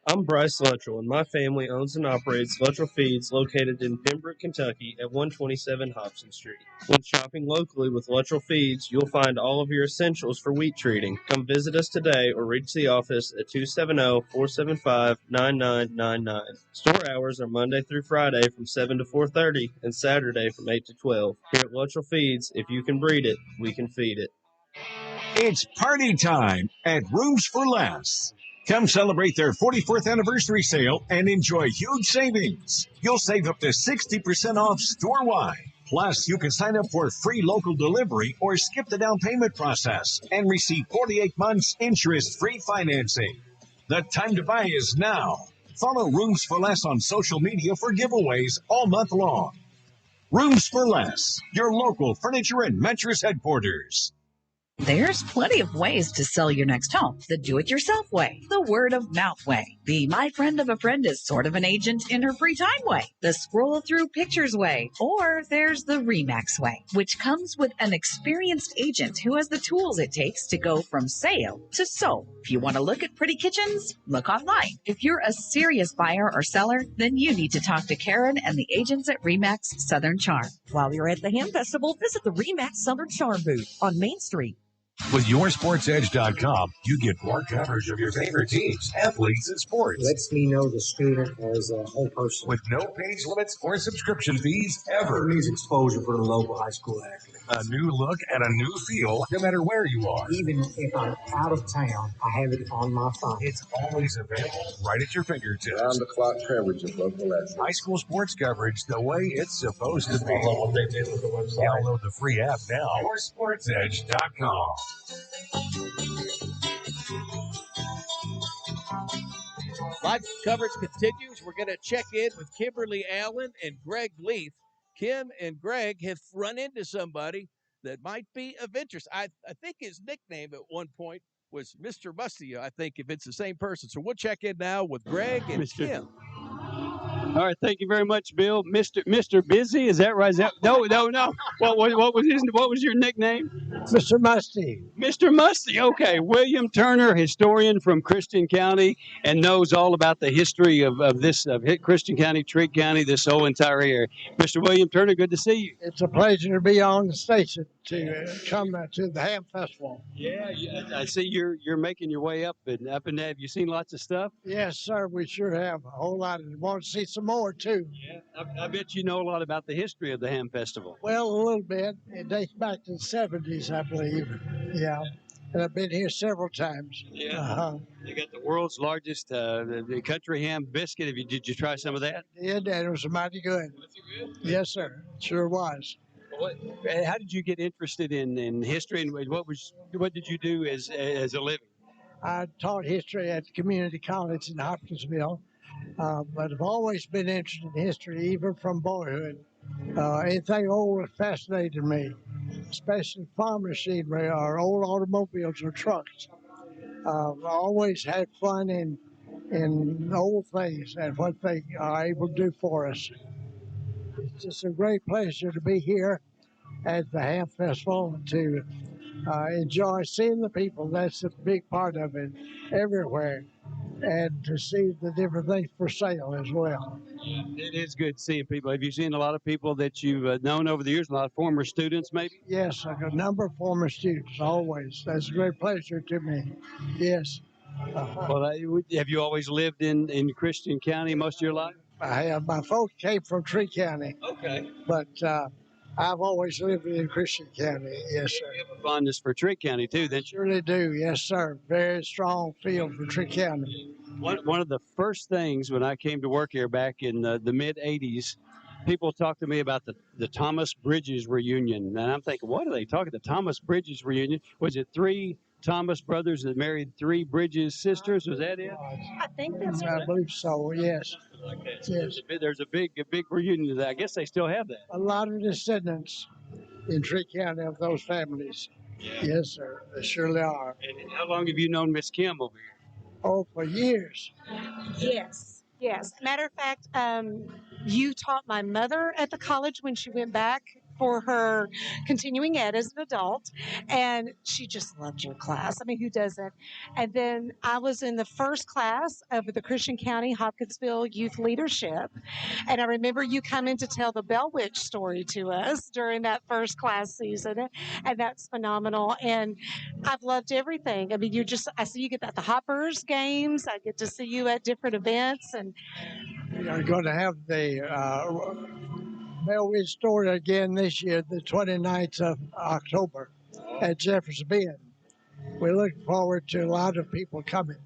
I'm Bryce Luttrell, and my family owns and operates Luttrell Feeds located in Pembroke, Kentucky at 127 Hobson Street. When shopping locally with Luttrell Feeds, you'll find all of your essentials for wheat treating. Come visit us today or reach the office at 270-475-9999. Store hours are Monday through Friday from 7 to 4:30 and Saturday from 8 to 12. Here at Luttrell Feeds, if you can breed it, we can feed it. It's party time at Rooms for Less. Come celebrate their 44th anniversary sale and enjoy huge savings. You'll save up to 60% off store-wide. Plus, you can sign up for free local delivery or skip the down payment process and receive 48 months interest-free financing. The time to buy is now. Follow Rooms for Less on social media for giveaways all month long. Rooms for Less, your local furniture and mattress headquarters. There's plenty of ways to sell your next home. The do-it-yourself way, the word-of-mouth way, the my friend of a friend is sort of an agent in her free time way, the scroll-through pictures way, or there's the RE/MAX way, which comes with an experienced agent who has the tools it takes to go from sale to sold. If you want to look at pretty kitchens, look online. If you're a serious buyer or seller, then you need to talk to Karen and the agents at RE/MAX Southern Charm. While you're at the Ham Festival, visit the RE/MAX Southern Charm booth on Main Street. With YourSportsEdge.com, you get more coverage of your favorite teams, athletes, and sports. Lets me know the student as a whole person. With no page limits or subscription fees ever. It means exposure for the local high school athlete. A new look and a new feel, no matter where you are. Even if I'm out of town, I have it on my phone. It's always available right at your fingertips. Round-the-clock coverage of local athletes. High school sports coverage the way it's supposed to be. I love what they did with the website. Download the free app now. YourSportsEdge.com. Live coverage continues. We're going to check in with Kimberly Allen and Greg Leaf. Kim and Greg have run into somebody that might be of interest. I think his nickname at one point was Mr. Musty, I think, if it's the same person. So we'll check in now with Greg and Kim. All right, thank you very much, Bill. Mr. Busy, is that right? No. What was your nickname? Mr. Musty. Mr. Musty. Okay, William Turner, historian from Christian County, and knows all about the history of Christian County, Trigg County, this whole entire area. Mr. William Turner, good to see you. It's a pleasure to be on the station to come to the Ham Festival. Yeah, I see you're making your way up and have you seen lots of stuff? Yes, sir. We sure have a whole lot. And want to see some more too. Yeah, I bet you know a lot about the history of the Ham Festival. Well, a little bit. It dates back to the 70s, I believe. Yeah, and I've been here several times. Yeah. You got the world's largest the country ham biscuit. Did you try some of that? Yeah, and it was mighty good. Was it good? Yes, sir. Sure was. How did you get interested in history, and what did you do as a living? I taught history at the community college in Hopkinsville, but I've always been interested in history, even from boyhood. Anything old fascinated me, especially farm machinery or old automobiles or trucks. I always had fun in old things and what they are able to do for us. It's just a great pleasure to be here at the Ham Festival to enjoy seeing the people. That's a big part of it everywhere. And to see the different things for sale as well. Yeah, it is good seeing people. Have you seen a lot of people that you've known over the years, a lot of former students maybe? Yes, a number of former students, always. That's a great pleasure to me. Yes. Well, have you always lived in Christian County most of your life? I have. My folks came from Trigg County. Okay. But I've always lived in Christian County. Yes, sir. You have a fondness for Trigg County too, then? Surely do. Yes, sir. Very strong feel for Trigg County. One of the first things when I came to work here back in the mid-'80s, people talked to me about the Thomas Bridges reunion. And I'm thinking, what are they talking? The Thomas Bridges reunion? Was it 3 Thomas brothers that married 3 Bridges sisters? Was that it? I think that's right. I believe so, yes. Okay. So yes. There's a big reunion of that. I guess they still have that. A lot of descendants in Trigg County of those families. Yeah. Yes, sir. They surely are. And how long have you known Miss Kim over here? Oh, for years. Yes. Matter of fact, you taught my mother at the college when she went back for her continuing ed as an adult, and she just loved your class. I mean, who doesn't? And then I was in the first class of the Christian County Hopkinsville Youth Leadership, and I remember you coming to tell the Bell Witch story to us during that first class season, and that's phenomenal. And I've loved everything. I mean, I see you get at the Hoppers games. I get to see you at different events, and you're going to have the Bell Witch story again this year, the 29th of October at Jefferson Bend. We're looking forward to a lot of people coming.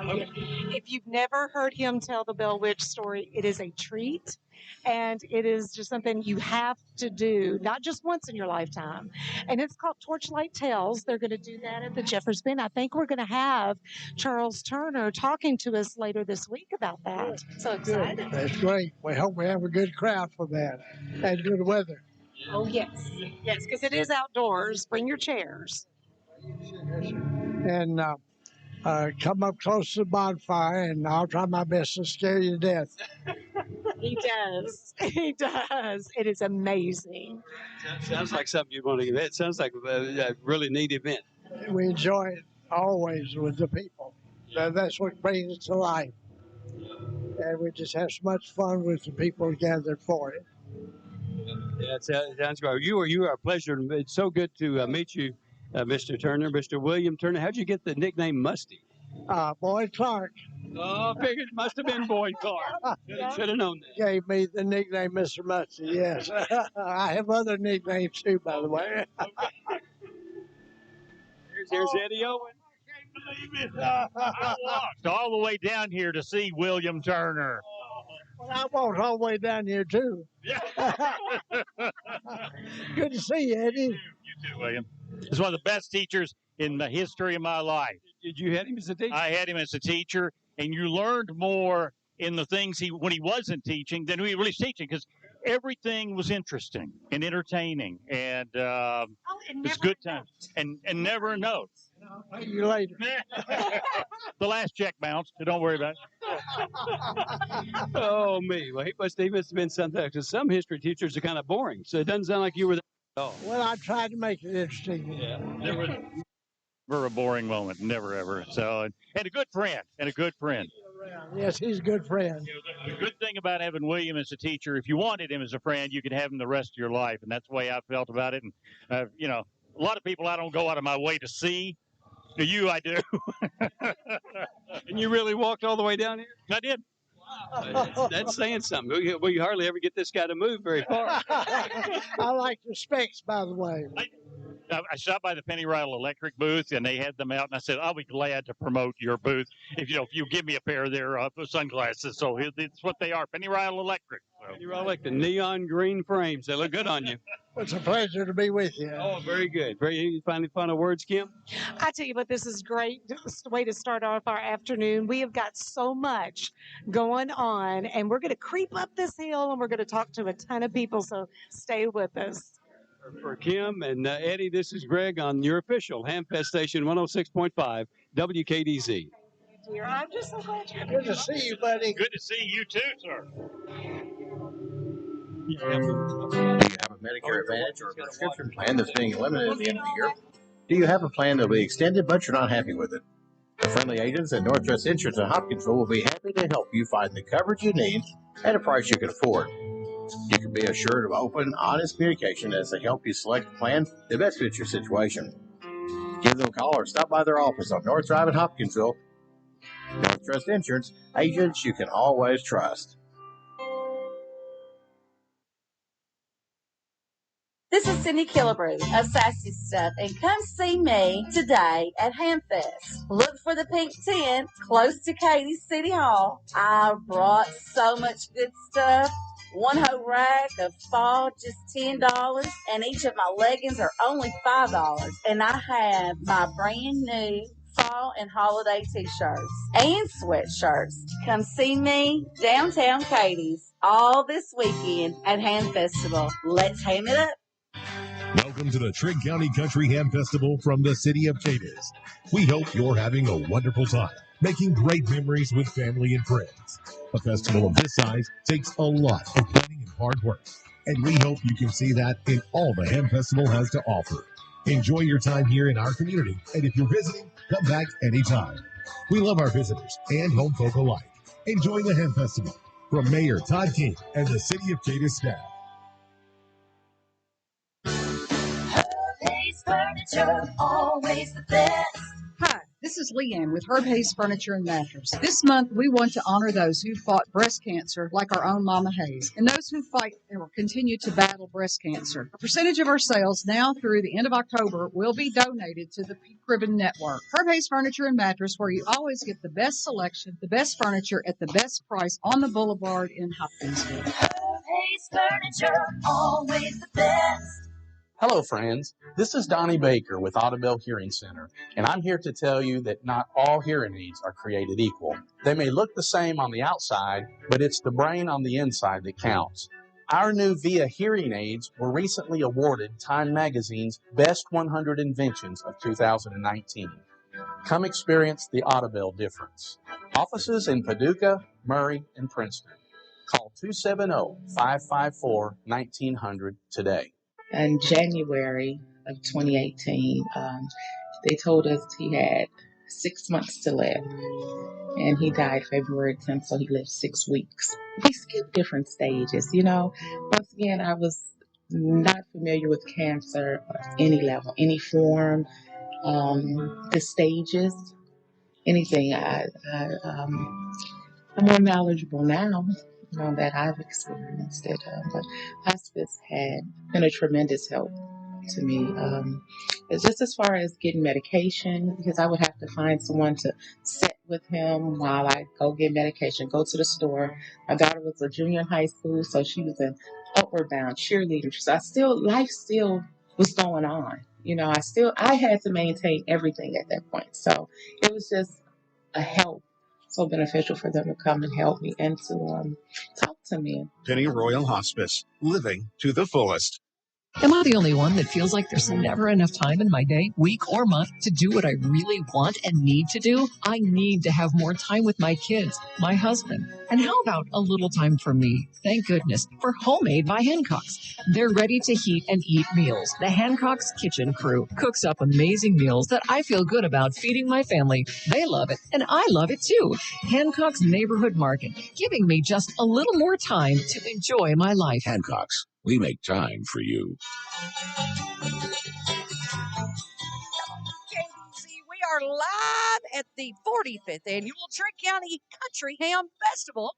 If you've never heard him tell the Bell Witch story, it is a treat, and it is just something you have to do, not just once in your lifetime. And it's called Torchlight Tales. They're going to do that at the Jefferson Bend. I think we're going to have Charles Turner talking to us later this week about that. So excited. That's great. We hope we have a good crowd for that and good weather. Oh, yes, because it is outdoors. Bring your chairs. And come up close to the bonfire, and I'll try my best to scare you to death. He does. He does. It is amazing. Sounds like something you want to get. It sounds like a really neat event. We enjoy it always with the people. That's what brings it to life. And we just have so much fun with the people gathered for it. Yeah, it sounds great. You are a pleasure. It's so good to meet you Mr. Turner, Mr. William Turner. How'd you get the nickname Musty? Boyd Clark. Oh, I figured it must have been Boyd Clark. Should have known that. Gave me the nickname Mr. Musty, yes. I have other nicknames too, by the way. Here's Eddie Owen. I walked all the way down here to see William Turner. Well, I walked all the way down here too. Good to see you, Eddie. You too, William. He's one of the best teachers in the history of my life. Did you have him as a teacher? I had him as a teacher, and you learned more in the things when he wasn't teaching than when he really was teaching, because everything was interesting and entertaining, and it was good times. And never a note. See you later. The last check bounced, so don't worry about it. Oh, me. Well, he must have been something, because some history teachers are kind of boring, so it doesn't sound like you were there at all. Well, I tried to make it interesting. Yeah. Never a boring moment, never ever. So, and a good friend, Yes, he's a good friend. The good thing about having William as a teacher, if you wanted him as a friend, you could have him the rest of your life, and that's the way I felt about it. And a lot of people I don't go out of my way to see. To you, I do. And you really walked all the way down here? I did. Wow, that's saying something. We hardly ever get this guy to move very far. I like your specs, by the way. I stopped by the Penny Rattle Electric booth, and they had them out, and I said, I'll be glad to promote your booth if you give me a pair of their sunglasses. So it's what they are, Penny Rattle Electric. So. Penny Rattle Electric, the neon green frames. They look good on you. It's a pleasure to be with you. Oh, very good. You finally found words, Kim? I tell you what, this is great. It's a way to start off our afternoon. We have got so much going on, and we're going to creep up this hill, and we're going to talk to a ton of people, so stay with us. For Kim and Eddie, this is Greg on your official Hamfest Station 106.5 WKDZ. Dear, I'm just so glad you're Good to see you, buddy. Good to see you too, sir. Do you have a Medicare Advantage or a prescription plan that's being eliminated at the end of the year? Do you have a plan that will be extended but you're not happy with it? The friendly agents at Northwest Insurance in Hopkinsville will be happy to help you find the coverage you need at a price you can afford. You can be assured of open, honest communication as they help you select a plan that best fits your situation. Give them a call or stop by their office on North Drive in Hopkinsville. North Trust Insurance, agents you can always trust. This is Cindy Killebrew of Sassy Stuff, and come see me today at Hamfest. Look for the pink tent close to Cadiz City Hall. I brought so much good stuff. One whole rack of fall, just $10, and each of my leggings are only $5. And I have my brand new fall and holiday t-shirts and sweatshirts. Come see me downtown Cadiz all this weekend at Ham Festival. Let's ham it up. Welcome to the Trigg County Country Ham Festival from the city of Cadiz. We hope you're having a wonderful time, making great memories with family and friends. A festival of this size takes a lot of planning and hard work, and we hope you can see that in all the Ham Festival has to offer. Enjoy your time here in our community, and if you're visiting, come back anytime. We love our visitors and home folk alike. Enjoy the Ham Festival from Mayor Todd King and the City of Cadiz staff. Furniture, always the best. Hi, this is Leanne with Herb Hayes Furniture and Mattress. This month, we want to honor those who fought breast cancer, like our own Mama Hayes, and those who fight or continue to battle breast cancer. A percentage of our sales now through the end of October will be donated to the Pink Ribbon Network. Herb Hayes Furniture and Mattress, where you always get the best selection, the best furniture at the best price on the boulevard in Hopkinsville. Herb Hayes Furniture, always the best. Hello, friends. This is Donnie Baker with Audubell Hearing Center, and I'm here to tell you that not all hearing aids are created equal. They may look the same on the outside, but it's the brain on the inside that counts. Our new VIA hearing aids were recently awarded Time Magazine's Best 100 Inventions of 2019. Come experience the Audubell difference. Offices in Paducah, Murray, and Princeton. Call 270-554-1900 today. In January of 2018, they told us he had 6 months to live, and he died February 10th, so he lived 6 weeks. We skipped different stages, you know. Once again, I was not familiar with cancer at any level, any form, the stages, anything. I'm more knowledgeable now, that I've experienced it. But hospice had been a tremendous help to me. It's just as far as getting medication, because I would have to find someone to sit with him while I go get medication, go to the store. My daughter was a junior in high school, so she was an upward bound cheerleader. So life still was going on. I had to maintain everything at that point. So it was just a help, so beneficial for them to come and help me and to talk to me. Pennyroyal Hospice, living to the fullest. Am I the only one that feels like there's never enough time in my day, week, or month to do what I really want and need to do? I need to have more time with my kids, my husband. And how about a little time for me? Thank goodness for Homemade by Hancock's. They're ready to heat and eat meals. The Hancock's Kitchen Crew cooks up amazing meals that I feel good about feeding my family. They love it, and I love it too. Hancock's Neighborhood Market, giving me just a little more time to enjoy my life. Hancock's, we make time for you. KDC, we are live at the 45th Annual Trigg County Country Ham Festival,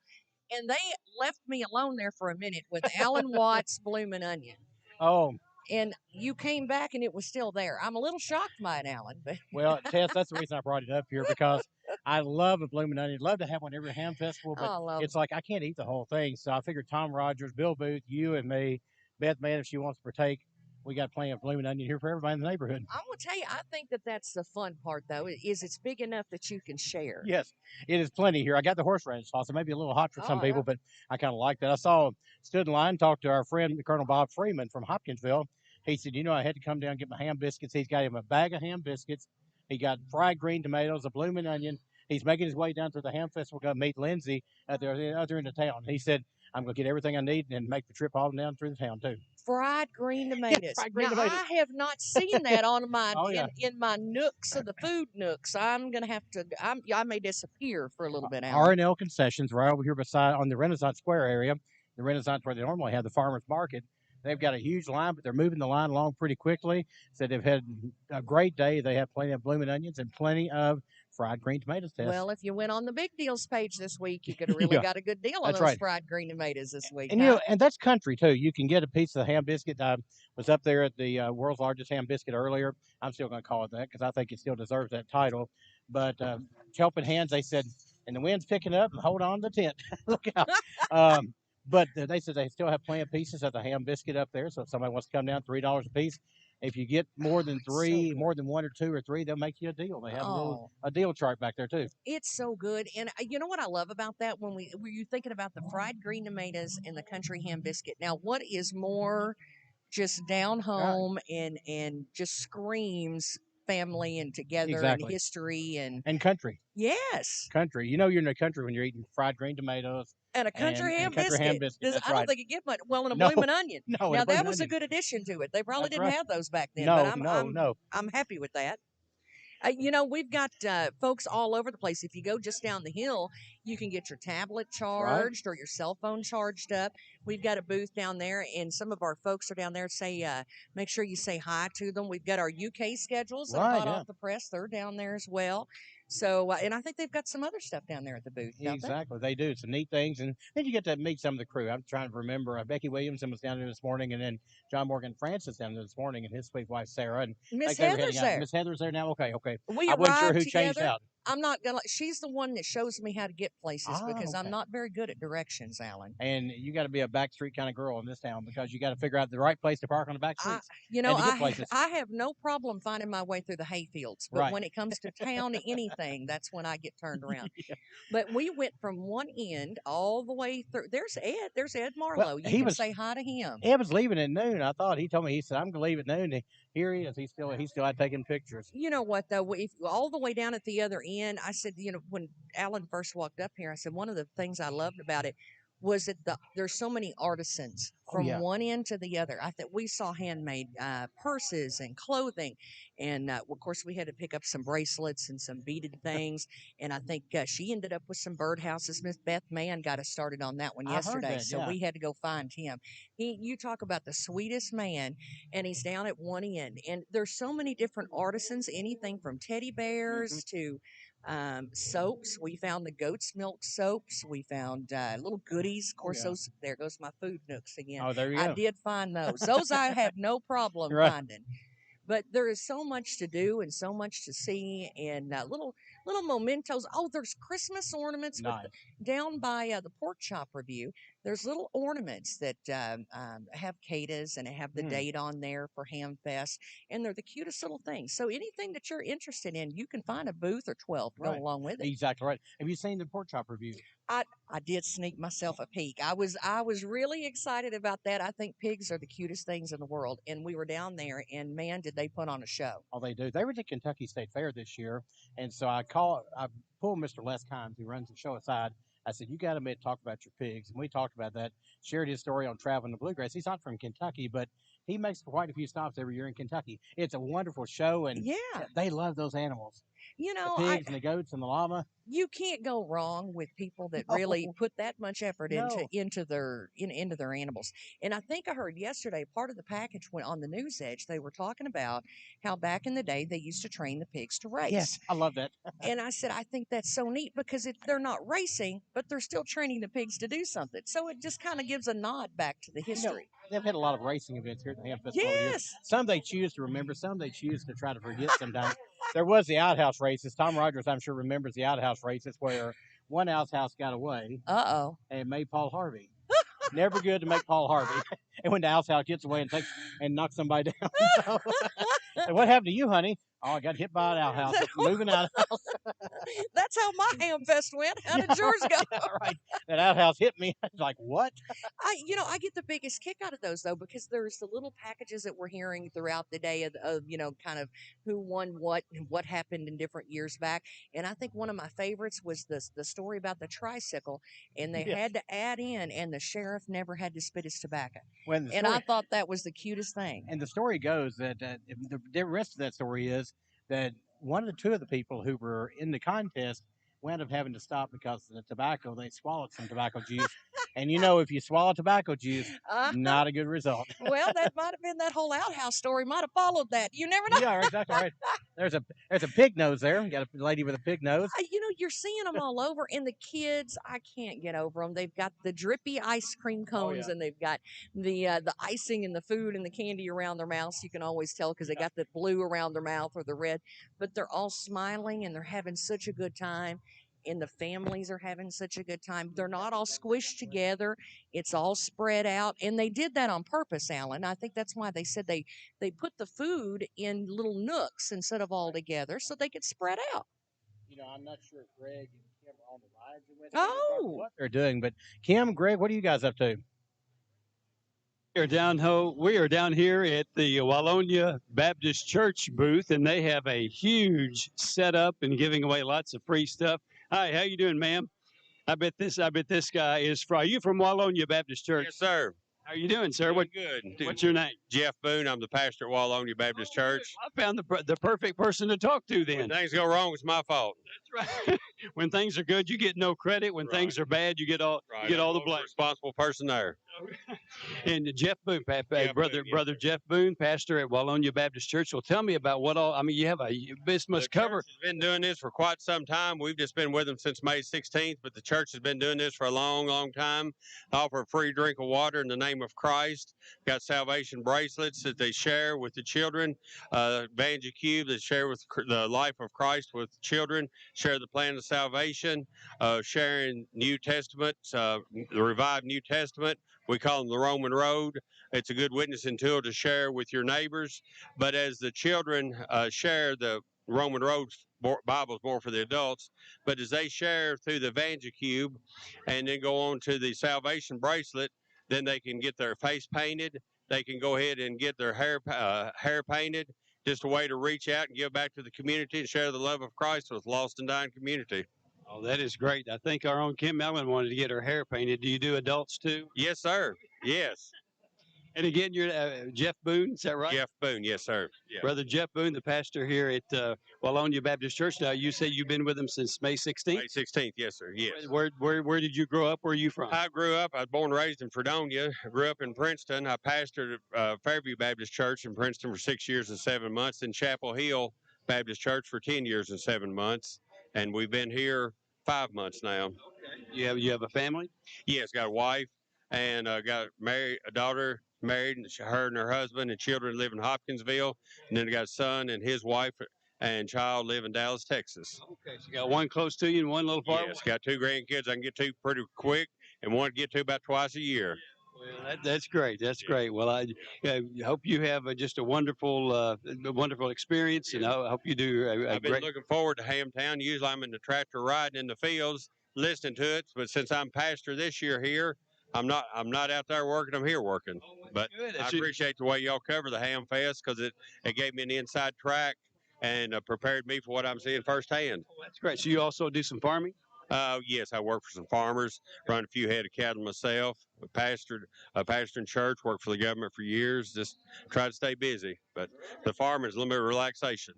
and they left me alone there for a minute with Alan Watts' Bloomin' Onion. Oh. And you came back, and it was still there. I'm a little shocked by it, Alan. But well, Tess, that's the reason I brought it up here, because I love a Bloomin' Onion. Love to have one every ham festival, but it's like I can't eat the whole thing. So I figured Tom Rogers, Bill Booth, you and me, Beth Mann, if she wants to partake, we got plenty of Bloomin' Onion here for everybody in the neighborhood. I'm going to tell you, I think that's the fun part, though, is it's big enough that you can share. Yes, it is plenty here. I got the horseradish sauce. It may be a little hot for some people, but I kind of like that. I stood in line, talked to our friend, Colonel Bob Freeman from Hopkinsville. He said, I had to come down and get my ham biscuits. He's got him a bag of ham biscuits. He got fried green tomatoes, a Bloomin' Onion. He's making his way down to the ham festival, going to meet Lindsay at the other end of town. He said, I'm going to get everything I need and make the trip all down through the town, too. Fried green tomatoes. Yes, fried green tomatoes. I have not seen that on my in my nooks of the food nooks. I'm gonna have to. I may disappear for a little bit. R&L Concessions, right over here beside on the Renaissance Square area, the Renaissance where they normally have the farmers market. They've got a huge line, but they're moving the line along pretty quickly. So they've had a great day. They have plenty of Bloomin' Onions and plenty of fried green tomatoes. Tess. Well, if you went on the big deals page this week, you could have really got a good deal on those fried green tomatoes this week. And and that's country too. You can get a piece of the ham biscuit. I was up there at the world's largest ham biscuit earlier. I'm still going to call it that because I think it still deserves that title. But helping hands, they said, and the wind's picking up. Hold on to the tent. Look out. But they said they still have plenty of pieces of the ham biscuit up there. So if somebody wants to come down, $3 a piece. If you get more than three, more than one or two or three, they'll make you a deal. They have a deal chart back there too. It's so good, and you know what I love about that? Were you thinking about the fried green tomatoes and the country ham biscuit? Now, what is more just down home and just screams family and together and history and country? Yes, country. You're in the country when you're eating fried green tomatoes. And a country ham biscuit. I don't think it get much. Well, in a Bloomin' Onion. No, now that was a good addition to it. They probably didn't have those back then. No, but I'm happy with that. We've got folks all over the place. If you go just down the hill, you can get your tablet charged or your cell phone charged up. We've got a booth down there, and some of our folks are down there. Make sure you say hi to them. We've got our UK schedules that are hot off the press. They're down there as well. So, and I think they've got some other stuff down there at the booth. Exactly, they do. Some neat things, and then you get to meet some of the crew. I'm trying to remember. Becky Williamson was down there this morning, and then John Morgan Francis down there this morning, and his sweet wife Sarah, and Miss Heather's there. Miss Heather's there now. Okay. We I wasn't sure who together. changed out. I'm not gonna. She's the one that shows me how to get places because I'm not very good at directions, Alan. And you got to be a back street kind of girl in this town because you got to figure out the right place to park on the back streets. I have no problem finding my way through the hayfields, but when it comes to town, anything, that's when I get turned around. But we went from one end all the way through. There's Ed. There's Ed Marlowe. You can say hi to him. Ed was leaving at noon. I thought he told me. He said I'm gonna leave at noon. Here he is. He's still out taking pictures. You know what though? If all the way down at the other end, I said, when Alan first walked up here, I said one of the things I loved about it was that there's so many artisans from one end to the other. I thought we saw handmade purses and clothing, And of course, we had to pick up some bracelets and some beaded things. And I think she ended up with some birdhouses. Miss Beth Mann got us started on that one I heard yesterday. that, So yeah. we had to go find him. You talk about the sweetest man, and he's down at one end. And there's so many different artisans, anything from teddy bears to soaps. We found the goat's milk soaps. We found little goodies. Of course, yeah. those, there goes my food nooks again. Oh, there you I go. did find those. Those I had no problem Right. finding. But there is so much to do and so much to see, and little mementos. Oh, there's Christmas ornaments Nice. down by the Pork Chop Review. There's little ornaments that have Cadiz and have the date on there for Ham Fest, and they're the cutest little things. So anything that you're interested in, you can find a booth or 12 to go Right. along with it. Exactly right. Have you seen the Pork Chop Review? I did sneak myself a peek. I was really excited about that. I think pigs are the cutest things in the world, and we were down there, and man, did they put on a show. Oh, they do. They were at the Kentucky State Fair this year, and so I pulled Mr. Les Kimes, who runs the show, aside. I said, "You got to talk about your pigs," and we talked about that. Shared his story on traveling the bluegrass. He's not from Kentucky, but he makes quite a few stops every year in Kentucky. It's a wonderful show, and yeah, they love those animals. You know, the pigs and the goats and the llama. You can't go wrong with people that really put that much effort No. into their animals. And I think I heard yesterday part of the package went on the News Edge. They were talking about how back in the day they used to train the pigs to race. Yes, I love that. And I said, I think that's so neat because they're not racing, but they're still training the pigs to do something. So it just kind of gives a nod back to the history. They've had a lot of racing events here at the Ham Festival. over the years. Yes. Some they choose to remember, some they choose to try to forget sometimes. There was the outhouse races. Tom Rogers, I'm sure, remembers the outhouse races where one outhouse got away. Uh-oh. And made Paul Harvey. Never good to make Paul Harvey. And when the outhouse gets away and knocks somebody down. So, what happened to you, honey? Oh, I got hit by an outhouse. Moving outhouse. That's how my Ham Fest went. How did yours go? Right. That outhouse hit me. I was like, what? I get the biggest kick out of those, though, because there's the little packages that we're hearing throughout the day of kind of who won what and what happened in different years back. And I think one of my favorites was the story about the tricycle, and they had to add in, and the sheriff never had to spit his tobacco. And I thought that was the cutest thing. And the story goes that the rest of that story is that one of the two of the people who were in the contest wound up having to stop because of the tobacco. They swallowed some tobacco juice. And if you swallow tobacco juice, not a good result. Well, that might have been that whole outhouse story. Might have followed that. You never know. Yeah, exactly right. There's a pig nose there. You got a lady with a pig nose. You're seeing them all over. And the kids, I can't get over them. They've got the drippy ice cream cones, and they've got the icing and the food and the candy around their mouths. You can always tell because they got the blue around their mouth or the red. But they're all smiling, and they're having such a good time. And the families are having such a good time. They're not all squished together. It's all spread out. And they did that on purpose, Alan. I think that's why they said they put the food in little nooks instead of all together so they could spread out. I'm not sure if Greg and Kim are on the rides or what they're doing. But Kim, Greg, what are you guys up to? We are down here at the Wallonia Baptist Church booth, and they have a huge setup and giving away lots of free stuff. Hi, how you doing, ma'am? I bet this guy is from. Are you from Wallonia Baptist Church? Yes, sir. How you doing, sir? Good. What's your name? Jeff Boone. I'm the pastor at Wallonia Baptist Church. I found the perfect person to talk to then. When things go wrong, it's my fault. That's right. When things are good, you get no credit. When things are bad, you get all the blame. Responsible person there. And Jeff Boone, brother Jeff Boone, pastor at Wallonia Baptist Church. Well, tell me about what all. I mean, this must cover. The church has been doing this for quite some time. We've just been with them since May 16th, but the church has been doing this for a long, long time. They offer a free drink of water in the name of Christ. Got salvation bracelets that they share with the children. Banjo Cube that share with the life of Christ with children. Share the plan of salvation. Sharing New Testament, the revived New Testament. We call them the Roman Road. It's a good witnessing tool to share with your neighbors. But as the children share the Roman Road Bible is more for the adults, but as they share through the Evangel Cube and then go on to the salvation bracelet, then they can get their face painted. They can go ahead and get their hair painted. Just a way to reach out and give back to the community and share the love of Christ with lost and dying community. Oh, that is great. I think our own Kim Ellen wanted to get her hair painted. Do you do adults too? Yes, sir. Yes. And again, you're Jeff Boone, is that right? Jeff Boone, yes, sir. Yeah. Brother Jeff Boone, the pastor here at Wallonia Baptist Church. Now, you say you've been with him since May 16th? May 16th, yes, sir. Yes. Where did you grow up? Where are you from? I grew up, I was born and raised in Fredonia. I grew up in Princeton. I pastored Fairview Baptist Church in Princeton for 6 years and 7 months, and Chapel Hill Baptist Church for 10 years and 7 months. And we've been here 5 months now. Okay. You have a family? Yes, got a wife and got a daughter married, and her and her husband and children live in Hopkinsville. And then I got a son and his wife and child live in Dallas, Texas. Okay, so you got one close to you and one a little far away? Yes, got 2 grandkids I can get to pretty quick and one to get to about twice a year. Well, that's great. That's great. Well, I hope you have just a wonderful experience, and I hope you do I've been looking forward to Hamtown. Usually I'm in the tractor riding in the fields, listening to it. But since I'm pastor this year here, I'm not out there working. I'm here working. But I appreciate the way y'all cover the Ham Fest because it gave me an inside track and prepared me for what I'm seeing firsthand. That's great. So you also do some farming? Yes, I work for some farmers, run a few head of cattle myself. Pastored in church, worked for the government for years. Just try to stay busy. But the farming is a little bit of relaxation.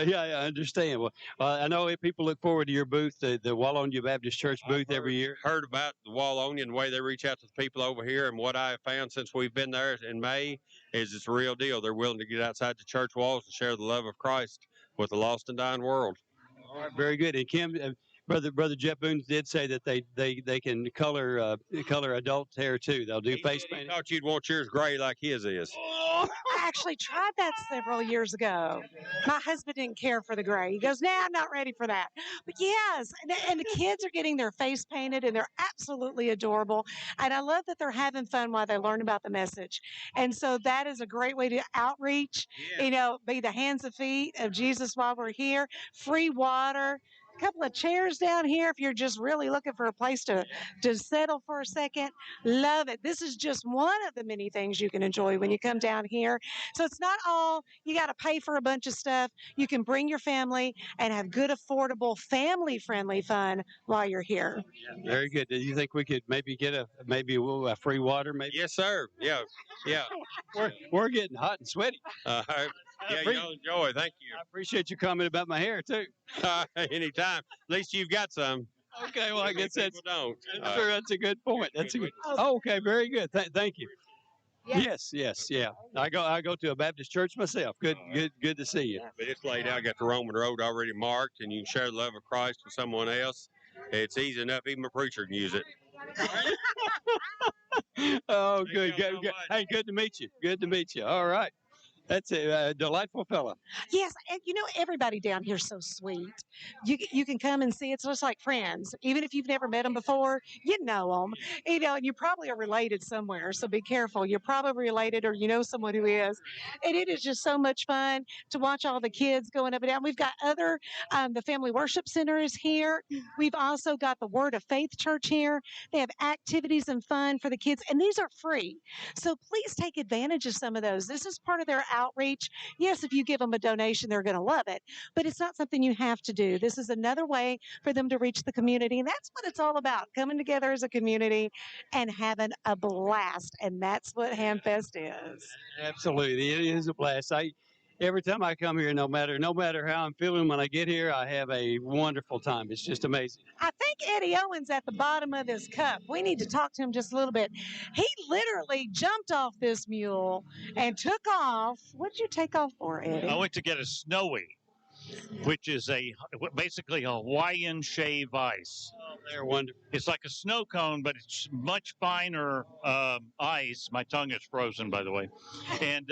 Yeah, I understand. Well, I know people look forward to your booth, the Wallonia Baptist Church booth every year. Heard about the Wallonia and the way they reach out to the people over here, and what I have found since we've been there in May is it's a real deal. They're willing to get outside the church walls and share the love of Christ with the lost and dying world. All right, very good. And Kim, Brother Jeff Boone did say that they can color adult hair too. They'll do face painting. I thought you'd want yours gray like his is. I actually tried that several years ago. My husband didn't care for the gray. He goes, "Nah, I'm not ready for that." But yes, and the kids are getting their face painted, and they're absolutely adorable. And I love that they're having fun while they learn about the message. And so that is a great way to outreach. Yeah. Be the hands and feet of Jesus while we're here. Free water. A couple of chairs down here if you're just really looking for a place to settle for a second. Love it. This is just one of the many things you can enjoy when you come down here. So it's not all you got to pay for a bunch of stuff. You can bring your family and have good, affordable, family-friendly fun while you're here. Very good. Do you think we could maybe get a free water? Maybe. Yes, sir. Yeah. We're getting hot and sweaty. Y'all enjoy. Thank you. I appreciate your comment about my hair too. Anytime. At least you've got some. Okay, well I guess that's a good point. That's a good. Oh, okay, very good. Thank you. Yes. Yeah. I go to a Baptist church myself. Good to see you. But it's laid out. Got the Roman road already marked, and you can share the love of Christ with someone else. It's easy enough. Even a preacher can use it. Oh, good. Hey, good to meet you. Good to meet you. All right. That's a delightful fella. Yes, and everybody down here is so sweet. You can come and see. It's just like friends. Even if you've never met them before, you know them. And you probably are related somewhere. So be careful. You're probably related, or you know someone who is. And it is just so much fun to watch all the kids going up and down. We've got the Family Worship Center is here. We've also got the Word of Faith Church here. They have activities and fun for the kids, and these are free. So please take advantage of some of those. This is part of their outreach. Yes, if you give them a donation, they're going to love it, but it's not something you have to do. This is another way for them to reach the community, and that's what it's all about, coming together as a community and having a blast, and that's what Hamfest is. Absolutely. It is a blast. Every time I come here, no matter how I'm feeling when I get here, I have a wonderful time. It's just amazing. I think Eddie Owen's at the bottom of this cup. We need to talk to him just a little bit. He literally jumped off this mule and took off. What did you take off for, Eddie? I went to get a snowy, which is basically a Hawaiian shave ice. Oh, they're wonderful. It's like a snow cone, but it's much finer ice. My tongue is frozen, by the way. And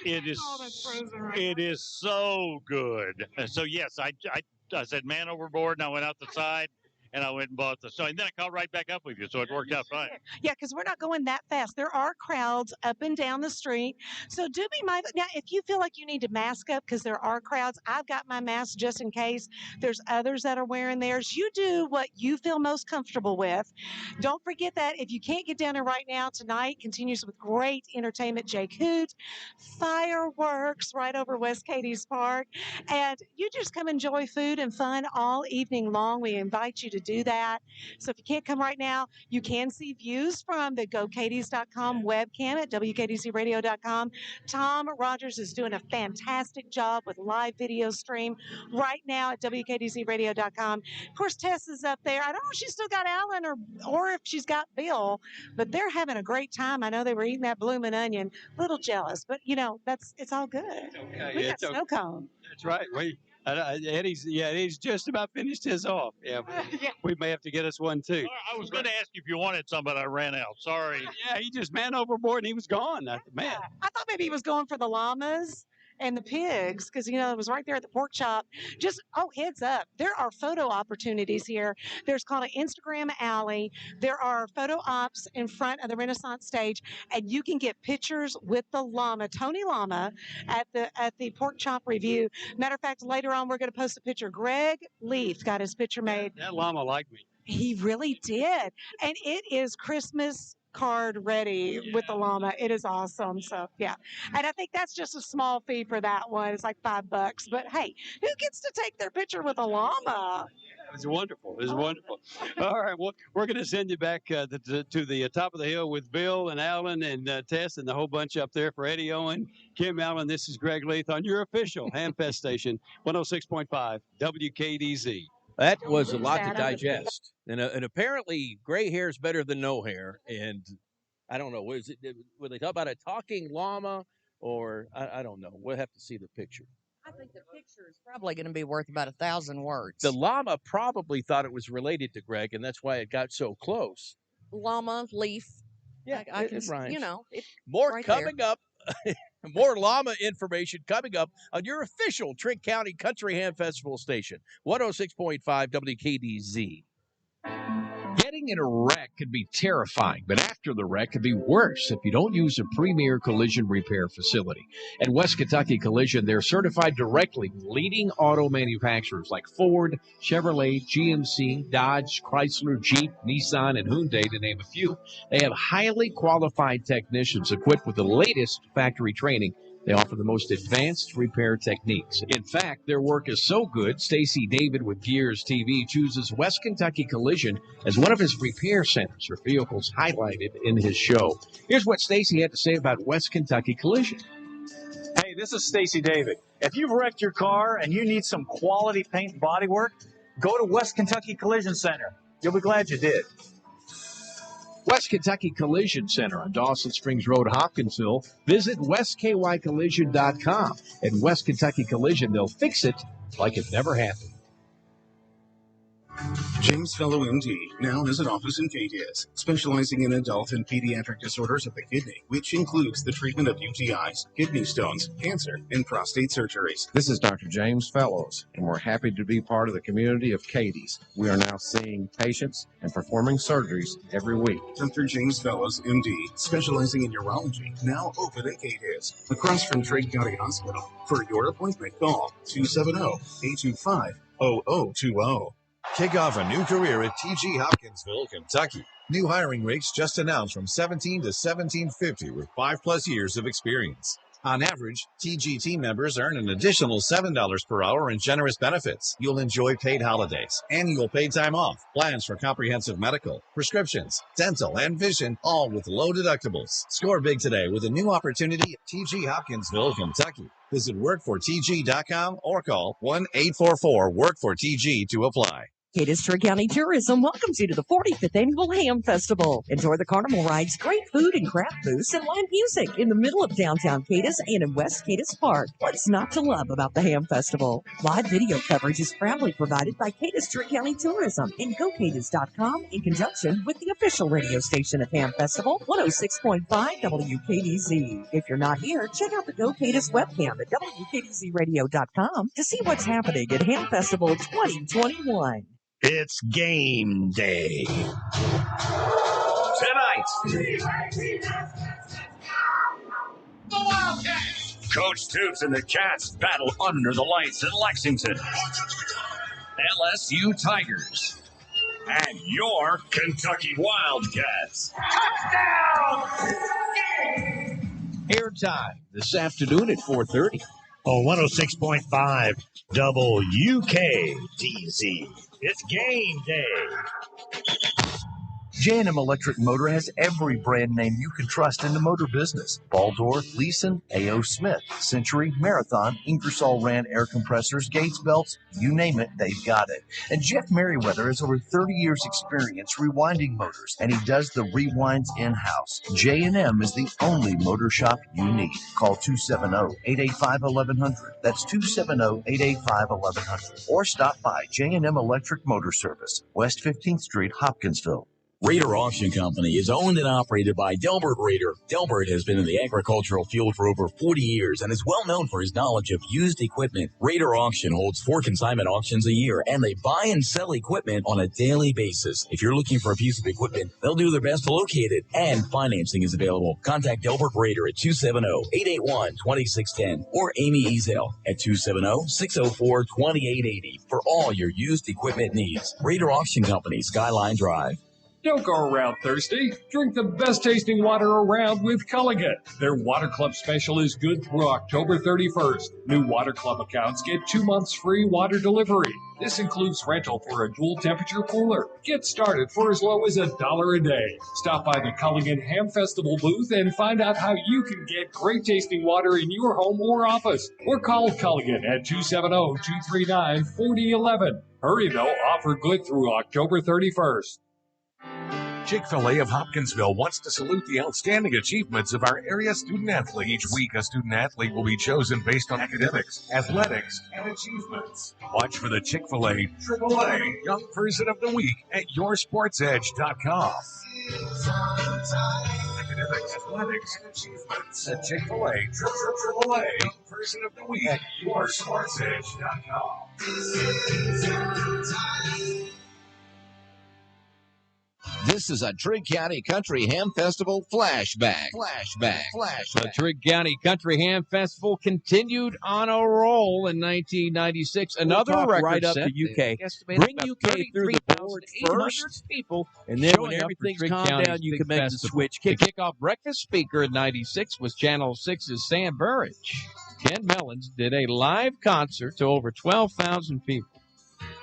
it is so good. And so, yes, I said, man overboard, and I went out the side. And I went and bought the snow. And then I caught right back up with you, so it worked out fine. Yeah, because we're not going that fast. There are crowds up and down the street. So do be mindful. Now, if you feel like you need to mask up because there are crowds, I've got my mask just in case. There's others that are wearing theirs. You do what you feel most comfortable with. Don't forget that if you can't get down there right now, tonight continues with great entertainment. Jake Hoot, fireworks right over West Cadiz Park. And you just come enjoy food and fun all evening long. We invite you to to do that. So if you can't come right now, you can see views from the GoCadiz.com webcam at WKDZRadio.com. Tom Rogers is doing a fantastic job with live video stream right now at WKDZRadio.com. Of course, Tess is up there. I don't know if she's still got Alan or if she's got Bill, but they're having a great time. I know they were eating that bloomin' onion. A little jealous, but it's all good. Okay, We got snow cone. That's right. Eddie's just about finished his off. Yeah, we may have to get us one too. I was going to ask you if you wanted some, but I ran out. Sorry. Yeah, he just man overboard and he was gone. Man. I thought maybe he was going for the llamas and the pigs because, it was right there at the pork chop. Heads up. There are photo opportunities here. There's called an Instagram alley. There are photo ops in front of the Renaissance stage, and you can get pictures with the llama, Tony Llama, at the pork chop review. Matter of fact, later on, we're going to post a picture. Greg Leaf got his picture made. That llama liked me. He really did. And it is Christmas card ready with the llama. It is awesome. So, yeah. And I think that's just a small fee for that one. It's like $5. But, hey, who gets to take their picture with a llama? It was wonderful. It was wonderful. All right. Well, we're going to send you back to the top of the hill with Bill and Alan and Tess and the whole bunch up there for Eddie Owen, Kim Allen. This is Greg Leith on your official Hamfest station, 106.5 WKDZ. That was a lot to digest. And apparently gray hair is better than no hair. And I don't know. Were they talking about a talking llama or I don't know. We'll have to see the picture. I think the picture is probably going to be worth about 1,000 words. The llama probably thought it was related to Greg, and that's why it got so close. Llama, leaf. Yeah, it rhymes. More right coming up. More llama information coming up on your official Trigg County Country Ham Festival station, 106.5 WKDZ. Getting in a wreck can be terrifying, but after the wreck can be worse if you don't use a premier collision repair facility. At West Kentucky Collision, they're certified directly with leading auto manufacturers like Ford, Chevrolet, GMC, Dodge, Chrysler, Jeep, Nissan, and Hyundai, to name a few. They have highly qualified technicians equipped with the latest factory training. They offer the most advanced repair techniques. In fact, their work is so good, Stacy David with Gears TV chooses West Kentucky Collision as one of his repair centers for vehicles highlighted in his show. Here's what Stacy had to say about West Kentucky Collision. Hey, this is Stacy David. If you've wrecked your car and you need some quality paint and body work, go to West Kentucky Collision Center. You'll be glad you did. West Kentucky Collision Center on Dawson Springs Road, Hopkinsville. Visit westkycollision.com. At West Kentucky Collision, they'll fix it like it never happened. James Fellow MD now has an office in Cadiz, specializing in adult and pediatric disorders of the kidney, which includes the treatment of UTIs, kidney stones, cancer, and prostate surgeries. This is Dr. James Fellows, and we're happy to be part of the community of Cadiz. We are now seeing patients and performing surgeries every week. Dr. James Fellows, MD, specializing in urology, now open in Cadiz, across from Trigg County Hospital. For your appointment, call 270-825-0020. Kick off a new career at TG Hopkinsville, Kentucky. New hiring rates just announced from $17 to $17.50 with 5+ years of experience. On average, TG team members earn an additional $7 per hour in generous benefits. You'll enjoy paid holidays, annual paid time off, plans for comprehensive medical, prescriptions, dental, and vision, all with low deductibles. Score big today with a new opportunity at TG Hopkinsville, Kentucky. Visit workfortg.com or call 1-844-WORK-FOR-TG to apply. Cadiz Trigg County Tourism welcomes you to the 45th Annual Ham Festival. Enjoy the carnival rides, great food and craft booths, and live music in the middle of downtown Cadiz and in West Cadiz Park. What's not to love about the Ham Festival? Live video coverage is proudly provided by Cadiz Trigg County Tourism and GoCadiz.com in conjunction with the official radio station of Ham Festival, 106.5 WKDZ. If you're not here, check out the GoCadiz webcam at WKDZRadio.com to see what's happening at Ham Festival 2021. It's game day. Tonight, the Wildcats! Coach Stoops and the Cats battle under the lights in Lexington. LSU Tigers. And your Kentucky Wildcats. Touchdown! Airtime this afternoon at 4:30. Oh, 106.5 WKDZ. It's game day. J&M Electric Motor has every brand name you can trust in the motor business. Baldor, Leeson, A.O. Smith, Century, Marathon, Ingersoll Rand air compressors, Gates belts, you name it, they've got it. And Jeff Merriweather has over 30 years experience rewinding motors, and he does the rewinds in-house. J&M is the only motor shop you need. Call 270-885-1100. That's 270-885-1100. Or stop by J&M Electric Motor Service, West 15th Street, Hopkinsville. Raider Auction Company is owned and operated by Delbert Raider. Delbert has been in the agricultural field for over 40 years and is well known for his knowledge of used equipment. Raider Auction holds 4 consignment auctions a year, and they buy and sell equipment on a daily basis. If you're looking for a piece of equipment, they'll do their best to locate it, and financing is available. Contact Delbert Raider at 270-881-2610 or Amy Ezel at 270-604-2880 for all your used equipment needs. Raider Auction Company, Skyline Drive. Don't go around thirsty. Drink the best tasting water around with Culligan. Their Water Club special is good through October 31st. New Water Club accounts get 2 months free water delivery. This includes rental for a dual temperature cooler. Get started for as low as $1 a day. Stop by the Culligan Ham Festival booth and find out how you can get great tasting water in your home or office. Or call Culligan at 270-239-4011. Hurry though, offer good through October 31st. Chick-fil-A of Hopkinsville wants to salute the outstanding achievements of our area student-athlete. Each week, a student-athlete will be chosen based on academics, athletics, and achievements. Watch for the Chick-fil-A AAA Young Person of the Week at yoursportsedge.com. Academics, athletics, and achievements. The Chick-fil-A AAA Young Person of the Week at yoursportsedge.com. This is a Trigg County Country Ham Festival flashback. The Trigg County Country Ham Festival continued on a roll in 1996. Another record right up set. to UK. Bring UK through the board first, people, and then when showing up for everything's Trigg calmed County's down, you big can make the festival. switch. The kickoff breakfast speaker in 96 was Channel 6's Sam Burridge. Ken Mellons did a live concert to over 12,000 people.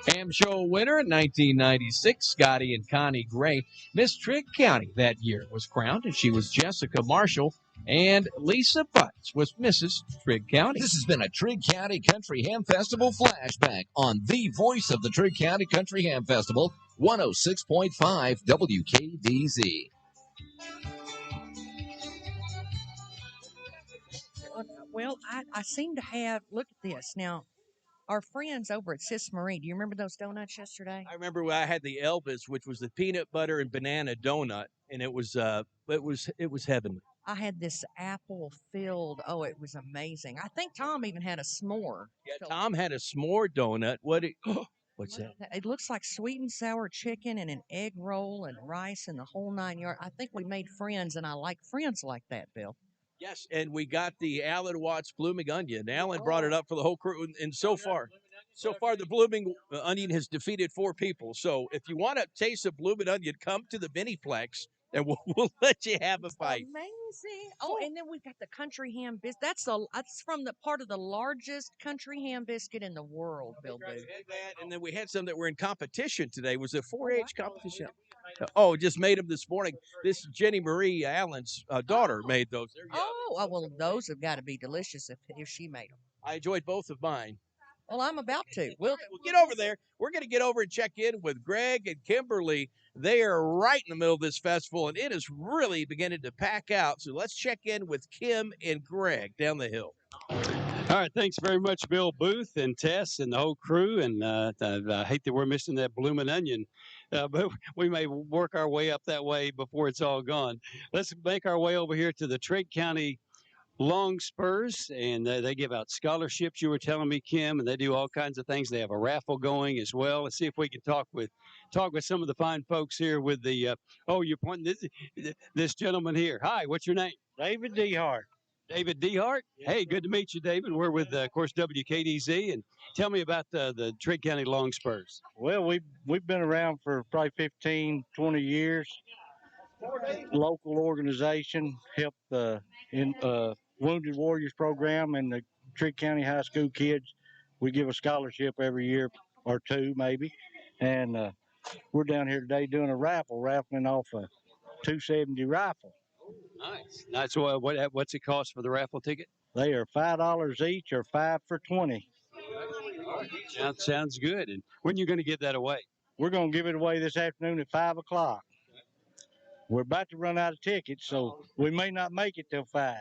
Ham show winner in 1996, Scotty and Connie Gray. Miss Trigg County that year was crowned, and she was Jessica Marshall, and Lisa Butts was Mrs. Trigg County. This has been a Trigg County Country Ham Festival flashback on the voice of the Trigg County Country Ham Festival, 106.5 WKDZ. Well, I seem to have, look at this. Now, our friends over at Sis Marie, do you remember those donuts yesterday? I remember when I had the Elvis, which was the peanut butter and banana donut, and it was heavenly. I had this apple filled. Oh, it was amazing. I think Tom even had a s'more. Yeah, Tom had a s'more donut. What's that? It looks like sweet and sour chicken and an egg roll and rice and the whole 9 yards. I think we made friends, and I like friends like that, Bill. Yes, and we got the Alan Watts blooming onion. Alan brought it up for the whole crew, and so far, the blooming onion has defeated 4 people. So if you want to taste a blooming onion, come to the Miniplex, and we'll let you have a bite. Amazing. Oh, and then we've got the country ham biscuit. That's from the part of the largest country ham biscuit in the world, Bill Boo. And then we had some that were in competition today. It was a 4-H competition. Oh, just made them this morning. This Jenny Marie Allen's daughter made those. Well, those have got to be delicious if she made them. I enjoyed both of mine. Well, I'm about to. We'll get over there. We're going to get over and check in with Greg and Kimberly. They are right in the middle of this festival, and it is really beginning to pack out. So let's check in with Kim and Greg down the hill. All right, thanks very much, Bill Booth and Tess and the whole crew. And I hate that we're missing that blooming onion, but we may work our way up that way before it's all gone. Let's make our way over here to the Trigg County Long Spurs, and they give out scholarships, you were telling me, Kim, and they do all kinds of things. They have a raffle going as well. Let's see if we can talk with some of the fine folks here with the you're pointing this gentleman here. Hi, what's your name? David Dehart. David Dehart? Yes, hey, good to meet you, David. We're with, of course, WKDZ, and tell me about the Trigg County Long Spurs. Well, we've been around for probably 15, 20 years. Local organization, helped the Wounded Warriors program and the Trigg County High School kids. We give a scholarship every year or two, maybe. And we're down here today doing a raffling off a 270 rifle. Nice. Nice. What's it cost for the raffle ticket? They are $5 each or 5 for 20. Sounds good. And when are you going to give that away? We're going to give it away this afternoon at 5 o'clock. We're about to run out of tickets, so we may not make it till 5.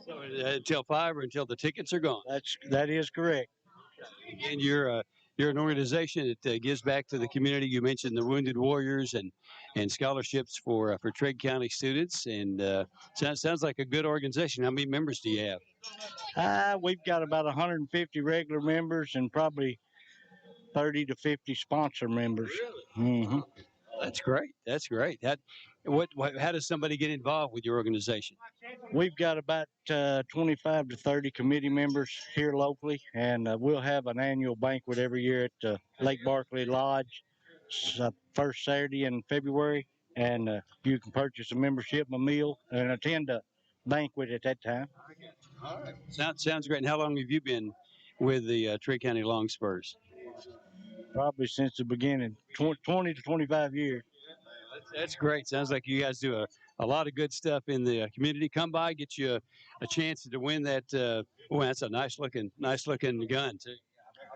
So until 5 or until the tickets are gone? That is correct. And you're an organization that gives back to the community. You mentioned the Wounded Warriors and scholarships for Trigg County students. And sounds like a good organization. How many members do you have? We've got about 150 regular members and probably 30 to 50 sponsor members. Really? Mm-hmm. That's great. That's great. How does somebody get involved with your organization? We've got about 25 to 30 committee members here locally, and we'll have an annual banquet every year at Lake Barkley Lodge, first Saturday in February, and you can purchase a membership, a meal, and attend a banquet at that time. All right. Sounds great. And how long have you been with the Trigg County Long Spurs? Probably since the beginning, 20 to 25 years. That's great. Sounds like you guys do a lot of good stuff in the community. Come by, get you a chance to win that. That's a nice looking gun too.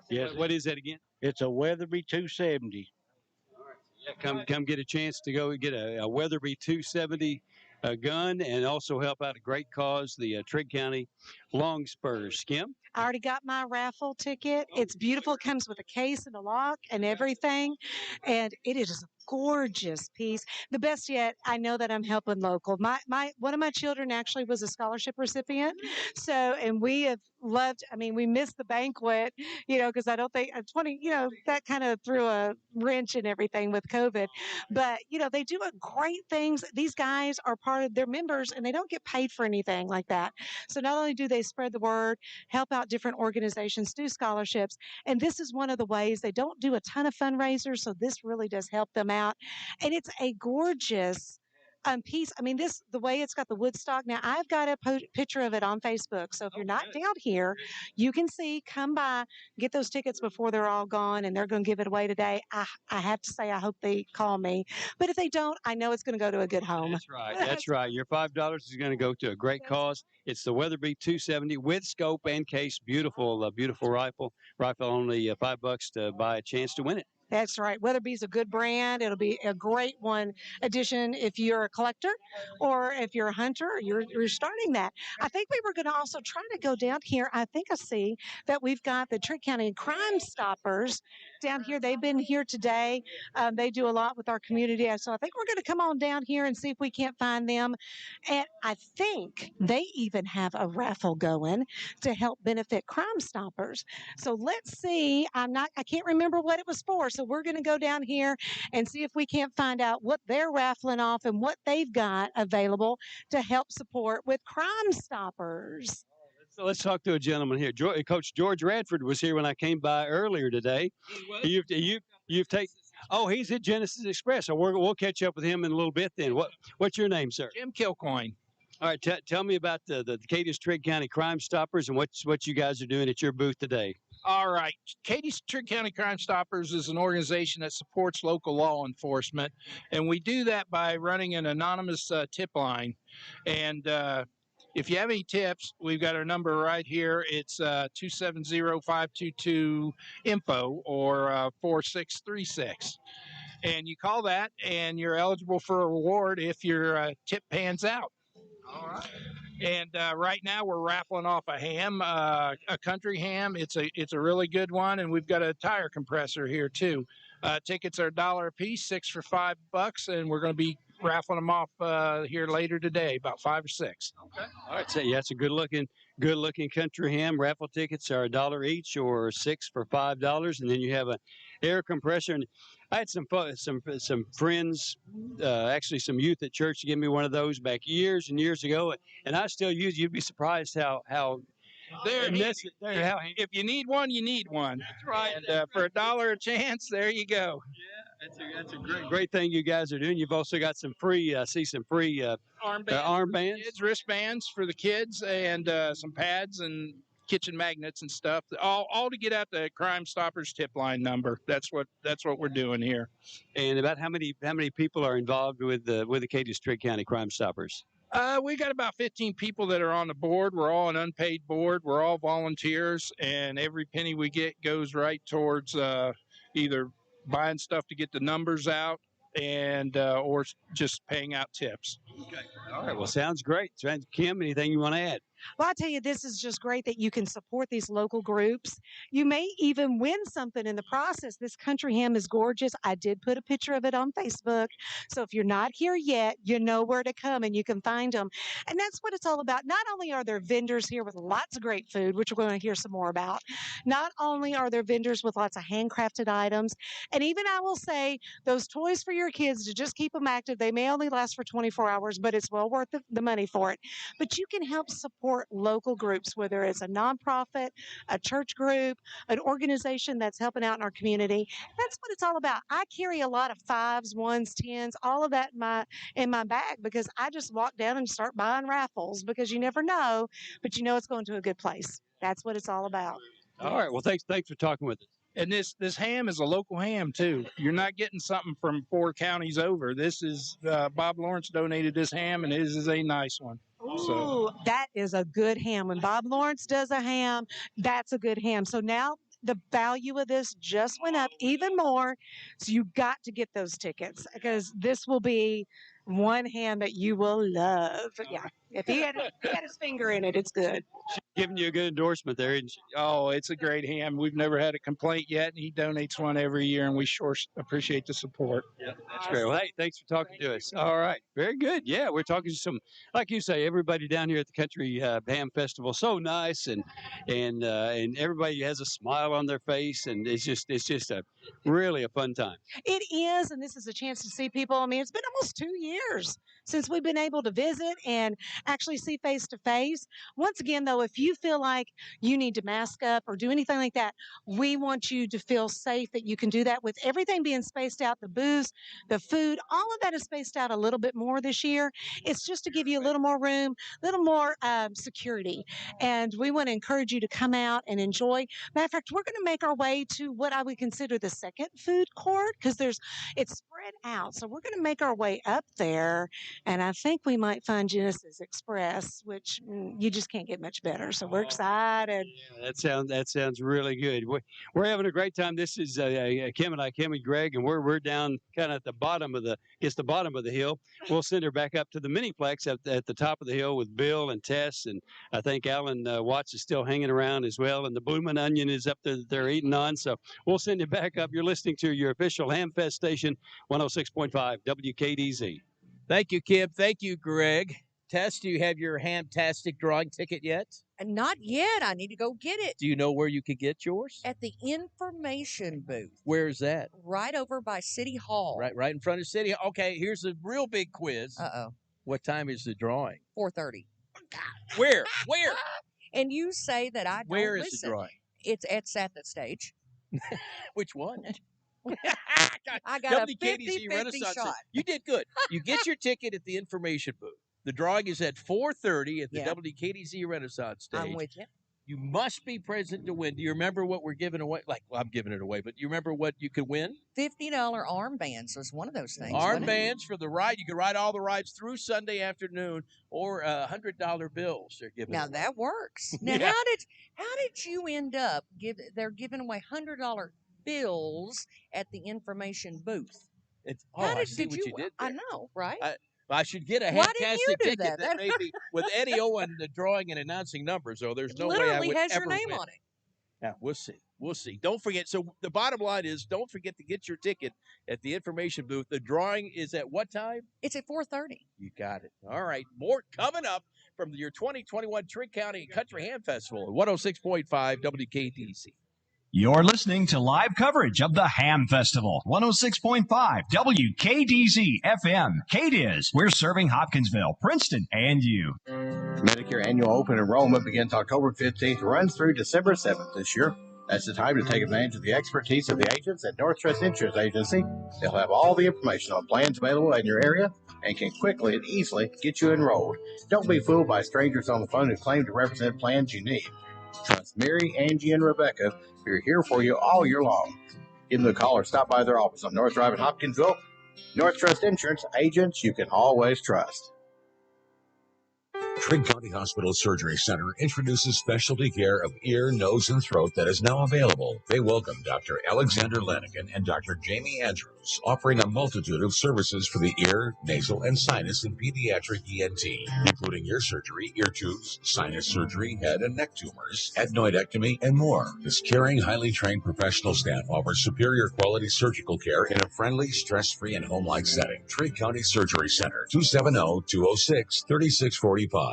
Yes. What is that again? It's a Weatherby 270. Yeah, come get a chance to go get a Weatherby 270 gun and also help out a great cause, the Trigg County Long Spurs. Kim? I already got my raffle ticket. It's beautiful. It comes with a case and a lock and everything. And it is a gorgeous piece. The best yet, I know that I'm helping local. One of my children actually was a scholarship recipient. So, and we have loved, we missed the banquet, because I don't think 20, that kind of threw a wrench in everything with COVID. But, they do great things. These guys are part of their members and they don't get paid for anything like that. So not only do they spread the word, help out different organizations, do scholarships, and this is one of the ways. They don't do a ton of fundraisers, so this really does help them out. And it's a gorgeous piece. The way it's got the Woodstock. Now, I've got a picture of it on Facebook. So if you're not down here, you can see, come by, get those tickets before they're all gone, and they're going to give it away today. I have to say, I hope they call me. But if they don't, I know it's going to go to a good home. That's right. That's right. Your $5 is going to go to a great cause. It's the Weatherby 270 with scope and case. Beautiful, beautiful rifle. Only $5 to buy a chance to win it. That's right. Weatherby's a good brand. It'll be a great addition if you're a collector or if you're a hunter, you're starting that. I think we were going to also try to go down here. I think I see that we've got the Trigg County Crime Stoppers down here. They've been here today. They do a lot with our community. So I think we're going to come on down here and see if we can't find them. And I think they even have a raffle going to help benefit Crime Stoppers. So let's see. I can't remember what it was for. So we're going to go down here and see if we can't find out what they're raffling off and what they've got available to help support with Crime Stoppers. So let's talk to a gentleman here. Coach George Radford was here when I came by earlier today. You've taken. Oh, he's at Genesis Express. So we'll catch up with him in a little bit. Then what's your name, sir? Jim Kilcoyne. All right, tell me about the Cadiz Trigg County Crime Stoppers and what you guys are doing at your booth today. All right. Cadiz Trigg County Crime Stoppers is an organization that supports local law enforcement, and we do that by running an anonymous tip line. And if you have any tips, we've got our number right here. It's 270-522-INFO or 4636. And you call that, and you're eligible for a reward if your tip pans out. All right. And right now we're raffling off a ham, a country ham. It's a really good one, and we've got a tire compressor here too. Tickets are $1 a piece, 6 for $5, and we're going to be raffling them off here later today, about 5 or 6. Okay. All right. So yeah, it's a good looking country ham. Raffle tickets are $1 each, or 6 for $5, and then you have an air compressor. And I had some friends, actually some youth at church, give me one of those back years and years ago, and I still use it. You'd be surprised how if you need one, you need one. That's right. And for $1 a chance, there you go. Yeah, that's a great thing you guys are doing. You've also got some free, armbands, kids, wristbands for the kids, and some pads and kitchen magnets and stuff, all to get out the Crime Stoppers tip line number. That's what we're doing here. And about how many people are involved with the Cadiz Trigg County Crime Stoppers? We got about 15 people that are on the board. We're all an unpaid board. We're all volunteers, and every penny we get goes right towards either buying stuff to get the numbers out and or just paying out tips. Okay. All right. Well, sounds great. Kim, anything you want to add? Well, I tell you, this is just great that you can support these local groups. You may even win something in the process. This country ham is gorgeous. I did put a picture of it on Facebook. So if you're not here yet, you know where to come and you can find them. And that's what it's all about. Not only are there vendors here with lots of great food, which we're going to hear some more about, not only are there vendors with lots of handcrafted items, and even I will say those toys for your kids to just keep them active. They may only last for 24 hours, but it's well worth the money for it. But you can help support local groups, whether it's a nonprofit, a church group, an organization that's helping out in our community. That's what it's all about. I carry a lot of 5s, 1s, 10s, all of that in my bag because I just walk down and start buying raffles because you never know, but you know it's going to a good place. That's what it's all about. All right. Well, thanks for talking with us. And this ham is a local ham too. You're not getting something from 4 counties over. This is Bob Lawrence donated this ham, and his is a nice one. Ooh, that is a good ham. When Bob Lawrence does a ham, that's a good ham. So now the value of this just went up even more. So you got to get those tickets because this will be one ham that you will love. Yeah. If he had his finger in it, it's good. She's giving you a good endorsement there, isn't she? Oh, it's a great ham. We've never had a complaint yet, and he donates one every year, and we sure appreciate the support. Yeah, that's great. Well, hey, thanks for talking to us. All right, very good. Yeah, we're talking to some, like you say, everybody down here at the Country Ham Festival. So nice, and everybody has a smile on their face, and it's just really a fun time. It is, and this is a chance to see people. I mean, it's been almost 2 years since we've been able to visit and actually see face to face. Once again, though, if you feel like you need to mask up or do anything like that, we want you to feel safe that you can do that with everything being spaced out, the booze, the food, all of that is spaced out a little bit more this year. It's just to give you a little more room, a little more security. And we want to encourage you to come out and enjoy. Matter of fact, we're going to make our way to what I would consider the second food court because it's spread out. So we're going to make our way up there, and I think we might find Genesis Express, which you just can't get much better. So we're excited. Yeah, that sounds really good. We're having a great time. This is Kim and Greg, and we're down kind of at the bottom of the hill. We'll send her back up to the Miniplex at the top of the hill with Bill and Tess, and I think Alan Watts is still hanging around as well, and the Bloomin' Onion is up there that they're eating on. So we'll send you back up. You're listening to your official Hamfest station, 106.5 WKDZ. Thank you, Kim. Thank you, Greg. Tess, do you have your Hamtastic drawing ticket yet? Not yet. I need to go get it. Do you know where you could get yours? At the information booth. Where is that? Right over by City Hall. Right in front of City. Okay, here's a real big quiz. Uh-oh. What time is the drawing? 4:30. Where? And you say that I don't Where is listen. the drawing? It's at the stage. Which one? I got a WKDZ 50-50 Renaissance. shot. You did good. You get your ticket at the information booth. The drawing is at 4:30 at the WKDZ Renaissance stage. I'm with you. You must be present to win. Do you remember what we're giving away? I'm giving it away, but do you remember what you could win? $50 armbands was one of those things. Armbands for the ride. You can ride all the rides through Sunday afternoon, or $100 bills they're giving Now away. that works. Now how did you end up they're giving away $100 bills at the information booth? I see what you did there. I know, right? I should get a Why didn't fantastic you do ticket that? maybe with Eddie Owen drawing and announcing numbers. So there's no way I Literally would has ever your name win. on it. Yeah, we'll see. Don't forget. So the bottom line is, don't forget to get your ticket at the information booth. The drawing is at what time? It's at 4:30. You got it. All right. More coming up from your 2021 Trigg County Country Ham Festival at 106.5 WKDC. You're listening to live coverage of the Ham Festival, 106.5 WKDZ FM. Cadiz, we're serving Hopkinsville, Princeton, and you. Medicare annual open enrollment begins October 15th, runs through December 7th this year. That's the time to take advantage of the expertise of the agents at Northwest Insurance Agency. They'll have all the information on plans available in your area and can quickly and easily get you enrolled. Don't be fooled by strangers on the phone who claim to represent plans you need. Trust Mary, Angie, and Rebecca, who are here for you all year long. Give them a call or stop by their office on North Drive in Hopkinsville. North Trust Insurance, agents you can always trust. Trigg County Hospital Surgery Center introduces specialty care of ear, nose, and throat that is now available. They welcome Dr. Alexander Lanigan and Dr. Jamie Andrews, offering a multitude of services for the ear, nasal, and sinus and pediatric ENT, including ear surgery, ear tubes, sinus surgery, head and neck tumors, adenoidectomy, and more. This caring, highly trained professional staff offers superior quality surgical care in a friendly, stress-free, and home-like setting. Trigg County Surgery Center, 270-206-3645.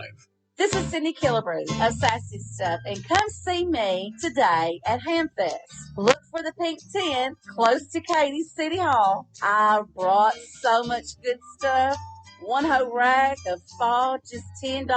This is Cindy Killebrew of Sassy Stuff, and come see me today at Hamfest. Look for the pink tent close to Cadiz City Hall. I brought so much good stuff. One whole rack of fall, just $10,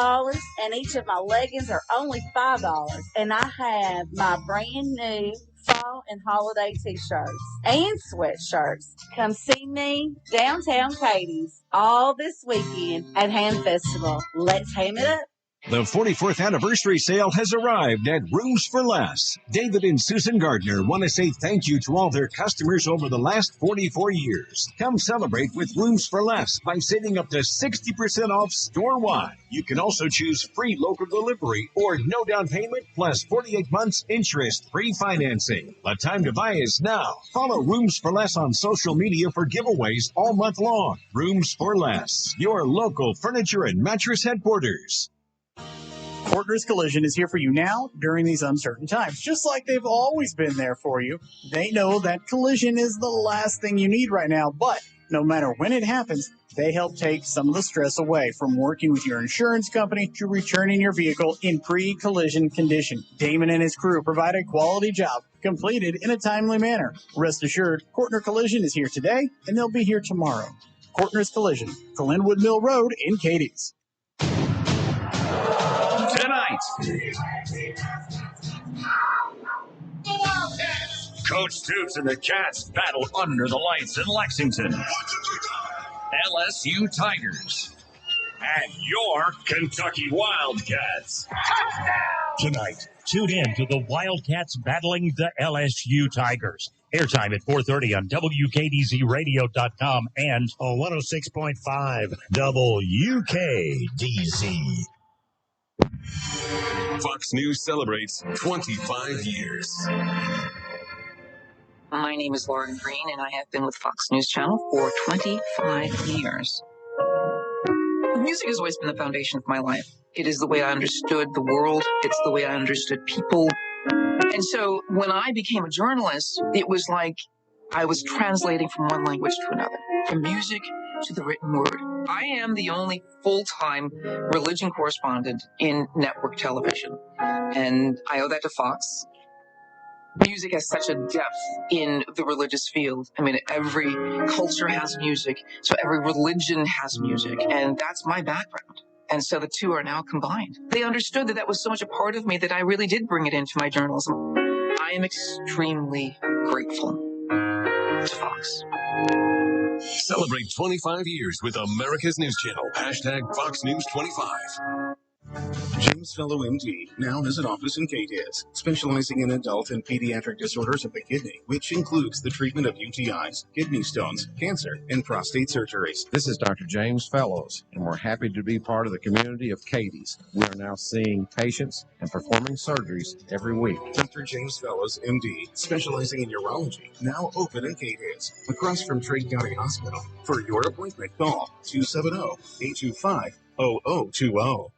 and each of my leggings are only $5. And I have my brand new fall and holiday t-shirts and sweatshirts. Come see me downtown Cadiz all this weekend at Ham Festival. Let's ham it up. The 44th anniversary sale has arrived at Rooms for Less. David and Susan Gardner want to say thank you to all their customers over the last 44 years. Come celebrate with Rooms for Less by saving up to 60% off store-wide. You can also choose free local delivery or no down payment plus 48 months interest-free financing. The time to buy is now. Follow Rooms for Less on social media for giveaways all month long. Rooms for Less, your local furniture and mattress headquarters. Cortner's Collision is here for you now during these uncertain times. Just like they've always been there for you, they know that collision is the last thing you need right now, but no matter when it happens, they help take some of the stress away from working with your insurance company to returning your vehicle in pre-collision condition. Damon and his crew provide a quality job completed in a timely manner. Rest assured, Cortner Collision is here today, and they'll be here tomorrow. Cortner's Collision, Glenwood Mill Road in Cadiz. Tonight, Coach Stoops and the Cats battle under the lights in Lexington. LSU Tigers and your Kentucky Wildcats. Tonight, tune in to the Wildcats battling the LSU Tigers. Airtime at 4:30 on WKDZRadio.com and on 106.5 WKDZ. Fox News celebrates 25 years. My name is Lauren Green, and I have been with Fox News Channel for 25 years. Music has always been the foundation of my life. It is the way I understood the world. It's the way I understood people. And so when I became a journalist, it was like I was translating from one language to another, from music to the written word. I am the only full-time religion correspondent in network television, and I owe that to Fox. Music has such a depth in the religious field. I mean, every culture has music, so every religion has music, and that's my background. And so the two are now combined. They understood that that was so much a part of me that I really did bring it into my journalism. I am extremely grateful to Fox. Celebrate 25 years with America's News Channel. Hashtag Fox News 25. James Fellow MD now has an office in Cadiz, specializing in adult and pediatric disorders of the kidney, which includes the treatment of UTIs, kidney stones, cancer, and prostate surgeries. This is Dr. James Fellows, and we're happy to be part of the community of Cadiz. We are now seeing patients and performing surgeries every week. Dr. James Fellows, MD, specializing in urology, now open in Cadiz, across from Trigg County Hospital. For your appointment, call 270-825-0020.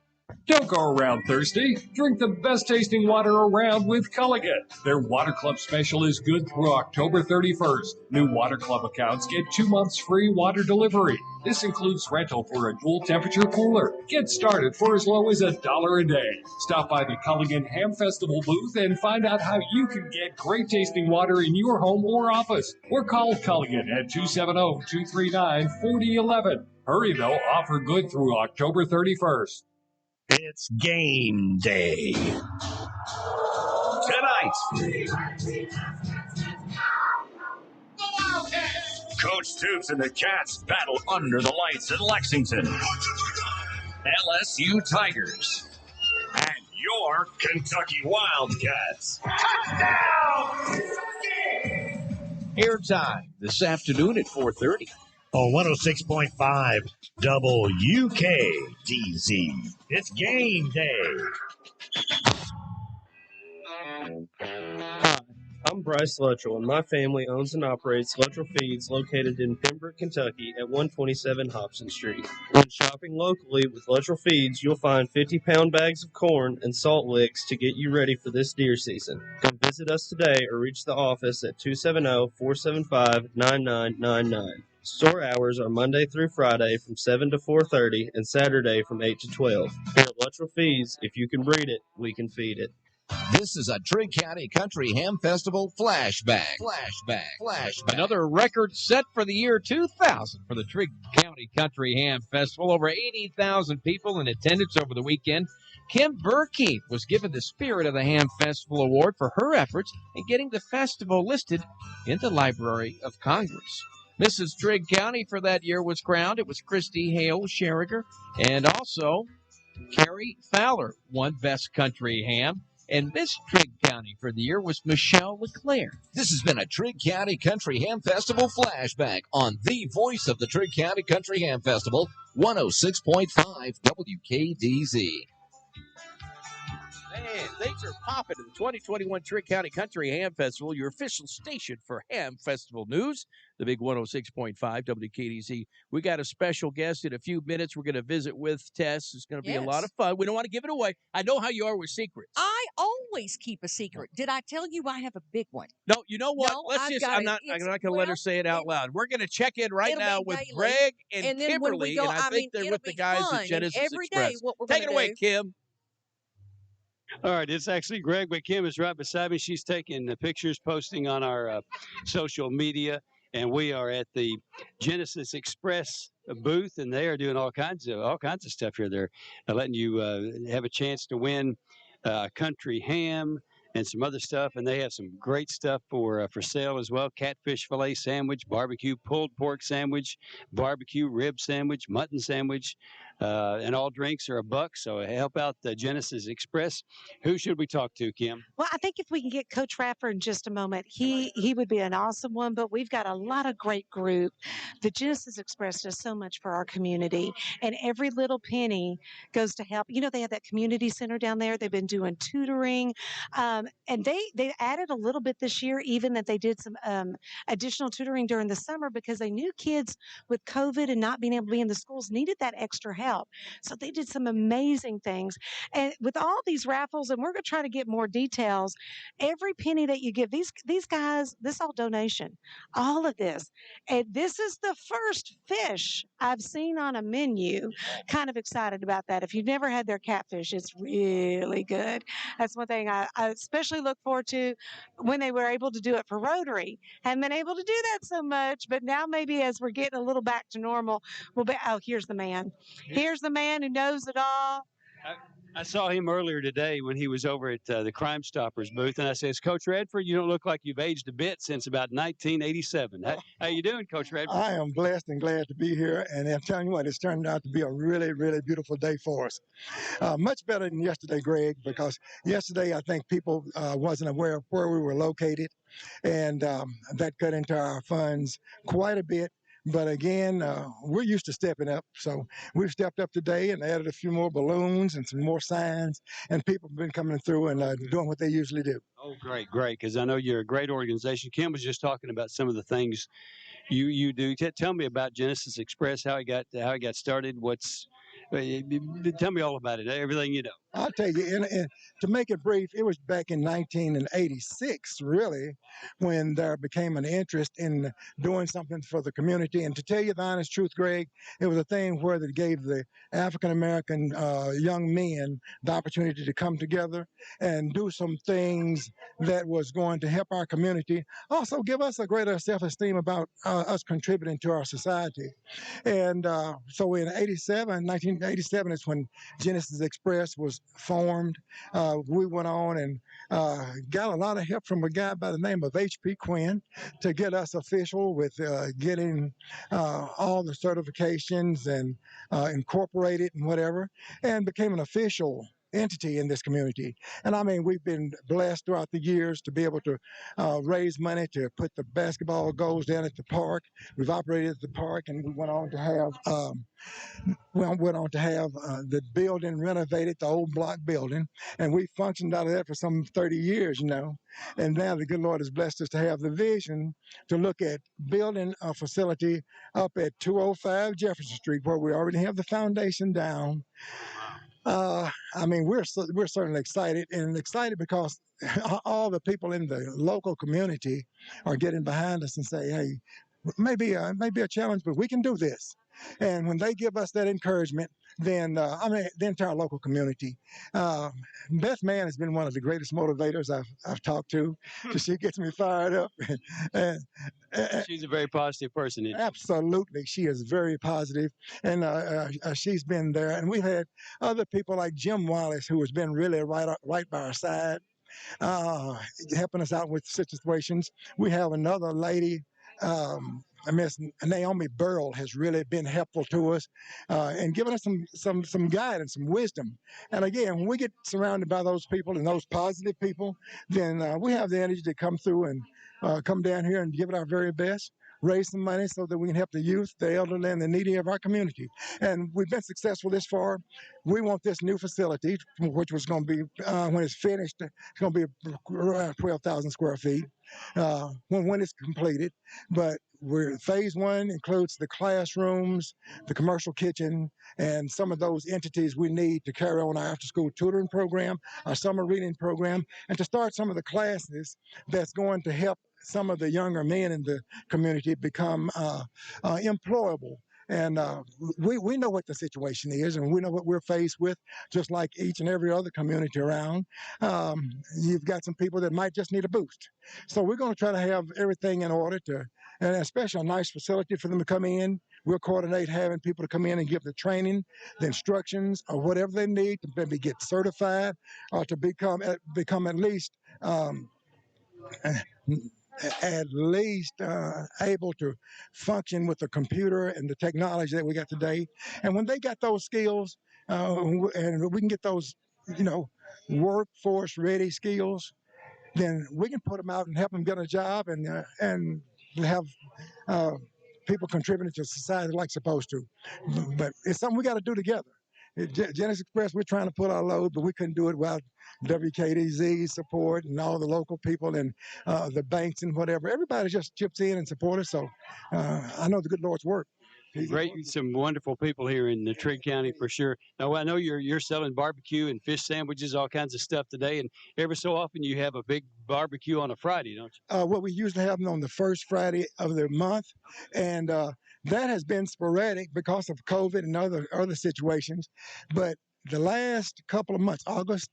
Don't go around thirsty. Drink the best tasting water around with Culligan. Their Water Club special is good through October 31st. New Water Club accounts get 2 months free water delivery. This includes rental for a dual temperature cooler. Get started for as low as $1 a day. Stop by the Culligan Ham Festival booth and find out how you can get great tasting water in your home or office. Or call Culligan at 270-239-4011. Hurry though, offer good through October 31st. It's game day. Tonight, Coach Stoops and the Cats battle under the lights in Lexington. LSU Tigers and your Kentucky Wildcats. Airtime this afternoon at 4:30. On 106.5 WKDZ. It's game day. Hi, I'm Bryce Luttrell, and my family owns and operates Luttrell Feeds located in Pembroke, Kentucky at 127 Hobson Street. When shopping locally with Luttrell Feeds, you'll find 50-pound bags of corn and salt licks to get you ready for this deer season. Come visit us today or reach the office at 270-475-9999. Store hours are Monday through Friday from 7 to 4:30 and Saturday from 8 to 12. Here at Luttrell Feeds, if you can breed it, we can feed it. This is a Trigg County Country Ham Festival flashback. Another record set for the year 2000 for the Trigg County Country Ham Festival. Over 80,000 people in attendance over the weekend. Kim Burkeep was given the Spirit of the Ham Festival Award for her efforts in getting the festival listed in the Library of Congress. Mrs. Trigg County for that year was crowned. It was Christy Hale Sherriger, and also Carrie Fowler won Best Country Ham. And Miss Trigg County for the year was Michelle LeClaire. This has been a Trigg County Country Ham Festival flashback on the voice of the Trigg County Country Ham Festival, 106.5 WKDZ. Man, things are popping at the 2021 Trigg County Country Ham Festival, your official station for Ham Festival news, the big 106.5 WKDZ. We got a special guest in a few minutes. We're going to visit with Tess. It's going to be a lot of fun. We don't want to give it away. I know how you are with secrets. I always keep a secret. Did I tell you I have a big one? No, you know what? No, I'm not going to let her say it out loud. We're going to check in right now with Greg and then when we Kimberly, go, and I think they're with the guys at Genesis every Express. day what we're Take it gonna away, do. Kim. All right, it's actually Greg, but Kim is right beside me. She's taking the pictures, posting on our social media, and we are at the Genesis Express booth, and they are doing all kinds of stuff here. They're letting you have a chance to win country ham and some other stuff, and they have some great stuff for sale as well. Catfish fillet sandwich, barbecue pulled pork sandwich, barbecue rib sandwich, mutton sandwich, and all drinks are $1. So help out the Genesis Express. Who should we talk to, Kim? Well, I think if we can get Coach Raffer in just a moment, he would be an awesome one. But we've got a lot of great group. The Genesis Express does so much for our community, and every little penny goes to help. You know, they have that community center down there. They've been doing tutoring, and they added a little bit this year, even that they did some additional tutoring during the summer because they knew kids with COVID and not being able to be in the schools needed that extra help. So they did some amazing things, and with all these raffles, and we're going to try to get more details. Every penny that you give these guys, this all donation, all of this, and this is the first fish I've seen on a menu. Kind of excited about that. If you've never had their catfish, it's really good. That's one thing I especially look forward to when they were able to do it for Rotary. Haven't been able to do that so much, but now maybe as we're getting a little back to normal, we'll be. Oh, here's the man. Here's the man who knows it all. I saw him earlier today when he was over at the Crime Stoppers booth, and I says, Coach Redford, you don't look like you've aged a bit since about 1987. How you doing, Coach Redford? I am blessed and glad to be here, and I'm telling you what, it's turned out to be a really, really beautiful day for us. Much better than yesterday, Greg, because yesterday I think people wasn't aware of where we were located, and that cut into our funds quite a bit. But again, we're used to stepping up. So we've stepped up today and added a few more balloons and some more signs. And people have been coming through and doing what they usually do. Oh, great. Because I know you're a great organization. Kim was just talking about some of the things you do. Tell me about Genesis Express, how it got started. Tell me all about it, everything you know. I'll tell you, and to make it brief, it was back in 1986, really, when there became an interest in doing something for the community. And to tell you the honest truth, Greg, it was a thing where they gave the African-American young men the opportunity to come together and do some things that was going to help our community, also give us a greater self-esteem about us contributing to our society. And so in 1987 is when Genesis Express was formed. We went on and got a lot of help from a guy by the name of H.P. Quinn to get us official with getting all the certifications and incorporated and whatever, and became an official entity in this community. And I mean, we've been blessed throughout the years to be able to raise money to put the basketball goals down at the park. We've operated at the park, and we went on to have the building renovated, the old block building, and we functioned out of that for some 30 years, And now the good Lord has blessed us to have the vision to look at building a facility up at 205 Jefferson Street, where we already have the foundation down. I mean, we're certainly excited, and excited because all the people in the local community are getting behind us and say, "Hey, maybe a challenge, but we can do this." And when they give us that encouragement, then the entire local community. Beth Mann has been one of the greatest motivators I've talked to. She gets me fired up. and, She's a very positive person. Absolutely, she is very positive, and she's been there. And we've had other people like Jim Wallace, who has been really right by our side, helping us out with situations. We have another lady. Miss Naomi Burrell has really been helpful to us and giving us some guidance, some wisdom. And again, when we get surrounded by those people and those positive people, then we have the energy to come through and come down here and give it our very best, raise some money so that we can help the youth, the elderly, and the needy of our community. And we've been successful this far. We want this new facility, which was going to be, when it's finished, it's going to be around 12,000 square feet when it's completed. But phase one includes the classrooms, the commercial kitchen, and some of those entities we need to carry on our after-school tutoring program, our summer reading program, and to start some of the classes that's going to help some of the younger men in the community become employable. And we know what the situation is, and we know what we're faced with, just like each and every other community around. You've got some people that might just need a boost. So we're going to try to have everything in order and especially a nice facility for them to come in. We'll coordinate having people to come in and give the training, the instructions, or whatever they need to maybe get certified or to become at least able to function with the computer and the technology that we got today. And when they got those skills, and we can get those, workforce ready skills, then we can put them out and help them get a job and have people contributing to society like supposed to. But it's something we got to do together. Genesis Express, we're trying to put our load, but we couldn't do it without WKDZ's support and all the local people and the banks and whatever. Everybody just chips in and supports us. So I know the good Lord's work. Great, some wonderful people here in the Trigg County for sure. Now I know you're selling barbecue and fish sandwiches, all kinds of stuff today, and every so often you have a big barbecue on a Friday, don't you? Well, we usually have them on the first Friday of the month, and that has been sporadic because of COVID and other situations. But the last couple of months, August,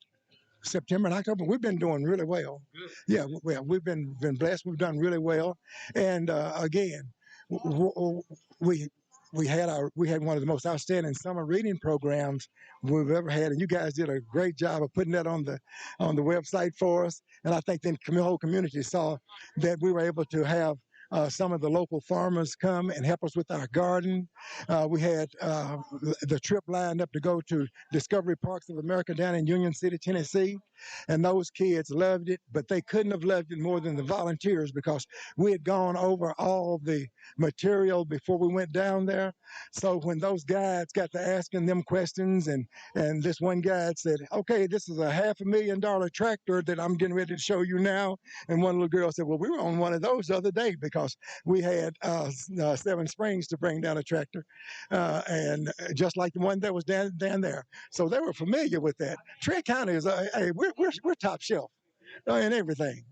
September, and October, we've been doing really well. Yeah, well, we've been blessed. We've done really well, and again, we had one of the most outstanding summer reading programs we've ever had, and you guys did a great job of putting that on the website for us. And I think the whole community saw that we were able to have some of the local farmers come and help us with our garden. We had the trip lined up to go to Discovery Parks of America down in Union City, Tennessee. And those kids loved it, but they couldn't have loved it more than the volunteers because we had gone over all the material before we went down there. So when those guides got to asking them questions, and this one guide said, "Okay, this is a $500,000 tractor that I'm getting ready to show you now." And one little girl said, "Well, we were on one of those the other day because we had 7 Springs to bring down a tractor, and just like the one that was down there." So they were familiar with that. Trigg County is we're top shelf in everything.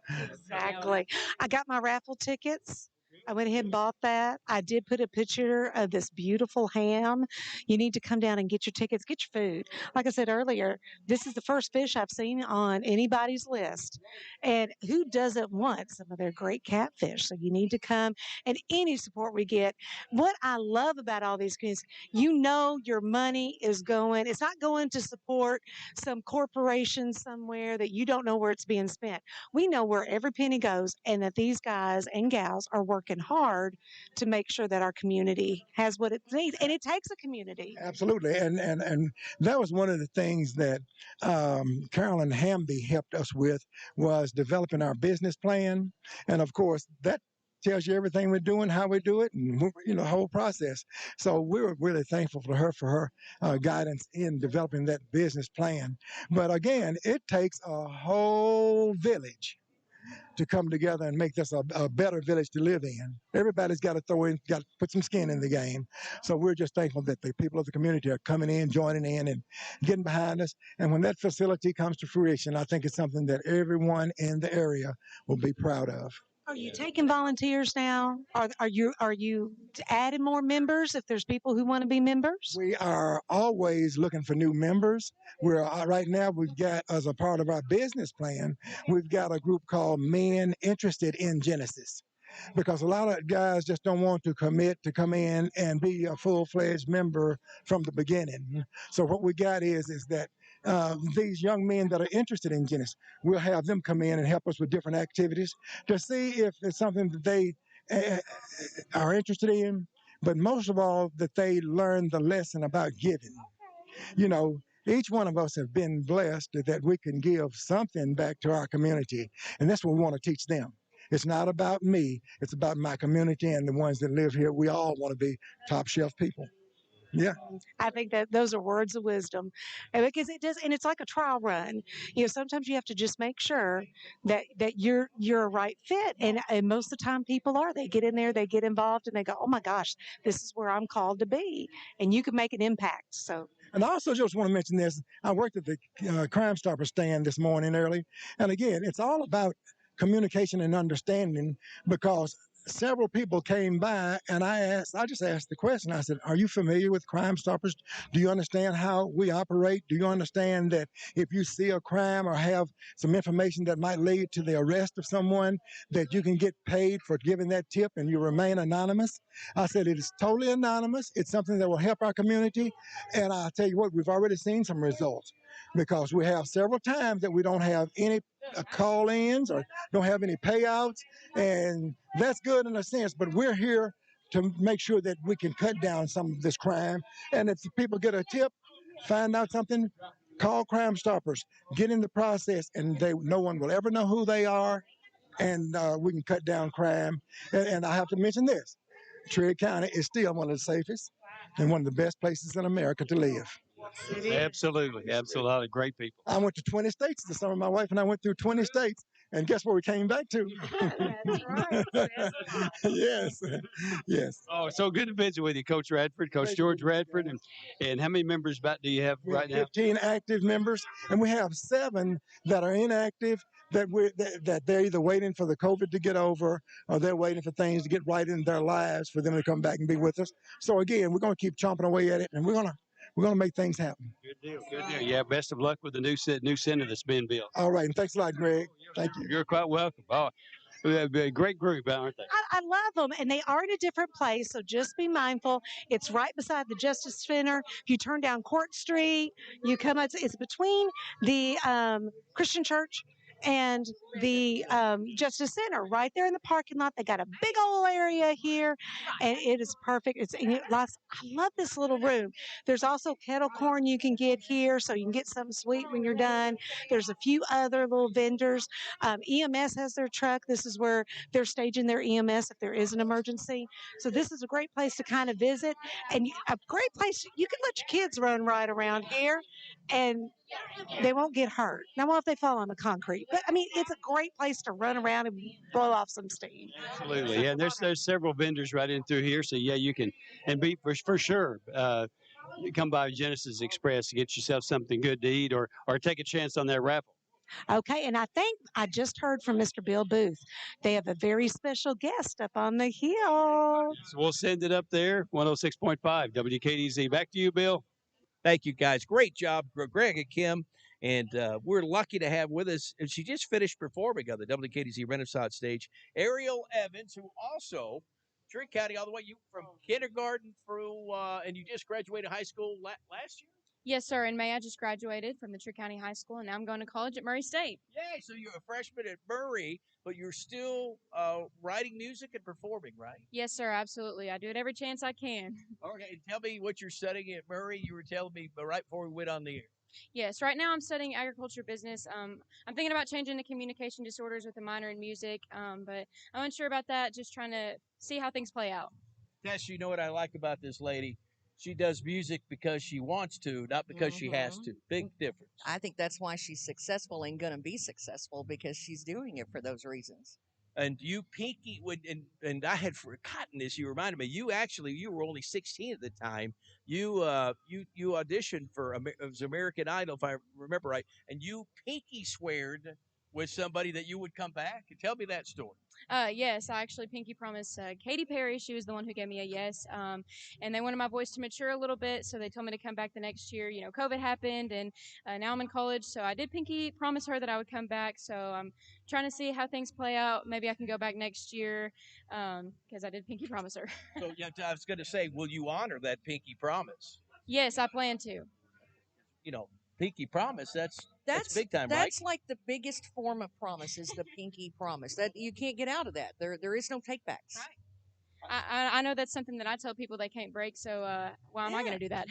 Exactly. I got my raffle tickets. I went ahead and bought that. I did put a picture of this beautiful ham. You need to come down and get your tickets, get your food. Like I said earlier, this is the first fish I've seen on anybody's list. And who doesn't want some of their great catfish? So you need to come, and any support we get. What I love about all these things, your money is going, it's not going to support some corporation somewhere that you don't know where it's being spent. We know where every penny goes and that these guys and gals are working working hard to make sure that our community has what it needs. And it takes a community. Absolutely, and that was one of the things that Carolyn Hamby helped us with, was developing our business plan, and of course that tells you everything we're doing, how we do it, and the whole process. So we were really thankful for her guidance in developing that business plan. But again, it takes a whole village to come together and make this a better village to live in. Everybody's got to got to put some skin in the game. So we're just thankful that the people of the community are coming in, joining in, and getting behind us. And when that facility comes to fruition, I think it's something that everyone in the area will be proud of. Are you taking volunteers now? Are you adding more members if there's people who want to be members? We are always looking for new members. We're right now we've got, as a part of our business plan, we've got a group called Men Interested in Genesis, because a lot of guys just don't want to commit to come in and be a full-fledged member from the beginning. So what we got is that these young men that are interested in Genesis, we'll have them come in and help us with different activities to see if it's something that they are interested in, but most of all, that they learn the lesson about giving. Each one of us have been blessed that we can give something back to our community, and that's what we want to teach them. It's not about me. It's about my community and the ones that live here. We all want to be top shelf people. Yeah. I think that those are words of wisdom, and because it does, and it's like a trial run. Sometimes you have to just make sure that you're a right fit, and most of the time people are. They get in there, they get involved, and they go, "Oh my gosh, this is where I'm called to be," and you can make an impact. So. And I also just want to mention this. I worked at the Crime Stopper stand this morning early, and again, it's all about communication and understanding, because several people came by and I just asked the question. I said, "Are you familiar with Crime Stoppers? Do you understand how we operate? Do you understand that if you see a crime or have some information that might lead to the arrest of someone, that you can get paid for giving that tip and you remain anonymous?" I said, "It is totally anonymous. It's something that will help our community." And I'll tell you what, we've already seen some results, because we have several times that we don't have any call-ins or don't have any payouts, and that's good in a sense, but we're here to make sure that we can cut down some of this crime. And if people get a tip, find out something, call Crime Stoppers, get in the process, and no one will ever know who they are, and we can cut down crime. And I have to mention this: Trigg County is still one of the safest and one of the best places in America to live. Absolutely. Absolutely. Great people. I went to 20 states this summer. My wife and I went through 20 states. And guess where we came back to? That's right. Yes. Yes. Oh, so good to visit with you, Coach Radford, Coach George Radford. And how many members do you have right now? 15 active members, and we have 7 that are inactive, that they're either waiting for the COVID to get over, or they're waiting for things to get right in their lives for them to come back and be with us. So again, we're going to keep chomping away at it, and we're going to make things happen. Good deal. Good deal. Yeah, best of luck with the new center that's being built. All right, and thanks a lot, Greg. Thank you. You're quite welcome. Oh, a great group, aren't they? I love them, and they are in a different place, so just be mindful. It's right beside the Justice Center. If you turn down Court Street, you come up, it's between the Christian Church and the Justice Center, right there in the parking lot. They got a big old area here, and it is perfect. I love this little room. There's also kettle corn you can get here, so you can get something sweet when you're done. There's a few other little vendors. EMS has their truck. This is where they're staging their EMS if there is an emergency. So this is a great place to kind of visit, and a great place you can let your kids run right around here, and they won't get hurt. Now, what if they fall on the concrete? But I mean, it's a great place to run around and blow off some steam. Absolutely, yeah. And there's several vendors right in through here, so yeah, you can and be for sure. Come by Genesis Express to get yourself something good to eat, or take a chance on their raffle. Okay, and I think I just heard from Mr. Bill Booth. They have a very special guest up on the hill. So we'll send it up there, 106.5 WKDZ. Back to you, Bill. Thank you, guys. Great job, Greg and Kim. And we're lucky to have with us, and she just finished performing on the WKDZ Renaissance stage, Ariel Evans, who also, Trigg County, all the way, you from kindergarten through, and you just graduated high school last year? Yes, sir. In May, I just graduated from the Trigg County High School, and now I'm going to college at Murray State. Yay! So you're a freshman at Murray, but you're still writing music and performing, right? Yes, sir. Absolutely. I do it every chance I can. Okay, tell me what you're studying at Murray. You were telling me right before we went on the air. Yes, right now I'm studying agriculture business. I'm thinking about changing to communication disorders with a minor in music, but I'm unsure about that. Just trying to see how things play out. Tess, you know what I like about this lady? She does music because she wants to, not because she has to. Big difference. I think that's why she's successful and going to be successful because she's doing it for those reasons. And you, Pinky, and I had forgotten this. You reminded me. You were only 16 at the time. You auditioned for it was American Idol, if I remember right, and you pinky sweared with somebody that you would come back. Tell me that story. Yes, I actually pinky promised Katy Perry. She was the one who gave me a yes. And they wanted my voice to mature a little bit, so they told me to come back the next year. You know, COVID happened, and now I'm in college, so I did pinky promise her that I would come back. So I'm trying to see how things play out. Maybe I can go back next year because I did pinky promise her. So yeah, I was going to say, will you honor that pinky promise? Yes, I plan to. You know, pinky promise. That's big time, right? That's like the biggest form of promise is the pinky promise. That you can't get out of that. There is no takebacks. Right. I know that's something that I tell people they can't break. So why am I going to do that?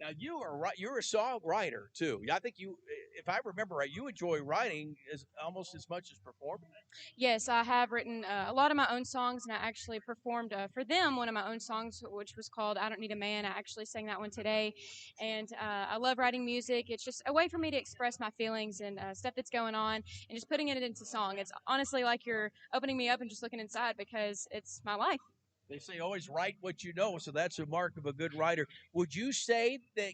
Now you are right. You're a songwriter too. I think you, if I remember right, you enjoy writing almost as much as performing. Yes, I have written a lot of my own songs, and I actually performed for them one of my own songs, which was called "I Don't Need a Man." I actually sang that one today, and I love writing music. It's just a way for me to express my feelings and stuff that's going on, and just putting it into song. It's honestly like you're opening me up and just looking inside because it's my life. They say always write what you know, so that's a mark of a good writer. Would you say that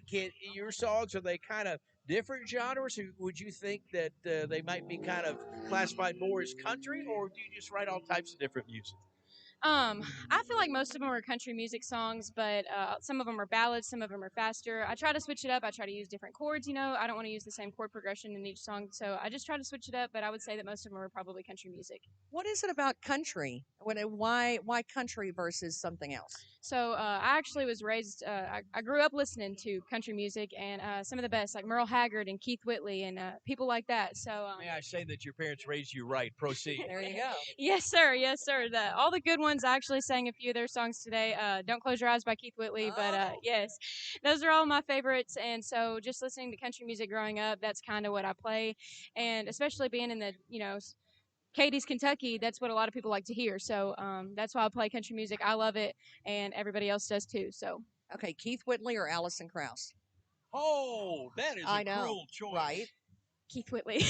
your songs, are they kind of different genres, or would you think that they might be kind of classified more as country, or do you just write all types of different music? I feel like most of them are country music songs, but some of them are ballads, some of them are faster. I try to switch it up. I try to use different chords. You know, I don't want to use the same chord progression in each song, so I just try to switch it up. But I would say that most of them are probably country music. What is it about country? Why country versus something else? So I actually was raised. I grew up listening to country music and some of the best, like Merle Haggard and Keith Whitley and people like that. So may I say that your parents raised you right? Proceed. There you go. Yes, sir. Yes, sir. All the good ones. I actually sang a few of their songs today. "Don't Close Your Eyes" by Keith Whitley. But yes, those are all my favorites. And so just listening to country music growing up, that's kind of what I play. And especially being in the Cadiz, Kentucky, that's what a lot of people like to hear. So that's why I play country music. I love it, and everybody else does too. So okay, Keith Whitley or Alison Krauss? Oh, that is a cruel choice. Right? Keith Whitley.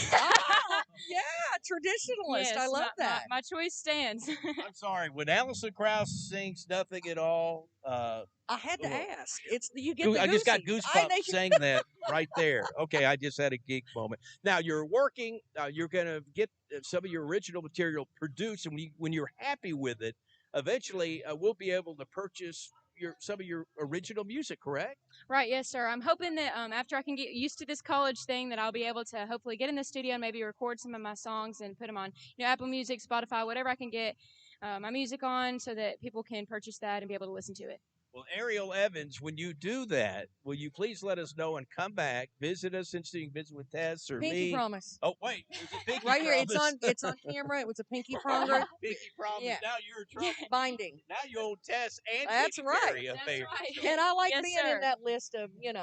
Yeah, traditionalist. Yes, I love that. My choice stands. I'm sorry. When Alison Krauss sings "Nothing at All," I had to ask. It's you get. The I just got goosies. goosebumps saying that right there. Okay, I just had a geek moment. Now you're working. You're going to get some of your original material produced, and when you're happy with it, eventually we'll be able to purchase some of your original music. Correct? Right. Yes, sir. I'm hoping that after I can get used to this college thing, that I'll be able to hopefully get in the studio and maybe record some of my songs and put them on, Apple Music, Spotify, whatever I can get my music on, so that people can purchase that and be able to listen to it. Well, Ariel Evans, when you do that, will you please let us know and come back, visit us, and so you can visit with Tess or pinky me? Promise. Oh, wait, it was a pinky right here. promise. It's on camera. It was a pinky promise. Pinky promise. Yeah. Now you're in trouble. Binding. Now you owe Tess and That's Katy right. Perry a favor. Right. And I like Yes, being sir. in that list of, Yeah.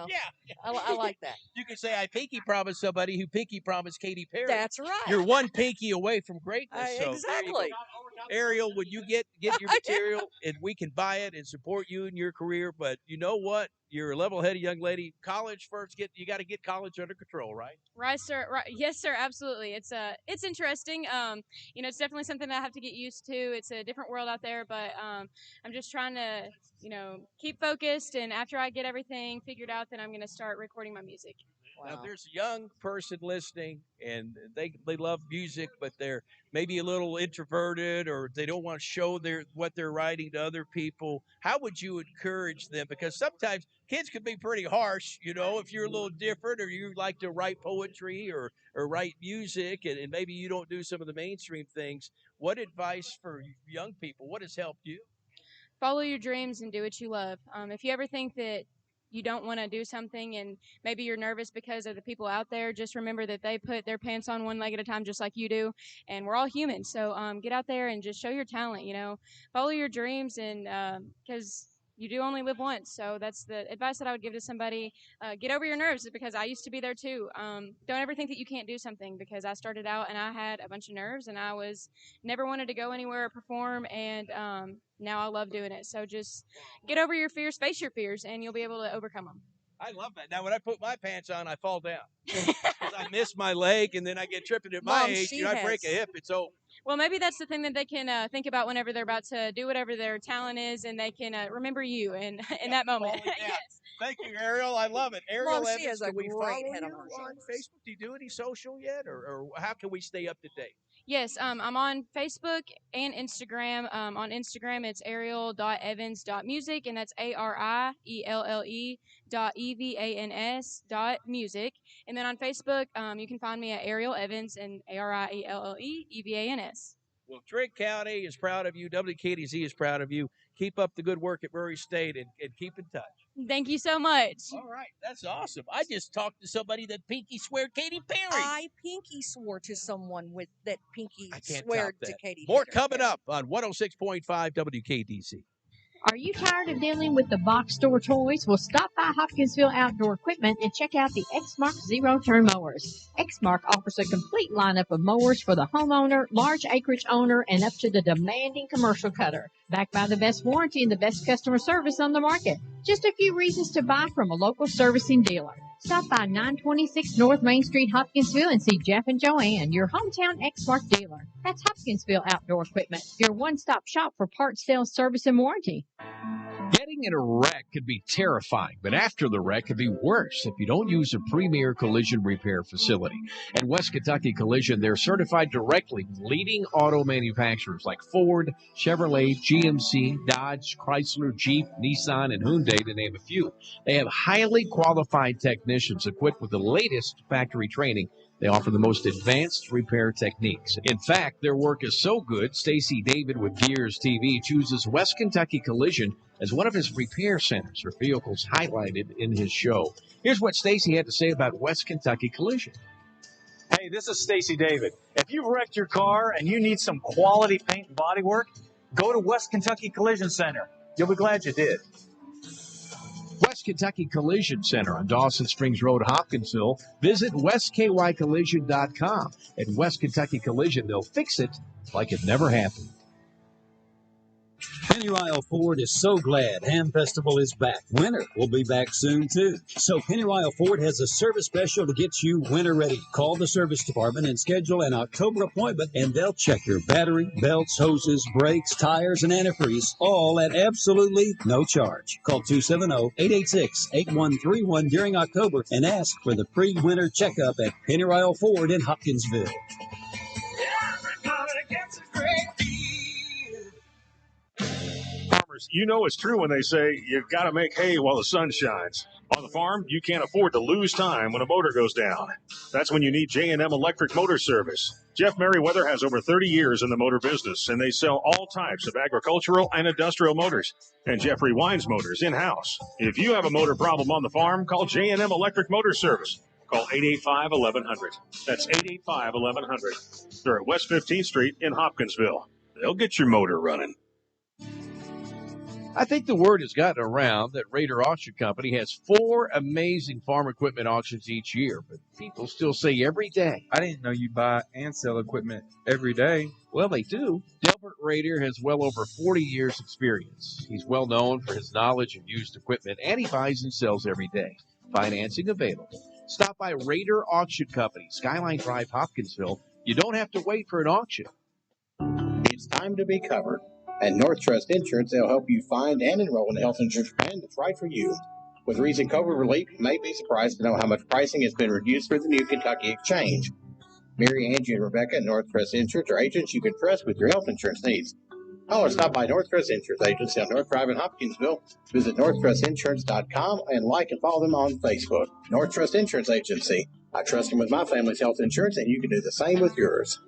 I like that. You can say I pinky promised somebody who pinky promised Katy Perry. That's right. You're one pinky away from greatness. So Exactly. Ariel, when you get your material and we can buy it and support you in your career, but you know what? You're a level-headed young lady. College first, you got to get college under control, right? Right, sir. Right. Yes, sir. Absolutely. It's interesting. It's definitely something I have to get used to. It's a different world out there, but I'm just trying to, keep focused. And after I get everything figured out, then I'm going to start recording my music. Wow. Now, if there's a young person listening and they love music, but they're maybe a little introverted or they don't want to show what they're writing to other people, how would you encourage them? Because sometimes kids can be pretty harsh, if you're a little different or you like to write poetry or write music and maybe you don't do some of the mainstream things. What advice for young people? What has helped you? Follow your dreams and do what you love. If you ever think that you don't want to do something and maybe you're nervous because of the people out there, just remember that they put their pants on one leg at a time just like you do, and we're all human. So get out there and just show your talent, follow your dreams, and because you do only live once. So that's the advice that I would give to somebody. Get over your nerves, because I used to be there too. Don't ever think that you can't do something, because I started out and I had a bunch of nerves and I was never wanted to go anywhere or perform, and now I love doing it. So just get over your fears, face your fears, and you'll be able to overcome them. I love that. Now, when I put my pants on, I fall down. I miss my leg, and then I get tripping at my Mom, age. she I break a has- hip. It's over. Well, maybe that's the thing that they can think about whenever they're about to do whatever their talent is, and they can remember you in that moment. Yes. Thank you, Ariel. I love it. Ariel Mom, she Evans, has a can we great follow head on you her on shoulders. Facebook? Do you do any social yet, or how can we stay up to date? Yes, I'm on Facebook and Instagram. On Instagram, it's ariel.evans.music, and that's ARIELLE.EVANS.music. And then on Facebook, you can find me at Ariel Evans, and ARIELLEEVANS. Well, Trigg County is proud of you. WKDZ is proud of you. Keep up the good work at Murray State, and keep in touch. Thank you so much. All right, that's awesome. I just talked to somebody that pinky swear Katy Perry. I pinky swore to someone with that pinky Can't swear top to that. Katie. More coming up on 106.5 WKDC. Are you tired of dealing with the box store toys? Well, stop by Hopkinsville Outdoor Equipment and check out the Exmark zero-turn mowers. Exmark offers a complete lineup of mowers for the homeowner, large acreage owner, and up to the demanding commercial cutter. Backed by the best warranty and the best customer service on the market. Just a few reasons to buy from a local servicing dealer. Stop by 926 North Main Street, Hopkinsville, and see Jeff and Joanne, your hometown Exmark dealer. That's Hopkinsville Outdoor Equipment, your one-stop shop for parts, sales, service, and warranty. Getting in a wreck could be terrifying, but after the wreck could be worse if you don't use a premier collision repair facility. At West Kentucky Collision, they're certified directly with leading auto manufacturers like Ford, Chevrolet, GMC, Dodge, Chrysler, Jeep, Nissan, and Hyundai, to name a few. They have highly qualified technicians equipped with the latest factory training. They offer the most advanced repair techniques. In fact, their work is so good, Stacy David with Gears TV chooses West Kentucky Collision as one of his repair centers for vehicles highlighted in his show. Here's what Stacy had to say about West Kentucky Collision. Hey, this is Stacy David. If you've wrecked your car and you need some quality paint and body work, go to West Kentucky Collision Center. You'll be glad you did. West Kentucky Collision Center on Dawson Springs Road, Hopkinsville. Visit westkycollision.com. At West Kentucky Collision, they'll fix it like it never happened. Pennyrile Ford is so glad Ham Festival is back. Winter will be back soon, too. So Pennyrile Ford has a service special to get you winter ready. Call the service department and schedule an October appointment, and they'll check your battery, belts, hoses, brakes, tires, and antifreeze, all at absolutely no charge. Call 270-886-8131 during October and ask for the pre-winter checkup at Pennyrile Ford in Hopkinsville. Farmers, you know it's true when they say you've got to make hay while the sun shines. On the farm, you can't afford to lose time when a motor goes down. That's when you need J&M Electric Motor Service. Jeff Merriweather has over 30 years in the motor business, and they sell all types of agricultural and industrial motors. And Jeff rewinds motors in-house. If you have a motor problem on the farm, call J&M Electric Motor Service. Call 885-1100. That's 885-1100. They're at West 15th Street in Hopkinsville. They'll get your motor running. I think the word has gotten around that Raider Auction Company has 4 amazing farm equipment auctions each year, but people still say every day. I didn't know you buy and sell equipment every day. Well, they do. Delbert Raider has well over 40 years' experience. He's well known for his knowledge of used equipment, and he buys and sells every day. Financing available. Stop by Raider Auction Company, Skyline Drive, Hopkinsville. You don't have to wait for an auction. It's time to be covered. At North Trust Insurance, they'll help you find and enroll in a health insurance plan that's right for you. With recent COVID relief, you may be surprised to know how much pricing has been reduced through the new Kentucky Exchange. Mary, Angie, and Rebecca at North Trust Insurance are agents you can trust with your health insurance needs. Call or stop by North Trust Insurance Agency on North Drive in Hopkinsville. Visit NorthTrustInsurance.com and like and follow them on Facebook. North Trust Insurance Agency. I trust them with my family's health insurance, and you can do the same with yours.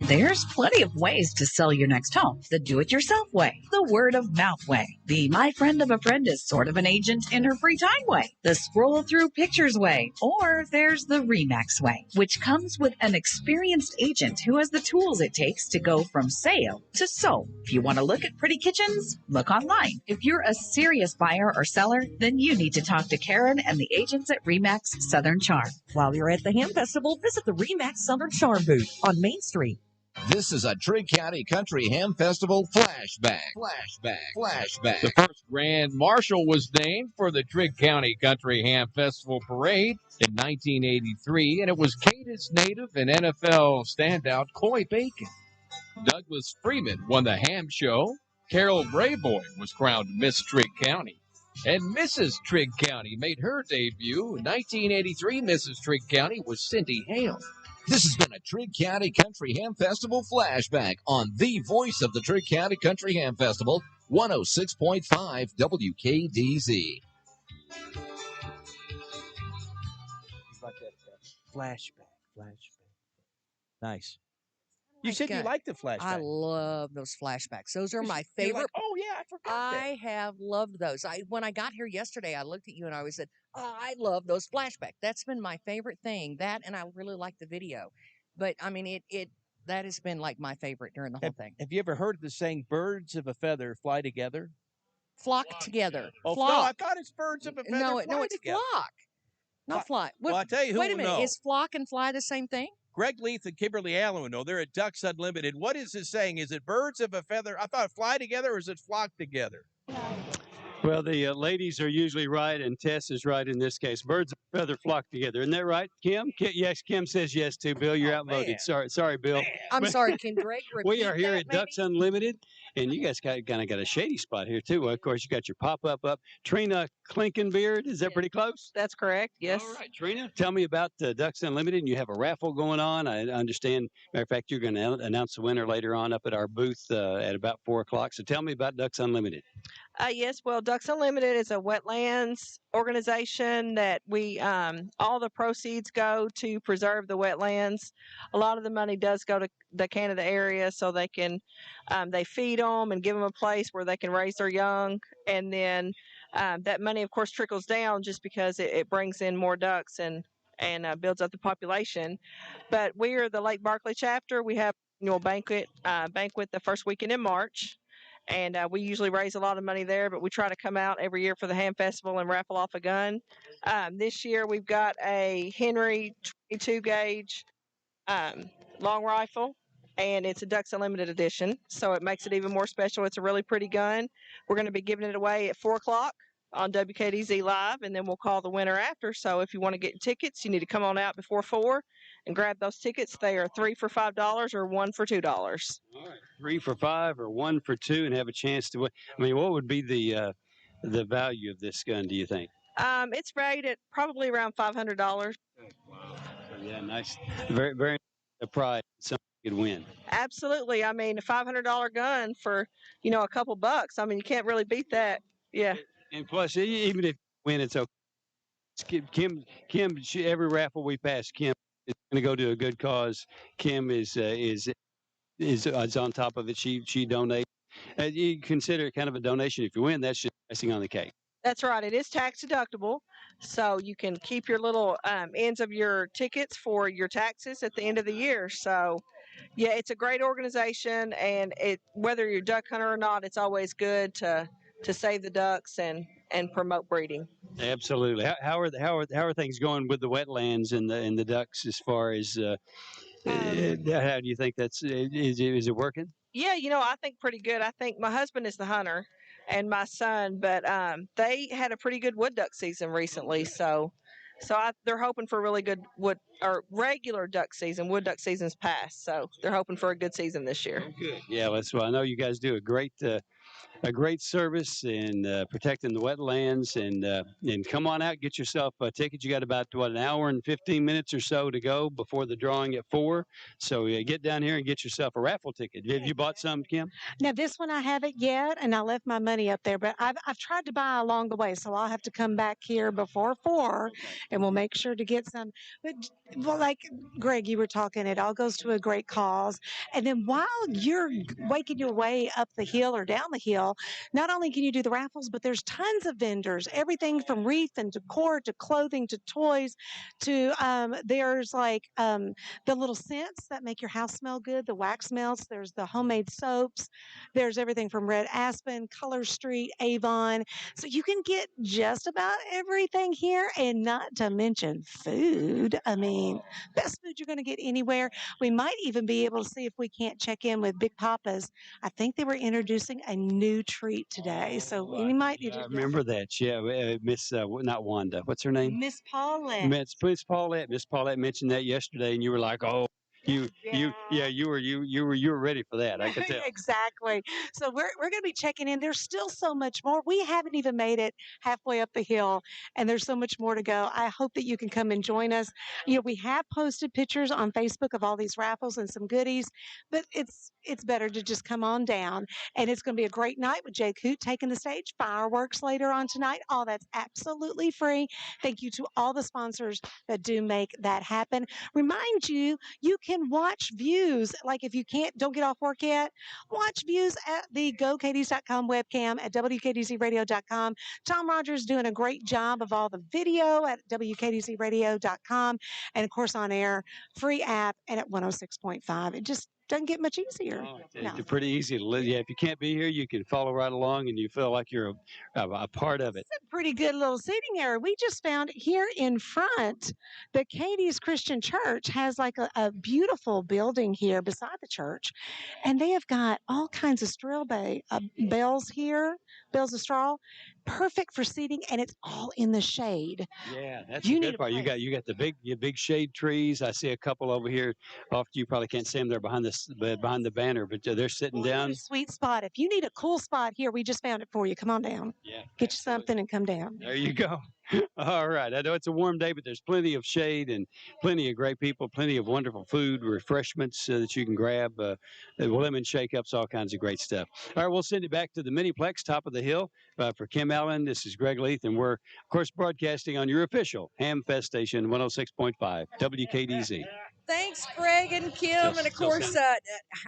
There's plenty of ways to sell your next home. The do-it-yourself way, the word-of-mouth way, the my friend of a friend is sort of an agent in her free time way, the scroll-through-pictures way, or there's the RE/MAX way, which comes with an experienced agent who has the tools it takes to go from sale to sold. If you want to look at pretty kitchens, look online. If you're a serious buyer or seller, then you need to talk to Karen and the agents at RE/MAX Southern Charm. While you're at the Ham Festival, visit the RE/MAX Southern Charm booth on Main Street. This is a Trigg County Country Ham Festival flashback. The first Grand Marshal was named for the Trigg County Country Ham Festival Parade in 1983, and it was Cadiz native and NFL standout Coy Bacon. Douglas Freeman won the ham show. Carol Brayboy was crowned Miss Trigg County. And Mrs. Trigg County made her debut. In 1983, Mrs. Trigg County was Cindy Hale. This has been a Trigg County Country Ham Festival flashback on the voice of the Trigg County Country Ham Festival, 106.5 WKDZ. Flashback. Nice. You said you liked the flashback. I love those flashbacks. Those are my favorite. Oh yeah, I forgot that. I have loved those. When I got here yesterday, I looked at you and I always said, "Oh, I love those flashbacks." That's been my favorite thing. That, and I really like the video. But I mean, that has been like my favorite during the whole thing. Have you ever heard the saying "birds of a feather fly together"? Flock together. Oh flock. no, I thought it's birds of a feather. No, fly it's together. flock, not fly. Well, I'll tell you who Wait a will minute. know. Is flock and fly the same thing? Greg Leith and Kimberly Allen know. They're at Ducks Unlimited. What is this saying? Is it birds of a feather? I thought fly together, or is it flock together? Well, the ladies are usually right, and Tess is right in this case. Birds of a feather flock together. Isn't that right, Kim? Yes, Kim says yes too. Bill, you're outvoted. Sorry, Bill. I'm sorry, can Greg repeat We are here that, at Ducks Unlimited, and you guys kind of got a shady spot here too. Of course, you got your pop-up up. Trina Klinkenbeard, is that pretty close? That's correct. Yes. All right, Trina, tell me about Ducks Unlimited. And you have a raffle going on. I understand. Matter of fact, you're going to announce the winner later on up at our booth at about 4 o'clock. So tell me about Ducks Unlimited. Yes, well, Ducks Unlimited is a wetlands organization that we all the proceeds go to preserve the wetlands. A lot of the money does go to the Canada area, so they can they feed them and give them a place where they can raise their young, and then that money, of course, trickles down just because it brings in more ducks and builds up the population. But we are the Lake Barkley chapter. We have an annual banquet the first weekend in March. And we usually raise a lot of money there, but we try to come out every year for the Ham Festival and raffle off a gun. This year we've got a Henry 22 gauge long rifle, and it's a Ducks Unlimited edition, so it makes it even more special. It's a really pretty gun. We're going to be giving it away at 4 o'clock on WKDZ Live, and then we'll call the winner after. So if you want to get tickets, you need to come on out before 4 and grab those tickets. They are 3 for $5 or 1 for $2. All right, 3 for $5 or 1 for $2, and have a chance to win. I mean, what would be the value of this gun, do you think? It's valued at probably around $500. Wow. So, yeah, nice. Very, very nice prize. Something you could win. Absolutely. I mean, a $500 gun for, a couple bucks. I mean, you can't really beat that. Yeah. And plus, even if you win, it's okay. Kim, every raffle we pass, Kim is going to go to a good cause. Kim is on top of it. She donates. You consider it kind of a donation. If you win, that's just icing on the cake. That's right. It is tax deductible, so you can keep your little ends of your tickets for your taxes at the end of the year. So, yeah, it's a great organization, and whether you're a duck hunter or not, it's always good to save the ducks and promote breeding. Absolutely. How are things going with the wetlands and the ducks as far as how do you think is it working? Yeah, I think pretty good. I think my husband is the hunter and my son, but they had a pretty good wood duck season recently, so they're hoping for a really good regular duck season. Wood duck season's passed, so they're hoping for a good season this year. Good. Yeah, well, I know you guys do a great a great service in protecting the wetlands. And come on out, get yourself a ticket. You got about, an hour and 15 minutes or so to go before the drawing at 4. So get down here and get yourself a raffle ticket. Have you bought some, Kim? Now, this one I haven't yet, and I left my money up there, but I've tried to buy along the way, so I'll have to come back here before 4, and we'll make sure to get some. But, well, like Greg, you were talking, it all goes to a great cause. And then while you're waking your way up the hill or down the hill, not only can you do the raffles, but there's tons of vendors, everything from wreath and decor to clothing to toys to there's like the little scents that make your house smell good, the wax melts, there's the homemade soaps. There's everything from Red Aspen, Color Street, Avon. So you can get just about everything here, and not to mention food. I mean, best food you're going to get anywhere. We might even be able to see if we can't check in with Big Papa's. I think they were introducing a new treat today. So we might need I to. remember that. Yeah, Miss, not Wanda. What's her name? Miss Paulette. Miss Paulette. Miss Paulette mentioned that yesterday, and you were like, "Oh, you were ready for that." I could tell. Exactly. So we're going to be checking in. There's still so much more. We haven't even made it halfway up the hill, and there's so much more to go. I hope that you can come and join us. You know, we have posted pictures on Facebook of all these raffles and some goodies, but it's better to just come on down. And it's going to be a great night with Jay Coote taking the stage. Fireworks later on tonight. All that's absolutely free. Thank you to all the sponsors that do make that happen. Remind you, you can watch views. Like if you don't get off work yet, watch views at the GoCadiz.com webcam at WKDZRadio.com. Tom Rogers doing a great job of all the video at WKDZRadio.com. And of course on air, free app, and at 106.5. It just doesn't get much easier. No, it's pretty easy to live. Yeah, if you can't be here, you can follow right along, and you feel like you're a part of it. It's a pretty good little seating area. We just found here in front, the Cadiz Christian Church has like a beautiful building here beside the church, and they have got all kinds of bells here, bells of straw, perfect for seating, and it's all in the shade. Yeah, that's the good part. You got the big shade trees. I see a couple over here. Off, you probably can't see them. They're behind the banner, but they're sitting down. Sweet spot. If you need a cool spot here, we just found it for you. Come on down. Yeah, get you something and come down. There you go. All right. I know it's a warm day, but there's plenty of shade and plenty of great people, plenty of wonderful food, refreshments that you can grab, lemon shake-ups, all kinds of great stuff. All right, we'll send it back to the Miniplex, top of the hill. For Kim Allen, this is Greg Leith, and we're, of course, broadcasting on your official Hamfest station, 106.5 WKDZ. Thanks, Greg and Kim. And of course,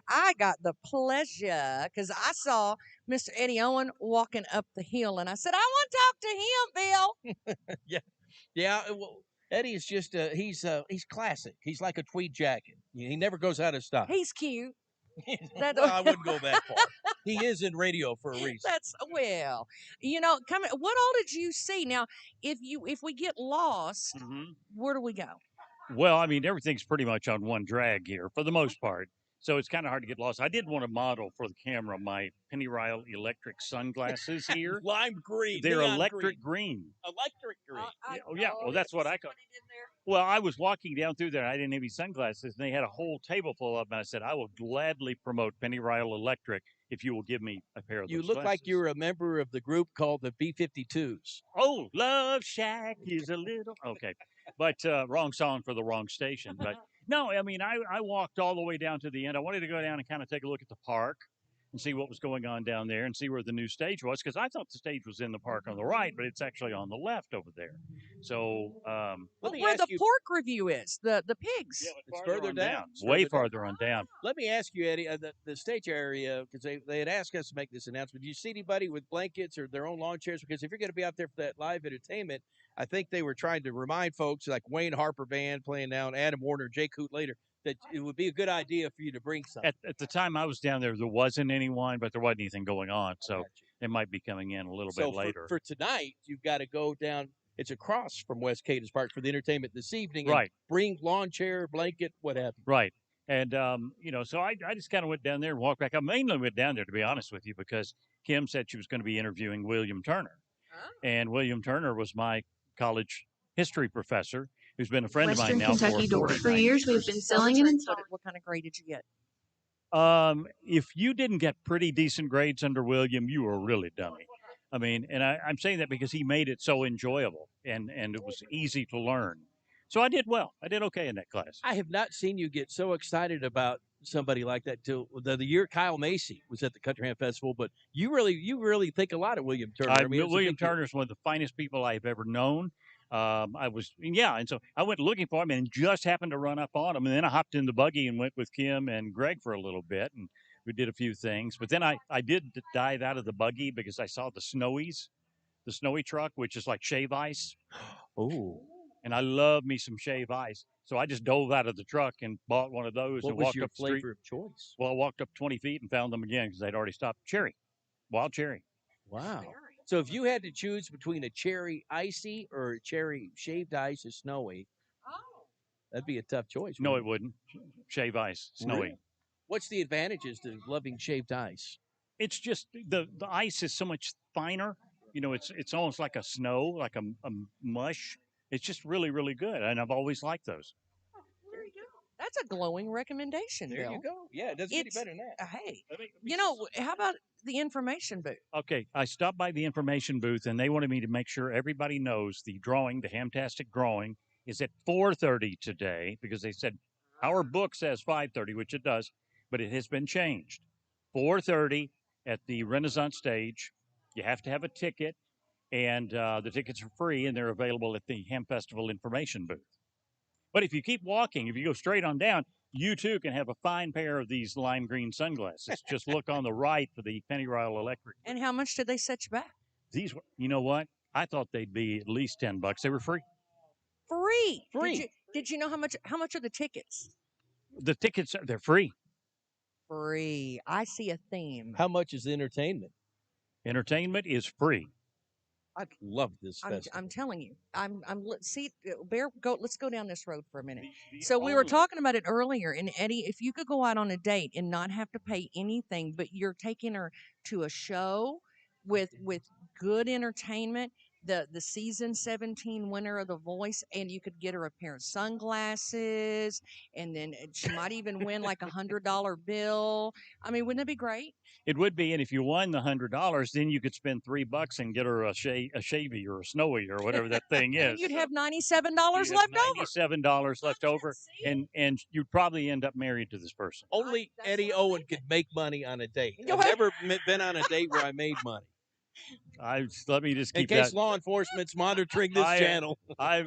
I got the pleasure because I saw Mr. Eddie Owen walking up the hill, and I said, I want to talk to him, Bill. Yeah. Well, Eddie is just he's classic. He's like a tweed jacket. He never goes out of style. He's cute. Well, I wouldn't go that far. He is in radio for a reason. What all did you see? Now, if we get lost, where do we go? Well, I mean, everything's pretty much on one drag here for the most part. So it's kind of hard to get lost. I did want to model for the camera my Pennyrile electric sunglasses here. Lime green. They're electric green. Electric green. Yeah. Well, that's what I call. Well, I was walking down through there. I didn't have any sunglasses, and they had a whole table full of them. And I said, I will gladly promote Pennyrile Electric if you will give me a pair of those You look glasses. like you're a member of the group called the B-52s. Oh, Love Shack is a little... Okay. But wrong song for the wrong station. But no, I mean, I walked all the way down to the end. I wanted to go down and kind of take a look at the park and see what was going on down there and see where the new stage was, because I thought the stage was in the park on the right, but it's actually on the left over there. So where the pork review is, the pigs. Yeah, it's further down. Way farther on down. Let me ask you, Eddie, the stage area, because they had asked us to make this announcement. Do you see anybody with blankets or their own lawn chairs? Because if you're going to be out there for that live entertainment, I think they were trying to remind folks like Wayne Harper Band playing down, Adam Warner, Jay Coote later, that it would be a good idea for you to bring something. At the time I was down there wasn't anyone, but there wasn't anything going on. So it might be coming in a little bit later. For tonight, you've got to go down. It's across from West Cadiz Park for the entertainment this evening. Right. Bring lawn chair, blanket, what have you. Right. And, so I just kind of went down there and walked back. I mainly went down there, to be honest with you, because Kim said she was going to be interviewing William Turner. Oh. And William Turner was my college history professor, who's been a friend of mine now Kentucky for door. For years, we've been selling and installing. What kind of grade did you get? If you didn't get pretty decent grades under William, you were really dummy. I mean, and I'm saying that because he made it so enjoyable and it was easy to learn. So I did well. I did okay in that class. I have not seen you get so excited about somebody like that till the year Kyle Macy was at the Country Ham Festival. But you really think a lot of William Turner. I mean, William Turner is one of the finest people I've ever known. And so I went looking for him and just happened to run up on him. And then I hopped in the buggy and went with Kim and Greg for a little bit, and we did a few things. But then I did dive out of the buggy because I saw the Snowy truck, which is like shave ice. Oh. And I love me some shave ice. So I just dove out of the truck and bought one of those. What and was walked your up the street. flavor of choice? Well, I walked up 20 feet and found them again because they'd already stopped. Wild cherry. Wow. So if you had to choose between a cherry icy or a cherry shaved ice or snowy, that'd be a tough choice. No, it wouldn't. Shave ice, snowy. Really? What's the advantages to loving shaved ice? It's just the ice is so much finer. You know, it's almost like a snow, like a mush. It's just really, really good, and I've always liked those. That's a glowing recommendation, There Bill. you go. Yeah, it doesn't get any better than that. Hey, how about the information booth? Okay, I stopped by the information booth, and they wanted me to make sure everybody knows the Hamtastic drawing, is at 4:30 today because they said our book says 5:30, which it does, but it has been changed. 4:30 at the Renaissance stage. You have to have a ticket, and the tickets are free, and they're available at the Ham Festival information booth. But if you keep walking, if you go straight on down, you too can have a fine pair of these lime green sunglasses. Just look on the right for the Pennyroyal Electric. And how much did they set you back? These were, you know what? I thought they'd be at least $10. They were free. Free. Did you know how much are the tickets? The tickets they're free. Free. I see a theme. How much is the entertainment? Entertainment is free. I love this festival. I'm telling you. Let's go down this road for a minute. So we were talking about it earlier, and Eddie, if you could go out on a date and not have to pay anything, but you're taking her to a show with good entertainment, the season 17 winner of The Voice, and you could get her a pair of sunglasses, and then she might even win like $100 bill. I mean, wouldn't that be great? It would be, and if you won the $100, then you could spend $3 and get her a shavy or a snowy or whatever that thing is. And you'd have $97 left over. $97 left over, and you'd probably end up married to this person. Only Eddie Owen could make money on a date. I've never been on a date where I made money. Let me just keep in case that. law enforcement's monitoring this channel. I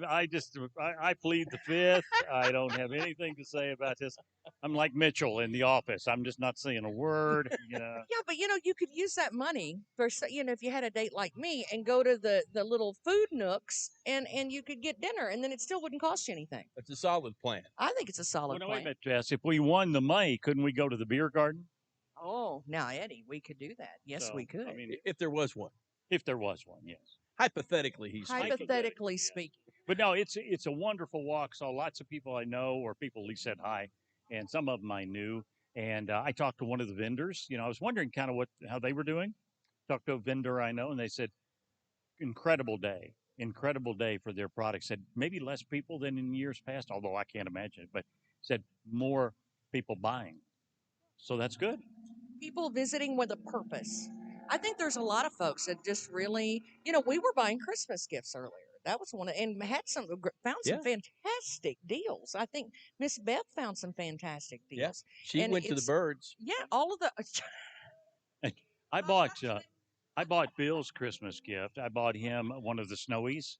plead the fifth. I don't have anything to say about this. I'm like Mitchell in The Office. I'm just not saying a word. Yeah, but you could use that money for if you had a date like me and go to the little food nooks and you could get dinner and then it still wouldn't cost you anything. It's a solid plan. I think it's a solid Wait a plan. minute, Jess. If we won the money, couldn't we go to the beer garden? Oh, now Eddie, we could do that. Yes, we could. I mean, if there was one. If there was one, yes. Hypothetically, he's hypothetically speaking. But no, it's a wonderful walk. Saw lots of people I know, or people at least said hi, and some of them I knew. And I talked to one of the vendors. I was wondering kind of how they were doing. Talked to a vendor I know, and they said, incredible day for their products. Said maybe less people than in years past, although I can't imagine it. But said more people buying. So that's good. People visiting with a purpose. I think there's a lot of folks that just really, we were buying Christmas gifts earlier. That was one, and found some fantastic deals. I think Miss Beth found some fantastic deals. Yeah, she went to the birds. Yeah, all of the. I bought Bill's Christmas gift. I bought him one of the Snowies,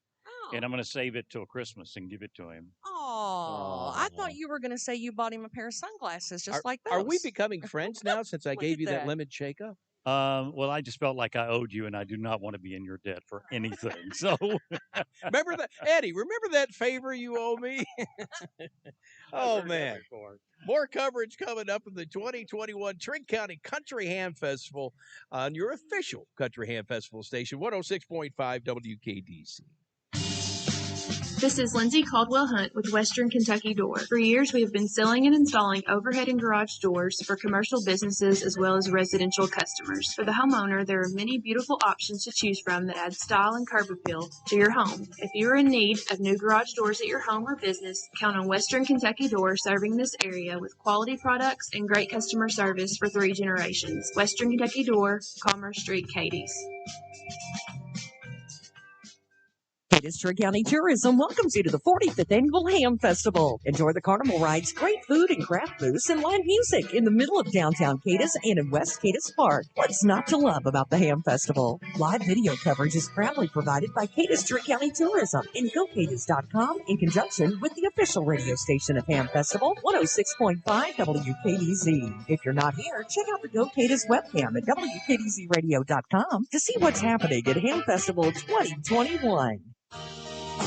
and I'm going to save it till Christmas and give it to him. Oh, I thought you were going to say you bought him a pair of sunglasses just like those. Are we becoming friends now since I gave you that lemon shake-up? Well, I just felt like I owed you, and I do not want to be in your debt for anything. So, remember that, Eddie? Remember that favor you owe me? Oh man! More coverage coming up in the 2021 Trigg County Country Ham Festival on your official Country Ham Festival station, 106.5 WKDC. This is Lindsay Caldwell Hunt with Western Kentucky Door. For years, we have been selling and installing overhead and garage doors for commercial businesses as well as residential customers. For the homeowner, there are many beautiful options to choose from that add style and curb appeal to your home. If you are in need of new garage doors at your home or business, count on Western Kentucky Door serving this area with quality products and great customer service for 3 generations. Western Kentucky Door, Commerce Street, Cadiz. Cadiz Trigg County Tourism welcomes you to the 45th Annual Ham Festival. Enjoy the carnival rides, great food and craft booths, and live music in the middle of downtown Cadiz and in West Cadiz Park. What's not to love about the Ham Festival? Live video coverage is proudly provided by Cadiz Trigg County Tourism and GoCadiz.com in conjunction with the official radio station of Ham Festival, 106.5 WKDZ. If you're not here, check out the GoCadiz webcam at WKDZradio.com to see what's happening at Ham Festival 2021.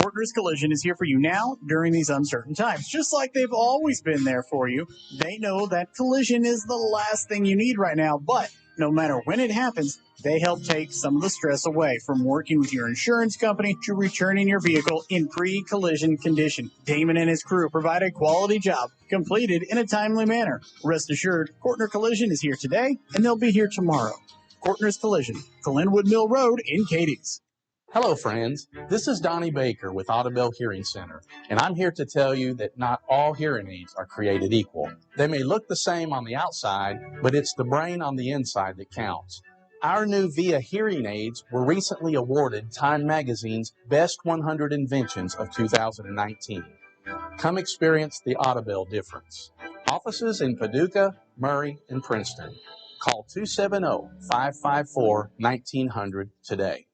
Partners Collision is here for you now during these uncertain times. Just like they've always been there for you, they know that collision is the last thing you need right now, but no matter when it happens, they help take some of the stress away, from working with your insurance company to returning your vehicle in pre-collision condition. Damon and his crew provide a quality job completed in a timely manner. Rest assured, Courtner Collision is here today, and they'll be here tomorrow. Courtner's Collision, Glenwood Mill Road in Cadiz. Hello, friends. This is Donnie Baker with Audubell Hearing Center, and I'm here to tell you that not all hearing aids are created equal. They may look the same on the outside, but it's the brain on the inside that counts. Our new VIA hearing aids were recently awarded Time Magazine's Best 100 Inventions of 2019. Come experience the Audubell difference. Offices in Paducah, Murray, and Princeton. Call 270-554-1900 today.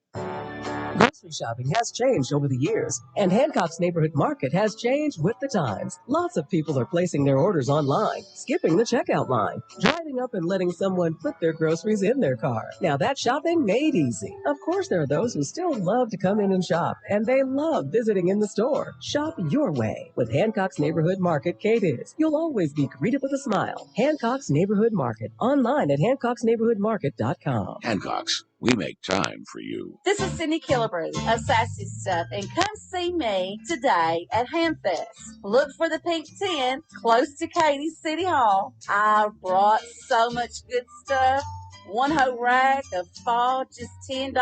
Grocery shopping has changed over the years, and Hancock's Neighborhood Market has changed with the times. Lots of people are placing their orders online, skipping the checkout line, driving up and letting someone put their groceries in their car. Now that's shopping made easy. Of course, there are those who still love to come in and shop, and they love visiting in the store. Shop your way with Hancock's Neighborhood Market, Cadiz. You'll always be greeted with a smile. Hancock's Neighborhood Market, online at hancocksneighborhoodmarket.com. Hancock's. We make time for you. This is Cindy Killebrew of Sassy Stuff, and come see me today at Hamfest. Look for the pink tent close to Cadiz City Hall. I brought so much good stuff. One whole rack of fall, just $10,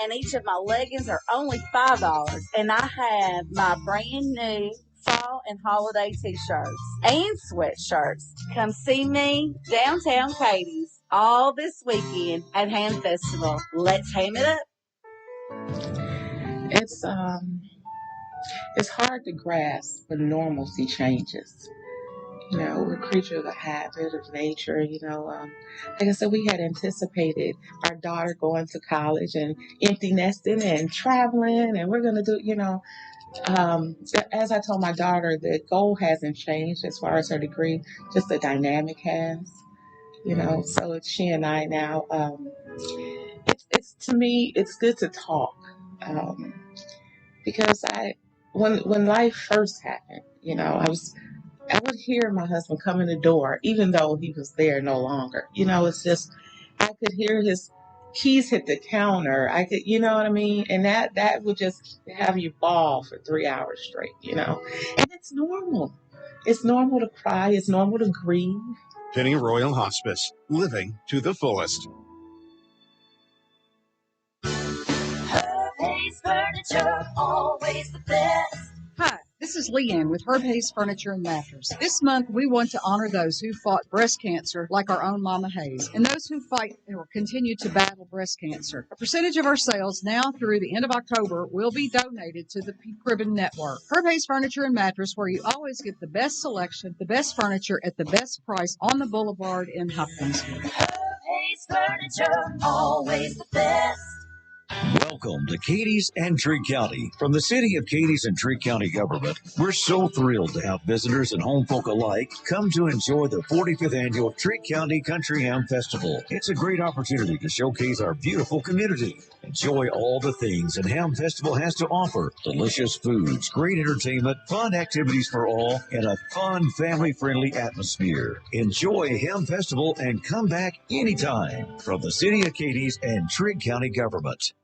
and each of my leggings are only $5. And I have my brand new fall and holiday t-shirts and sweatshirts. Come see me downtown Cadiz all this weekend at Ham Festival. Let's ham it up. It's hard to grasp when normalcy changes. You know, we're creatures of habit, of nature. Like I said, we had anticipated our daughter going to college and empty nesting and traveling, and we're going to do, as I told my daughter, the goal hasn't changed as far as her degree, just the dynamic has. So it's she and I now. It's to me, it's good to talk because when life first happened, I would hear my husband come in the door, even though he was there no longer. It's just I could hear his keys hit the counter. I could, you know what I mean, and that would just have you bawl for 3 hours straight. And it's normal. It's normal to cry. It's normal to grieve. Penny Royal Hospice, living to the fullest. Hayes Furniture, always the best. Hi, this is Leanne with Herb Hayes Furniture and Mattress. This month, we want to honor those who fought breast cancer like our own Mama Hayes, and those who fight or continue to battle breast cancer. A percentage of our sales now through the end of October will be donated to the Pink Ribbon Network. Herb Hayes Furniture and Mattress, where you always get the best selection, the best furniture at the best price on the boulevard in Hopkinsville. Herb Hayes Furniture, always the best. Welcome to Cadiz and Trigg County. From the City of Cadiz and Trigg County government, we're so thrilled to have visitors and home folk alike come to enjoy the 45th Annual Trigg County Country Ham Festival. It's a great opportunity to showcase our beautiful community. Enjoy all the things that Ham Festival has to offer. Delicious foods, great entertainment, fun activities for all, and a fun, family-friendly atmosphere. Enjoy Ham Festival and come back anytime. From the City of Cadiz and Trigg County government.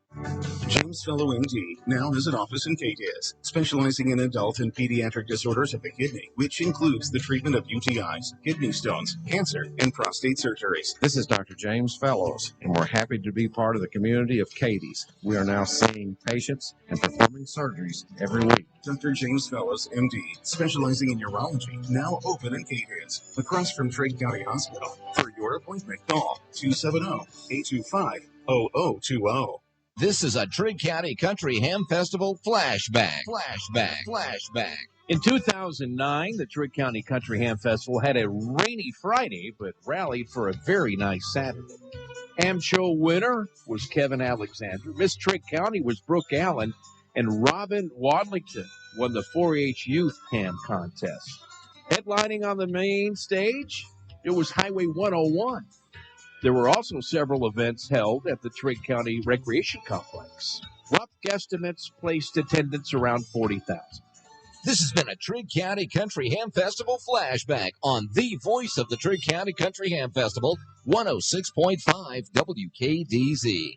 James Fellow MD now has an office in Cadiz, specializing in adult and pediatric disorders of the kidney, which includes the treatment of UTIs, kidney stones, cancer, and prostate surgeries. This is Dr. James Fellows, and we're happy to be part of the community of Cadiz. We are now seeing patients and performing surgeries every week. Dr. James Fellows, MD, specializing in urology, now open in Cadiz, across from Trigg County Hospital. For your appointment, call 270-825-0020. This is a Trigg County Country Ham Festival flashback. In 2009, the Trigg County Country Ham Festival had a rainy Friday, but rallied for a very nice Saturday. Ham show winner was Kevin Alexander. Miss Trigg County was Brooke Allen, and Robin Wadlington won the 4-H Youth Ham Contest. Headlining on the main stage, it was Highway 101. There were also several events held at the Trigg County Recreation Complex. Rough guesstimates placed attendance around 40,000. This has been a Trigg County Country Ham Festival flashback on the voice of the Trigg County Country Ham Festival, 106.5 WKDZ.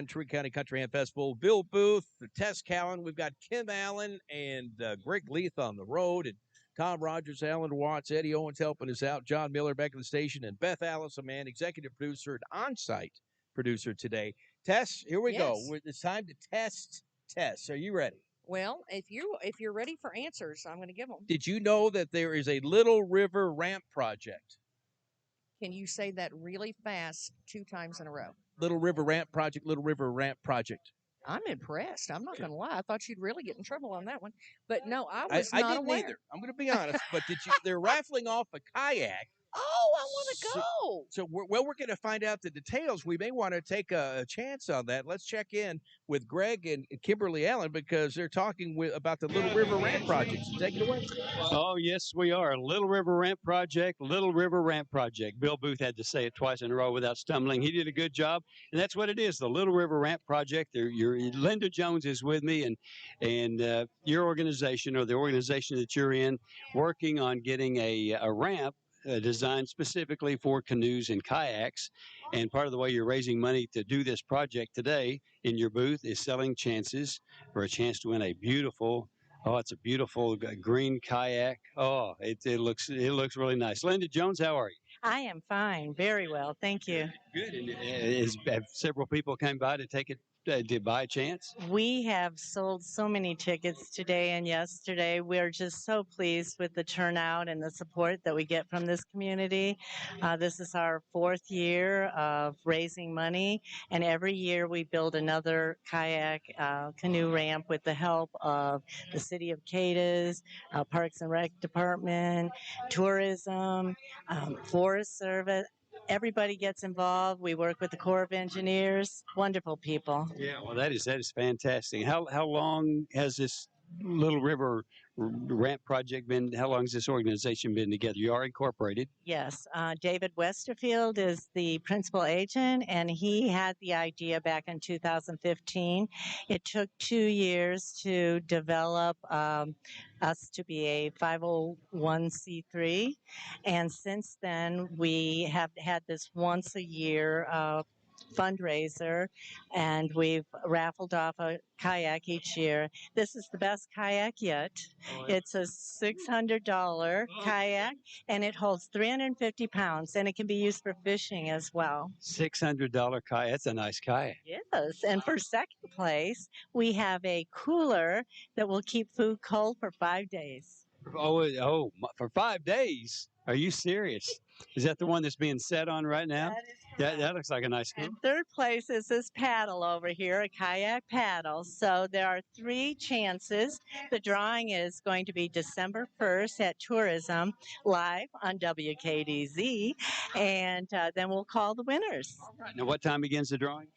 Trigg County Country Ham Festival. Bill Booth, Tess Cowan. We've got Kim Allen and Greg Leith on the road, and Tom Rogers, Alan Watts, Eddie Owens helping us out, John Miller back at the station, and Beth Allison, man, executive producer and on-site producer today. Tess, here we go. It's time to test Tess. Are you ready? Well, if you're ready for answers, I'm going to give them. Did you know that there is a Little River Ramp project? Can you say that really fast 2 times in a row? Little River Ramp project, Little River Ramp project. I'm impressed. I'm not going to lie. I thought you'd really get in trouble on that one. But no, I was not didn't aware. either. I'm going to be honest. But they're raffling off a kayak. Oh, I want to go. So we're going to find out the details. We may want to take a chance on that. Let's check in with Greg and Kimberly Allen because they're talking about the Little River Ramp project. So take it away. Oh, yes, we are. Little River Ramp Project, Little River Ramp Project. Bill Booth had to say it twice in a row without stumbling. He did a good job, and that's what it is, the Little River Ramp Project. Linda Jones is with me, and your organization or the organization that you're in working on getting a ramp designed specifically for canoes and kayaks. And part of the way you're raising money to do this project today in your booth is selling chances for a chance to win a beautiful, it's a beautiful green kayak. Oh, it looks really nice. Linda Jones, how are you? I am fine. Very well. Thank you. Good. And have several people come by to take it to buy a chance? We have sold so many tickets today and yesterday. We're just so pleased with the turnout and the support that we get from this community. This is our 4th year of raising money, and every year we build another kayak canoe ramp with the help of the City of Cadiz, Parks and Rec Department, tourism, Forest Service. Everybody gets involved. We work with the Corps of Engineers. Wonderful people. Yeah, well, that is fantastic. How long has this Little River Ramp project been? How long has this organization been together? You are incorporated. Yes, David Westerfield is the principal agent, and he had the idea back in 2015. It took 2 years to develop us to be a 501c3, and since then we have had this once a year fundraiser, and we've raffled off a kayak each year. This is the best kayak yet. It's a $600 kayak, and it holds 350 pounds, and it can be used for fishing as well. $600 kayak. That's a nice kayak. Yes, and for second place, we have a cooler that will keep food cold for 5 days. For 5 days? Are you serious? Is that the one that's being set on right now? That looks like a nice cooler. And third place is this paddle over here, a kayak paddle. So there are 3 chances. The drawing is going to be December 1st at Tourism live on WKDZ, and then we'll call the winners. All right. Now, what time begins the drawing?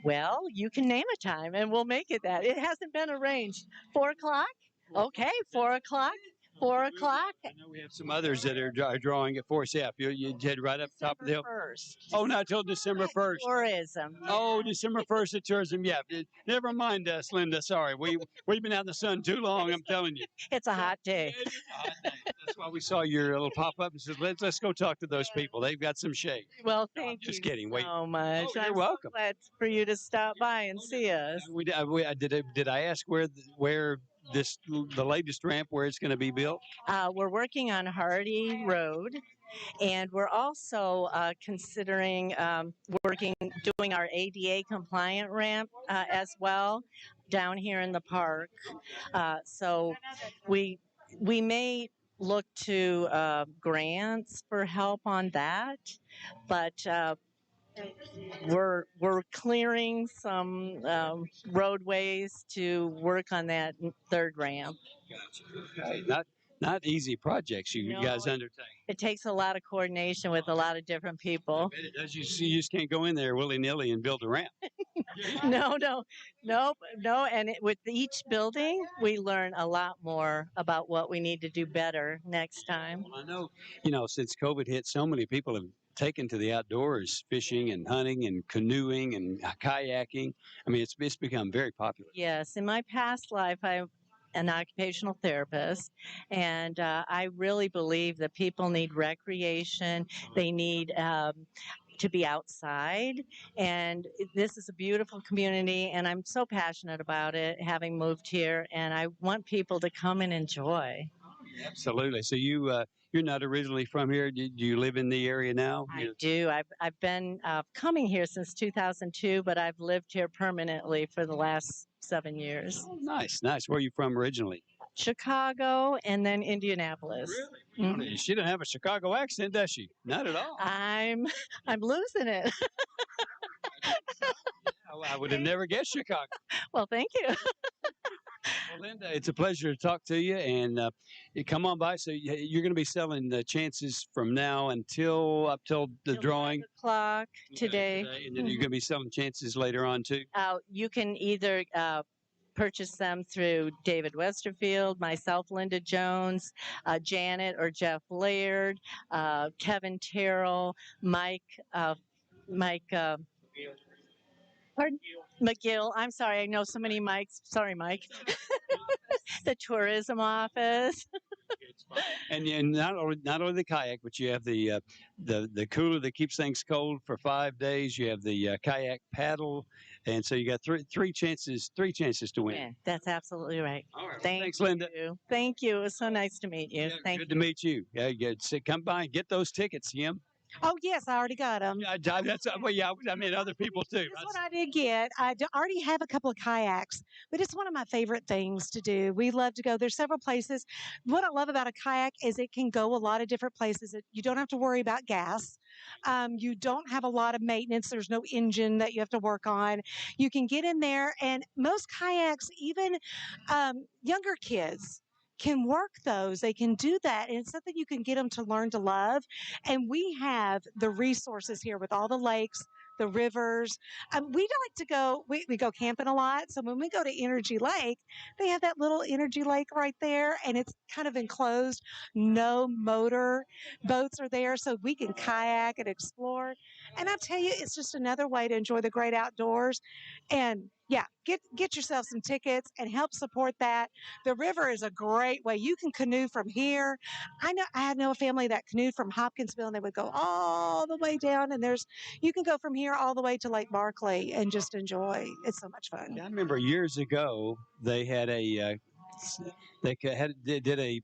Well, you can name a time, and we'll make it that. It hasn't been arranged. 4 o'clock? Okay, 4 o'clock. 4 o'clock. I know we have some others that are drawing at 4 CF. You head right up top of the hill. 1st. Oh, not till December 1st. Tourism. Oh, December 1st at tourism. Yeah. Never mind us, Linda. Sorry. We've been out in the sun too long, I'm telling you. It's a hot day. It is a hot day. That's why we saw your little pop-up and said, let's go talk to those people. They've got some shade. Well, No, I'm thank just you kidding. Wait. so much. Oh, you're I'm welcome. so glad for you to stop by and see us. Did I ask where the latest ramp, where it's going to be built? We're working on Hardy Road, and we're also considering doing our ADA compliant ramp as well down here in the park. So we may look to grants for help on that, but we're clearing some roadways to work on that third ramp. Hey, not easy projects you guys undertake. It takes a lot of coordination with a lot of different people. It does. You just can't go in there willy-nilly and build a ramp. No. And with each building, we learn a lot more about what we need to do better next time. Well, I know, since COVID hit, so many people have taken to the outdoors, fishing and hunting and canoeing and kayaking. I mean, it's become very popular. Yes. In my past life, I'm an occupational therapist, and I really believe that people need recreation. They need to be outside, and this is a beautiful community, and I'm so passionate about it, having moved here, and I want people to come and enjoy. Absolutely. So you're not originally from here. Do you live in the area now? I do. I've been coming here since 2002, but I've lived here permanently for the last 7 years. Oh, nice. Where are you from originally? Chicago and then Indianapolis. Really? Mm-hmm. She doesn't have a Chicago accent, does she? Not at all. I'm losing it. I would have never guessed Chicago. Well, thank you. Well, Linda, it's a pleasure to talk to you, and you come on by. So you're going to be selling the chances from now up till the drawing. 5 o'clock today. And then you're going to be selling chances later on too. You can either purchase them through David Westerfield, myself, Linda Jones, Janet or Jeff Laird, Kevin Terrell, Mike. Pardon? McGill. I'm sorry. I know so many Mikes. Sorry, Mike. The tourism office. And not only the kayak, but you have the cooler that keeps things cold for 5 days. You have the kayak paddle, and so you got three chances to win. Yeah, that's absolutely right. All right. Thanks, Linda. Thank you. It was so nice to meet you. Yeah, good to meet you. Yeah, come by and get those tickets, Jim. Oh, yes, I already got them. I mean, other people too. That's what I did get. Already have a couple of kayaks, but it's one of my favorite things to do. We love to go. There's several places. What I love about a kayak is it can go a lot of different places. You don't have to worry about gas. You don't have a lot of maintenance. There's no engine that you have to work on. You can get in there, and most kayaks, even younger kids, can work those. They can do that. And it's something you can get them to learn to love. And we have the resources here with all the lakes, the rivers. We like to go, we go camping a lot. So when we go to Energy Lake, they have that little Energy Lake right there, and it's kind of enclosed. No motor boats are there, so we can kayak and explore. And I tell you, it's just another way to enjoy the great outdoors. And yeah, get yourself some tickets and help support that. The river is a great way. You can canoe from here. I know a family that canoed from Hopkinsville, and they would go all the way down. And you can go from here all the way to Lake Barkley and just enjoy. It's so much fun. I remember years ago they had did a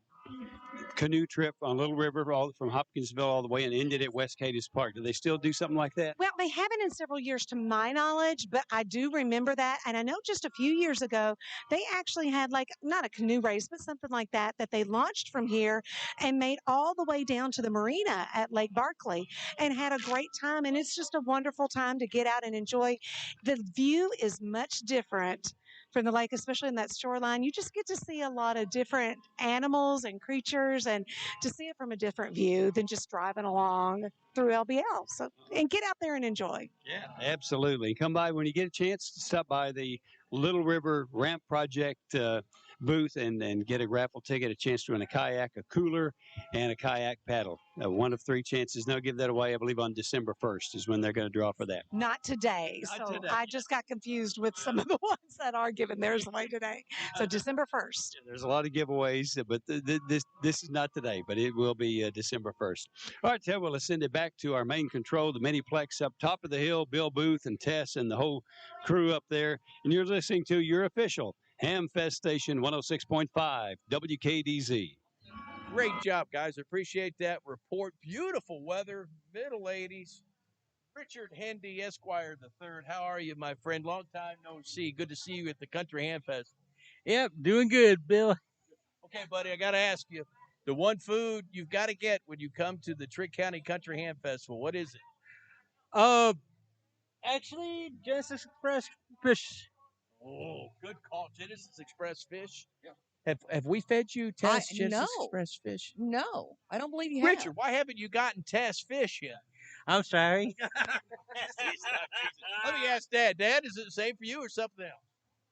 canoe trip on Little River from Hopkinsville all the way and ended at West Cadiz Park. Do they still do something like that? Well, they haven't in several years to my knowledge, but I do remember that. And I know just a few years ago, they actually had not a canoe race, but something like that they launched from here and made all the way down to the marina at Lake Barkley and had a great time. And it's just a wonderful time to get out and enjoy. The view is much different from the lake, especially in that shoreline. You just get to see a lot of different animals and creatures, and to see it from a different view than just driving along through LBL. So, and get out there and enjoy. Yeah, absolutely. Come by when you get a chance. Stop by the Little River Ramp Project booth and get a raffle ticket, a chance to win a kayak, a cooler, and a kayak paddle. One of 3 chances. They'll give that away, I believe, on December 1st is when they're going to draw for that. Not today. I just got confused with some of the ones that are giving theirs away today. So December 1st. There's a lot of giveaways, but this is not today, but it will be December 1st. All right, Ted, well, let's send it back to our main control, the Miniplex up top of the hill, Bill Booth and Tess and the whole crew up there. And you're listening to your official Hamfest station, 106.5 WKDZ. Great job, guys. Appreciate that report. Beautiful weather, middle 80s. Richard Hendy, Esquire III. How are you, my friend? Long time no see. Good to see you at the Country Ham Fest. Yep, doing good, Bill. Okay, buddy, I got to ask you, the one food you've got to get when you come to the Trigg County Country Ham Festival, what is it? Actually, Genesis Express fish. Oh, good call. Genesis Express fish? Yeah. Have we fed you Tess Genesis Express fish? No, I don't believe you have. Richard, why haven't you gotten Tess fish yet? I'm sorry. Let me ask Dad. Dad, is it the same for you or something else?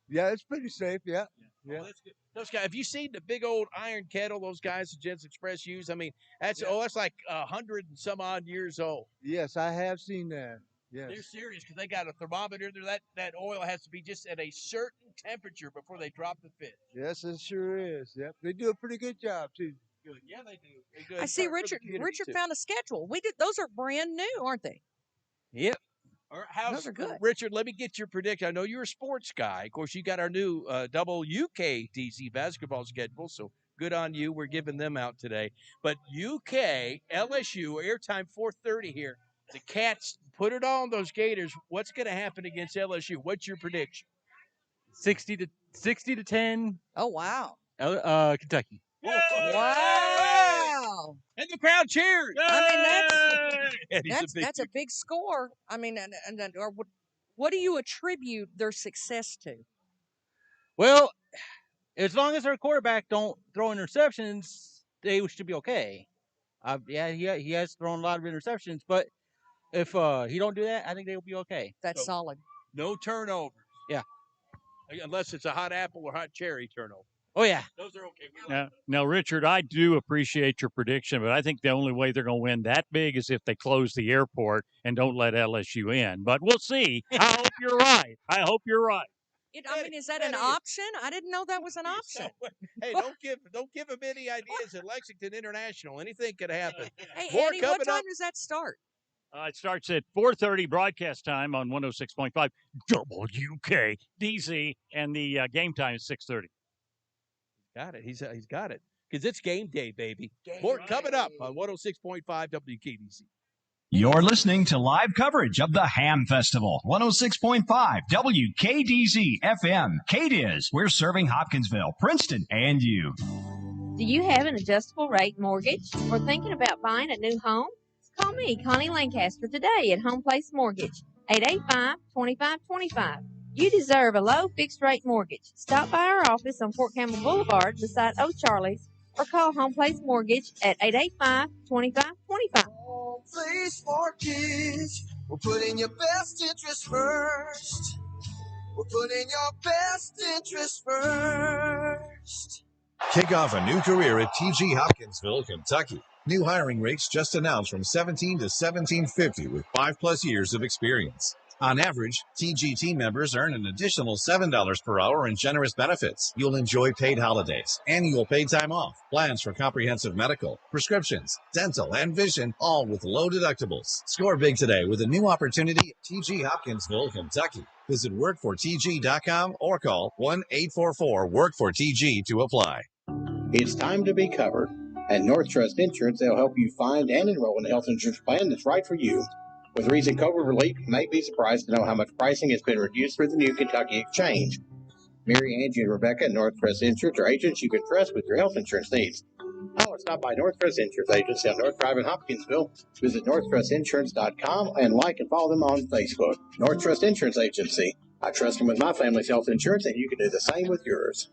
Yeah, it's pretty safe. Yeah. Yeah. Well, that's good. Those guys, have you seen the big old iron kettle those guys at Genesis Express use? I mean, that's like 100 and some odd years old. Yes, I have seen that. Yes. They're serious because they got a thermometer there. That oil has to be just at a certain temperature before they drop the fish. Yes, it sure is. Yep. They do a pretty good job, too. Good. Yeah, they do. They're good. I see Richard found a schedule. Those are brand new, aren't they? Yep. Those are good. Richard, let me get your prediction. I know you're a sports guy. Of course, you got our new double UKDZ basketball schedule, so good on you. We're giving them out today. But UK, LSU, airtime 4:30 here. The Cats put it on those Gators. What's going to happen against LSU? What's your prediction? 60 to 10. Oh, wow. Kentucky. Wow. And the crowd cheers. I mean, Yeah, that's a big score. I mean, or what do you attribute their success to? Well, as long as our quarterback don't throw interceptions, they should be okay. He has thrown a lot of interceptions, but if he don't do that, I think they'll be okay. That's solid. No turnovers. Yeah. Unless it's a hot apple or hot cherry turnover. Oh, yeah. Those are okay. Now, Richard, I do appreciate your prediction, but I think the only way they're going to win that big is if they close the airport and don't let LSU in. But we'll see. I hope you're right. Is that an option? I didn't know that was an option. Hey, don't give them any ideas at Lexington International. Anything could happen. Hey, Eddie, what time does that start? It starts at 4:30 broadcast time on 106.5 WKDZ, and the game time is 6:30. Got it. He's got it. Because it's game day, baby. More coming up on 106.5 WKDC. You're listening to live coverage of the Ham Festival, 106.5 WKDZ FM. Cadiz, we're serving Hopkinsville, Princeton, and you. Do you have an adjustable rate mortgage or thinking about buying a new home? Call me, Connie Lancaster, today at Home Place Mortgage, 885-2525. You deserve a low fixed-rate mortgage. Stop by our office on Fort Campbell Boulevard beside O'Charlie's or call Home Place Mortgage at 885-2525. Home Place Mortgage, we're putting your best interest first. We're putting your best interest first. Kick off a new career at TG Hopkinsville, Kentucky. New hiring rates just announced from $17 to $17.50 with 5+ years of experience. On average, TG team members earn an additional $7 per hour in generous benefits. You'll enjoy paid holidays, annual paid time off, plans for comprehensive medical, prescriptions, dental, and vision, all with low deductibles. Score big today with a new opportunity at TG Hopkinsville, Kentucky. Visit workfortg.com or call 1-844-WORK-FOR-TG to apply. It's time to be covered. At North Trust Insurance, they'll help you find and enroll in a health insurance plan that's right for you. With recent COVID relief, you may be surprised to know how much pricing has been reduced through the new Kentucky Exchange. Mary, Angie, and Rebecca at North Trust Insurance are agents you can trust with your health insurance needs. Call or stop by North Trust Insurance Agency on North Drive in Hopkinsville. Visit NorthTrustInsurance.com and like and follow them on Facebook. North Trust Insurance Agency. I trust them with my family's health insurance, and you can do the same with yours.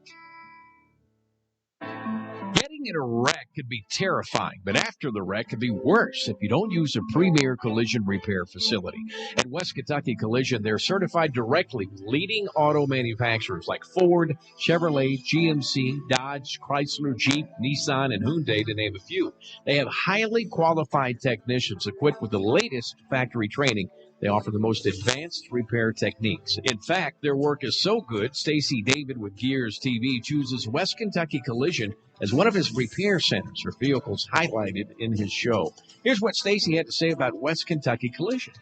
Getting Getting in a wreck could be terrifying, but after the wreck could be worse if you don't use a premier collision repair facility. At West Kentucky Collision, they're certified directly with leading auto manufacturers like Ford, Chevrolet, GMC, Dodge, Chrysler, Jeep, Nissan, and Hyundai, to name a few. They have highly qualified technicians equipped with the latest factory training. They offer the most advanced repair techniques. In fact, their work is so good, Stacy David with Gears TV chooses West Kentucky Collision as one of his repair centers for vehicles highlighted in his show. Here's what Stacy had to say about West Kentucky Collision.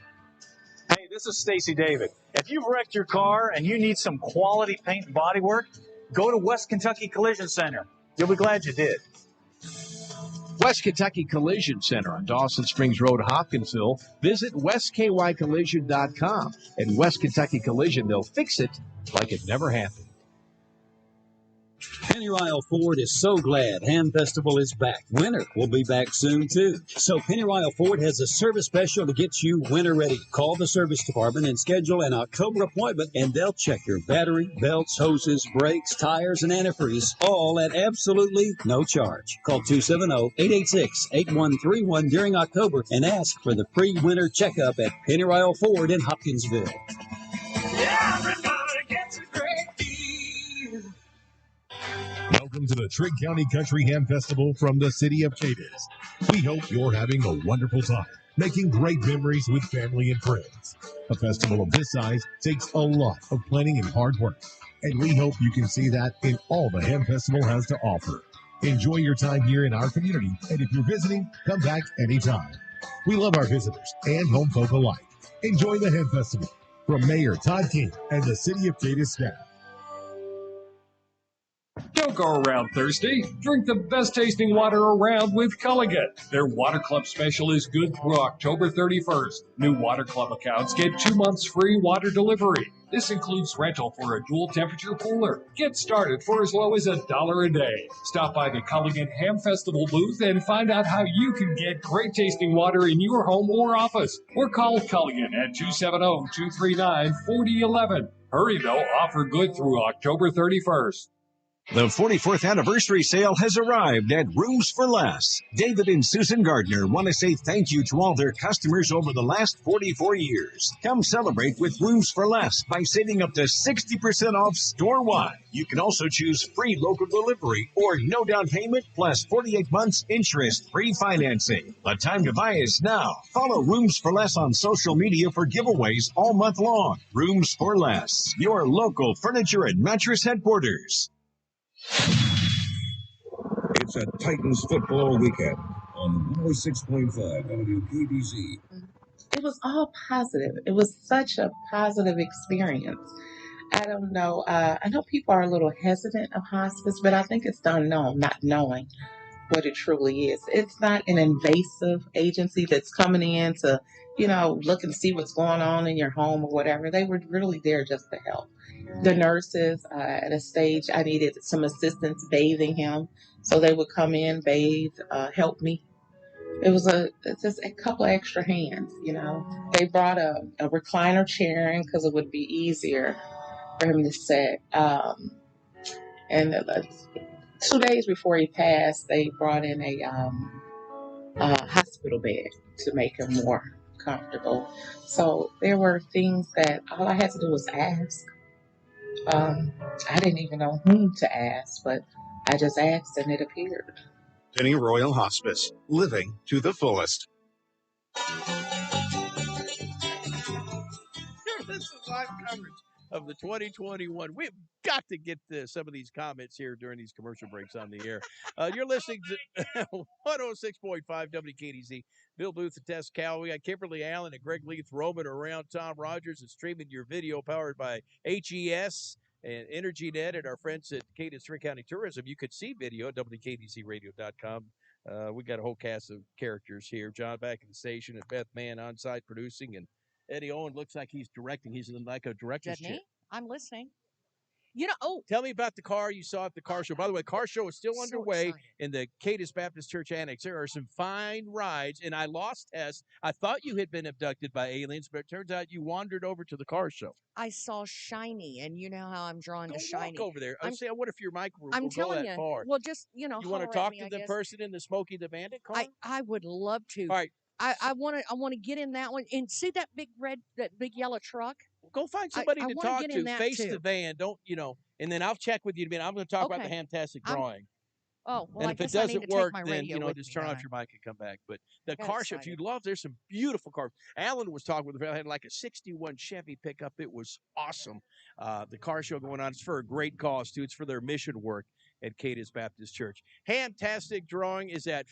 Hey, this is Stacy David. If you've wrecked your car and you need some quality paint and body work, go to West Kentucky Collision Center. You'll be glad you did. West Kentucky Collision Center on Dawson Springs Road, Hopkinsville. Visit westkycollision.com. At West Kentucky Collision, they'll fix it like it never happened. Pennyrile Ford is so glad Ham Festival is back. Winter will be back soon, too. So Pennyrile Ford has a service special to get you winter ready. Call the service department and schedule an October appointment, and they'll check your battery, belts, hoses, brakes, tires, and antifreeze, all at absolutely no charge. Call 270-886-8131 during October and ask for the free winter checkup at Pennyrile Ford in Hopkinsville. Everybody gets a great deal. Welcome to the Trigg County Country Ham Festival from the city of Cadiz. We hope you're having a wonderful time, making great memories with family and friends. A festival of this size takes a lot of planning and hard work, and we hope you can see that in all the Ham Festival has to offer. Enjoy your time here in our community, and if you're visiting, come back anytime. We love our visitors and home folk alike. Enjoy the Ham Festival. From Mayor Todd King and the City of Cadiz staff. Don't go around thirsty. Drink the best tasting water around with Culligan. Their Water Club special is good through October 31st. New Water Club accounts get 2 months free water delivery. This includes rental for a dual temperature cooler. Get started for as low as $1 a day. Stop by the Culligan Ham Festival booth and find out how you can get great tasting water in your home or office. Or call Culligan at 270-239-4011. Hurry though, offer good through October 31st. The 44th anniversary sale has arrived at Rooms for Less. David and Susan Gardner want to say thank you to all their customers over the last 44 years. Come celebrate with Rooms for Less by saving up to 60% off store-wide. You can also choose free local delivery or no down payment plus 48 months interest-free financing. The time to buy is now. Follow Rooms for Less on social media for giveaways all month long. Rooms for Less, your local furniture and mattress headquarters. It's a Titans football weekend on 106.5 WKDZ. It was all positive. It was such a positive experience. I don't know. I know people are a little hesitant of hospice, but I think it's the unknown, not knowing what it truly is. It's not an invasive agency that's coming in to, look and see what's going on in your home or whatever. They were really there just to help. The nurses, at a stage, I needed some assistance bathing him. So they would come in, bathe, help me. It was just a couple of extra hands, They brought a recliner chair in because it would be easier for him to sit. And 2 days before he passed, they brought in a hospital bed to make him more comfortable. So there were things that all I had to do was ask. I didn't even know whom to ask, but I just asked and it appeared. Penny Royal Hospice, living to the fullest. This is live coverage of the 2021. We've got to get some of these comments here during these commercial breaks on the air. You're listening to 106.5 WKDZ. Bill Booth and Tess Cowell. We got Kimberly Allen and Greg Leith roaming around. Tom Rogers is streaming your video powered by HES and EnergyNet and our friends at Cadiz Trigg County Tourism. You could see video at WKDZradio.com. We got a whole cast of characters here. John back at the station and Beth Mann on site producing, and Eddie Owen looks like he's directing. He's in like a director's chair. I'm listening. You know, oh, Tell me about the car you saw at the car show. By the way, the car show is still So underway excited. in the Cadiz Baptist Church Annex. There are some fine rides, and I lost Tess. I thought you had been abducted by aliens, but it turns out you wandered over to the car show. I saw shiny, and you know how I'm drawn to shiny. Walk over there. I'm, I wonder if your mic will I'm go telling that you. far. Well, just you You want to holler at talk me, to I the guess. person in the Smokey the Bandit car? I would love to. All right. I want to get in that one and see that big yellow truck. Go find somebody I to wanna talk get to. in that Face too. the van. Don't, and then I'll check with you. I'm going to talk about the Okay. Hamtastic I'm- drawing. Oh, well, And I if it guess I need doesn't to take work, my then, radio with just me, turn don't off I? your mic and come back. But the Got car show, if you excited. love, there's some beautiful cars. Alan was talking with the had like a 61 Chevy pickup. It was awesome. The car show going on. It's for a great cause, too. It's for their mission work at Cadiz Baptist Church. Hamtastic drawing is at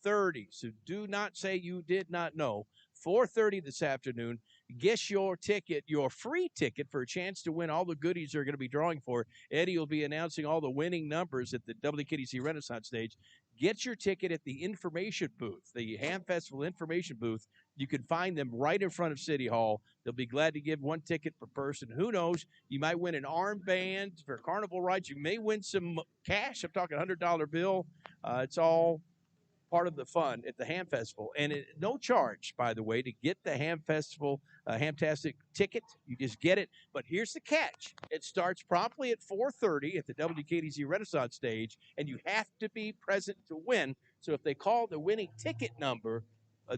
4:30. So do not say you did not know. 4:30 this afternoon. Guess your ticket, your free ticket for a chance to win all the goodies they're going to be drawing for. Eddie will be announcing all the winning numbers at the WKDC Renaissance stage. Get your ticket at the information booth, the Ham Festival information booth. You can find them right in front of City Hall. They'll be glad to give one ticket per person. Who knows? You might win an armband for carnival rides. You may win some cash. I'm talking $100 bill. It's all part of the fun at the Ham Festival. And no charge, by the way, to get the Ham Festival Hamtastic ticket. You just get it. But here's the catch. It starts promptly at 4:30 at the WKDC Renaissance stage, and you have to be present to win. So if they call the winning ticket number,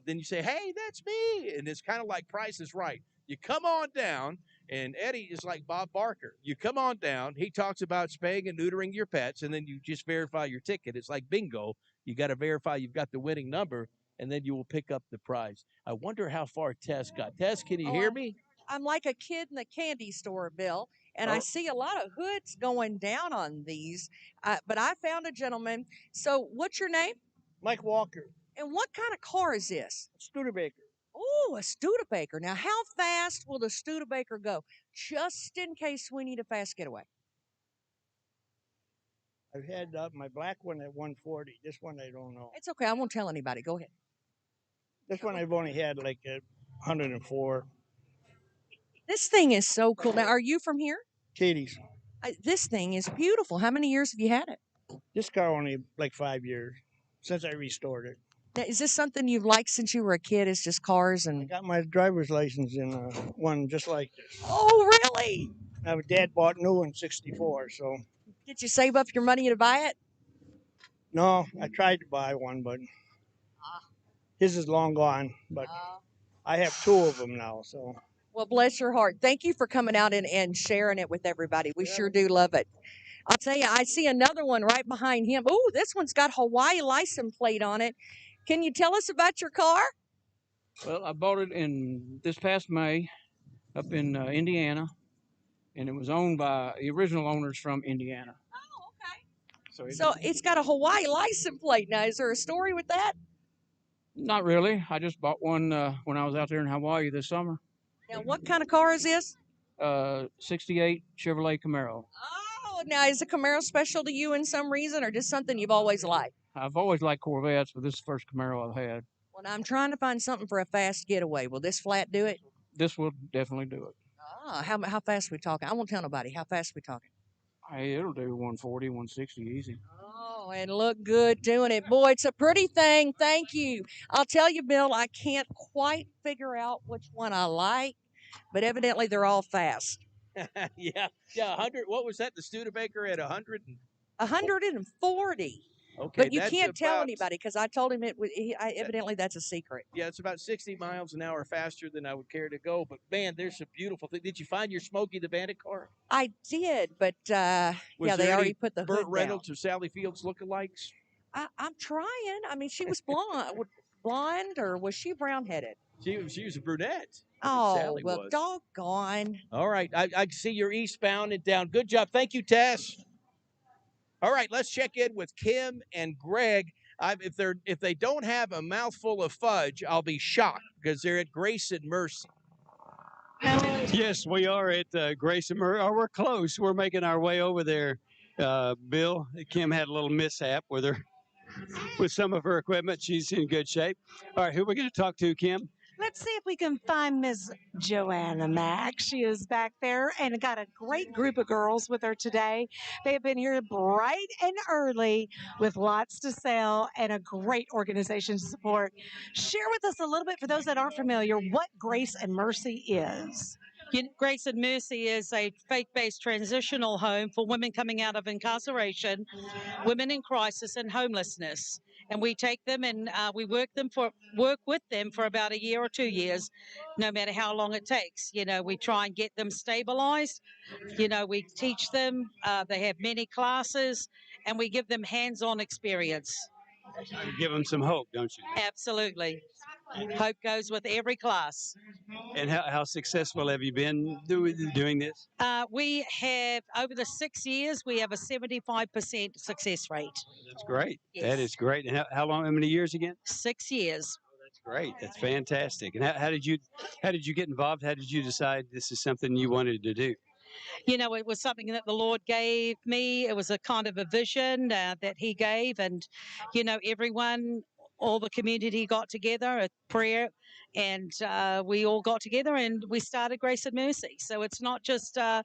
then you say, hey, that's me. And it's kind of like Price is Right. You come on down, and Eddie is like Bob Barker. You come on down. He talks about spaying and neutering your pets, and then you just verify your ticket. It's like bingo. You got to verify you've got the winning number, and then you will pick up the prize. I wonder how far Tess got. Tess, can you hear me? I'm like a kid in the candy store, Bill, and I see a lot of hoods going down on these. But I found a gentleman. So, what's your name? Mike Walker. And what kind of car is this? Studebaker. Oh, a Studebaker. Now, how fast will the Studebaker go? Just in case we need a fast getaway. I've had my black one at 140. This one I don't know. It's okay. I won't tell anybody. Go ahead. This one I've only had like at 104. This thing is so cool. Now, are you from here? Cadiz. This thing is beautiful. How many years have you had it? This car only like 5 years since I restored it. Now, is this something you've liked since you were a kid? It's just cars I and. got my driver's license in one just like this. Oh, really? My dad bought new in '64, so. Did you save up your money to buy it? No, I tried to buy one, but his is long gone. But I have two of them now, so. Well, bless your heart. Thank you for coming out and sharing it with everybody. We sure do love it. I'll tell you, I see another one right behind him. Oh, this one's got Hawaii license plate on it. Can you tell us about your car? Well, I bought it in this past May up in Indiana, and it was owned by the original owners from Indiana. Oh, okay. So It's got a Hawaii license plate. Now, is there a story with that? Not really. I just bought one when I was out there in Hawaii this summer. Now, what kind of car is this? 68 Chevrolet Camaro. Oh, now, is the Camaro special to you in some reason or just something you've always liked? I've always liked Corvettes, but this is the first Camaro I've had. Well, now, I'm trying to find something for a fast getaway. Will this flat do it? This will definitely do it. How fast are we talking? I won't tell nobody. How fast are we talking? Hey, it'll do 140, 160 easy. Oh, and look good doing it. Boy, it's a pretty thing. Thank you. I'll tell you, Bill, I can't quite figure out which one I like, but evidently they're all fast. yeah, 100. What was that? The Studebaker at 100? 140. Okay, But you that's can't tell about- anybody because I told him evidently that's a secret. Yeah, it's about 60 miles an hour faster than I would care to go. But man, there's some beautiful things. Did you find your Smokey the Bandit car? I did, but Was yeah, they there already any put the Burt hood down. Reynolds or Sally Fields lookalikes? I'm trying. I mean, she was blonde, or was she brown headed? She was a brunette. Oh, Sally well, was. doggone. All right, I see you're eastbound and down. Good job. Thank you, Tess. All right, let's check in with Kim and Greg. If they don't have a mouthful of fudge, I'll be shocked because they're at Grace and Mercy. Yes, we are at Grace and Mercy. We're close. We're making our way over there. Bill, Kim had a little mishap with some of her equipment. She's in good shape. All right, who are we going to talk to, Kim? Let's see if we can find Miss Joanna Mack. She is back there and got a great group of girls with her today. They have been here bright and early with lots to sell and a great organization to support. Share with us a little bit, for those that aren't familiar, what Grace and Mercy is. Grace and Mercy is a faith-based transitional home for women coming out of incarceration, women in crisis, and homelessness. And we take them and we work with them for about a year or 2 years, no matter how long it takes. You know, we try and get them stabilized. You know, we teach them. They have many classes, and we give them hands-on experience. You give them some hope, don't you? Absolutely. Hope goes with every class. And how successful have you been doing this? We have, over the 6 years, we have a 75% success rate. That's great. Yes. That is great. And how many years again? 6 years. That's great. That's fantastic. And how did you get involved? How did you decide this is something you wanted to do? You know, it was something that the Lord gave me. It was a kind of a vision that He gave. And, you know, everyone, all the community got together, a prayer, and we all got together and we started Grace and Mercy. So it's not just a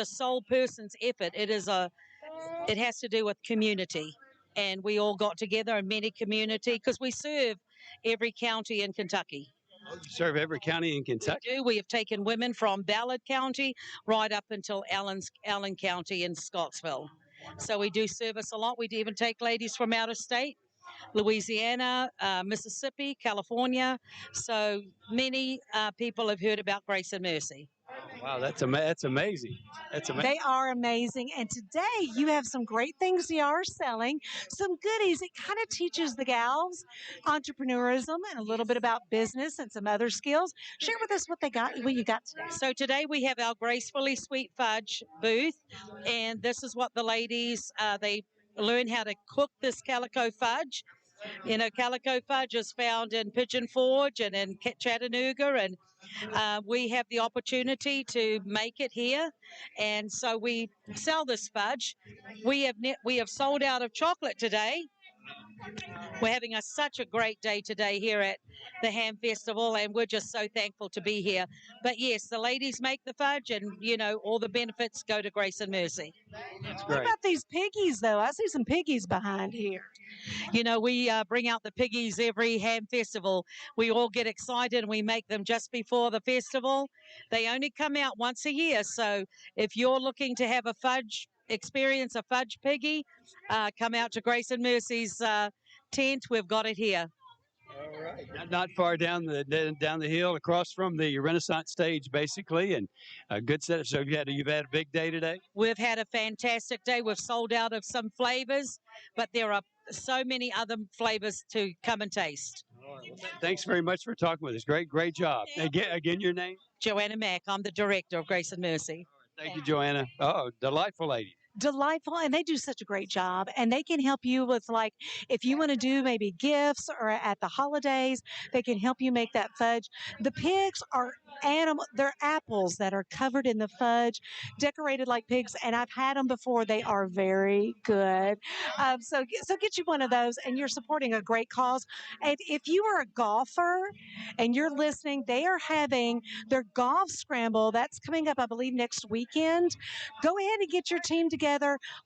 sole person's effort. It has to do with community. And we all got together in many community because we serve every county in Kentucky. You serve every county in Kentucky? We do. We have taken women from Ballard County right up until Allen County in Scottsville. So we do service a lot. We do even take ladies from out of state, Louisiana, Mississippi, California. So many people have heard about Grace and Mercy. Wow, that's amazing. That's amazing. They are amazing. And today you have some great things you are selling, some goodies. It kind of teaches the gals entrepreneurism and a little bit about business and some other skills. Share with us what you got today. So today we have our Gracefully Sweet Fudge booth. And this is what the ladies, they learn how to cook this calico fudge. You know, calico fudge is found in Pigeon Forge and in Chattanooga, and we have the opportunity to make it here, and so we sell this fudge. We have sold out of chocolate today. We're having such a great day today here at the Ham Festival, and we're just so thankful to be here. But yes, the ladies make the fudge, and you know, all the benefits go to Grace and Mercy. That's great. What about these piggies, though? I see some piggies behind here. You know, we bring out the piggies every Ham Festival. We all get excited and we make them just before the festival. They only come out once a year. So if you're looking to have a fudge experience, a fudge piggy, come out to Grace and Mercy's tent. We've got it here. All right. Not far down the hill, across from the Renaissance stage, basically, and a good setup. So you've had a big day today. We've had a fantastic day. We've sold out of some flavors, but there are so many other flavors to come and taste. Thanks very much for talking with us. Great job. Again, your name? Joanna Mack. I'm the director of Grace and Mercy. Thank you, Joanna. Oh, delightful lady. Delightful, and they do such a great job, and they can help you with, like, if you want to do maybe gifts or at the holidays, they can help you make that fudge. The pigs are they're apples that are covered in the fudge, decorated like pigs, and I've had them before. They are very good. So get you one of those, and you're supporting a great cause. And if you are a golfer and you're listening, they are having their golf scramble that's coming up, I believe, next weekend. Go ahead and get your team together.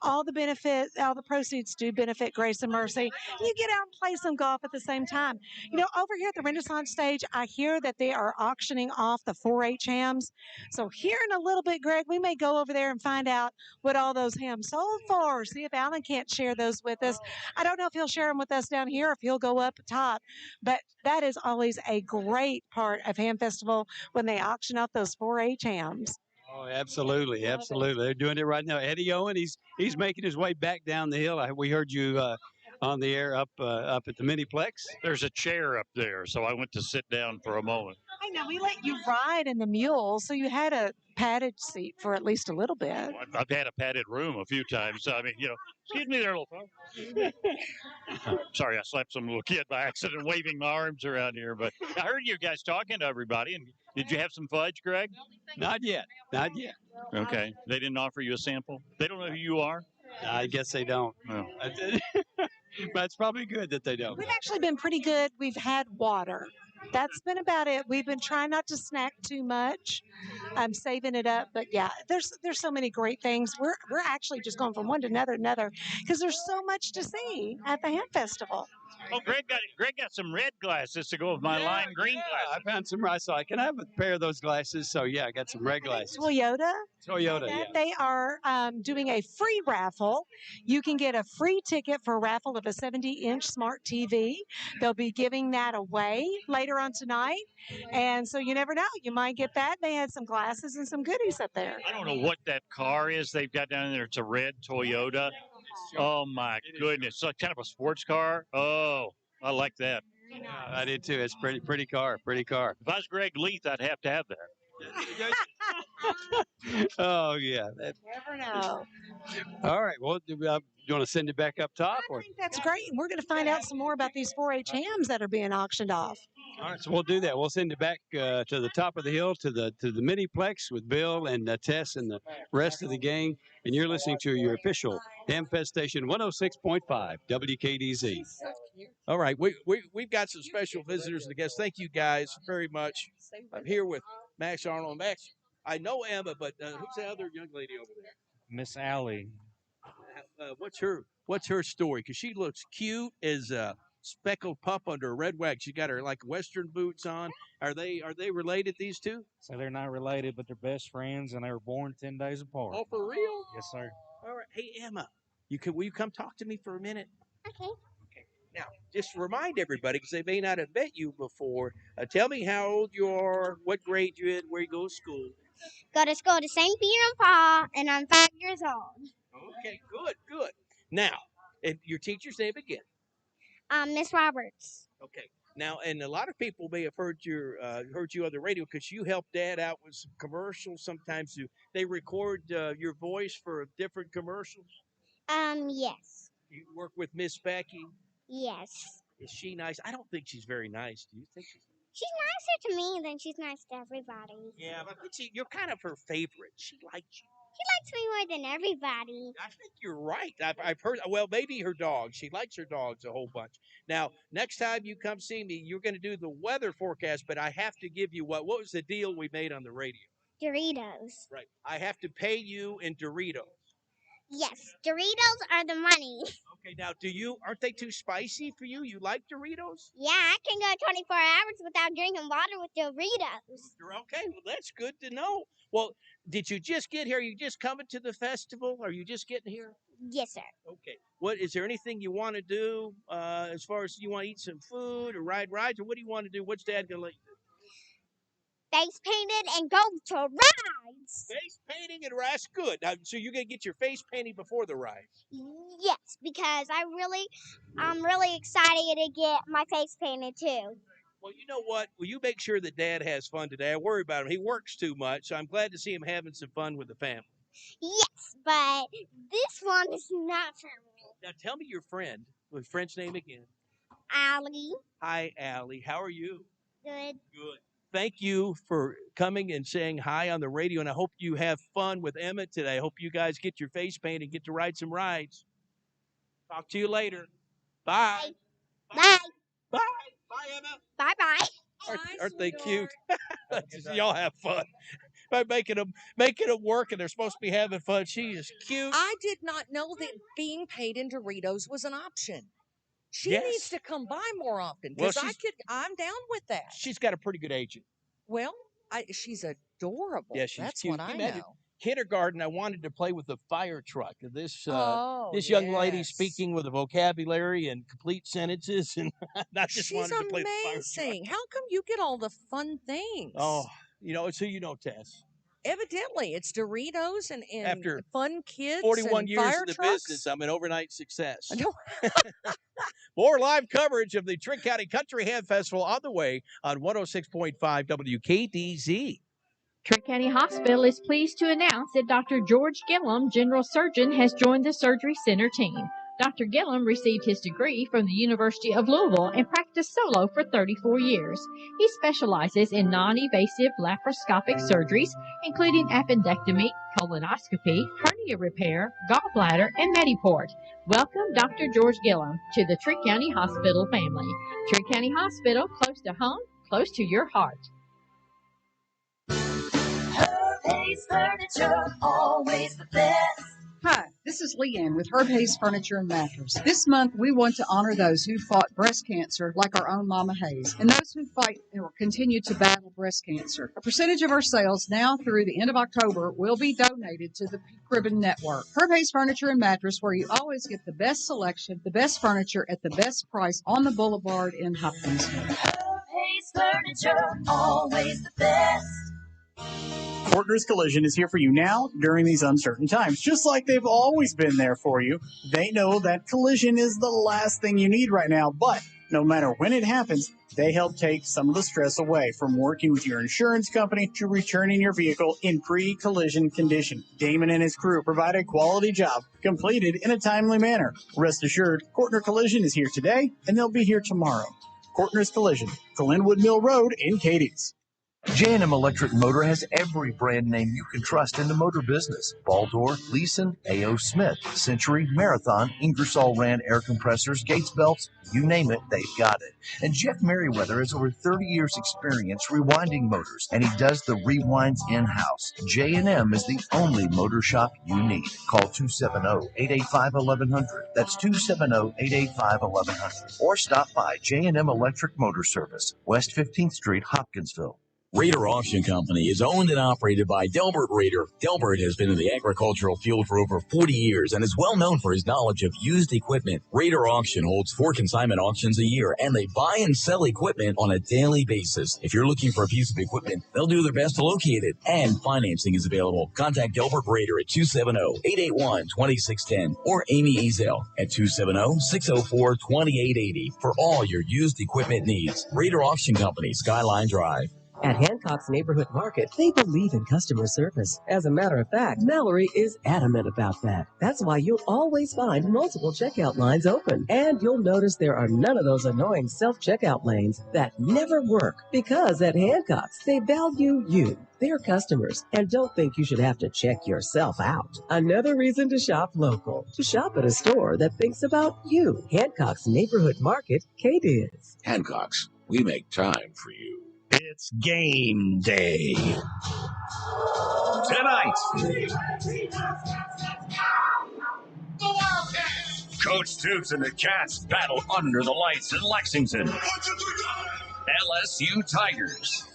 All the proceeds do benefit Grace and Mercy. You get out and play some golf at the same time. You know, over here at the Renaissance stage, I hear that they are auctioning off the 4-H hams. So here in a little bit, Greg, we may go over there and find out what all those hams sold for. See if Alan can't share those with us. I don't know if he'll share them with us down here or if he'll go up top, but that is always a great part of Ham Festival when they auction off those 4-H hams. Oh, absolutely. They're doing it right now. Eddie Owen, he's making his way back down the hill. We heard you on the air up at the Miniplex. There's a chair up there, so I went to sit down for a moment. I know, we let you ride in the mule, so you had a padded seat for at least a little bit. I've had a padded room a few times. I mean, you know, excuse me there, little fella. Sorry, I slapped some little kid by accident waving my arms around here. But I heard you guys talking to everybody. And did you have some fudge, Greg? Not yet. Okay. They didn't offer you a sample? They don't know who you are? I guess they don't. No. But it's probably good that they don't. We've actually been pretty good. We've had water. That's been about it. We've been trying not to snack too much. I'm saving it up, but yeah, there's so many great things. We're actually just going from one to another because there's so much to see at the Ham Festival. Oh, Greg got some red glasses to go with my lime green glasses. I found some. I saw. Can I have a pair of those glasses? So yeah, I got some red glasses. Toyota. Yeah. They are doing a free raffle. You can get a free ticket for a raffle of a 70-inch smart TV. They'll be giving that away later on tonight. And so you never know. You might get that. They had some glasses and some goodies up there. I don't know what that car is they've got down there. It's a red Toyota. Oh, my goodness. It's like kind of a sports car. Oh, I like that. Yeah, I did too. It's pretty car. Pretty car. If I was Greg Leith, I'd have to have that. Oh, yeah. Never know. All right. Well, do you want to send it back up top? I think that's great. We're going to find out some more about these 4-H hams that are being auctioned off. All right, so we'll do that. We'll send it back to the top of the hill to the miniplex with Bill and Tess and the rest of the gang. And you're listening to your official Ham Fest station 106.5 WKDZ. All right, we've got some special visitors and guests. Thank you guys very much. I'm here with Max Arnold. Max, I know Emma, but who's the other young lady over there? Miss Allie. What's her story? Because she looks cute as a speckled pup under a red wax. She got her like Western boots on. Are they related, these two? So they're not related, but they're best friends, and they were born 10 days apart. Oh, for real? Yes, sir. All right. Hey, Emma, will you come talk to me for a minute? Okay. Now, just remind everybody, because they may not have met you before. Tell me how old you are, what grade you're in, where you go to school. Go to school to St. Peter and Paul, and I'm 5 years old. Okay, good. Now, and your teacher's name again? Miss Roberts. Okay. Now, and a lot of people may have heard you on the radio because you help Dad out with some commercials. Sometimes they record your voice for different commercials. Yes. You work with Miss Becky. Yes. Is she nice? I don't think she's very nice. Do you think she's? She's nicer to me than she's nice to everybody. Yeah, but you're kind of her favorite. She likes you. She likes me more than everybody. I think you're right. I've heard. Well, maybe her dog. She likes her dogs a whole bunch. Now, next time you come see me, you're going to do the weather forecast, but I have to give you what was the deal we made on the radio? Doritos. Right. I have to pay you in Doritos. Yes, Doritos are the money. Okay, now aren't they too spicy for you? You like Doritos? Yeah, I can go 24 hours without drinking water with Doritos. Okay, well, that's good to know. Well, did you just get here? Are you just coming to the festival? Are you just getting here? Yes, sir. Okay. Is there anything you want to do as far as you want to eat some food or ride rides, or what do you want to do? What's Dad going to let you do? Face painted and go to rides. Face painting and rides, good. Now, so you're going to get your face painting before the ride? Yes, because I'm really excited to get my face painted too. Well, you know what? Will you make sure that Dad has fun today? I worry about him. He works too much, so I'm glad to see him having some fun with the family. Yes, but this one is not for me. Now, tell me your friend. What's friend's name again? Allie. Hi, Allie. How are you? Good. Good. Thank you for coming and saying hi on the radio, and I hope you have fun with Emmett today. I hope you guys get your face painted and get to ride some rides. Talk to you later. Bye. Bye. Bye. Bye, Emma. Bye-bye. Aren't they cute? Y'all have fun. By making them work, and they're supposed to be having fun. She is cute. I did not know that being paid in Doritos was an option. She needs to come by more often because I'm down with that. She's got a pretty good agent. Well, she's adorable. Yeah, she's That's cute. what I know. Kindergarten, I wanted to play with the fire truck. This young lady speaking with a vocabulary and complete sentences, and I just wanted to play with the fire truck. Amazing. How come you get all the fun things? Oh, it's who you know, Tess. Evidently, it's Doritos and After fun kids 41 and years fire in the trucks. business, I'm an overnight success. More live coverage of the Trigg County Country Ham Festival on the way on 106.5 WKDZ. Trigg County Hospital is pleased to announce that Dr. George Gillum, General Surgeon, has joined the Surgery Center team. Dr. Gillum received his degree from the University of Louisville and practiced solo for 34 years. He specializes in non-invasive laparoscopic surgeries, including appendectomy, colonoscopy, hernia repair, gallbladder, and Mediport. Welcome Dr. George Gillum to the Trigg County Hospital family. Trigg County Hospital, close to home, close to your heart. Herb Hayes Furniture, always the best. Hi, this is Leanne with Herb Hayes Furniture and Mattress. This month, we want to honor those who fought breast cancer like our own Mama Hayes, and those who fight or continue to battle breast cancer. A percentage of our sales now through the end of October will be donated to the Pink Ribbon Network. Herb Hayes Furniture and Mattress, where you always get the best selection, the best furniture at the best price on the boulevard in Hopkinsville. Herb Hayes Furniture, always the best. Partners Collision is here for you now during these uncertain times. Just like they've always been there for you, they know that collision is the last thing you need right now, but no matter when it happens, they help take some of the stress away from working with your insurance company to returning your vehicle in pre-collision condition. Damon and his crew provide a quality job completed in a timely manner. Rest assured, Courtner Collision is here today, and they'll be here tomorrow. Courtner's Collision, Glenwood Mill Road in Cadiz. J&M Electric Motor has every brand name you can trust in the motor business. Baldor, Leeson, A.O. Smith, Century, Marathon, Ingersoll Rand air compressors, Gates belts, you name it, they've got it. And Jeff Merriweather has over 30 years experience rewinding motors, and he does the rewinds in-house. J&M is the only motor shop you need. Call 270-885-1100. That's 270-885-1100. Or stop by J&M Electric Motor Service, West 15th Street, Hopkinsville. Raider Auction Company is owned and operated by Delbert Raider. Delbert has been in the agricultural field for over 40 years and is well known for his knowledge of used equipment. Raider Auction holds 4 consignment auctions a year, and they buy and sell equipment on a daily basis. If you're looking for a piece of equipment, they'll do their best to locate it, and financing is available. Contact Delbert Raider at 270-881-2610 or Amy Ezel at 270-604-2880 for all your used equipment needs. Raider Auction Company, Skyline Drive. At Hancock's Neighborhood Market, they believe in customer service. As a matter of fact, Mallory is adamant about that. That's why you'll always find multiple checkout lines open. And you'll notice there are none of those annoying self-checkout lanes that never work. Because at Hancock's, they value you, their customers, and don't think you should have to check yourself out. Another reason to shop local. To shop at a store that thinks about you. Hancock's Neighborhood Market, Cadiz. Hancock's, we make time for you. It's game day. Tonight, Coach Dukes and the Cats battle under the lights in Lexington. LSU Tigers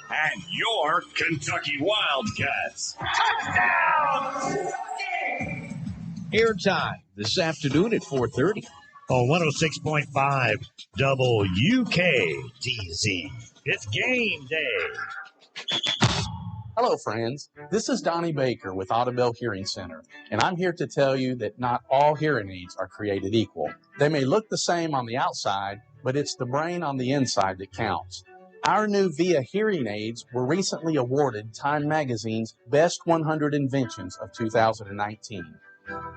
and your Kentucky Wildcats. Touchdown! Airtime this afternoon at 4:30. On 106.5 WKTZ. It's game day. Hello, friends. This is Donnie Baker with Audubell Hearing Center, and I'm here to tell you that not all hearing aids are created equal. They may look the same on the outside, but it's the brain on the inside that counts. Our new VIA hearing aids were recently awarded Time Magazine's Best 100 Inventions of 2019.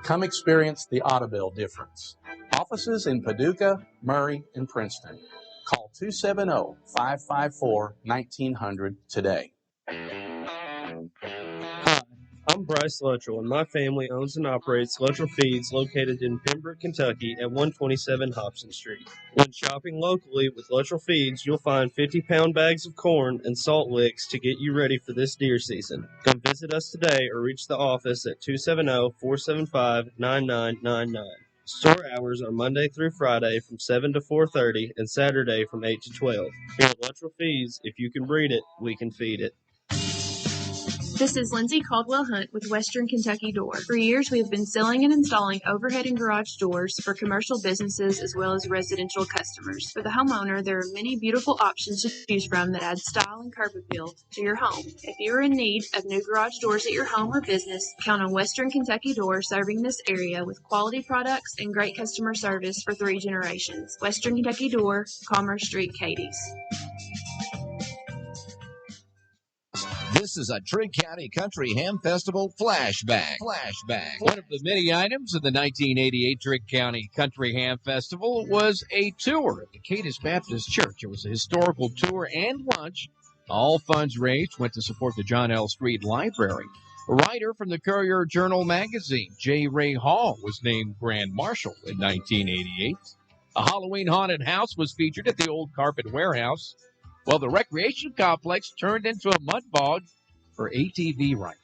Come experience the Audubell difference. Offices in Paducah, Murray, and Princeton. Call 270-554-1900 today. Hi, I'm Bryce Luttrell, and my family owns and operates Luttrell Feeds located in Pembroke, Kentucky at 127 Hobson Street. When shopping locally with Luttrell Feeds, you'll find 50-pound bags of corn and salt licks to get you ready for this deer season. Come visit us today or reach the office at 270-475-9999. Store hours are Monday through Friday from 7 to 4:30 and Saturday from 8 to 12. Here at Luttrell Feeds, if you can breed it, we can feed it. This is Lindsay Caldwell Hunt with Western Kentucky Door. For years, we have been selling and installing overhead and garage doors for commercial businesses as well as residential customers. For the homeowner, there are many beautiful options to choose from that add style and curb appeal to your home. If you are in need of new garage doors at your home or business, count on Western Kentucky Door serving this area with quality products and great customer service for 3 generations. Western Kentucky Door, Commerce Street, Cadiz. This is a Trigg County Country Ham Festival flashback. One of the many items of the 1988 Trigg County Country Ham Festival was a tour at the Cadiz Baptist Church. It was a historical tour and lunch. All funds raised went to support the John L. Street Library. A writer from the Courier Journal magazine, J. Ray Hall, was named Grand Marshal in 1988. A Halloween haunted house was featured at the Old Carpet Warehouse. Well, the recreation complex turned into a mud bog for ATV riders.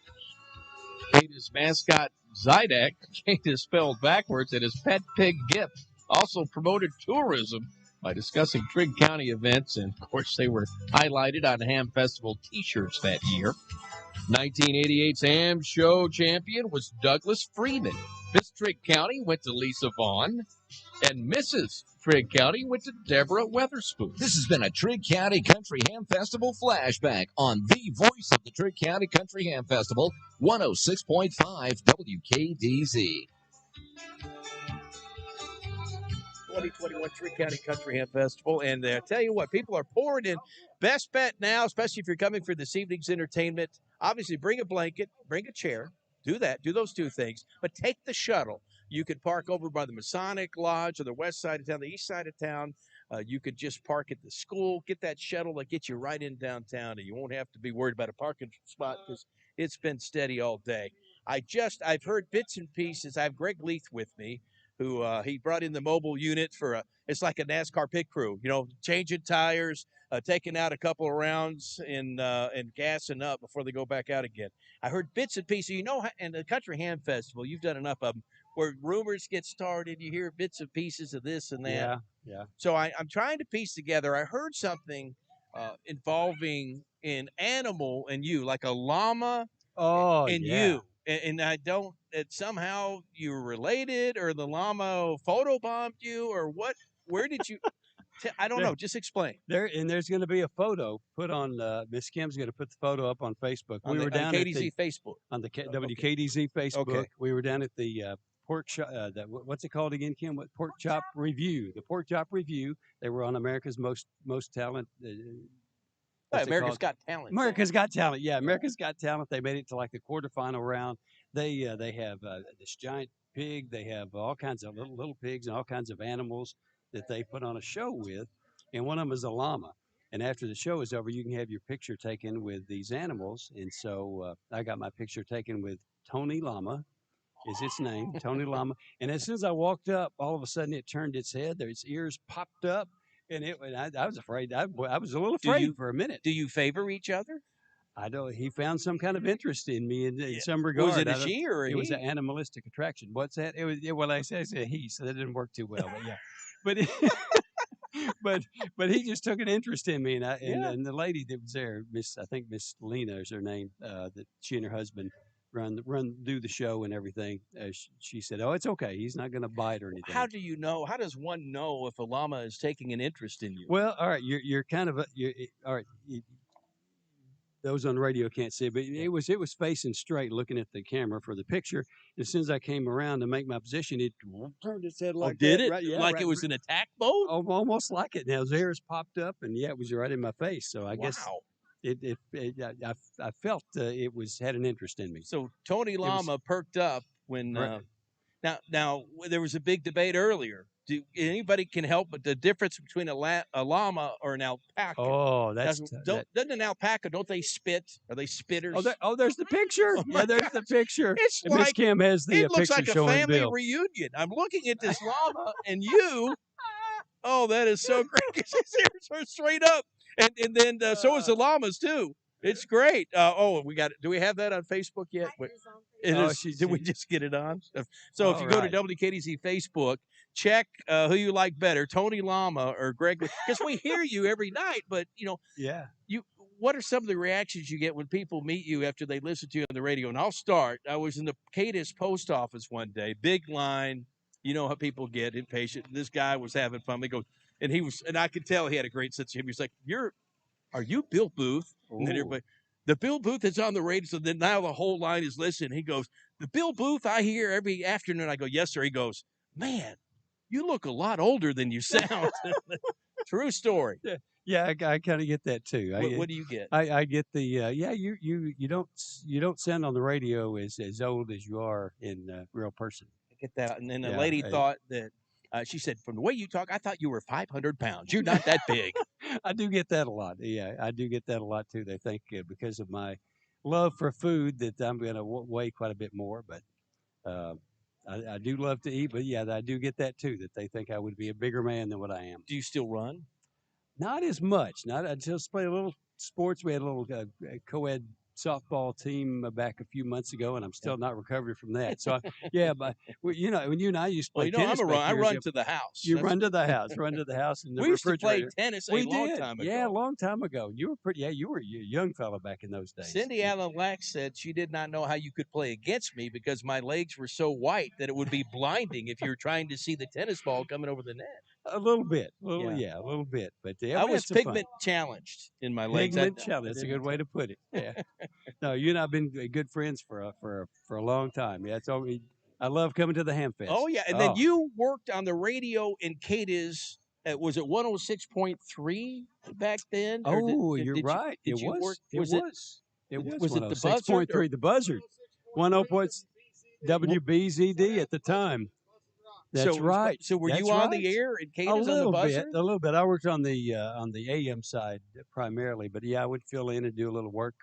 Cadiz mascot Zydak, Cadiz spelled backwards, and his pet pig Gip also promoted tourism by discussing Trigg County events, and of course they were highlighted on Ham Festival t-shirts that year. 1988's Ham Show champion was Douglas Freeman. Miss Trigg County went to Lisa Vaughn, and Mrs. Trigg County went to Deborah Weatherspoon. This has been a Trigg County Country Ham Festival flashback on the voice of the Trigg County Country Ham Festival, 106.5 WKDZ. 2021 Trigg County Country Ham Festival. And I tell you what, people are pouring in. Best bet now, especially if you're coming for this evening's entertainment, obviously bring a blanket, bring a chair. Do that. Do those two things. But take the shuttle. You could park over by the Masonic Lodge on the west side of town, the east side of town. You could just park at the school. Get that shuttle that gets you right in downtown, and you won't have to be worried about a parking spot because it's been steady all day. I've heard bits and pieces. I have Greg Leith with me, who he brought in the mobile unit for it's like a NASCAR pit crew, changing tires, taking out a couple of rounds and gassing up before they go back out again. I heard bits and pieces. And the Country Ham Festival, you've done enough of them where rumors get started. You hear bits and pieces of this and that. Yeah. So I'm trying to piece together. I heard something involving an animal and you, like a llama and you. And I don't, somehow you're related or the llama photobombed you or what? Where did you, I don't know. Just explain. There's going to be a photo put on, Miss Kim's going to put the photo up on Facebook. We were down at KDZ Facebook. On the WKDZ Facebook. Okay. We were down at the pork shop, what's it called again, Kim? What Pork Chop Review. The Pork Chop Review. They were on America's Most Talent. America's Got Talent. America's Got Talent. Yeah, America's Got Talent. They made it to like the quarterfinal round. They have this giant pig. They have all kinds of little pigs and all kinds of animals that they put on a show with, and one of them is a llama. And after the show is over, you can have your picture taken with these animals. And so I got my picture taken with Tony Llama, is its name, Tony Llama. And as soon as I walked up, all of a sudden it turned its head. Its ears popped up. And I was afraid. I was a little afraid for a minute. Do you favor each other? I don't. He found some kind of interest in me in some regard. Was it a she or a he? It was an animalistic attraction. What's that? It was. Well, I said a he, so that didn't work too well. But yeah. but he just took an interest in me, and the lady that was there, I think Miss Lena is her name. That she and her husband do the show and everything. She said, "Oh, it's okay. He's not going to bite or anything." How do you know? How does one know if a llama is taking an interest in you? Well, all right, you're kind of all right. Those on the radio can't see, but it was facing straight, looking at the camera for the picture. As soon as I came around to make my position, it turned its head like did that. it? Right, yeah, like right, it was an attack mode? Almost like it. Now his ears popped up, and it was right in my face. So I guess I felt it had an interest in me. So Tony Llama perked up when now there was a big debate earlier. Do anybody can help but the difference between a llama or an alpaca? Oh, doesn't an alpaca? Don't they spit? Are they spitters? There's the picture. There's the picture. It's and Miss Kim has the it looks picture like a showing family Bill. reunion. I'm looking at this llama and you. Oh, that is so great. His ears are straight up, and then so is the llamas too. It's great. We got it. Do we have that on Facebook yet? Did we just get it on? So if you go to WKDZ Facebook, check who you like better, Tony Llama or Greg, because we hear you every night. But what are some of the reactions you get when people meet you after they listen to you on the radio? And I'll start. I was in the Cadiz post office one day, big line. You know how people get impatient. This guy was having fun. He goes, and I could tell he had a great sense of humor. He's like, are you Bill Booth? And then everybody, the Bill Booth is on the radio. So then now the whole line is listening. He goes, the Bill Booth I hear every afternoon. I go, yes, sir. He goes, man, you look a lot older than you sound. True story. Yeah, I kind of get that too. What do you get? I get the you don't sound on the radio as old as you are in real person. I get that. And then the lady thought that. She said, from the way you talk, I thought you were 500 pounds. You're not that big. I do get that a lot. Yeah, I do get that a lot, too. They think because of my love for food that I'm going to weigh quite a bit more. But I do love to eat. But, yeah, I do get that, too, that they think I would be a bigger man than what I am. Do you still run? Not as much. Not I just played a little sports. We had a little co-ed softball team back a few months ago, and I'm still not recovered from that. So, yeah, but when you and I used to play tennis back I years run ago, to the house. you run to the house, in the We used to play refrigerator. tennis We a long did, time ago. yeah, a long time ago. You were pretty, you were a young fella back in those days. Cindy Allen Lax said she did not know how you could play against me because my legs were so white that it would be blinding if you were trying to see the tennis ball coming over the net. A little bit, a little bit. But yeah, I we was had some fun. pigment challenged in my legs. Pigment challenge. That's a good way to put it. Yeah. No, you and I've been good friends for a long time. Yeah, it's always. I love coming to the Hamfest. Oh yeah, and then you worked on the radio in Cadiz. Was it 106.3 back then? You're right. It was. It was. It was. Was it the 6.3? The Buzzard. 10. WBZD at the time. That's right. So were you That's on the right. air in Cadiz A on the little Buzzard? bit. A little bit. I worked on the AM side primarily, but yeah, I would fill in and do a little work.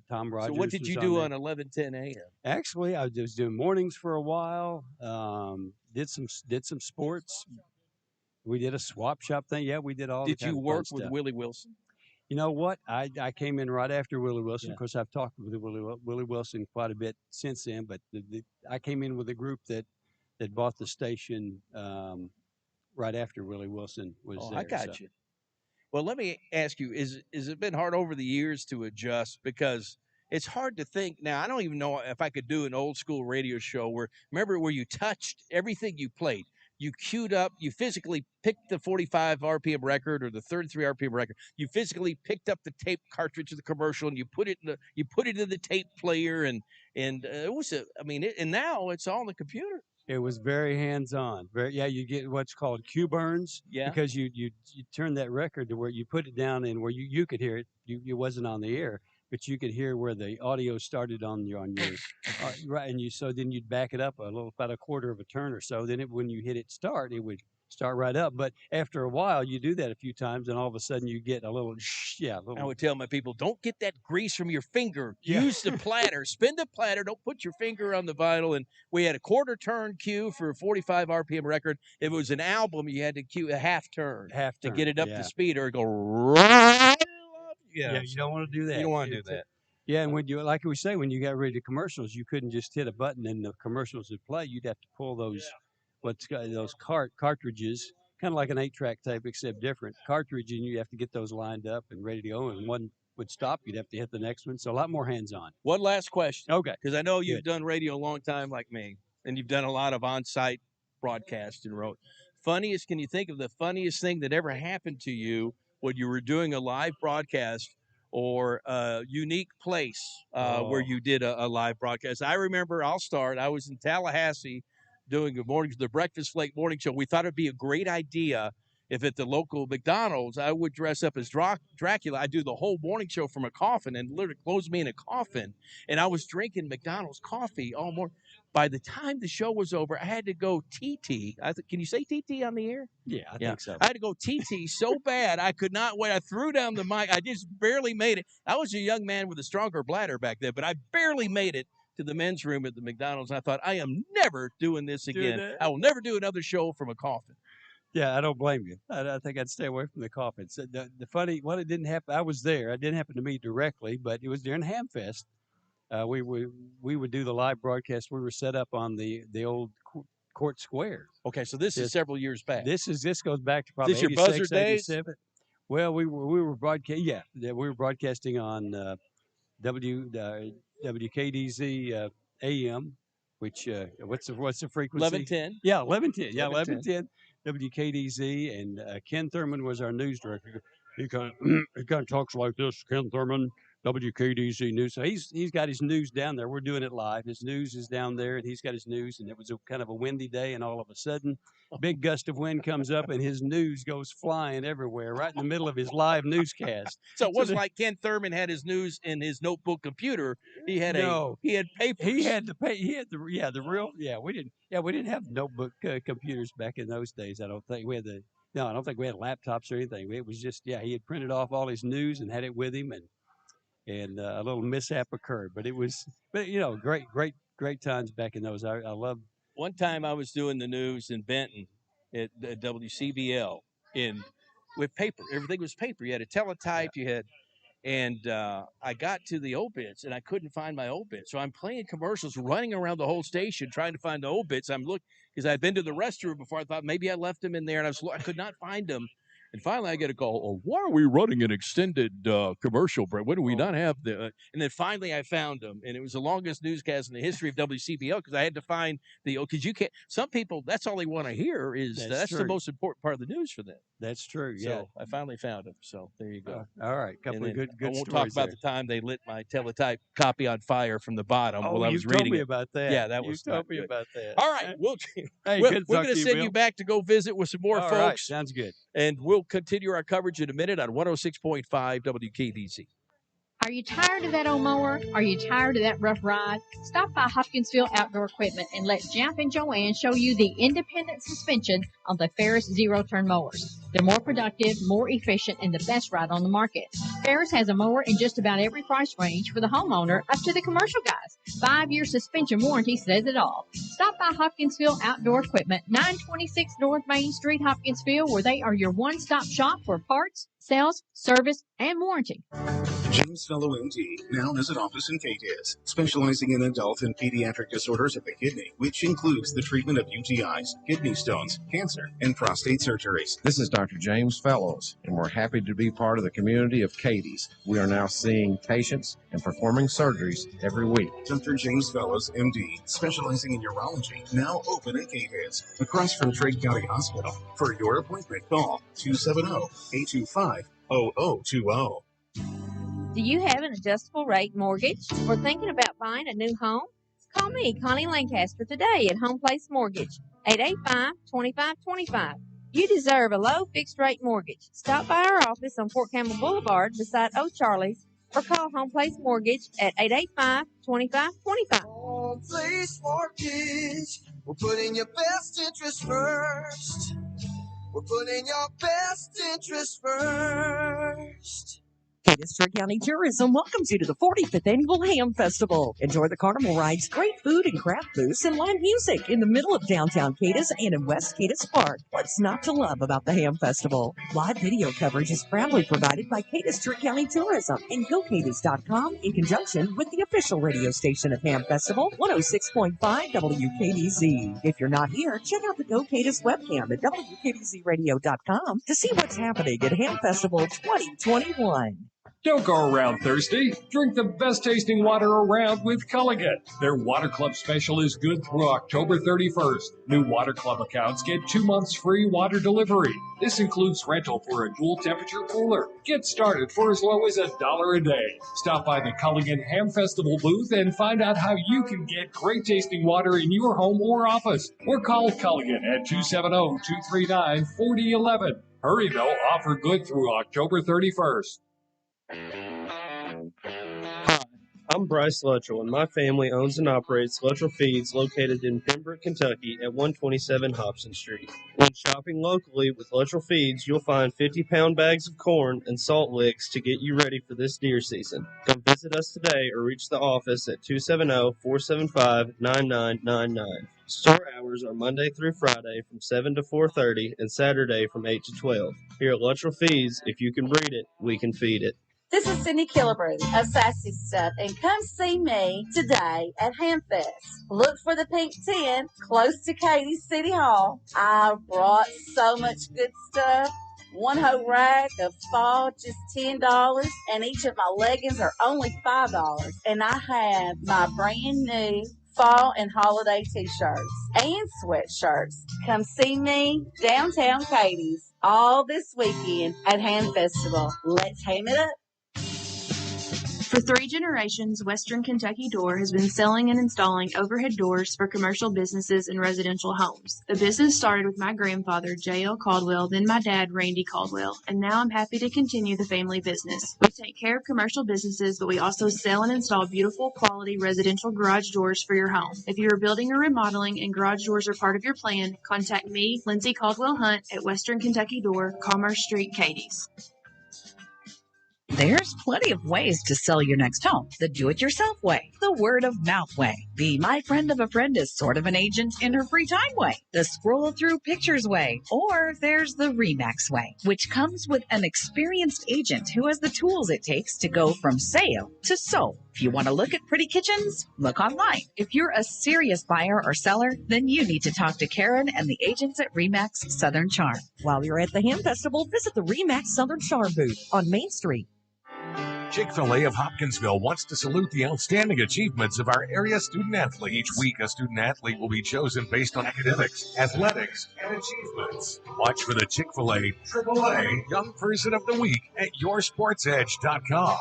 Tom Rogers. So what did you was do there. on 11:10 a.m.? Actually, I was doing mornings for a while. Did some sports. We did a swap shop thing. Yeah, we did all. Did the kind you of work fun with stuff. Willie Wilson? You know what? I came in right after Willie Wilson. Of course, I've talked with Willie Wilson quite a bit since then. But I came in with a group that bought the station right after Willie Wilson was there. I got you. Well, let me ask you: Is it been hard over the years to adjust? Because it's hard to think now. I don't even know if I could do an old school radio show where you touched everything you played. You queued up. You physically picked the 45 RPM record or the 33 RPM record. You physically picked up the tape cartridge of the commercial and you put it in the tape player and it was and now it's all on the computer. It was very hands-on. You get what's called cue burns. Yeah. Because you turn that record to where you put it down and where you could hear it. You wasn't on the air, but you could hear where the audio started on your right, and then you'd back it up about a quarter of a turn or so. Then when you hit it start, it would start right up. But after a while, you do that a few times, and all of a sudden you get a little. I would tell my people, don't get that grease from your finger. Yeah. Use the platter. Spin the platter. Don't put your finger on the vinyl. And we had a quarter turn cue for a 45 RPM record. If it was an album, you had to cue a half turn to get it up to speed, or it go right. Yeah, you don't want to do that. You don't want to do that. Yeah, and when you when you got ready to commercials, you couldn't just hit a button and the commercials would play. You'd have to pull those cartridges, kind of like an 8-track tape, except different cartridge, and you have to get those lined up and ready to go. And one would stop, you'd have to hit the next one. So a lot more hands-on. One last question. Okay. Because I know you've done radio a long time like me, and you've done a lot of on-site broadcasts and wrote. Can you think of the funniest thing that ever happened to you when you were doing a live broadcast or a unique place where you did a live broadcast? I remember, I was in Tallahassee doing the Breakfast Flake morning show. We thought it'd be a great idea if at the local McDonald's, I would dress up as Dracula. I do the whole morning show from a coffin and literally close me in a coffin. And I was drinking McDonald's coffee all morning. By the time the show was over, I had to go TT. Can you say TT on the air? Yeah, I think so. I had to go TT so bad I could not wait. I threw down the mic. I just barely made it. I was a young man with a stronger bladder back then, but I barely made it to the men's room at the McDonald's. I thought, I am never doing this again. I will never do another show from a coffin. Yeah, I don't blame you. I think I'd stay away from the coffin. So the funny, it didn't happen. I was there. It didn't happen to me directly, but it was during Hamfest. We would do the live broadcast. We were set up on the old Court Square. Okay, so this is several years back. This goes back to probably this your buzzer days? 87. Well, we were broadcasting. Yeah, we were broadcasting on WKDZ AM, which what's the frequency? 1110. Yeah, 1110. Yeah, 1110. WKDZ, and Ken Thurman was our news director. He kind of talks like this. Ken Thurman, WKDZ News. So he's got his news down there. We're doing it live. His news is down there, and he's got his news. And it was kind of a windy day, and all of a sudden, big gust of wind comes up, and his news goes flying everywhere, right in the middle of his live newscast. So it wasn't like Ken Thurman had his news in his notebook computer. He had papers. He had the real. We didn't have notebook computers back in those days. I don't think I don't think we had laptops or anything. It was just he had printed off all his news and had it with him, and a little mishap occurred. But great times back in those. I love. One time I was doing the news in Benton at WCBL, and with paper. Everything was paper. You had a teletype. You had. And I got to the obits, and I couldn't find my obits. So I'm playing commercials, running around the whole station trying to find the obits. I'm looking because I'd been to the restroom before. I thought maybe I left them in there, and I could not find them. And finally, I get a call. Oh, why are we running an extended commercial break? Why do we not have the? And then finally, I found them, and it was the longest newscast in the history of WCBO because I had to find the. Because you can't. Some people, that's all they want to hear is that's the most important part of the news for them. That's true. Yeah. So I finally found them. So there you go. All right, couple of good I won't talk stories about there. the time they lit my teletype copy on fire from the bottom while I was you reading told me it. about that. Yeah, that you was told not me good. about that. All right, we're good to going talk to to you, send Bill. you back to go visit with some more All folks. right, sounds good. And we'll continue our coverage in a minute on 106.5 WKDC. Are you tired of that old mower? Are you tired of that rough ride? Stop by Hopkinsville Outdoor Equipment and let Jeff and Joanne show you the independent suspension on the Ferris zero-turn mowers. They're more productive, more efficient, and the best ride on the market. Ferris has a mower in just about every price range for the homeowner up to the commercial guys. 5-year suspension warranty says it all. Stop by Hopkinsville Outdoor Equipment, 926 North Main Street, Hopkinsville, where they are your one-stop shop for parts, sales, service, and warranty. James Fellow MD now has an office in Cadiz, specializing in adult and pediatric disorders of the kidney, which includes the treatment of UTIs, kidney stones, cancer, and prostate surgeries. This is Dr. James Fellows, and we're happy to be part of the community of Cadiz. We are now seeing patients and performing surgeries every week. Dr. James Fellows, MD, specializing in urology, now open in Cadiz, across from Trigg County Hospital. For your appointment, call 270-825-0020. Do you have an adjustable rate mortgage or thinking about buying a new home? Call me, Connie Lancaster, today at Home Place Mortgage, 885-2525. You deserve a low fixed rate mortgage. Stop by our office on Fort Campbell Boulevard beside O'Charlie's or call Home Place Mortgage at 885-2525. Home Place Mortgage, we're putting your best interest first. We're putting your best interest first. Cadiz County Tourism welcomes you to the 45th Annual Ham Festival. Enjoy the carnival rides, great food and craft booths, and live music in the middle of downtown Cadiz and in West Cadiz Park. What's not to love about the Ham Festival? Live video coverage is proudly provided by Cadiz County Tourism and GoCadiz.com in conjunction with the official radio station of Ham Festival, 106.5 WKDZ. If you're not here, check out the Go Cadiz webcam at WKDZradio.com to see what's happening at Ham Festival 2021. Don't go around thirsty. Drink the best tasting water around with Culligan. Their Water Club special is good through October 31st. New Water Club accounts get 2 months free water delivery. This includes rental for a dual temperature cooler. Get started for as low as $1 a day. Stop by the Culligan Ham Festival booth and find out how you can get great tasting water in your home or office. Or call Culligan at 270-239-4011. Hurry though, offer good through October 31st. Hi, I'm Bryce Luttrell, and my family owns and operates Luttrell Feeds located in Pembroke, Kentucky at 127 Hobson Street. When shopping locally with Luttrell Feeds, you'll find 50-pound bags of corn and salt licks to get you ready for this deer season. Come visit us today or reach the office at 270-475-9999. Store hours are Monday through Friday from 7 to 4:30 and Saturday from 8 to 12. Here at Luttrell Feeds, if you can breed it, we can feed it. This is Cindy Killebrew of Sassy Stuff, and come see me today at Hamfest. Look for the pink tent close to Cadiz City Hall. I brought so much good stuff. One whole rack of fall, just $10, and each of my leggings are only $5. And I have my brand new fall and holiday t-shirts and sweatshirts. Come see me downtown Cadiz all this weekend at Ham Festival. Let's ham it up. For 3 generations, Western Kentucky Door has been selling and installing overhead doors for commercial businesses and residential homes. The business started with my grandfather, J.L. Caldwell, then my dad, Randy Caldwell, and now I'm happy to continue the family business. We take care of commercial businesses, but we also sell and install beautiful, quality residential garage doors for your home. If you are building or remodeling and garage doors are part of your plan, contact me, Lindsay Caldwell Hunt, at Western Kentucky Door, Commerce Street, Cadiz. There's plenty of ways to sell your next home. The do-it-yourself way, the word-of-mouth way, the my friend of a friend is sort of an agent in her free time way, the scroll-through-pictures way, or there's the RE/MAX way, which comes with an experienced agent who has the tools it takes to go from sale to sold. If you want to look at pretty kitchens, look online. If you're a serious buyer or seller, then you need to talk to Karen and the agents at RE/MAX Southern Charm. While you're at the Ham Festival, visit the RE/MAX Southern Charm booth on Main Street. Chick-fil-A of Hopkinsville wants to salute the outstanding achievements of our area student athlete. Each week, a student athlete will be chosen based on academics, athletics, and achievements. Watch for the Chick-fil-A AAA Young Person of the Week at yoursportsedge.com.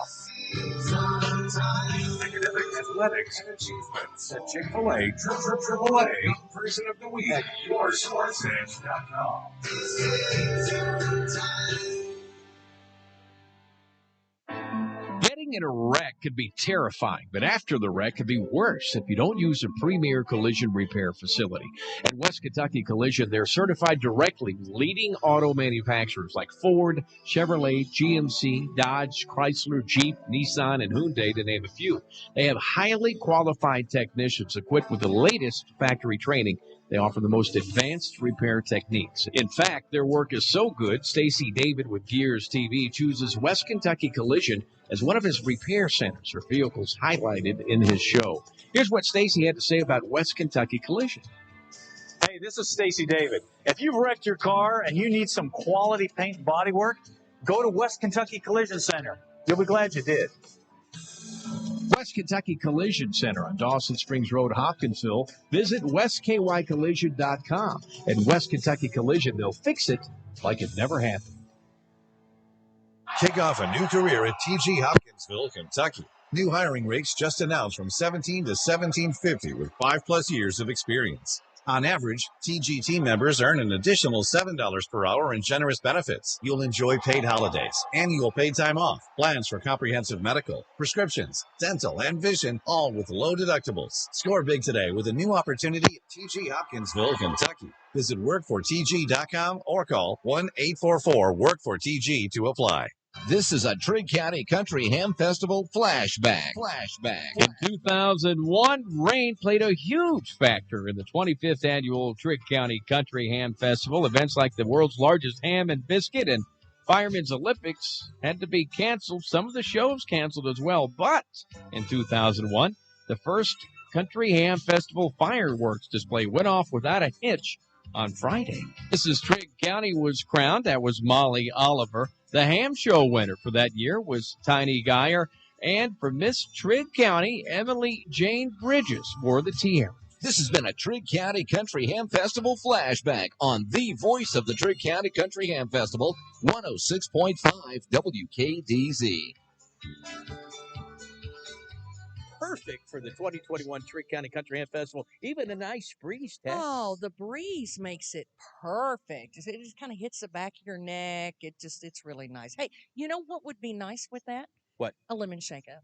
Academics, athletics, and achievements at Chick-fil-A AAA Young Person of the Week at yoursportsedge.com. Getting in a wreck could be terrifying, but after the wreck could be worse if you don't use a premier collision repair facility. At West Kentucky Collision, they're certified directly with leading auto manufacturers like Ford, Chevrolet, GMC, Dodge, Chrysler, Jeep, Nissan, and Hyundai, to name a few. They have highly qualified technicians equipped with the latest factory training. They offer the most advanced repair techniques. In fact, their work is so good, Stacy David with Gears TV chooses West Kentucky Collision as one of his repair centers for vehicles highlighted in his show. Here's what Stacy had to say about West Kentucky Collision. Hey, this is Stacy David. If you've wrecked your car and you need some quality paint and body work, go to West Kentucky Collision Center. You'll be glad you did. West Kentucky Collision Center on Dawson Springs Road, Hopkinsville. Visit westkycollision.com. At West Kentucky Collision, they'll fix it like it never happened. Kick off a new career at TG Hopkinsville, Kentucky. New hiring rates just announced from $17 to $17.50 with 5+ years of experience. On average, TG team members earn an additional $7 per hour in generous benefits. You'll enjoy paid holidays, annual paid time off, plans for comprehensive medical, prescriptions, dental, and vision, all with low deductibles. Score big today with a new opportunity at TG Hopkinsville, Kentucky. Visit workfortg.com or call 1-844-WORK-FOR-TG to apply. This is a Trigg County Country Ham Festival flashback. In 2001, rain played a huge factor in the 25th annual Trigg County Country Ham Festival. Events like the world's largest ham and biscuit and Firemen's Olympics had to be canceled. Some of the shows canceled as well. But in 2001, the first Country Ham Festival fireworks display went off without a hitch on Friday. Mrs. Trigg County was crowned. That was Molly Oliver. The ham show winner for that year was Tiny Geyer. And for Miss Trigg County, Emily Jane Bridges wore the tiara. This has been a Trigg County Country Ham Festival flashback on the voice of the Trigg County Country Ham Festival, 106.5 WKDZ. Perfect for the 2021 Trigg County Country Ham Festival. Even a nice breeze, Tess. Oh, the breeze makes it perfect. It just kind of hits the back of your neck. It's really nice. Hey, you know what would be nice with that? What? A lemon shake-up.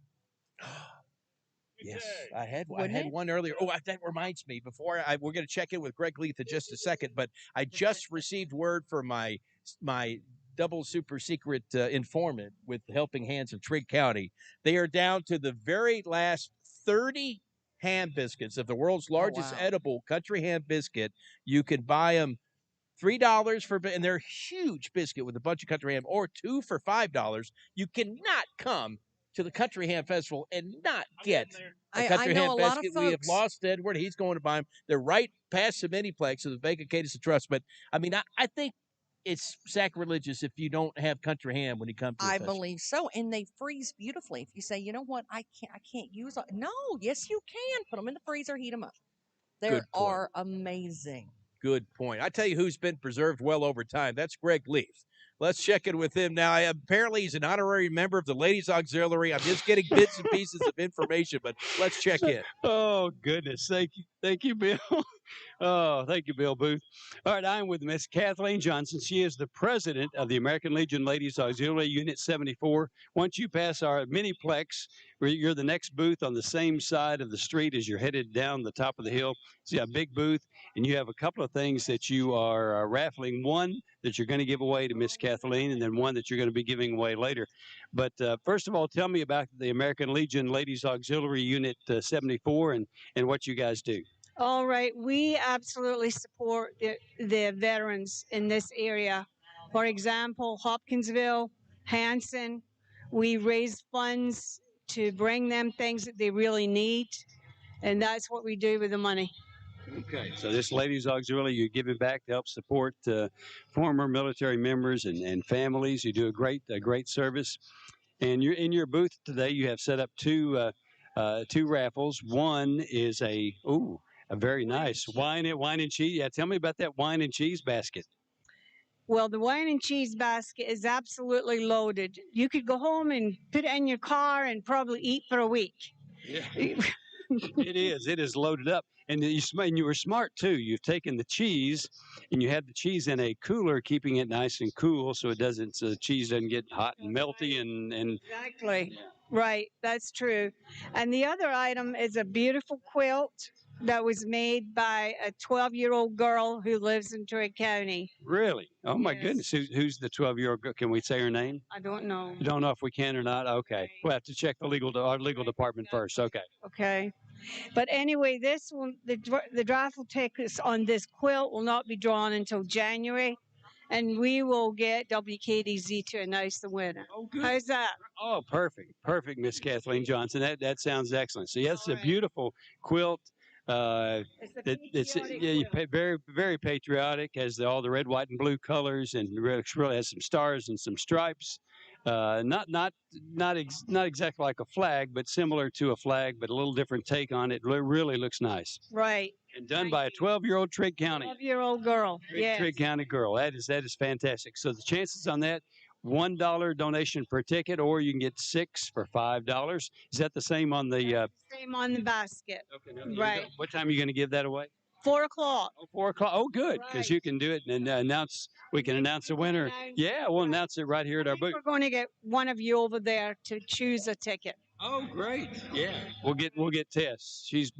Yes, I had one earlier. Oh, that reminds me. We're going to check in with Greg Leith in just a second, but I just received word from my double super secret informant with Helping Hands of Trigg County. They are down to the very last 30 ham biscuits of the world's largest edible country ham biscuit. You can buy them $3 and they're huge biscuit with a bunch of country ham, or 2 for $5. You cannot come to the Country Ham Festival and not get a country ham biscuit. We have lost Edward. He's going to buy them. They're right past the Miniplex of the Vega Cadiz and Trust. But I mean, I think it's sacrilegious if you don't have country ham when you come to the festival. Believe so, and they freeze beautifully. If you say, you know what, I can't use it. No, yes, you can. Put them in the freezer, heat them up. They are amazing. Good point. I tell you who's been preserved well over time. That's Greg Leith. Let's check in with him now. Apparently, he's an honorary member of the Ladies Auxiliary. I'm just getting bits and pieces of information, but let's check in. Oh, goodness. Thank you, Bill. Oh, thank you, Bill Booth. All right, I'm with Miss Kathleen Johnson. She is the president of the American Legion Ladies Auxiliary Unit 74. Once you pass our miniplex, you're the next booth on the same side of the street as you're headed down the top of the hill. See a big booth, and you have a couple of things that you are raffling. One that you're going to give away to Miss Kathleen, and then one that you're going to be giving away later. But first of all, tell me about the American Legion Ladies Auxiliary Unit 74 and what you guys do. All right, we absolutely support the veterans in this area. For example, Hopkinsville, Hanson, we raise funds to bring them things that they really need, and that's what we do with the money. Okay, so this Ladies Auxiliary, you're giving back to help support former military members and families. You do a great service. And you're in your booth today. You have set up two raffles. One is a very nice wine and cheese. Yeah, tell me about that wine and cheese basket. Well, the wine and cheese basket is absolutely loaded. You could go home and put it in your car and probably eat for a week. Yeah. It is. It is loaded up. And you were smart, too. You've taken the cheese, and you have the cheese in a cooler, keeping it nice and cool so the cheese doesn't get hot and melty. And Exactly. Yeah. Right. That's true. And the other item is a beautiful quilt that was made by a 12-year-old girl who lives in Trigg County. Really? Oh, my goodness. Who's the 12-year-old girl? Can we say her name? I don't know. You don't know if we can or not? Okay. We'll have to check our legal department first. Okay. Okay. But anyway, this one, the raffle tickets on this quilt will not be drawn until January, and we will get WKDZ to announce the winner. Oh, good. How's that? Oh, perfect. Perfect, Miss Kathleen Johnson. That sounds excellent. So, yes, it's a beautiful quilt. It's very, very patriotic, has all the red, white, and blue colors, and really has some stars and some stripes. Not exactly like a flag, but similar to a flag, but a little different take on it. Really looks nice. Right. And done by a 12-year-old Trigg County. 12-year-old girl. Yes. Trigg County girl. That is fantastic. So the chances on that, $1 donation per ticket, or you can get 6 for $5. Is that the same on the? Same on the basket. Okay. Right. What time are you going to give that away? 4 o'clock. Oh, 4 o'clock. Oh, good, because you can do it and we can announce the winner. Yeah, we'll announce it right here at our booth. We're going to get one of you over there to choose a ticket. Oh, great. Yeah. We'll get Tess. She's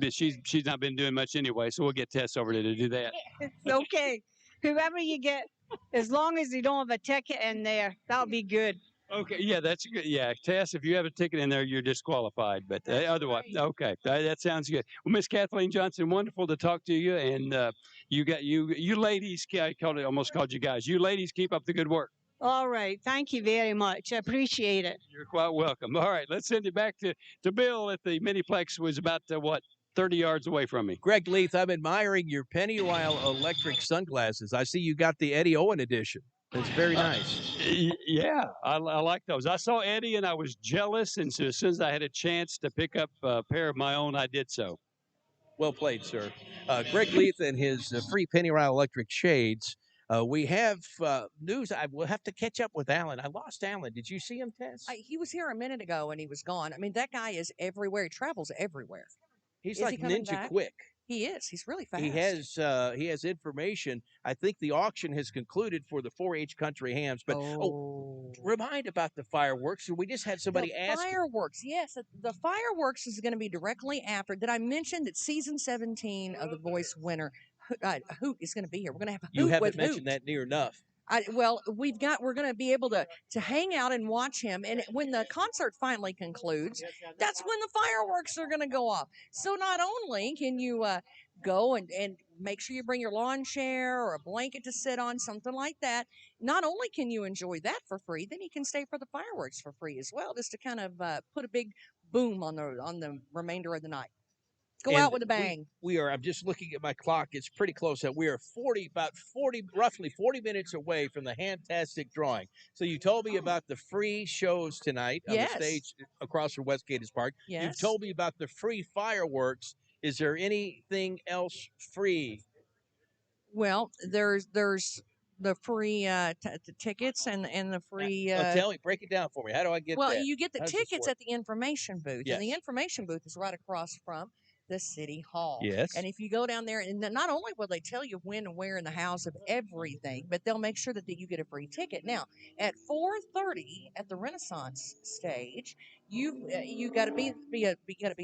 not been doing much anyway, so we'll get Tess over there to do that. It's okay. Whoever you get, as long as you don't have a ticket in there, that'll be good. Okay, yeah, that's good. Yeah, Tess, if you have a ticket in there, you're disqualified. But otherwise, okay, that sounds good. Well, Miss Kathleen Johnson, wonderful to talk to you. And you ladies, I almost called you guys. You ladies, keep up the good work. All right, thank you very much. I appreciate it. You're quite welcome. All right, let's send it back to Bill at the miniplex. Was about 30 yards away from me. Greg Leith, I'm admiring your Pennywise electric sunglasses. I see you got the Eddie Owen edition. It's very nice. Yeah, I like those. I saw Eddie and I was jealous, and so as soon as I had a chance to pick up a pair of my own, I did so. Well played, sir. Greg Leith and his free Pennywise electric shades. We have news. I will have to catch up with Alan. I lost Alan. Did you see him, Tess? He was here a minute ago and he was gone. I mean, that guy is everywhere. He travels everywhere. He's like ninja quick. He is. He's really fast. He has information. I think the auction has concluded for the 4-H Country Hams. But remind about the fireworks. We just had somebody ask. Fireworks, yes. The fireworks is going to be directly after. Did I mention that season 17 of The Voice winner Hoot is going to be here? We're going to have a Hoot. You haven't mentioned that near enough. We're going to be able to hang out and watch him. And when the concert finally concludes, that's when the fireworks are going to go off. So not only can you go and make sure you bring your lawn chair or a blanket to sit on, something like that. Not only can you enjoy that for free, then you can stay for the fireworks for free as well, just to kind of put a big boom on the remainder of the night. Go out with a bang. We are. I'm just looking at my clock. It's pretty close. We are roughly 40 minutes away from the fantastic drawing. So you told me about the free shows tonight on the stage across from West Cadiz Park. Yes. You've told me about the free fireworks. Is there anything else free? Well, there's the free tickets and the free. Tell me, break it down for me. How do I get that? Well, you get the tickets at the information booth, and the information booth is right across from the City Hall. Yes. And if you go down there, and not only will they tell you when and where in the house of everything, but they'll make sure that you get a free ticket. Now, at 4:30 at the Renaissance stage, you got to be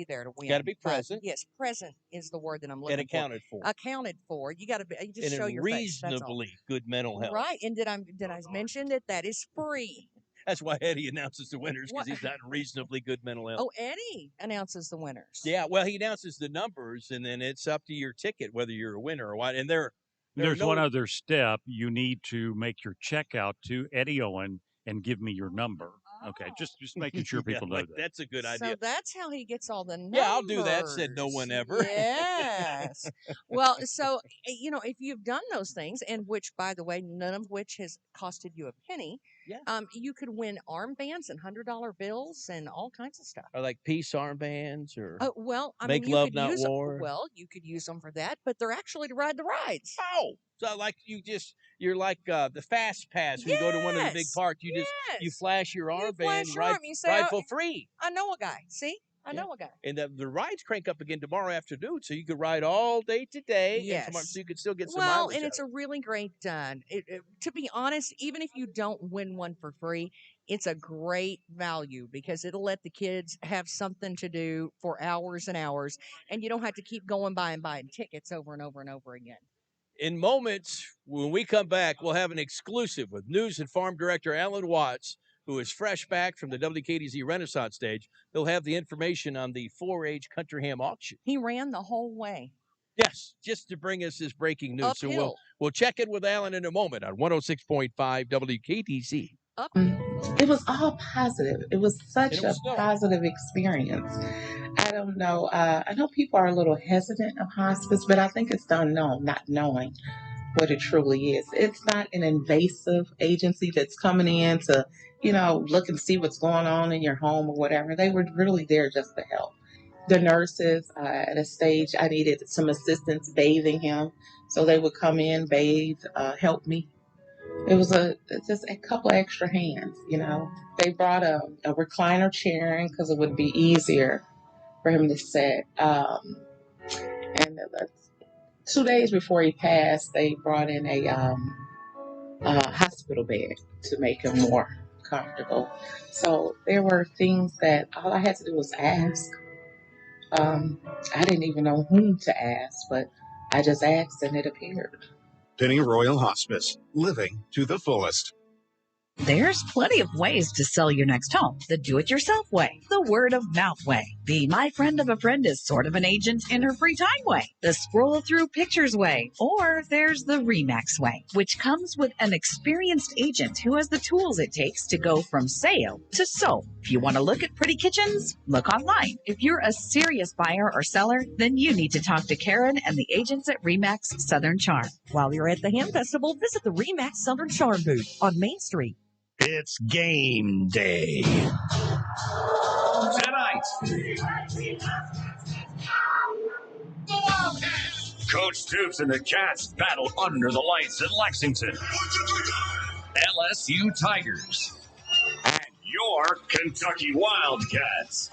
there to win. Got to be present. Yes, present is the word that I'm looking And accounted for. Accounted for. You got to be. You just and show your face. That's all. reasonably good mental health. Right. And did I mention that is free? That's why Eddie announces the winners, because he's not in reasonably good mental health. Oh, Eddie announces the winners. Yeah, well, he announces the numbers, and then it's up to your ticket whether you're a winner or what. And there's one other step. You need to make your check out to Eddie Owen and give me your number. Okay, just making sure people know that. That's a good idea. So that's how he gets all the numbers. Yeah, I'll do that, said no one ever. Yes. Well, so, if you've done those things, and which, by the way, none of which has costed you a penny, you could win armbands and $100 bills and all kinds of stuff. Or like peace armbands or Make love, not war. Well, you could use them for that, but they're actually to ride the rides. Oh, so like you're like the fast pass. When you go to one of the big parks, you flash your armband, ride for free. I know a guy. See, I know a guy. And the rides crank up again tomorrow afternoon, so you could ride all day today. Yes. And tomorrow, so you could still get some Well, mileage and out it's a really great done. To be honest, even if you don't win one for free, it's a great value because it'll let the kids have something to do for hours and hours, and you don't have to keep going by and buying tickets over and over and over again. In moments, when we come back, we'll have an exclusive with News and Farm Director Alan Watts, who is fresh back from the WKDZ Renaissance stage. He'll have the information on the 4-H Country Ham auction. He ran the whole way. Yes, just to bring us this breaking news. Uphill. So we'll check in with Alan in a moment on 106.5 WKDZ. It was all positive. It was such a positive experience. I don't know. I know people are a little hesitant of hospice, but I think it's the unknown, not knowing what it truly is. It's not an invasive agency that's coming in to, look and see what's going on in your home or whatever. They were really there just to help. The nurses, at a stage, I needed some assistance bathing him. So they would come in, bathe, help me. It was just a couple extra hands, They brought a recliner chair in because it would be easier for him to sit. And 2 days before he passed, they brought in a hospital bed to make him more comfortable. So there were things that all I had to do was ask. I didn't even know whom to ask, but I just asked and it appeared. Penny Royal Hospice, living to the fullest. There's plenty of ways to sell your next home. The do-it-yourself way, the word-of-mouth way, the my friend of a friend is sort of an agent in her free time way, the scroll-through pictures way, or there's the RE/MAX way, which comes with an experienced agent who has the tools it takes to go from sale to sold. If you want to look at pretty kitchens, look online. If you're a serious buyer or seller, then you need to talk to Karen and the agents at RE/MAX Southern Charm. While you're at the Ham Festival, visit the RE/MAX Southern Charm booth on Main Street. It's game day. Tonight, Coach Stoops and the Cats battle under the lights in Lexington. LSU Tigers and your Kentucky Wildcats.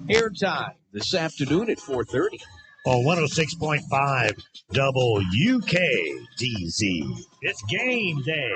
Airtime this afternoon at 4:30. On 106.5 WKDZ. It's game day.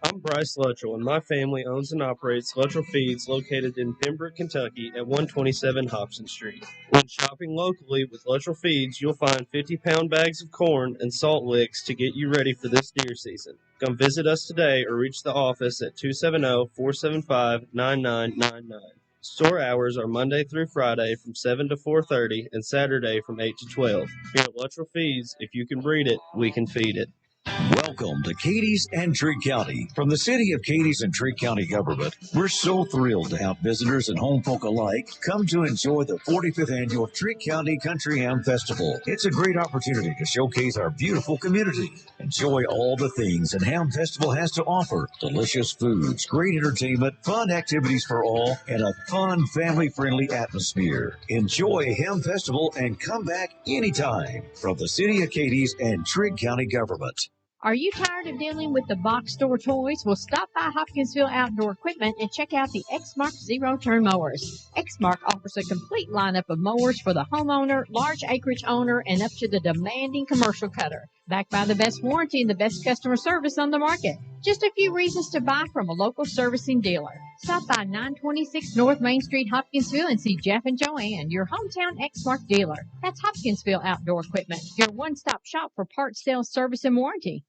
I'm Bryce Luttrell, and my family owns and operates Luttrell Feeds located in Pembroke, Kentucky at 127 Hobson Street. When shopping locally with Luttrell Feeds, you'll find 50-pound bags of corn and salt licks to get you ready for this deer season. Come visit us today or reach the office at 270-475-9999. Store hours are Monday through Friday from 7 to 4:30 and Saturday from 8 to 12. Here at Luttrell Feeds, if you can breed it, we can feed it. Welcome to Cadiz and Trigg County. From the city of Cadiz and Trigg County government, we're so thrilled to have visitors and home folk alike come to enjoy the 45th annual Trigg County Country Ham Festival. It's a great opportunity to showcase our beautiful community. Enjoy all the things that Ham Festival has to offer. Delicious foods, great entertainment, fun activities for all, and a fun, family-friendly atmosphere. Enjoy Ham Festival and come back anytime. From the city of Cadiz and Trigg County government. Are you tired of dealing with the box store toys? Well, stop by Hopkinsville Outdoor Equipment and check out the Exmark zero-turn mowers. Exmark offers a complete lineup of mowers for the homeowner, large acreage owner, and up to the demanding commercial cutter. Backed by the best warranty and the best customer service on the market. Just a few reasons to buy from a local servicing dealer. Stop by 926 North Main Street, Hopkinsville, and see Jeff and Joanne, your hometown Exmark dealer. That's Hopkinsville Outdoor Equipment, your one-stop shop for parts, sales, service, and warranty.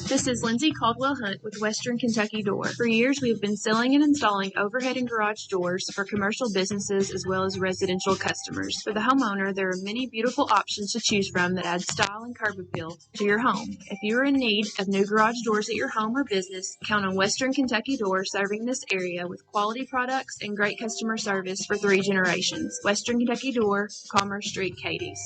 This is Lindsay Caldwell Hunt with Western Kentucky Door. For years, we have been selling and installing overhead and garage doors for commercial businesses as well as residential customers. For the homeowner, there are many beautiful options to choose from that add style and curb appeal to your home. If you are in need of new garage doors at your home or business, count on Western Kentucky Door serving this area with quality products and great customer service for 3 generations. Western Kentucky Door, Commerce Street, Cadiz.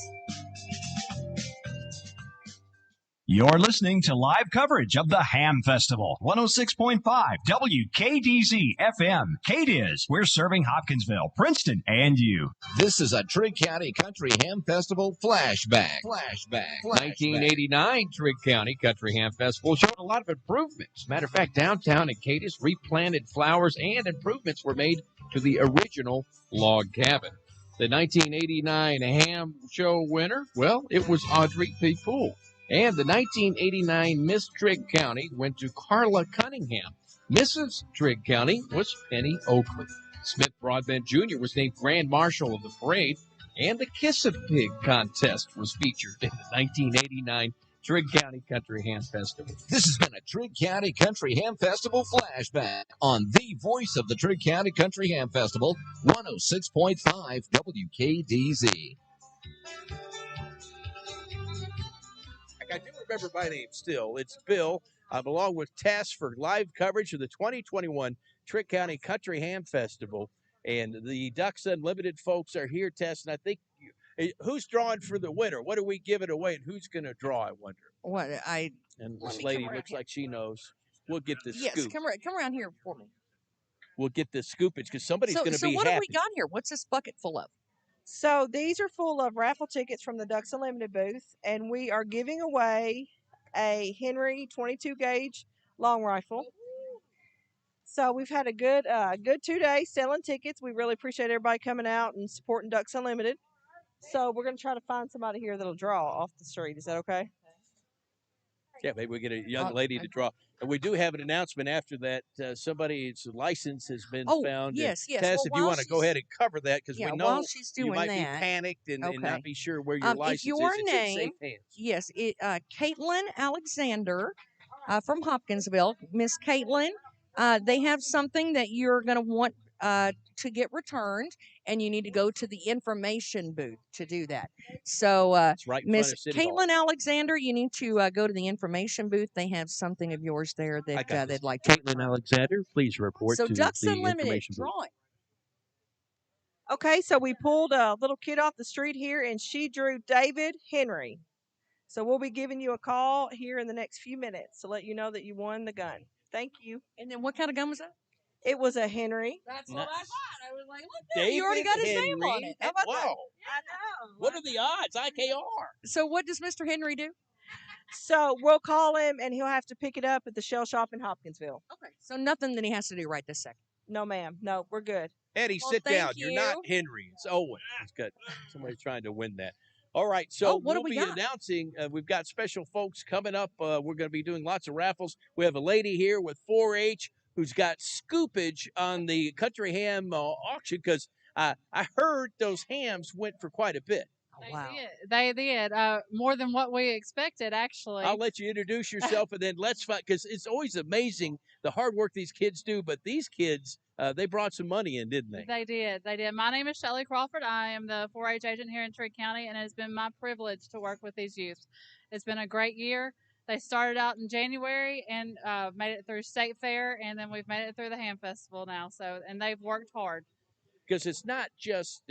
You're listening to live coverage of the Ham Festival, 106.5 WKDZ FM. Cadiz, we're serving Hopkinsville, Princeton, and you. This is a Trigg County Country Ham Festival flashback. 1989 Trigg County Country Ham Festival showed a lot of improvements. Matter of fact, downtown in Cadiz, replanted flowers and improvements were made to the original log cabin. The 1989 Ham Show winner, well, it was Audrey P. Poole. And the 1989 Miss Trigg County went to Carla Cunningham. Mrs. Trigg County was Penny Oakley. Smith Broadbent Jr. was named Grand Marshal of the parade. And the Kiss a Pig contest was featured in the 1989 Trigg County Country Ham Festival. This has been a Trigg County Country Ham Festival flashback on the voice of the Trigg County Country Ham Festival, 106.5 WKDZ. I do remember my name still. It's Bill. I'm along with Tess for live coverage of the 2021 Trigg County Country Ham Festival. And the Ducks Unlimited folks are here, Tess. And I think, who's drawing for the winner? What are we giving away, and who's going to draw, I wonder? And this lady looks like she knows. We'll get this scoop. Come around here for me. We'll get this scoopage because somebody's going to be happy. So what have we got here? What's this bucket full of? So these are full of raffle tickets from the Ducks Unlimited booth, and we are giving away a Henry 22 gauge long rifle. So we've had a good 2 days selling tickets. We really appreciate everybody coming out and supporting Ducks Unlimited. So we're going to try to find somebody here that'll draw off the street. Is that okay? Yeah, maybe we get a young lady to draw. And we do have an announcement after that. Somebody's license has been found. Yes. Tess, if you want to go ahead and cover that, because we know while she's doing you might that, be panicked and not be sure where your license if your is. name, it's in safe hands. Yes, Caitlin Alexander from Hopkinsville. Miss Caitlin, they have something that you're going to want to get returned, and you need to go to the information booth to do that. So, right Miss Caitlin Alexander, you need to go to the information booth. They have something of yours there that they'd like to. Caitlin Alexander, please report so to Ducks the Unlimited information booth. drawing. Okay, so we pulled a little kid off the street here, and she drew David Henry. So we'll be giving you a call here in the next few minutes to let you know that you won the gun. Thank you. And then what kind of gun was that? It was a Henry. That's what I thought. I was like, look, David you already got his Henry. name on it. How about that? I know. What are the odds? IKR. So what does Mr. Henry do? So we'll call him, and he'll have to pick it up at the Shell Shop in Hopkinsville. Okay. So nothing that he has to do right this second. No, ma'am. No, we're good. Eddie, sit down. You're not Henry. It's Owen. It's good. Somebody's trying to win that. All right, so what do we'll we be got? announcing. We've got special folks coming up. We're going to be doing lots of raffles. We have a lady here with 4-H who's got scoopage on the Country Ham auction because I heard those hams went for quite a bit. They did. More than what we expected, actually. I'll let you introduce yourself and then let's find, because it's always amazing the hard work these kids do. But these kids, they brought some money in, didn't they? They did. They did. My name is Shelley Crawford. I am the 4-H agent here in Trigg County, and it has been my privilege to work with these youth. It's been a great year. They started out in January and made it through State Fair, and then we've made it through the Ham Festival now. And they've worked hard. Because it's not just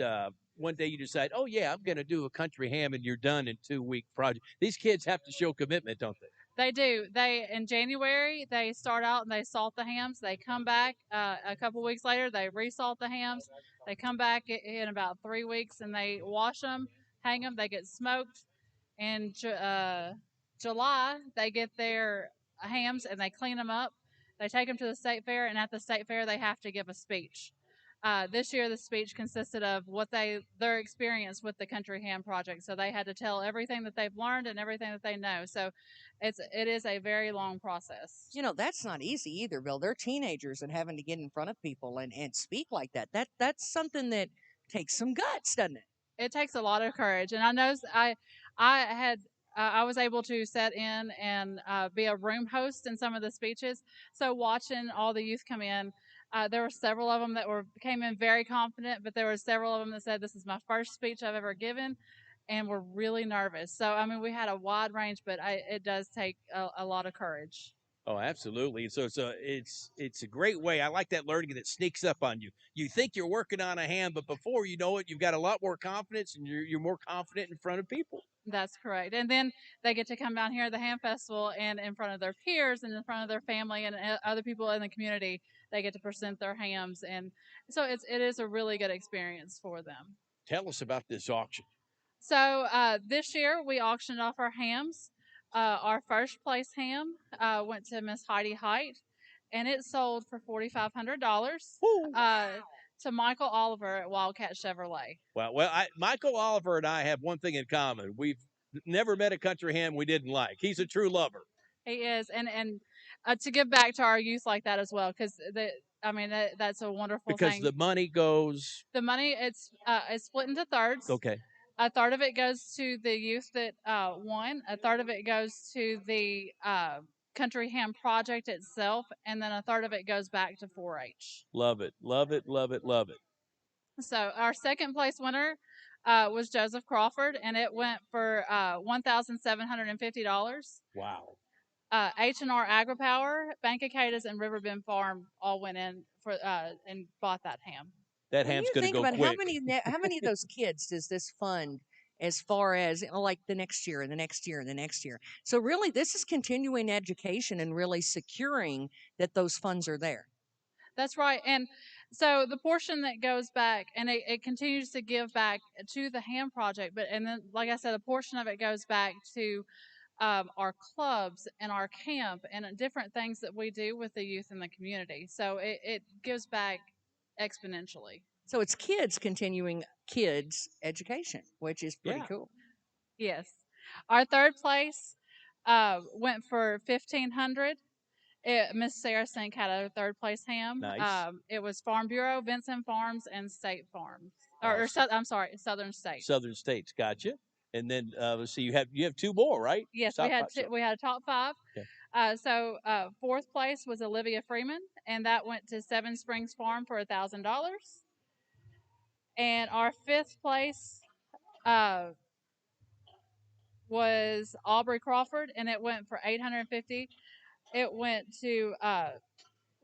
one day you decide, oh, yeah, I'm going to do a country ham and you're done in 2-week project. These kids have to show commitment, don't they? They do. In January, they start out and they salt the hams. They come back a couple weeks later, they resalt the hams. They come back in about 3 weeks and they wash them, hang them. They get smoked. And July, they get their hams and they clean them up. They take them to the state fair, and at the state fair, they have to give a speech. This year, the speech consisted of their experience with the Country Ham Project. So they had to tell everything that they've learned and everything that they know. So it is a very long process. You know, that's not easy either, Bill. They're teenagers and having to get in front of people and speak like that. That's something that takes some guts, doesn't it? It takes a lot of courage, and I know I was able to set in and be a room host in some of the speeches. So watching all the youth come in, there were several of them that came in very confident, but there were several of them that said, "This is my first speech I've ever given," and were really nervous. So I mean, we had a wide range, but it does take a lot of courage. Oh, absolutely. And so it's a great way. I like that learning that sneaks up on you. You think you're working on a ham, but before you know it, you've got a lot more confidence and you're more confident in front of people. That's correct. And then they get to come down here at the Ham Festival and in front of their peers and in front of their family and other people in the community, they get to present their hams. And so it is a really good experience for them. Tell us about this auction. So this year we auctioned off our hams. Our first place ham went to Miss Heidi Height, and it sold for $4,500 to Michael Oliver at Wildcat Chevrolet. Well, Michael Oliver and I have one thing in common. We've never met a country ham we didn't like. He's a true lover. He is, and to give back to our youth like that as well, because that's a wonderful because thing. The money goes. The money it's split into thirds. Okay. A third of it goes to the youth that won. A third of it goes to the Country Ham Project itself, and then a third of it goes back to 4-H. Love it, love it, love it, love it. So our second place winner was Joseph Crawford, and it went for $1,750. Wow. H&R AgriPower, Bank of Cadiz, and Riverbend Farm all went in for and bought that ham. That ham's going to go quick. How many of those kids does this fund as far as like the next year and the next year and the next year? So really, this is continuing education and really securing that those funds are there. That's right. And so the portion that goes back, and it continues to give back to the Ham Project, and then, like I said, a portion of it goes back to our clubs and our camp and different things that we do with the youth in the community. So it gives back exponentially. So it's kids continuing kids education, which is pretty cool. Yes. Our third place went for $1,500. Miss Sarah Sink had a third place ham. Nice. It was Farm Bureau, Benson Farms, and State Farms. I'm sorry, Southern States. Southern States, gotcha. And then let's see, you have two more, right? Yes, we had a top five. Okay. So fourth place was Olivia Freeman, and that went to Seven Springs Farm for $1,000. And our fifth place was Aubrey Crawford, and it went for $850. It went to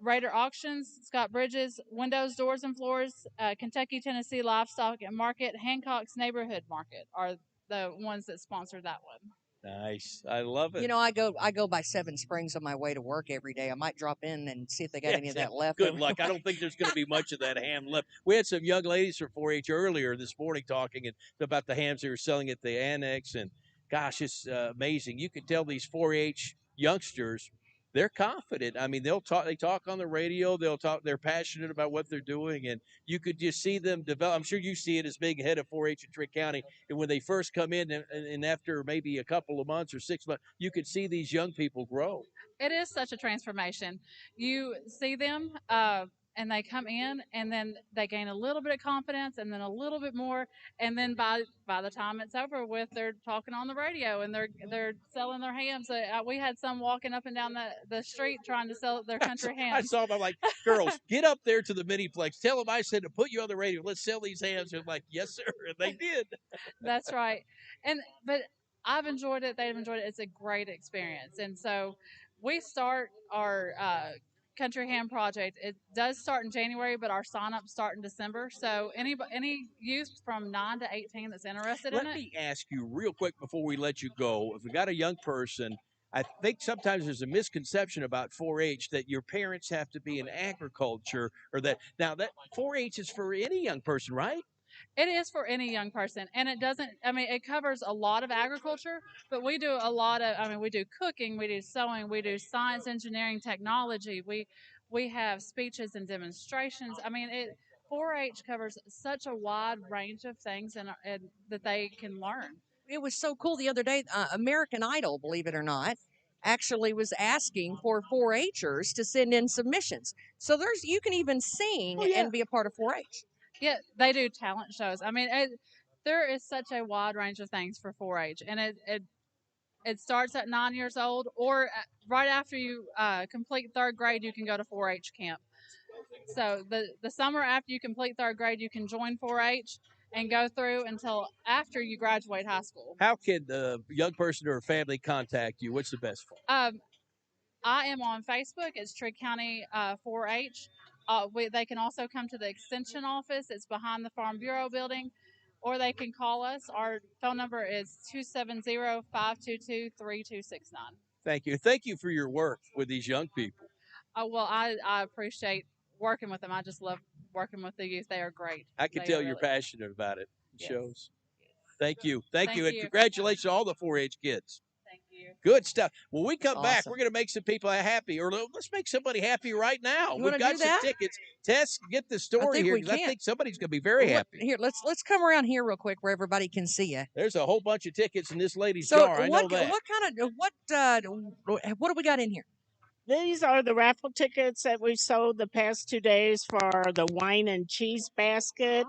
Raider Auctions, Scott Bridges, Windows, Doors, and Floors, Kentucky, Tennessee Livestock and Market, Hancock's Neighborhood Market are the ones that sponsored that one. Nice. I love it. You know, I go by Seven Springs on my way to work every day. I might drop in and see if they got any of that left. Good luck. I don't think there's going to be much of that ham left. We had some young ladies from 4-H earlier this morning talking about the hams they were selling at the annex, and gosh, it's amazing. You can tell these 4-H youngsters, they're confident. I mean, they talk on the radio. They're passionate about what they're doing, and you could just see them develop. I'm sure you see it as being head of 4-H in Trigg County. And when they first come in, and after maybe a couple of months or 6 months, you could see these young people grow. It is such a transformation. You see them, and they come in, and then they gain a little bit of confidence, and then a little bit more, and then by the time it's over with, they're talking on the radio, and they're selling their hams. We had some walking up and down the street trying to sell their country hams. I saw them. I'm like, girls, get up there to the miniplex. Tell them I said to put you on the radio. Let's sell these hams. They're like, yes, sir. And they did. That's right. But I've enjoyed it. They've enjoyed it. It's a great experience. And so we start our Country Ham Project. It does start in January, but our sign-ups start in December. So any youth from 9 to 18 that's interested in it. Let me ask you real quick before we let you go. If we got a young person, I think sometimes there's a misconception about 4-H that your parents have to be in agriculture, or that 4-H is for any young person, right? It is for any young person, and it doesn't. I mean, it covers a lot of agriculture, but we do a lot of. I mean, we do cooking, we do sewing, we do science, engineering, technology. We have speeches and demonstrations. I mean, 4-H covers such a wide range of things, and that they can learn. It was so cool the other day. American Idol, believe it or not, actually was asking for 4-Hers to send in submissions. So you can even sing and be a part of 4-H. Yeah, they do talent shows. I mean, there is such a wide range of things for 4-H, and it starts at 9 years old, or right after you complete third grade, you can go to 4-H camp. So the summer after you complete third grade, you can join 4-H and go through until after you graduate high school. How can a young person or a family contact you? What's the best form? I am on Facebook. It's Trigg County 4-H. They can also come to the extension office. It's behind the Farm Bureau building, or they can call us. Our phone number is 270-522-3269. Thank you. Thank you for your work with these young people. Well, I appreciate working with them. I just love working with the youth. They are great. I can tell you're passionate about it. It Yes. shows. Thank you. Thank Thank you. And you. congratulations to all the 4-H kids. Thank you. Good stuff. When we come back, awesome. we're going to make some people happy. Or let's make somebody happy right now. You We've wanna got do some that? tickets. Tess, get the story think here we because I can. think somebody's going to be very happy. Here, let's come around here real quick where everybody can see you. There's a whole bunch of tickets in this lady's So jar. I know what that. what do we got in here? These are the raffle tickets that we've sold the past 2 days for the wine and cheese basket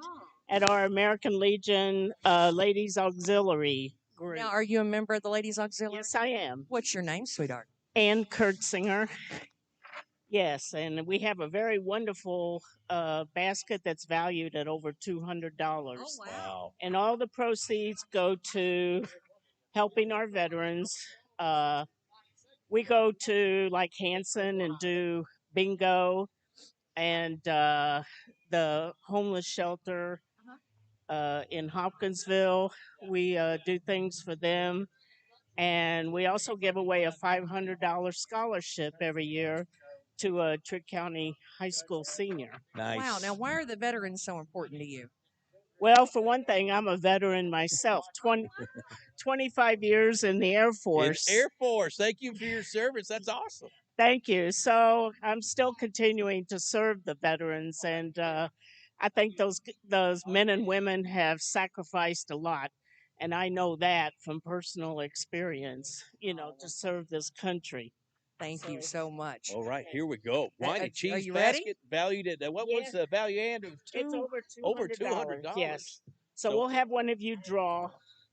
at our American Legion Ladies Auxiliary group. Now, are you a member of the Ladies Auxiliary? Yes, I am. What's your name, sweetheart? Ann Kurtzinger. Yes, and we have a very wonderful basket that's valued at over $200. Oh, wow. And all the proceeds go to helping our veterans. We go to like Hanson and do bingo and the homeless shelter in Hopkinsville. We do things for them. And we also give away a $500 scholarship every year to a Trigg County high school senior. Nice. Wow. Now, why are the veterans so important to you? Well, for one thing, I'm a veteran myself. 25 years in the Air Force. Air Force. Thank you for your service. That's awesome. Thank you. So I'm still continuing to serve the veterans, and I think those men and women have sacrificed a lot, and I know that from personal experience. To serve this country. Thank you so much. All right, here we go. Wine and cheese are you ready? basket valued at what was the value end of It's over $200. $200. Yes. So we'll have one of you draw.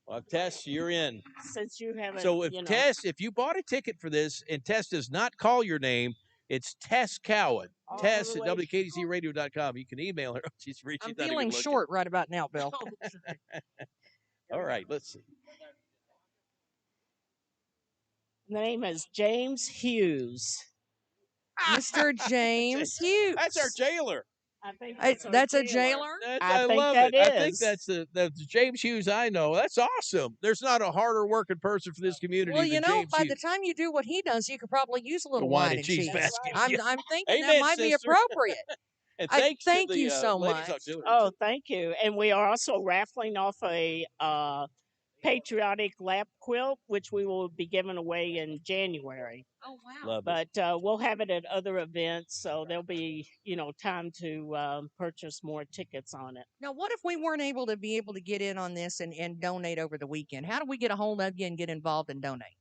Well, Tess, you're in. Since you haven't. So if you bought a ticket for this and Tess does not call your name, it's Tess Cowan. Tess at WKDCRadio.com. You can email her. She's reaching. I'm feeling short right about now, Bill. All right, let's see. The name is James Hughes. Mr. James Hughes. That's our jailer. I think that's a jailer. I think love that it. I think is. that's the James Hughes I know. That's awesome. There's not a harder working person for this community. Well, than James by Hughes. the time you do what he does, you could probably use a little wine wine and cheese basket. I'm thinking Amen, that might be sister. appropriate. And thank you so Ladies much. Auxiliary. Oh, thank you. And we are also raffling off a patriotic lap quilt, which we will be giving away in January. Oh, wow. Love But we'll have it at other events, so there'll be, time to purchase more tickets on it. Now, what if we weren't able to get in on this and donate over the weekend? How do we get a hold of you and get involved and donate?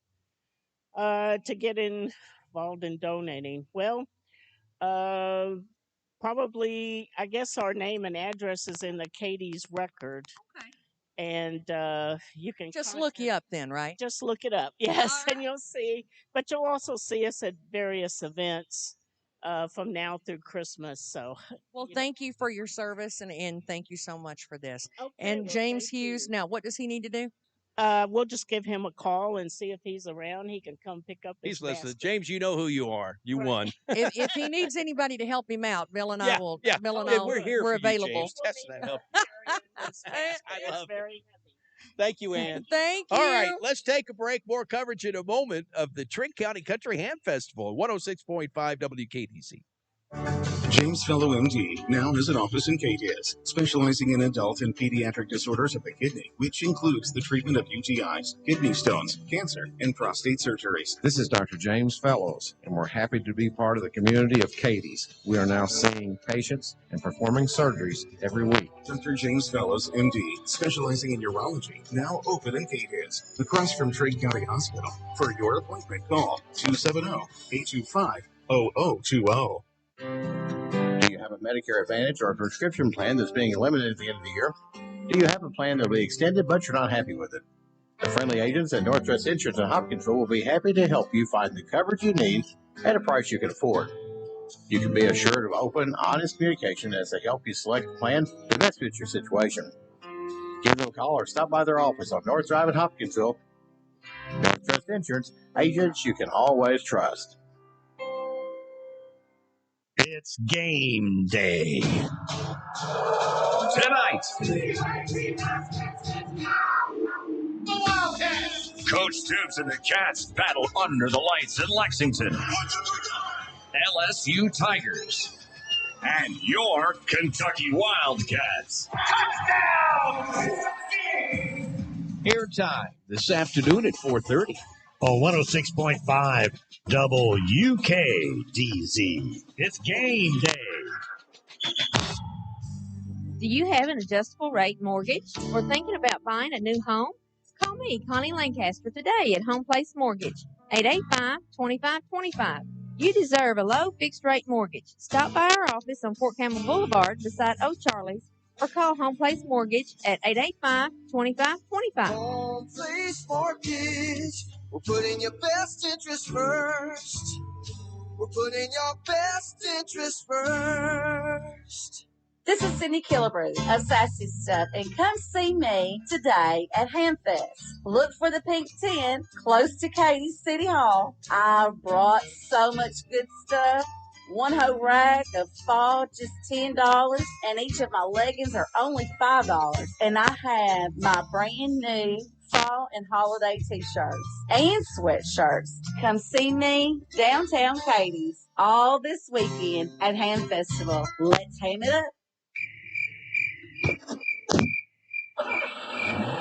To get involved in donating, well, probably, I guess our name and address is in the Cadiz record. Okay. And you can just look you up then, right? Just look it up, yes, and you'll see. But you'll also see us at various events from now through Christmas. So, well, thank you for your service and thank you so much for this. Okay, and well, James Hughes, now what does he need to do? We'll just give him a call and see if he's around. He can come pick up his He's listening. basket. James, you know who you are. You won. if he needs anybody to help him out, Bill and I will. Yeah. Bill and Yeah, I, we're here we're for you, available. James. Tess and I help. I love it. Thank you, Ann. Thank you. All right, let's take a break. More coverage in a moment of the Trigg County Country Ham Festival, 106.5 WKDC. James Fellow MD now has an office in Cadiz, specializing in adult and pediatric disorders of the kidney, which includes the treatment of UTIs, kidney stones, cancer, and prostate surgeries. This is Dr. James Fellows, and we're happy to be part of the community of Cadiz. We are now seeing patients and performing surgeries every week. Dr. James Fellows, MD, specializing in urology, now open in Cadiz, across from Trigg County Hospital. For your appointment, call 270-825-0020. Do you have a Medicare Advantage or a prescription plan that's being eliminated at the end of the year? Do you have a plan that will be extended but you're not happy with it? The friendly agents at Northwest Insurance in Hopkinsville will be happy to help you find the coverage you need at a price you can afford. You can be assured of open, honest communication as they help you select a plan that best fits your situation. Give them a call or stop by their office on North Drive in Hopkinsville. Northwest Insurance, agents you can always trust. It's game day. Tonight, Coach Stoops and the Cats battle under the lights in Lexington. LSU Tigers and your Kentucky Wildcats. Touchdown! Airtime this afternoon at 4:30. On 106.5 WKDZ. It's game day. Do you have an adjustable rate mortgage or thinking about buying a new home? Call me, Connie Lancaster, today at Home Place Mortgage, 885-2525. You deserve a low fixed rate mortgage. Stop by our office on Fort Campbell Boulevard beside O'Charlie's or call Home Place Mortgage at 885-2525. Home Place Mortgage. We're putting your best interest first. We're putting your best interest first. This is Cindy Killebrew of Sassy Stuff, and come see me today at Hamfest. Look for the pink tent close to Cadiz City Hall. I brought so much good stuff. One whole rack of fall, just $10, and each of my leggings are only $5. And I have my brand new fall and holiday t-shirts and sweatshirts. Come see me downtown Cadiz all this weekend at Ham Festival. Let's ham it up.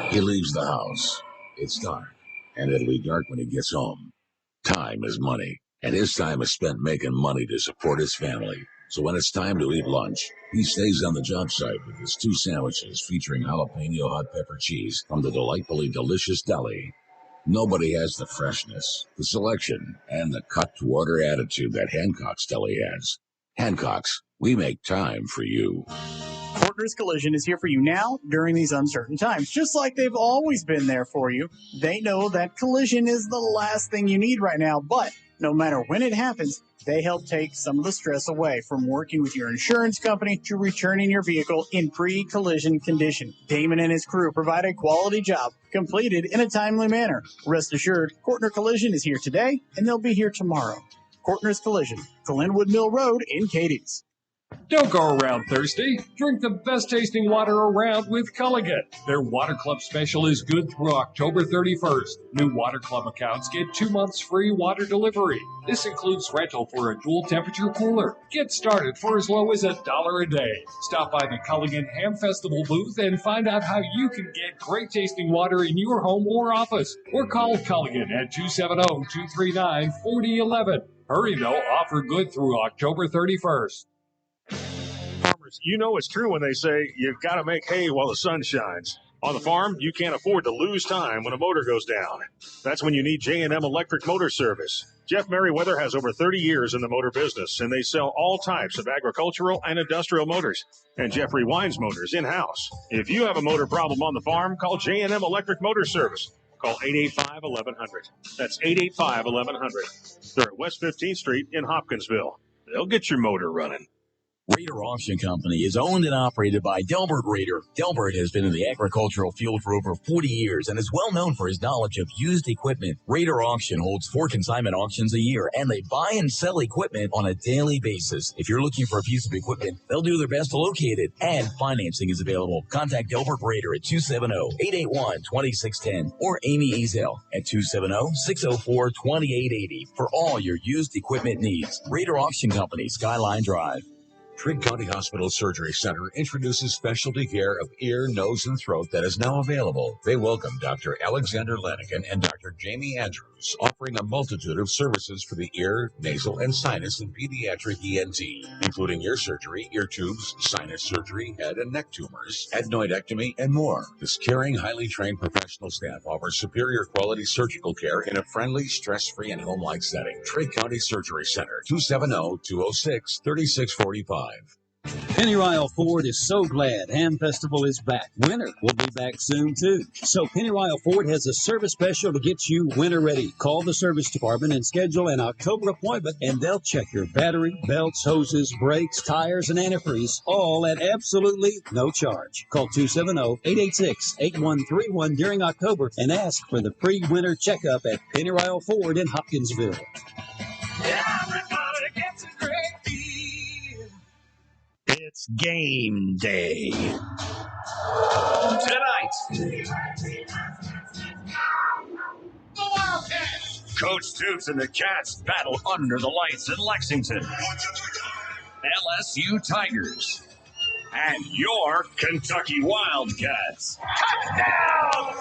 He leaves the house. It's dark, and it'll be dark when he gets home. Time is money, and his time is spent making money to support his family. So when it's time to eat lunch, he stays on the job site with his 2 sandwiches featuring jalapeno hot pepper cheese from the delightfully delicious deli. Nobody has the freshness, the selection, and the cut-to-order attitude that Hancock's Deli has. Hancock's, we make time for you. Partners Collision is here for you now during these uncertain times, just like they've always been there for you. They know that collision is the last thing you need right now, but no matter when it happens, they help take some of the stress away from working with your insurance company to returning your vehicle in pre-collision condition. Damon and his crew provide a quality job completed in a timely manner. Rest assured, Courtner Collision is here today, and they'll be here tomorrow. Courtner's Collision, Glenwood Mill Road in Cadiz. Don't go around thirsty. Drink the best tasting water around with Culligan. Their Water Club special is good through October 31st. New Water Club accounts get 2 months free water delivery. This includes rental for a dual temperature cooler. Get started for as low as $1 a day. Stop by the Culligan Ham Festival booth and find out how you can get great tasting water in your home or office. Or call Culligan at 270-239-4011. Hurry though, offer good through October 31st. Farmers, you know it's true when they say you've got to make hay while the sun shines. On the farm, you can't afford to lose time when a motor goes down. That's when you need J&M Electric Motor Service. Jeff Merriweather has over 30 years in the motor business, and they sell all types of agricultural and industrial motors. And Jeff rewinds motors in-house. If you have a motor problem on the farm, call J&M Electric Motor Service. Call 885-1100. That's 885-1100. They're at West 15th Street in Hopkinsville. They'll get your motor running. Raider Auction Company is owned and operated by Delbert Raider. Delbert has been in the agricultural field for over 40 years and is well known for his knowledge of used equipment. Raider Auction holds 4 consignment auctions a year, and they buy and sell equipment on a daily basis. If you're looking for a piece of equipment, they'll do their best to locate it, and financing is available. Contact Delbert Raider at 270-881-2610 or Amy Ezel at 270-604-2880 for all your used equipment needs. Raider Auction Company, Skyline Drive. Trigg County Hospital Surgery Center introduces specialty care of ear, nose, and throat that is now available. They welcome Dr. Alexander Lanigan and Dr. Jamie Andrews, offering a multitude of services for the ear, nasal, and sinus and pediatric ENT, including ear surgery, ear tubes, sinus surgery, head and neck tumors, adenoidectomy, and more. This caring, highly trained professional staff offers superior quality surgical care in a friendly, stress-free, and home-like setting. Trigg County Surgery Center, 270-206-3645. Pennyrile Ford is so glad Ham Festival is back. Winter will be back soon, too. So Pennyrile Ford has a service special to get you winter ready. Call the service department and schedule an October appointment, and they'll check your battery, belts, hoses, brakes, tires, and antifreeze, all at absolutely no charge. Call 270-886-8131 during October and ask for the free winter checkup at Pennyrile Ford in Hopkinsville. Everybody gets a great deal. It's game day. Tonight, the Wildcats. Coach Stoops and the Cats battle under the lights in Lexington. LSU Tigers. And your Kentucky Wildcats. Touchdown!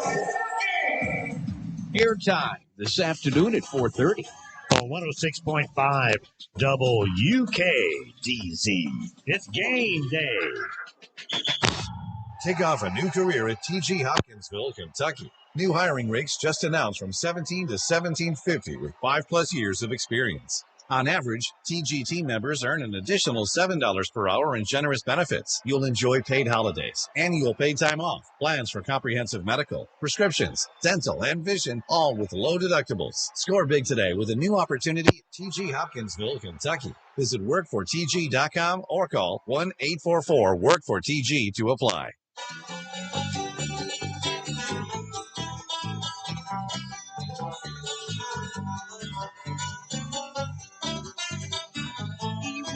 Airtime this afternoon at 4:30. On 106.5 WKDZ. It's game day. Kick off a new career at TG Hopkinsville, Kentucky. New hiring rates just announced from 17 to 1750 with 5+ years of experience. On average, TG team members earn an additional $7 per hour in generous benefits. You'll enjoy paid holidays, annual paid time off, plans for comprehensive medical, prescriptions, dental, and vision, all with low deductibles. Score big today with a new opportunity at TG Hopkinsville, Kentucky. Visit workfortg.com or call 1-844-WORK-FOR-TG to apply.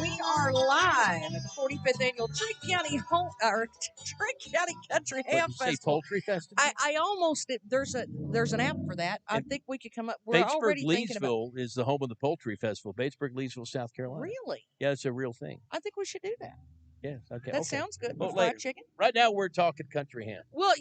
We are live at the 45th annual Trigg County Country Ham Say Festival. Poultry Festival. I almost there's an app for that. I think we could come up. We're Batesburg, already thinking about. Leesville is the home of the Poultry Festival. Batesburg, Leesville, South Carolina. Really? Yeah, it's a real thing. I think we should do that. Yes. Okay. That sounds good. Well, Fried later. chicken. Right now, we're talking country ham. Well,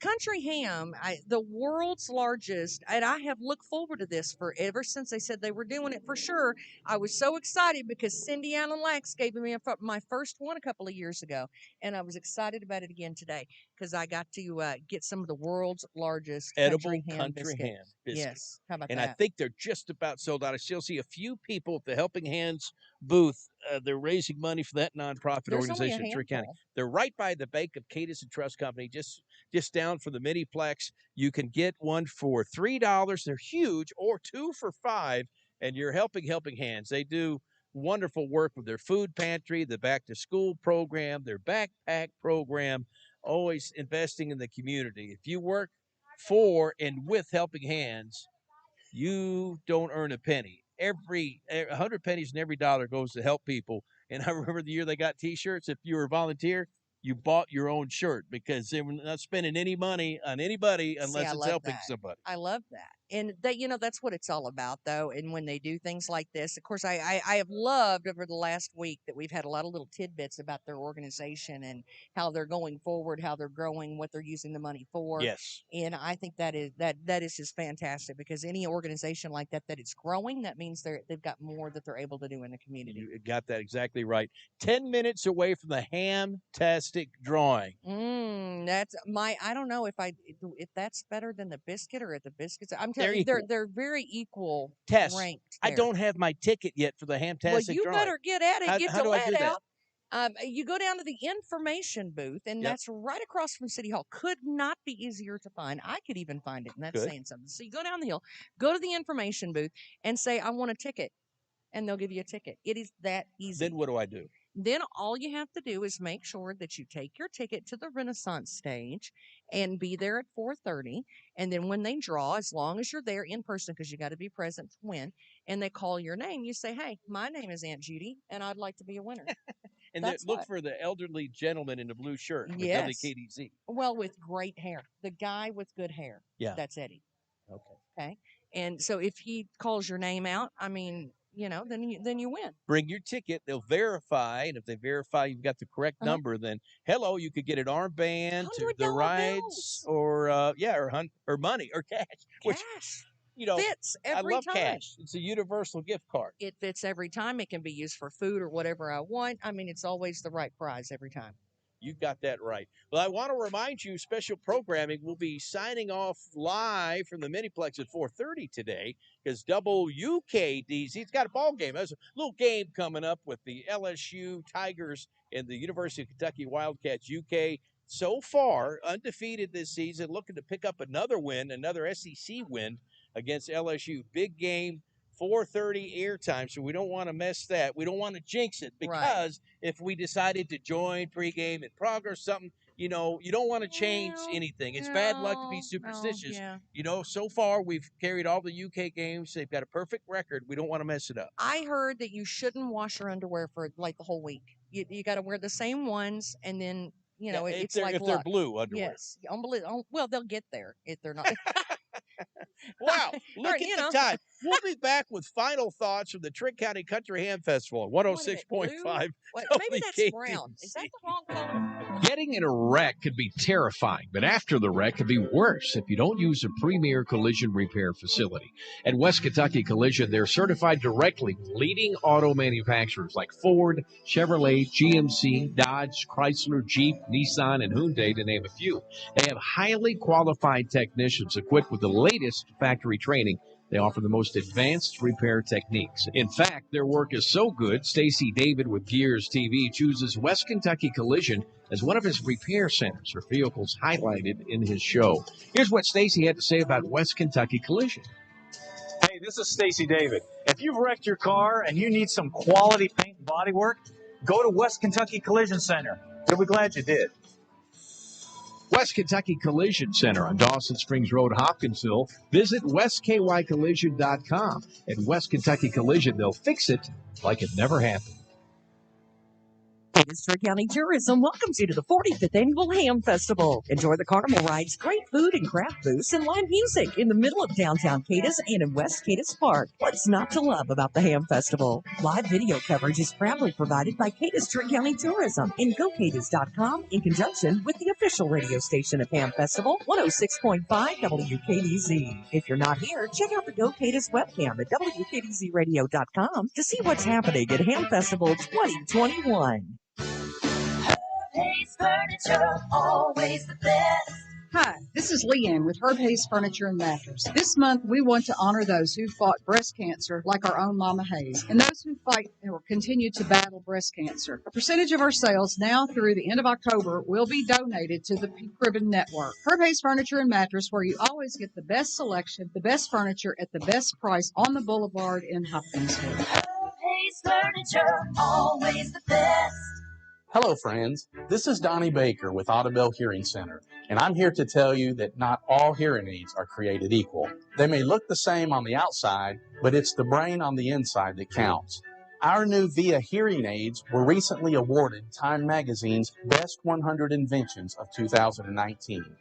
country ham, the world's largest, and I have looked forward to this ever since they said they were doing it for sure. I was so excited because Cindy Allen Lax gave me my first one a couple of years ago, and I was excited about it again today because I got to get some of the world's largest Edible country ham biscuit. Yes, how about and that? I think they're just about sold out. I still see a few people at the Helping Hands booth. They're raising money for that nonprofit organization in Trigg County. They're right by the bank of Cadiz and Trust Company, just down from the Miniplex. You can get one for $3. They're huge, or 2 for $5. And you're helping Hands. They do wonderful work with their food pantry, the back to school program, their backpack program, always investing in the community. If you work for and with Helping Hands, you don't earn a penny. 100 pennies in every dollar goes to help people. And I remember the year they got T-shirts. If you were a volunteer, you bought your own shirt because they were not spending any money on anybody unless it's helping somebody. I love that. And that's what it's all about, though. And when they do things like this, of course, I have loved over the last week that we've had a lot of little tidbits about their organization and how they're going forward, how they're growing, what they're using the money for. Yes. And I think that is just fantastic because any organization like that is growing, that means they've got more that they're able to do in the community. You got that exactly right. 10 minutes away from the Ham-tastic drawing. I don't know if that's better than the biscuit or at the biscuits. I'm They're telling you, equal. they're very equal ranked. I don't have my ticket yet for the Ham-tastic drawing. Well, you better get at it. Get how the do I do lead that? out. You go down to the information booth, and that's right across from City Hall. Could not be easier to find. I could even find it, and that's saying something. So you go down the hill, go to the information booth, and say, I want a ticket, and they'll give you a ticket. It is that easy. Then what do I do? Then all you have to do is make sure that you take your ticket to the Renaissance stage and be there at 4:30. And then when they draw, as long as you're there in person, because you got to be present to win, and they call your name, you say, "Hey, my name is Aunt Judy, and I'd like to be a winner." And look for the elderly gentleman in the blue shirt with WKDZ. Well, with great hair. The guy with good hair. Yeah. That's Eddie. Okay. Okay. And so if he calls your name out, I mean, then you win. Bring your ticket. They'll verify, and if they verify you've got the correct number, then hello, you could get an armband, to the rides, or or money or cash. Which, fits every I love time. cash. It's a universal gift card. It fits every time. It can be used for food or whatever I want. I mean, it's always the right prize every time. You've got that right. Well, I want to remind you, special programming will be signing off live from the Miniplex at 4:30 today because WKDZ's got a ball game. There's a little game coming up with the LSU Tigers and the University of Kentucky Wildcats. UK so far undefeated this season, looking to pick up another win, another SEC win against LSU. Big game. 4:30 airtime, so we don't want to mess that. We don't want to jinx it because if we decided to join pregame in progress, something, you don't want to change anything. It's bad luck to be superstitious. So far we've carried all the UK games. They've got a perfect record. We don't want to mess it up. I heard that you shouldn't wash your underwear for like the whole week. You got to wear the same ones, and then it's like if they're blue underwear. Yes, unbelievable. Well, they'll get there if they're not. Wow, look at the time. We'll be back with final thoughts from the Trigg County Country Ham Festival, 106.5. Maybe that's brown. Is that the wrong color? Getting in a wreck could be terrifying, but after the wreck could be worse if you don't use a premier collision repair facility. At West Kentucky Collision, they're certified directly with leading auto manufacturers like Ford, Chevrolet, GMC, Dodge, Chrysler, Jeep, Nissan, and Hyundai, to name a few. They have highly qualified technicians equipped with the latest factory training. They offer the most advanced repair techniques. In fact, their work is so good, Stacy David with Gears TV chooses West Kentucky Collision as one of his repair centers for vehicles highlighted in his show. Here's what Stacy had to say about West Kentucky Collision. Hey, this is Stacy David. If you've wrecked your car and you need some quality paint and body work, go to West Kentucky Collision Center. You'll be glad you did. West Kentucky Collision Center on Dawson Springs Road, Hopkinsville. Visit westkycollision.com. At West Kentucky Collision, they'll fix it like it never happened. Cadiz Trigg County Tourism welcomes you to the 45th Annual Ham Festival. Enjoy the carnival rides, great food and craft booths, and live music in the middle of downtown Cadiz and in West Cadiz Park. What's not to love about the Ham Festival? Live video coverage is proudly provided by Cadiz Trigg County Tourism and GoCadiz.com in conjunction with the official radio station of Ham Festival, 106.5 WKDZ. If you're not here, check out the Go Cadiz webcam at WKDZradio.com to see what's happening at Ham Festival 2021. Hayes Furniture, always the best. Hi, this is Leanne with Herb Hayes Furniture and Mattress. This month, we want to honor those who fought breast cancer like our own Mama Hayes, and those who fight or continue to battle breast cancer. A percentage of our sales now through the end of October will be donated to the Pink Ribbon Network. Herb Hayes Furniture and Mattress, where you always get the best selection, the best furniture at the best price on the boulevard in Hopkinsville. Herb Hayes Furniture, always the best. Hello, friends. This is Donnie Baker with Audubell Hearing Center, and I'm here to tell you that not all hearing aids are created equal. They may look the same on the outside, but it's the brain on the inside that counts. Our new VIA hearing aids were recently awarded Time Magazine's Best 100 Inventions of 2019.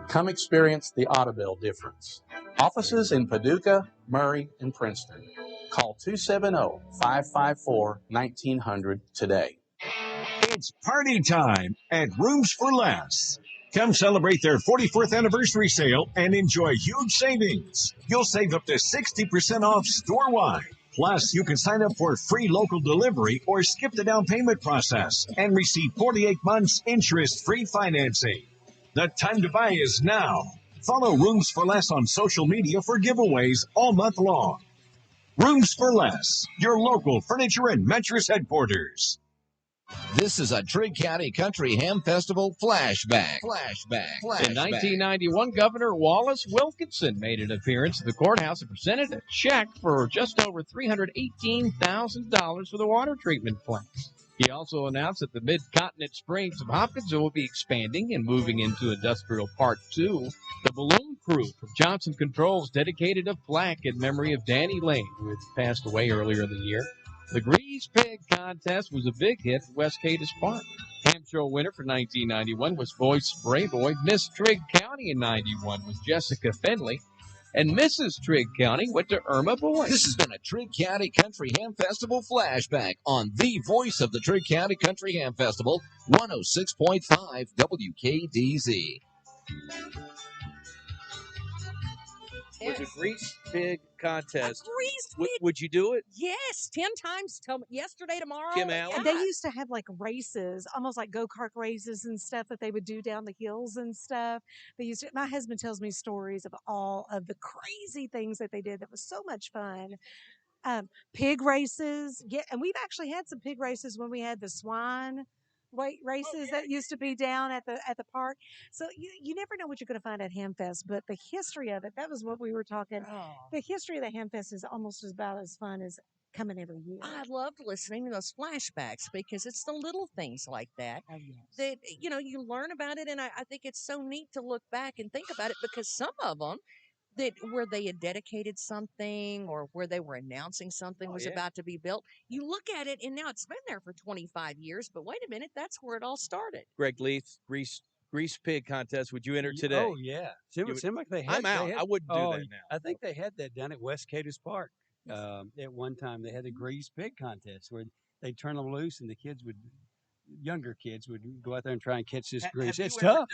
Come experience the Audubell difference. Offices in Paducah, Murray, and Princeton. Call 270-554-1900 today. It's party time at Rooms for Less. Come celebrate their 44th anniversary sale and enjoy huge savings. You'll save up to 60% off store-wide. Plus, you can sign up for free local delivery or skip the down payment process and receive 48 months interest-free financing. The time to buy is now. Follow Rooms for Less on social media for giveaways all month long. Rooms for Less, your local furniture and mattress headquarters. This is a Trigg County Country Ham Festival flashback. In 1991, Governor Wallace Wilkinson made an appearance at the courthouse and presented a check for just over $318,000 for the water treatment plant. He also announced that the Mid-Continent Springs of Hopkinsville will be expanding and moving into Industrial Park 2. The balloon crew from Johnson Controls dedicated a plaque in memory of Danny Lane, who had passed away earlier in the year. The Grease Pig contest was a big hit at West Cadiz Park. Ham show winner for 1991 was Boyce Sprayboy. Miss Trigg County in 91 was Jessica Finley. And Mrs. Trigg County went to Irma Boyce. This has been a Trigg County Country Ham Festival flashback on the voice of the Trigg County Country Ham Festival, 106.5 WKDZ. Was a Grease Pig contest. Grease Pig. Would you do it? Yes, 10 times yesterday, tomorrow. Kim Allen? And they used to have like races, almost like go-kart races and stuff that they would do down the hills and stuff. They used to, my husband tells me stories of all of the crazy things that they did that was so much fun. Pig races. Yeah, and we've actually had some pig races when we had the swine races that used to be down at the park. So you never know what you're going to find at Hamfest, but the history of it, that was what we were talking. The history of the Hamfest is almost about as fun as coming every year. I loved listening to those flashbacks because it's the little things like that that, you learn about it. And I think it's so neat to look back and think about it because some of them that where they had dedicated something or where they were announcing something was about to be built, you look at it and now it's been there for 25 years, but wait a minute, that's where it all started. Greg Leith, Grease Pig contest. Would you enter today? Oh, yeah. Seemed like they had. I'm out. I wouldn't do that now. I think they had that down at West Cadiz Park. At one time, they had a Grease Pig contest where they'd turn them loose and younger kids would go out there and try and catch this grease. It's tough.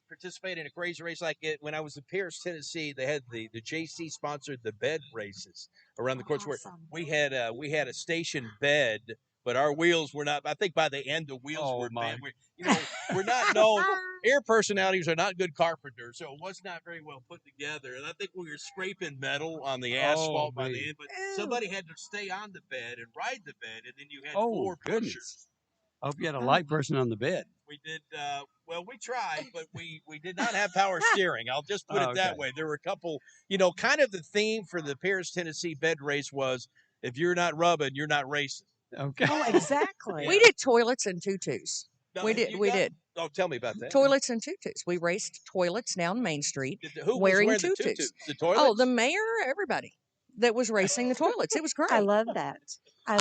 Participate in a crazy race like it when I was in Pierce, Tennessee. They had the JC sponsored the bed races around the course where we had a station bed, but our wheels were not. I think by the end the wheels were bad. We're not known. Air personalities are not good carpenters, so it was not very well put together. And I think we were scraping metal on the asphalt by the end. But somebody had to stay on the bed and ride the bed, and then you had four pushers. I hope you had a light person on the bed. We did. Well, we tried, but we did not have power steering. I'll just put it that way. There were a couple, kind of the theme for the Paris, Tennessee bed race was, if you're not rubbing, you're not racing. Okay. Oh, exactly. We did toilets and tutus. We did. Oh, tell me about that. Toilets and tutus. We raced toilets down Main Street Who wearing was tutus. The toilets? Oh, the mayor, everybody that was racing the toilets. It was great. I love that. I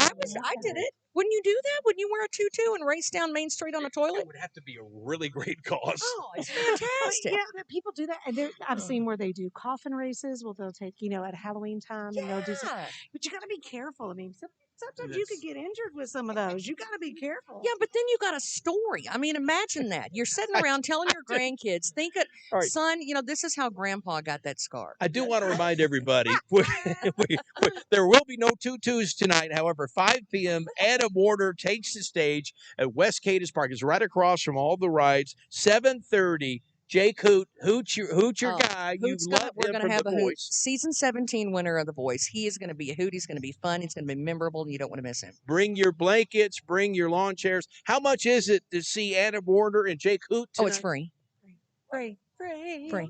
did it. Wouldn't you do that? Wouldn't you wear a tutu and race down Main Street on a toilet? It would have to be a really great cause. Oh, it's fantastic. Yeah, people do that. And I've seen where they do coffin races. Well, they'll take, at Halloween time and they'll do something. But you got to be careful. I mean, sometimes you could get injured with some of those. You got to be careful. Yeah, but then you got a story. I mean, imagine that. You're sitting around telling your grandkids, son, this is how Grandpa got that scar. I do want to remind everybody, there will be no tutus tonight. However, 5 p.m., Adam Warner takes the stage at West Cadiz Park. It's right across from all the rides. 7:30. Jake Hoot's your guy. You love we're him going from to have The a Voice. Season 17 winner of The Voice. He is going to be a hoot. He's going to be fun. He's going to be memorable, and you don't want to miss him. Bring your blankets. Bring your lawn chairs. How much is it to see Adam Warner and Jake Hoot tonight? Oh, it's free. Free.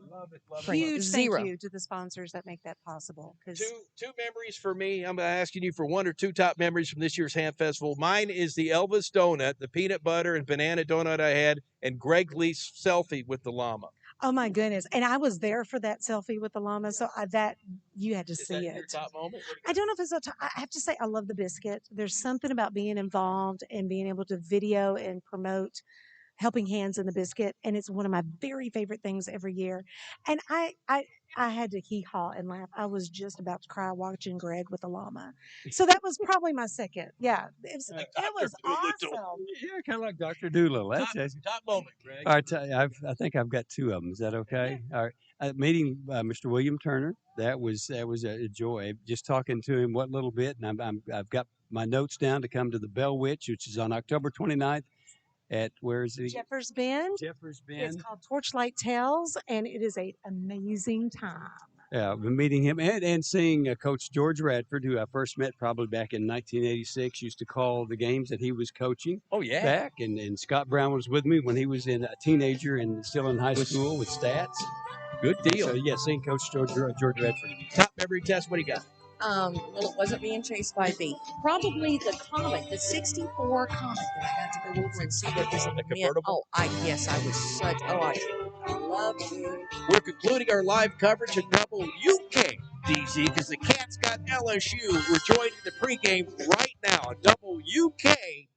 Love it. Huge Zero. thank you to the sponsors that make that possible. Two memories for me. I'm asking you for 1 or 2 top memories from this year's Ham Festival. Mine is the Elvis donut, the peanut butter and banana donut I had, and Greg Lee's selfie with the llama. Oh my goodness! And I was there for that selfie with the llama, so you had to see it. Your top moment? I don't know if it's I have to say I love the biscuit. There's something about being involved and being able to video and promote Helping Hands in the Biscuit, and it's one of my very favorite things every year. And I had to hee-haw and laugh. I was just about to cry watching Greg with the llama. So that was probably my second. Yeah, it was awesome. Yeah, kind of like Dr. Doolittle. Top moment, Greg. All right, I think I've got 2 of them. Is that okay? All right. Meeting Mr. William Turner, that was a joy. Just talking to him what little bit, and I've got my notes down to come to the Bell Witch, which is on October 29th. At where is it? Jeffers Bend. It's called Torchlight Tales, and it is an amazing time. Yeah, I've been meeting him and seeing Coach George Radford, who I first met probably back in 1986. Used to call the games that he was coaching. Oh yeah. Back and Scott Brown was with me when he was a teenager and still in high school with stats. Good deal. So yeah, seeing Coach George Radford. Top memory test. What do you got? Well, it wasn't being chased by a bee. Probably the Comet, the 64 Comet that I got to go over and see what was in the convertible. Oh, I love you. We're concluding our live coverage at Double UK, DZ, because the Cats got LSU. We're joining the pregame right now. Double UK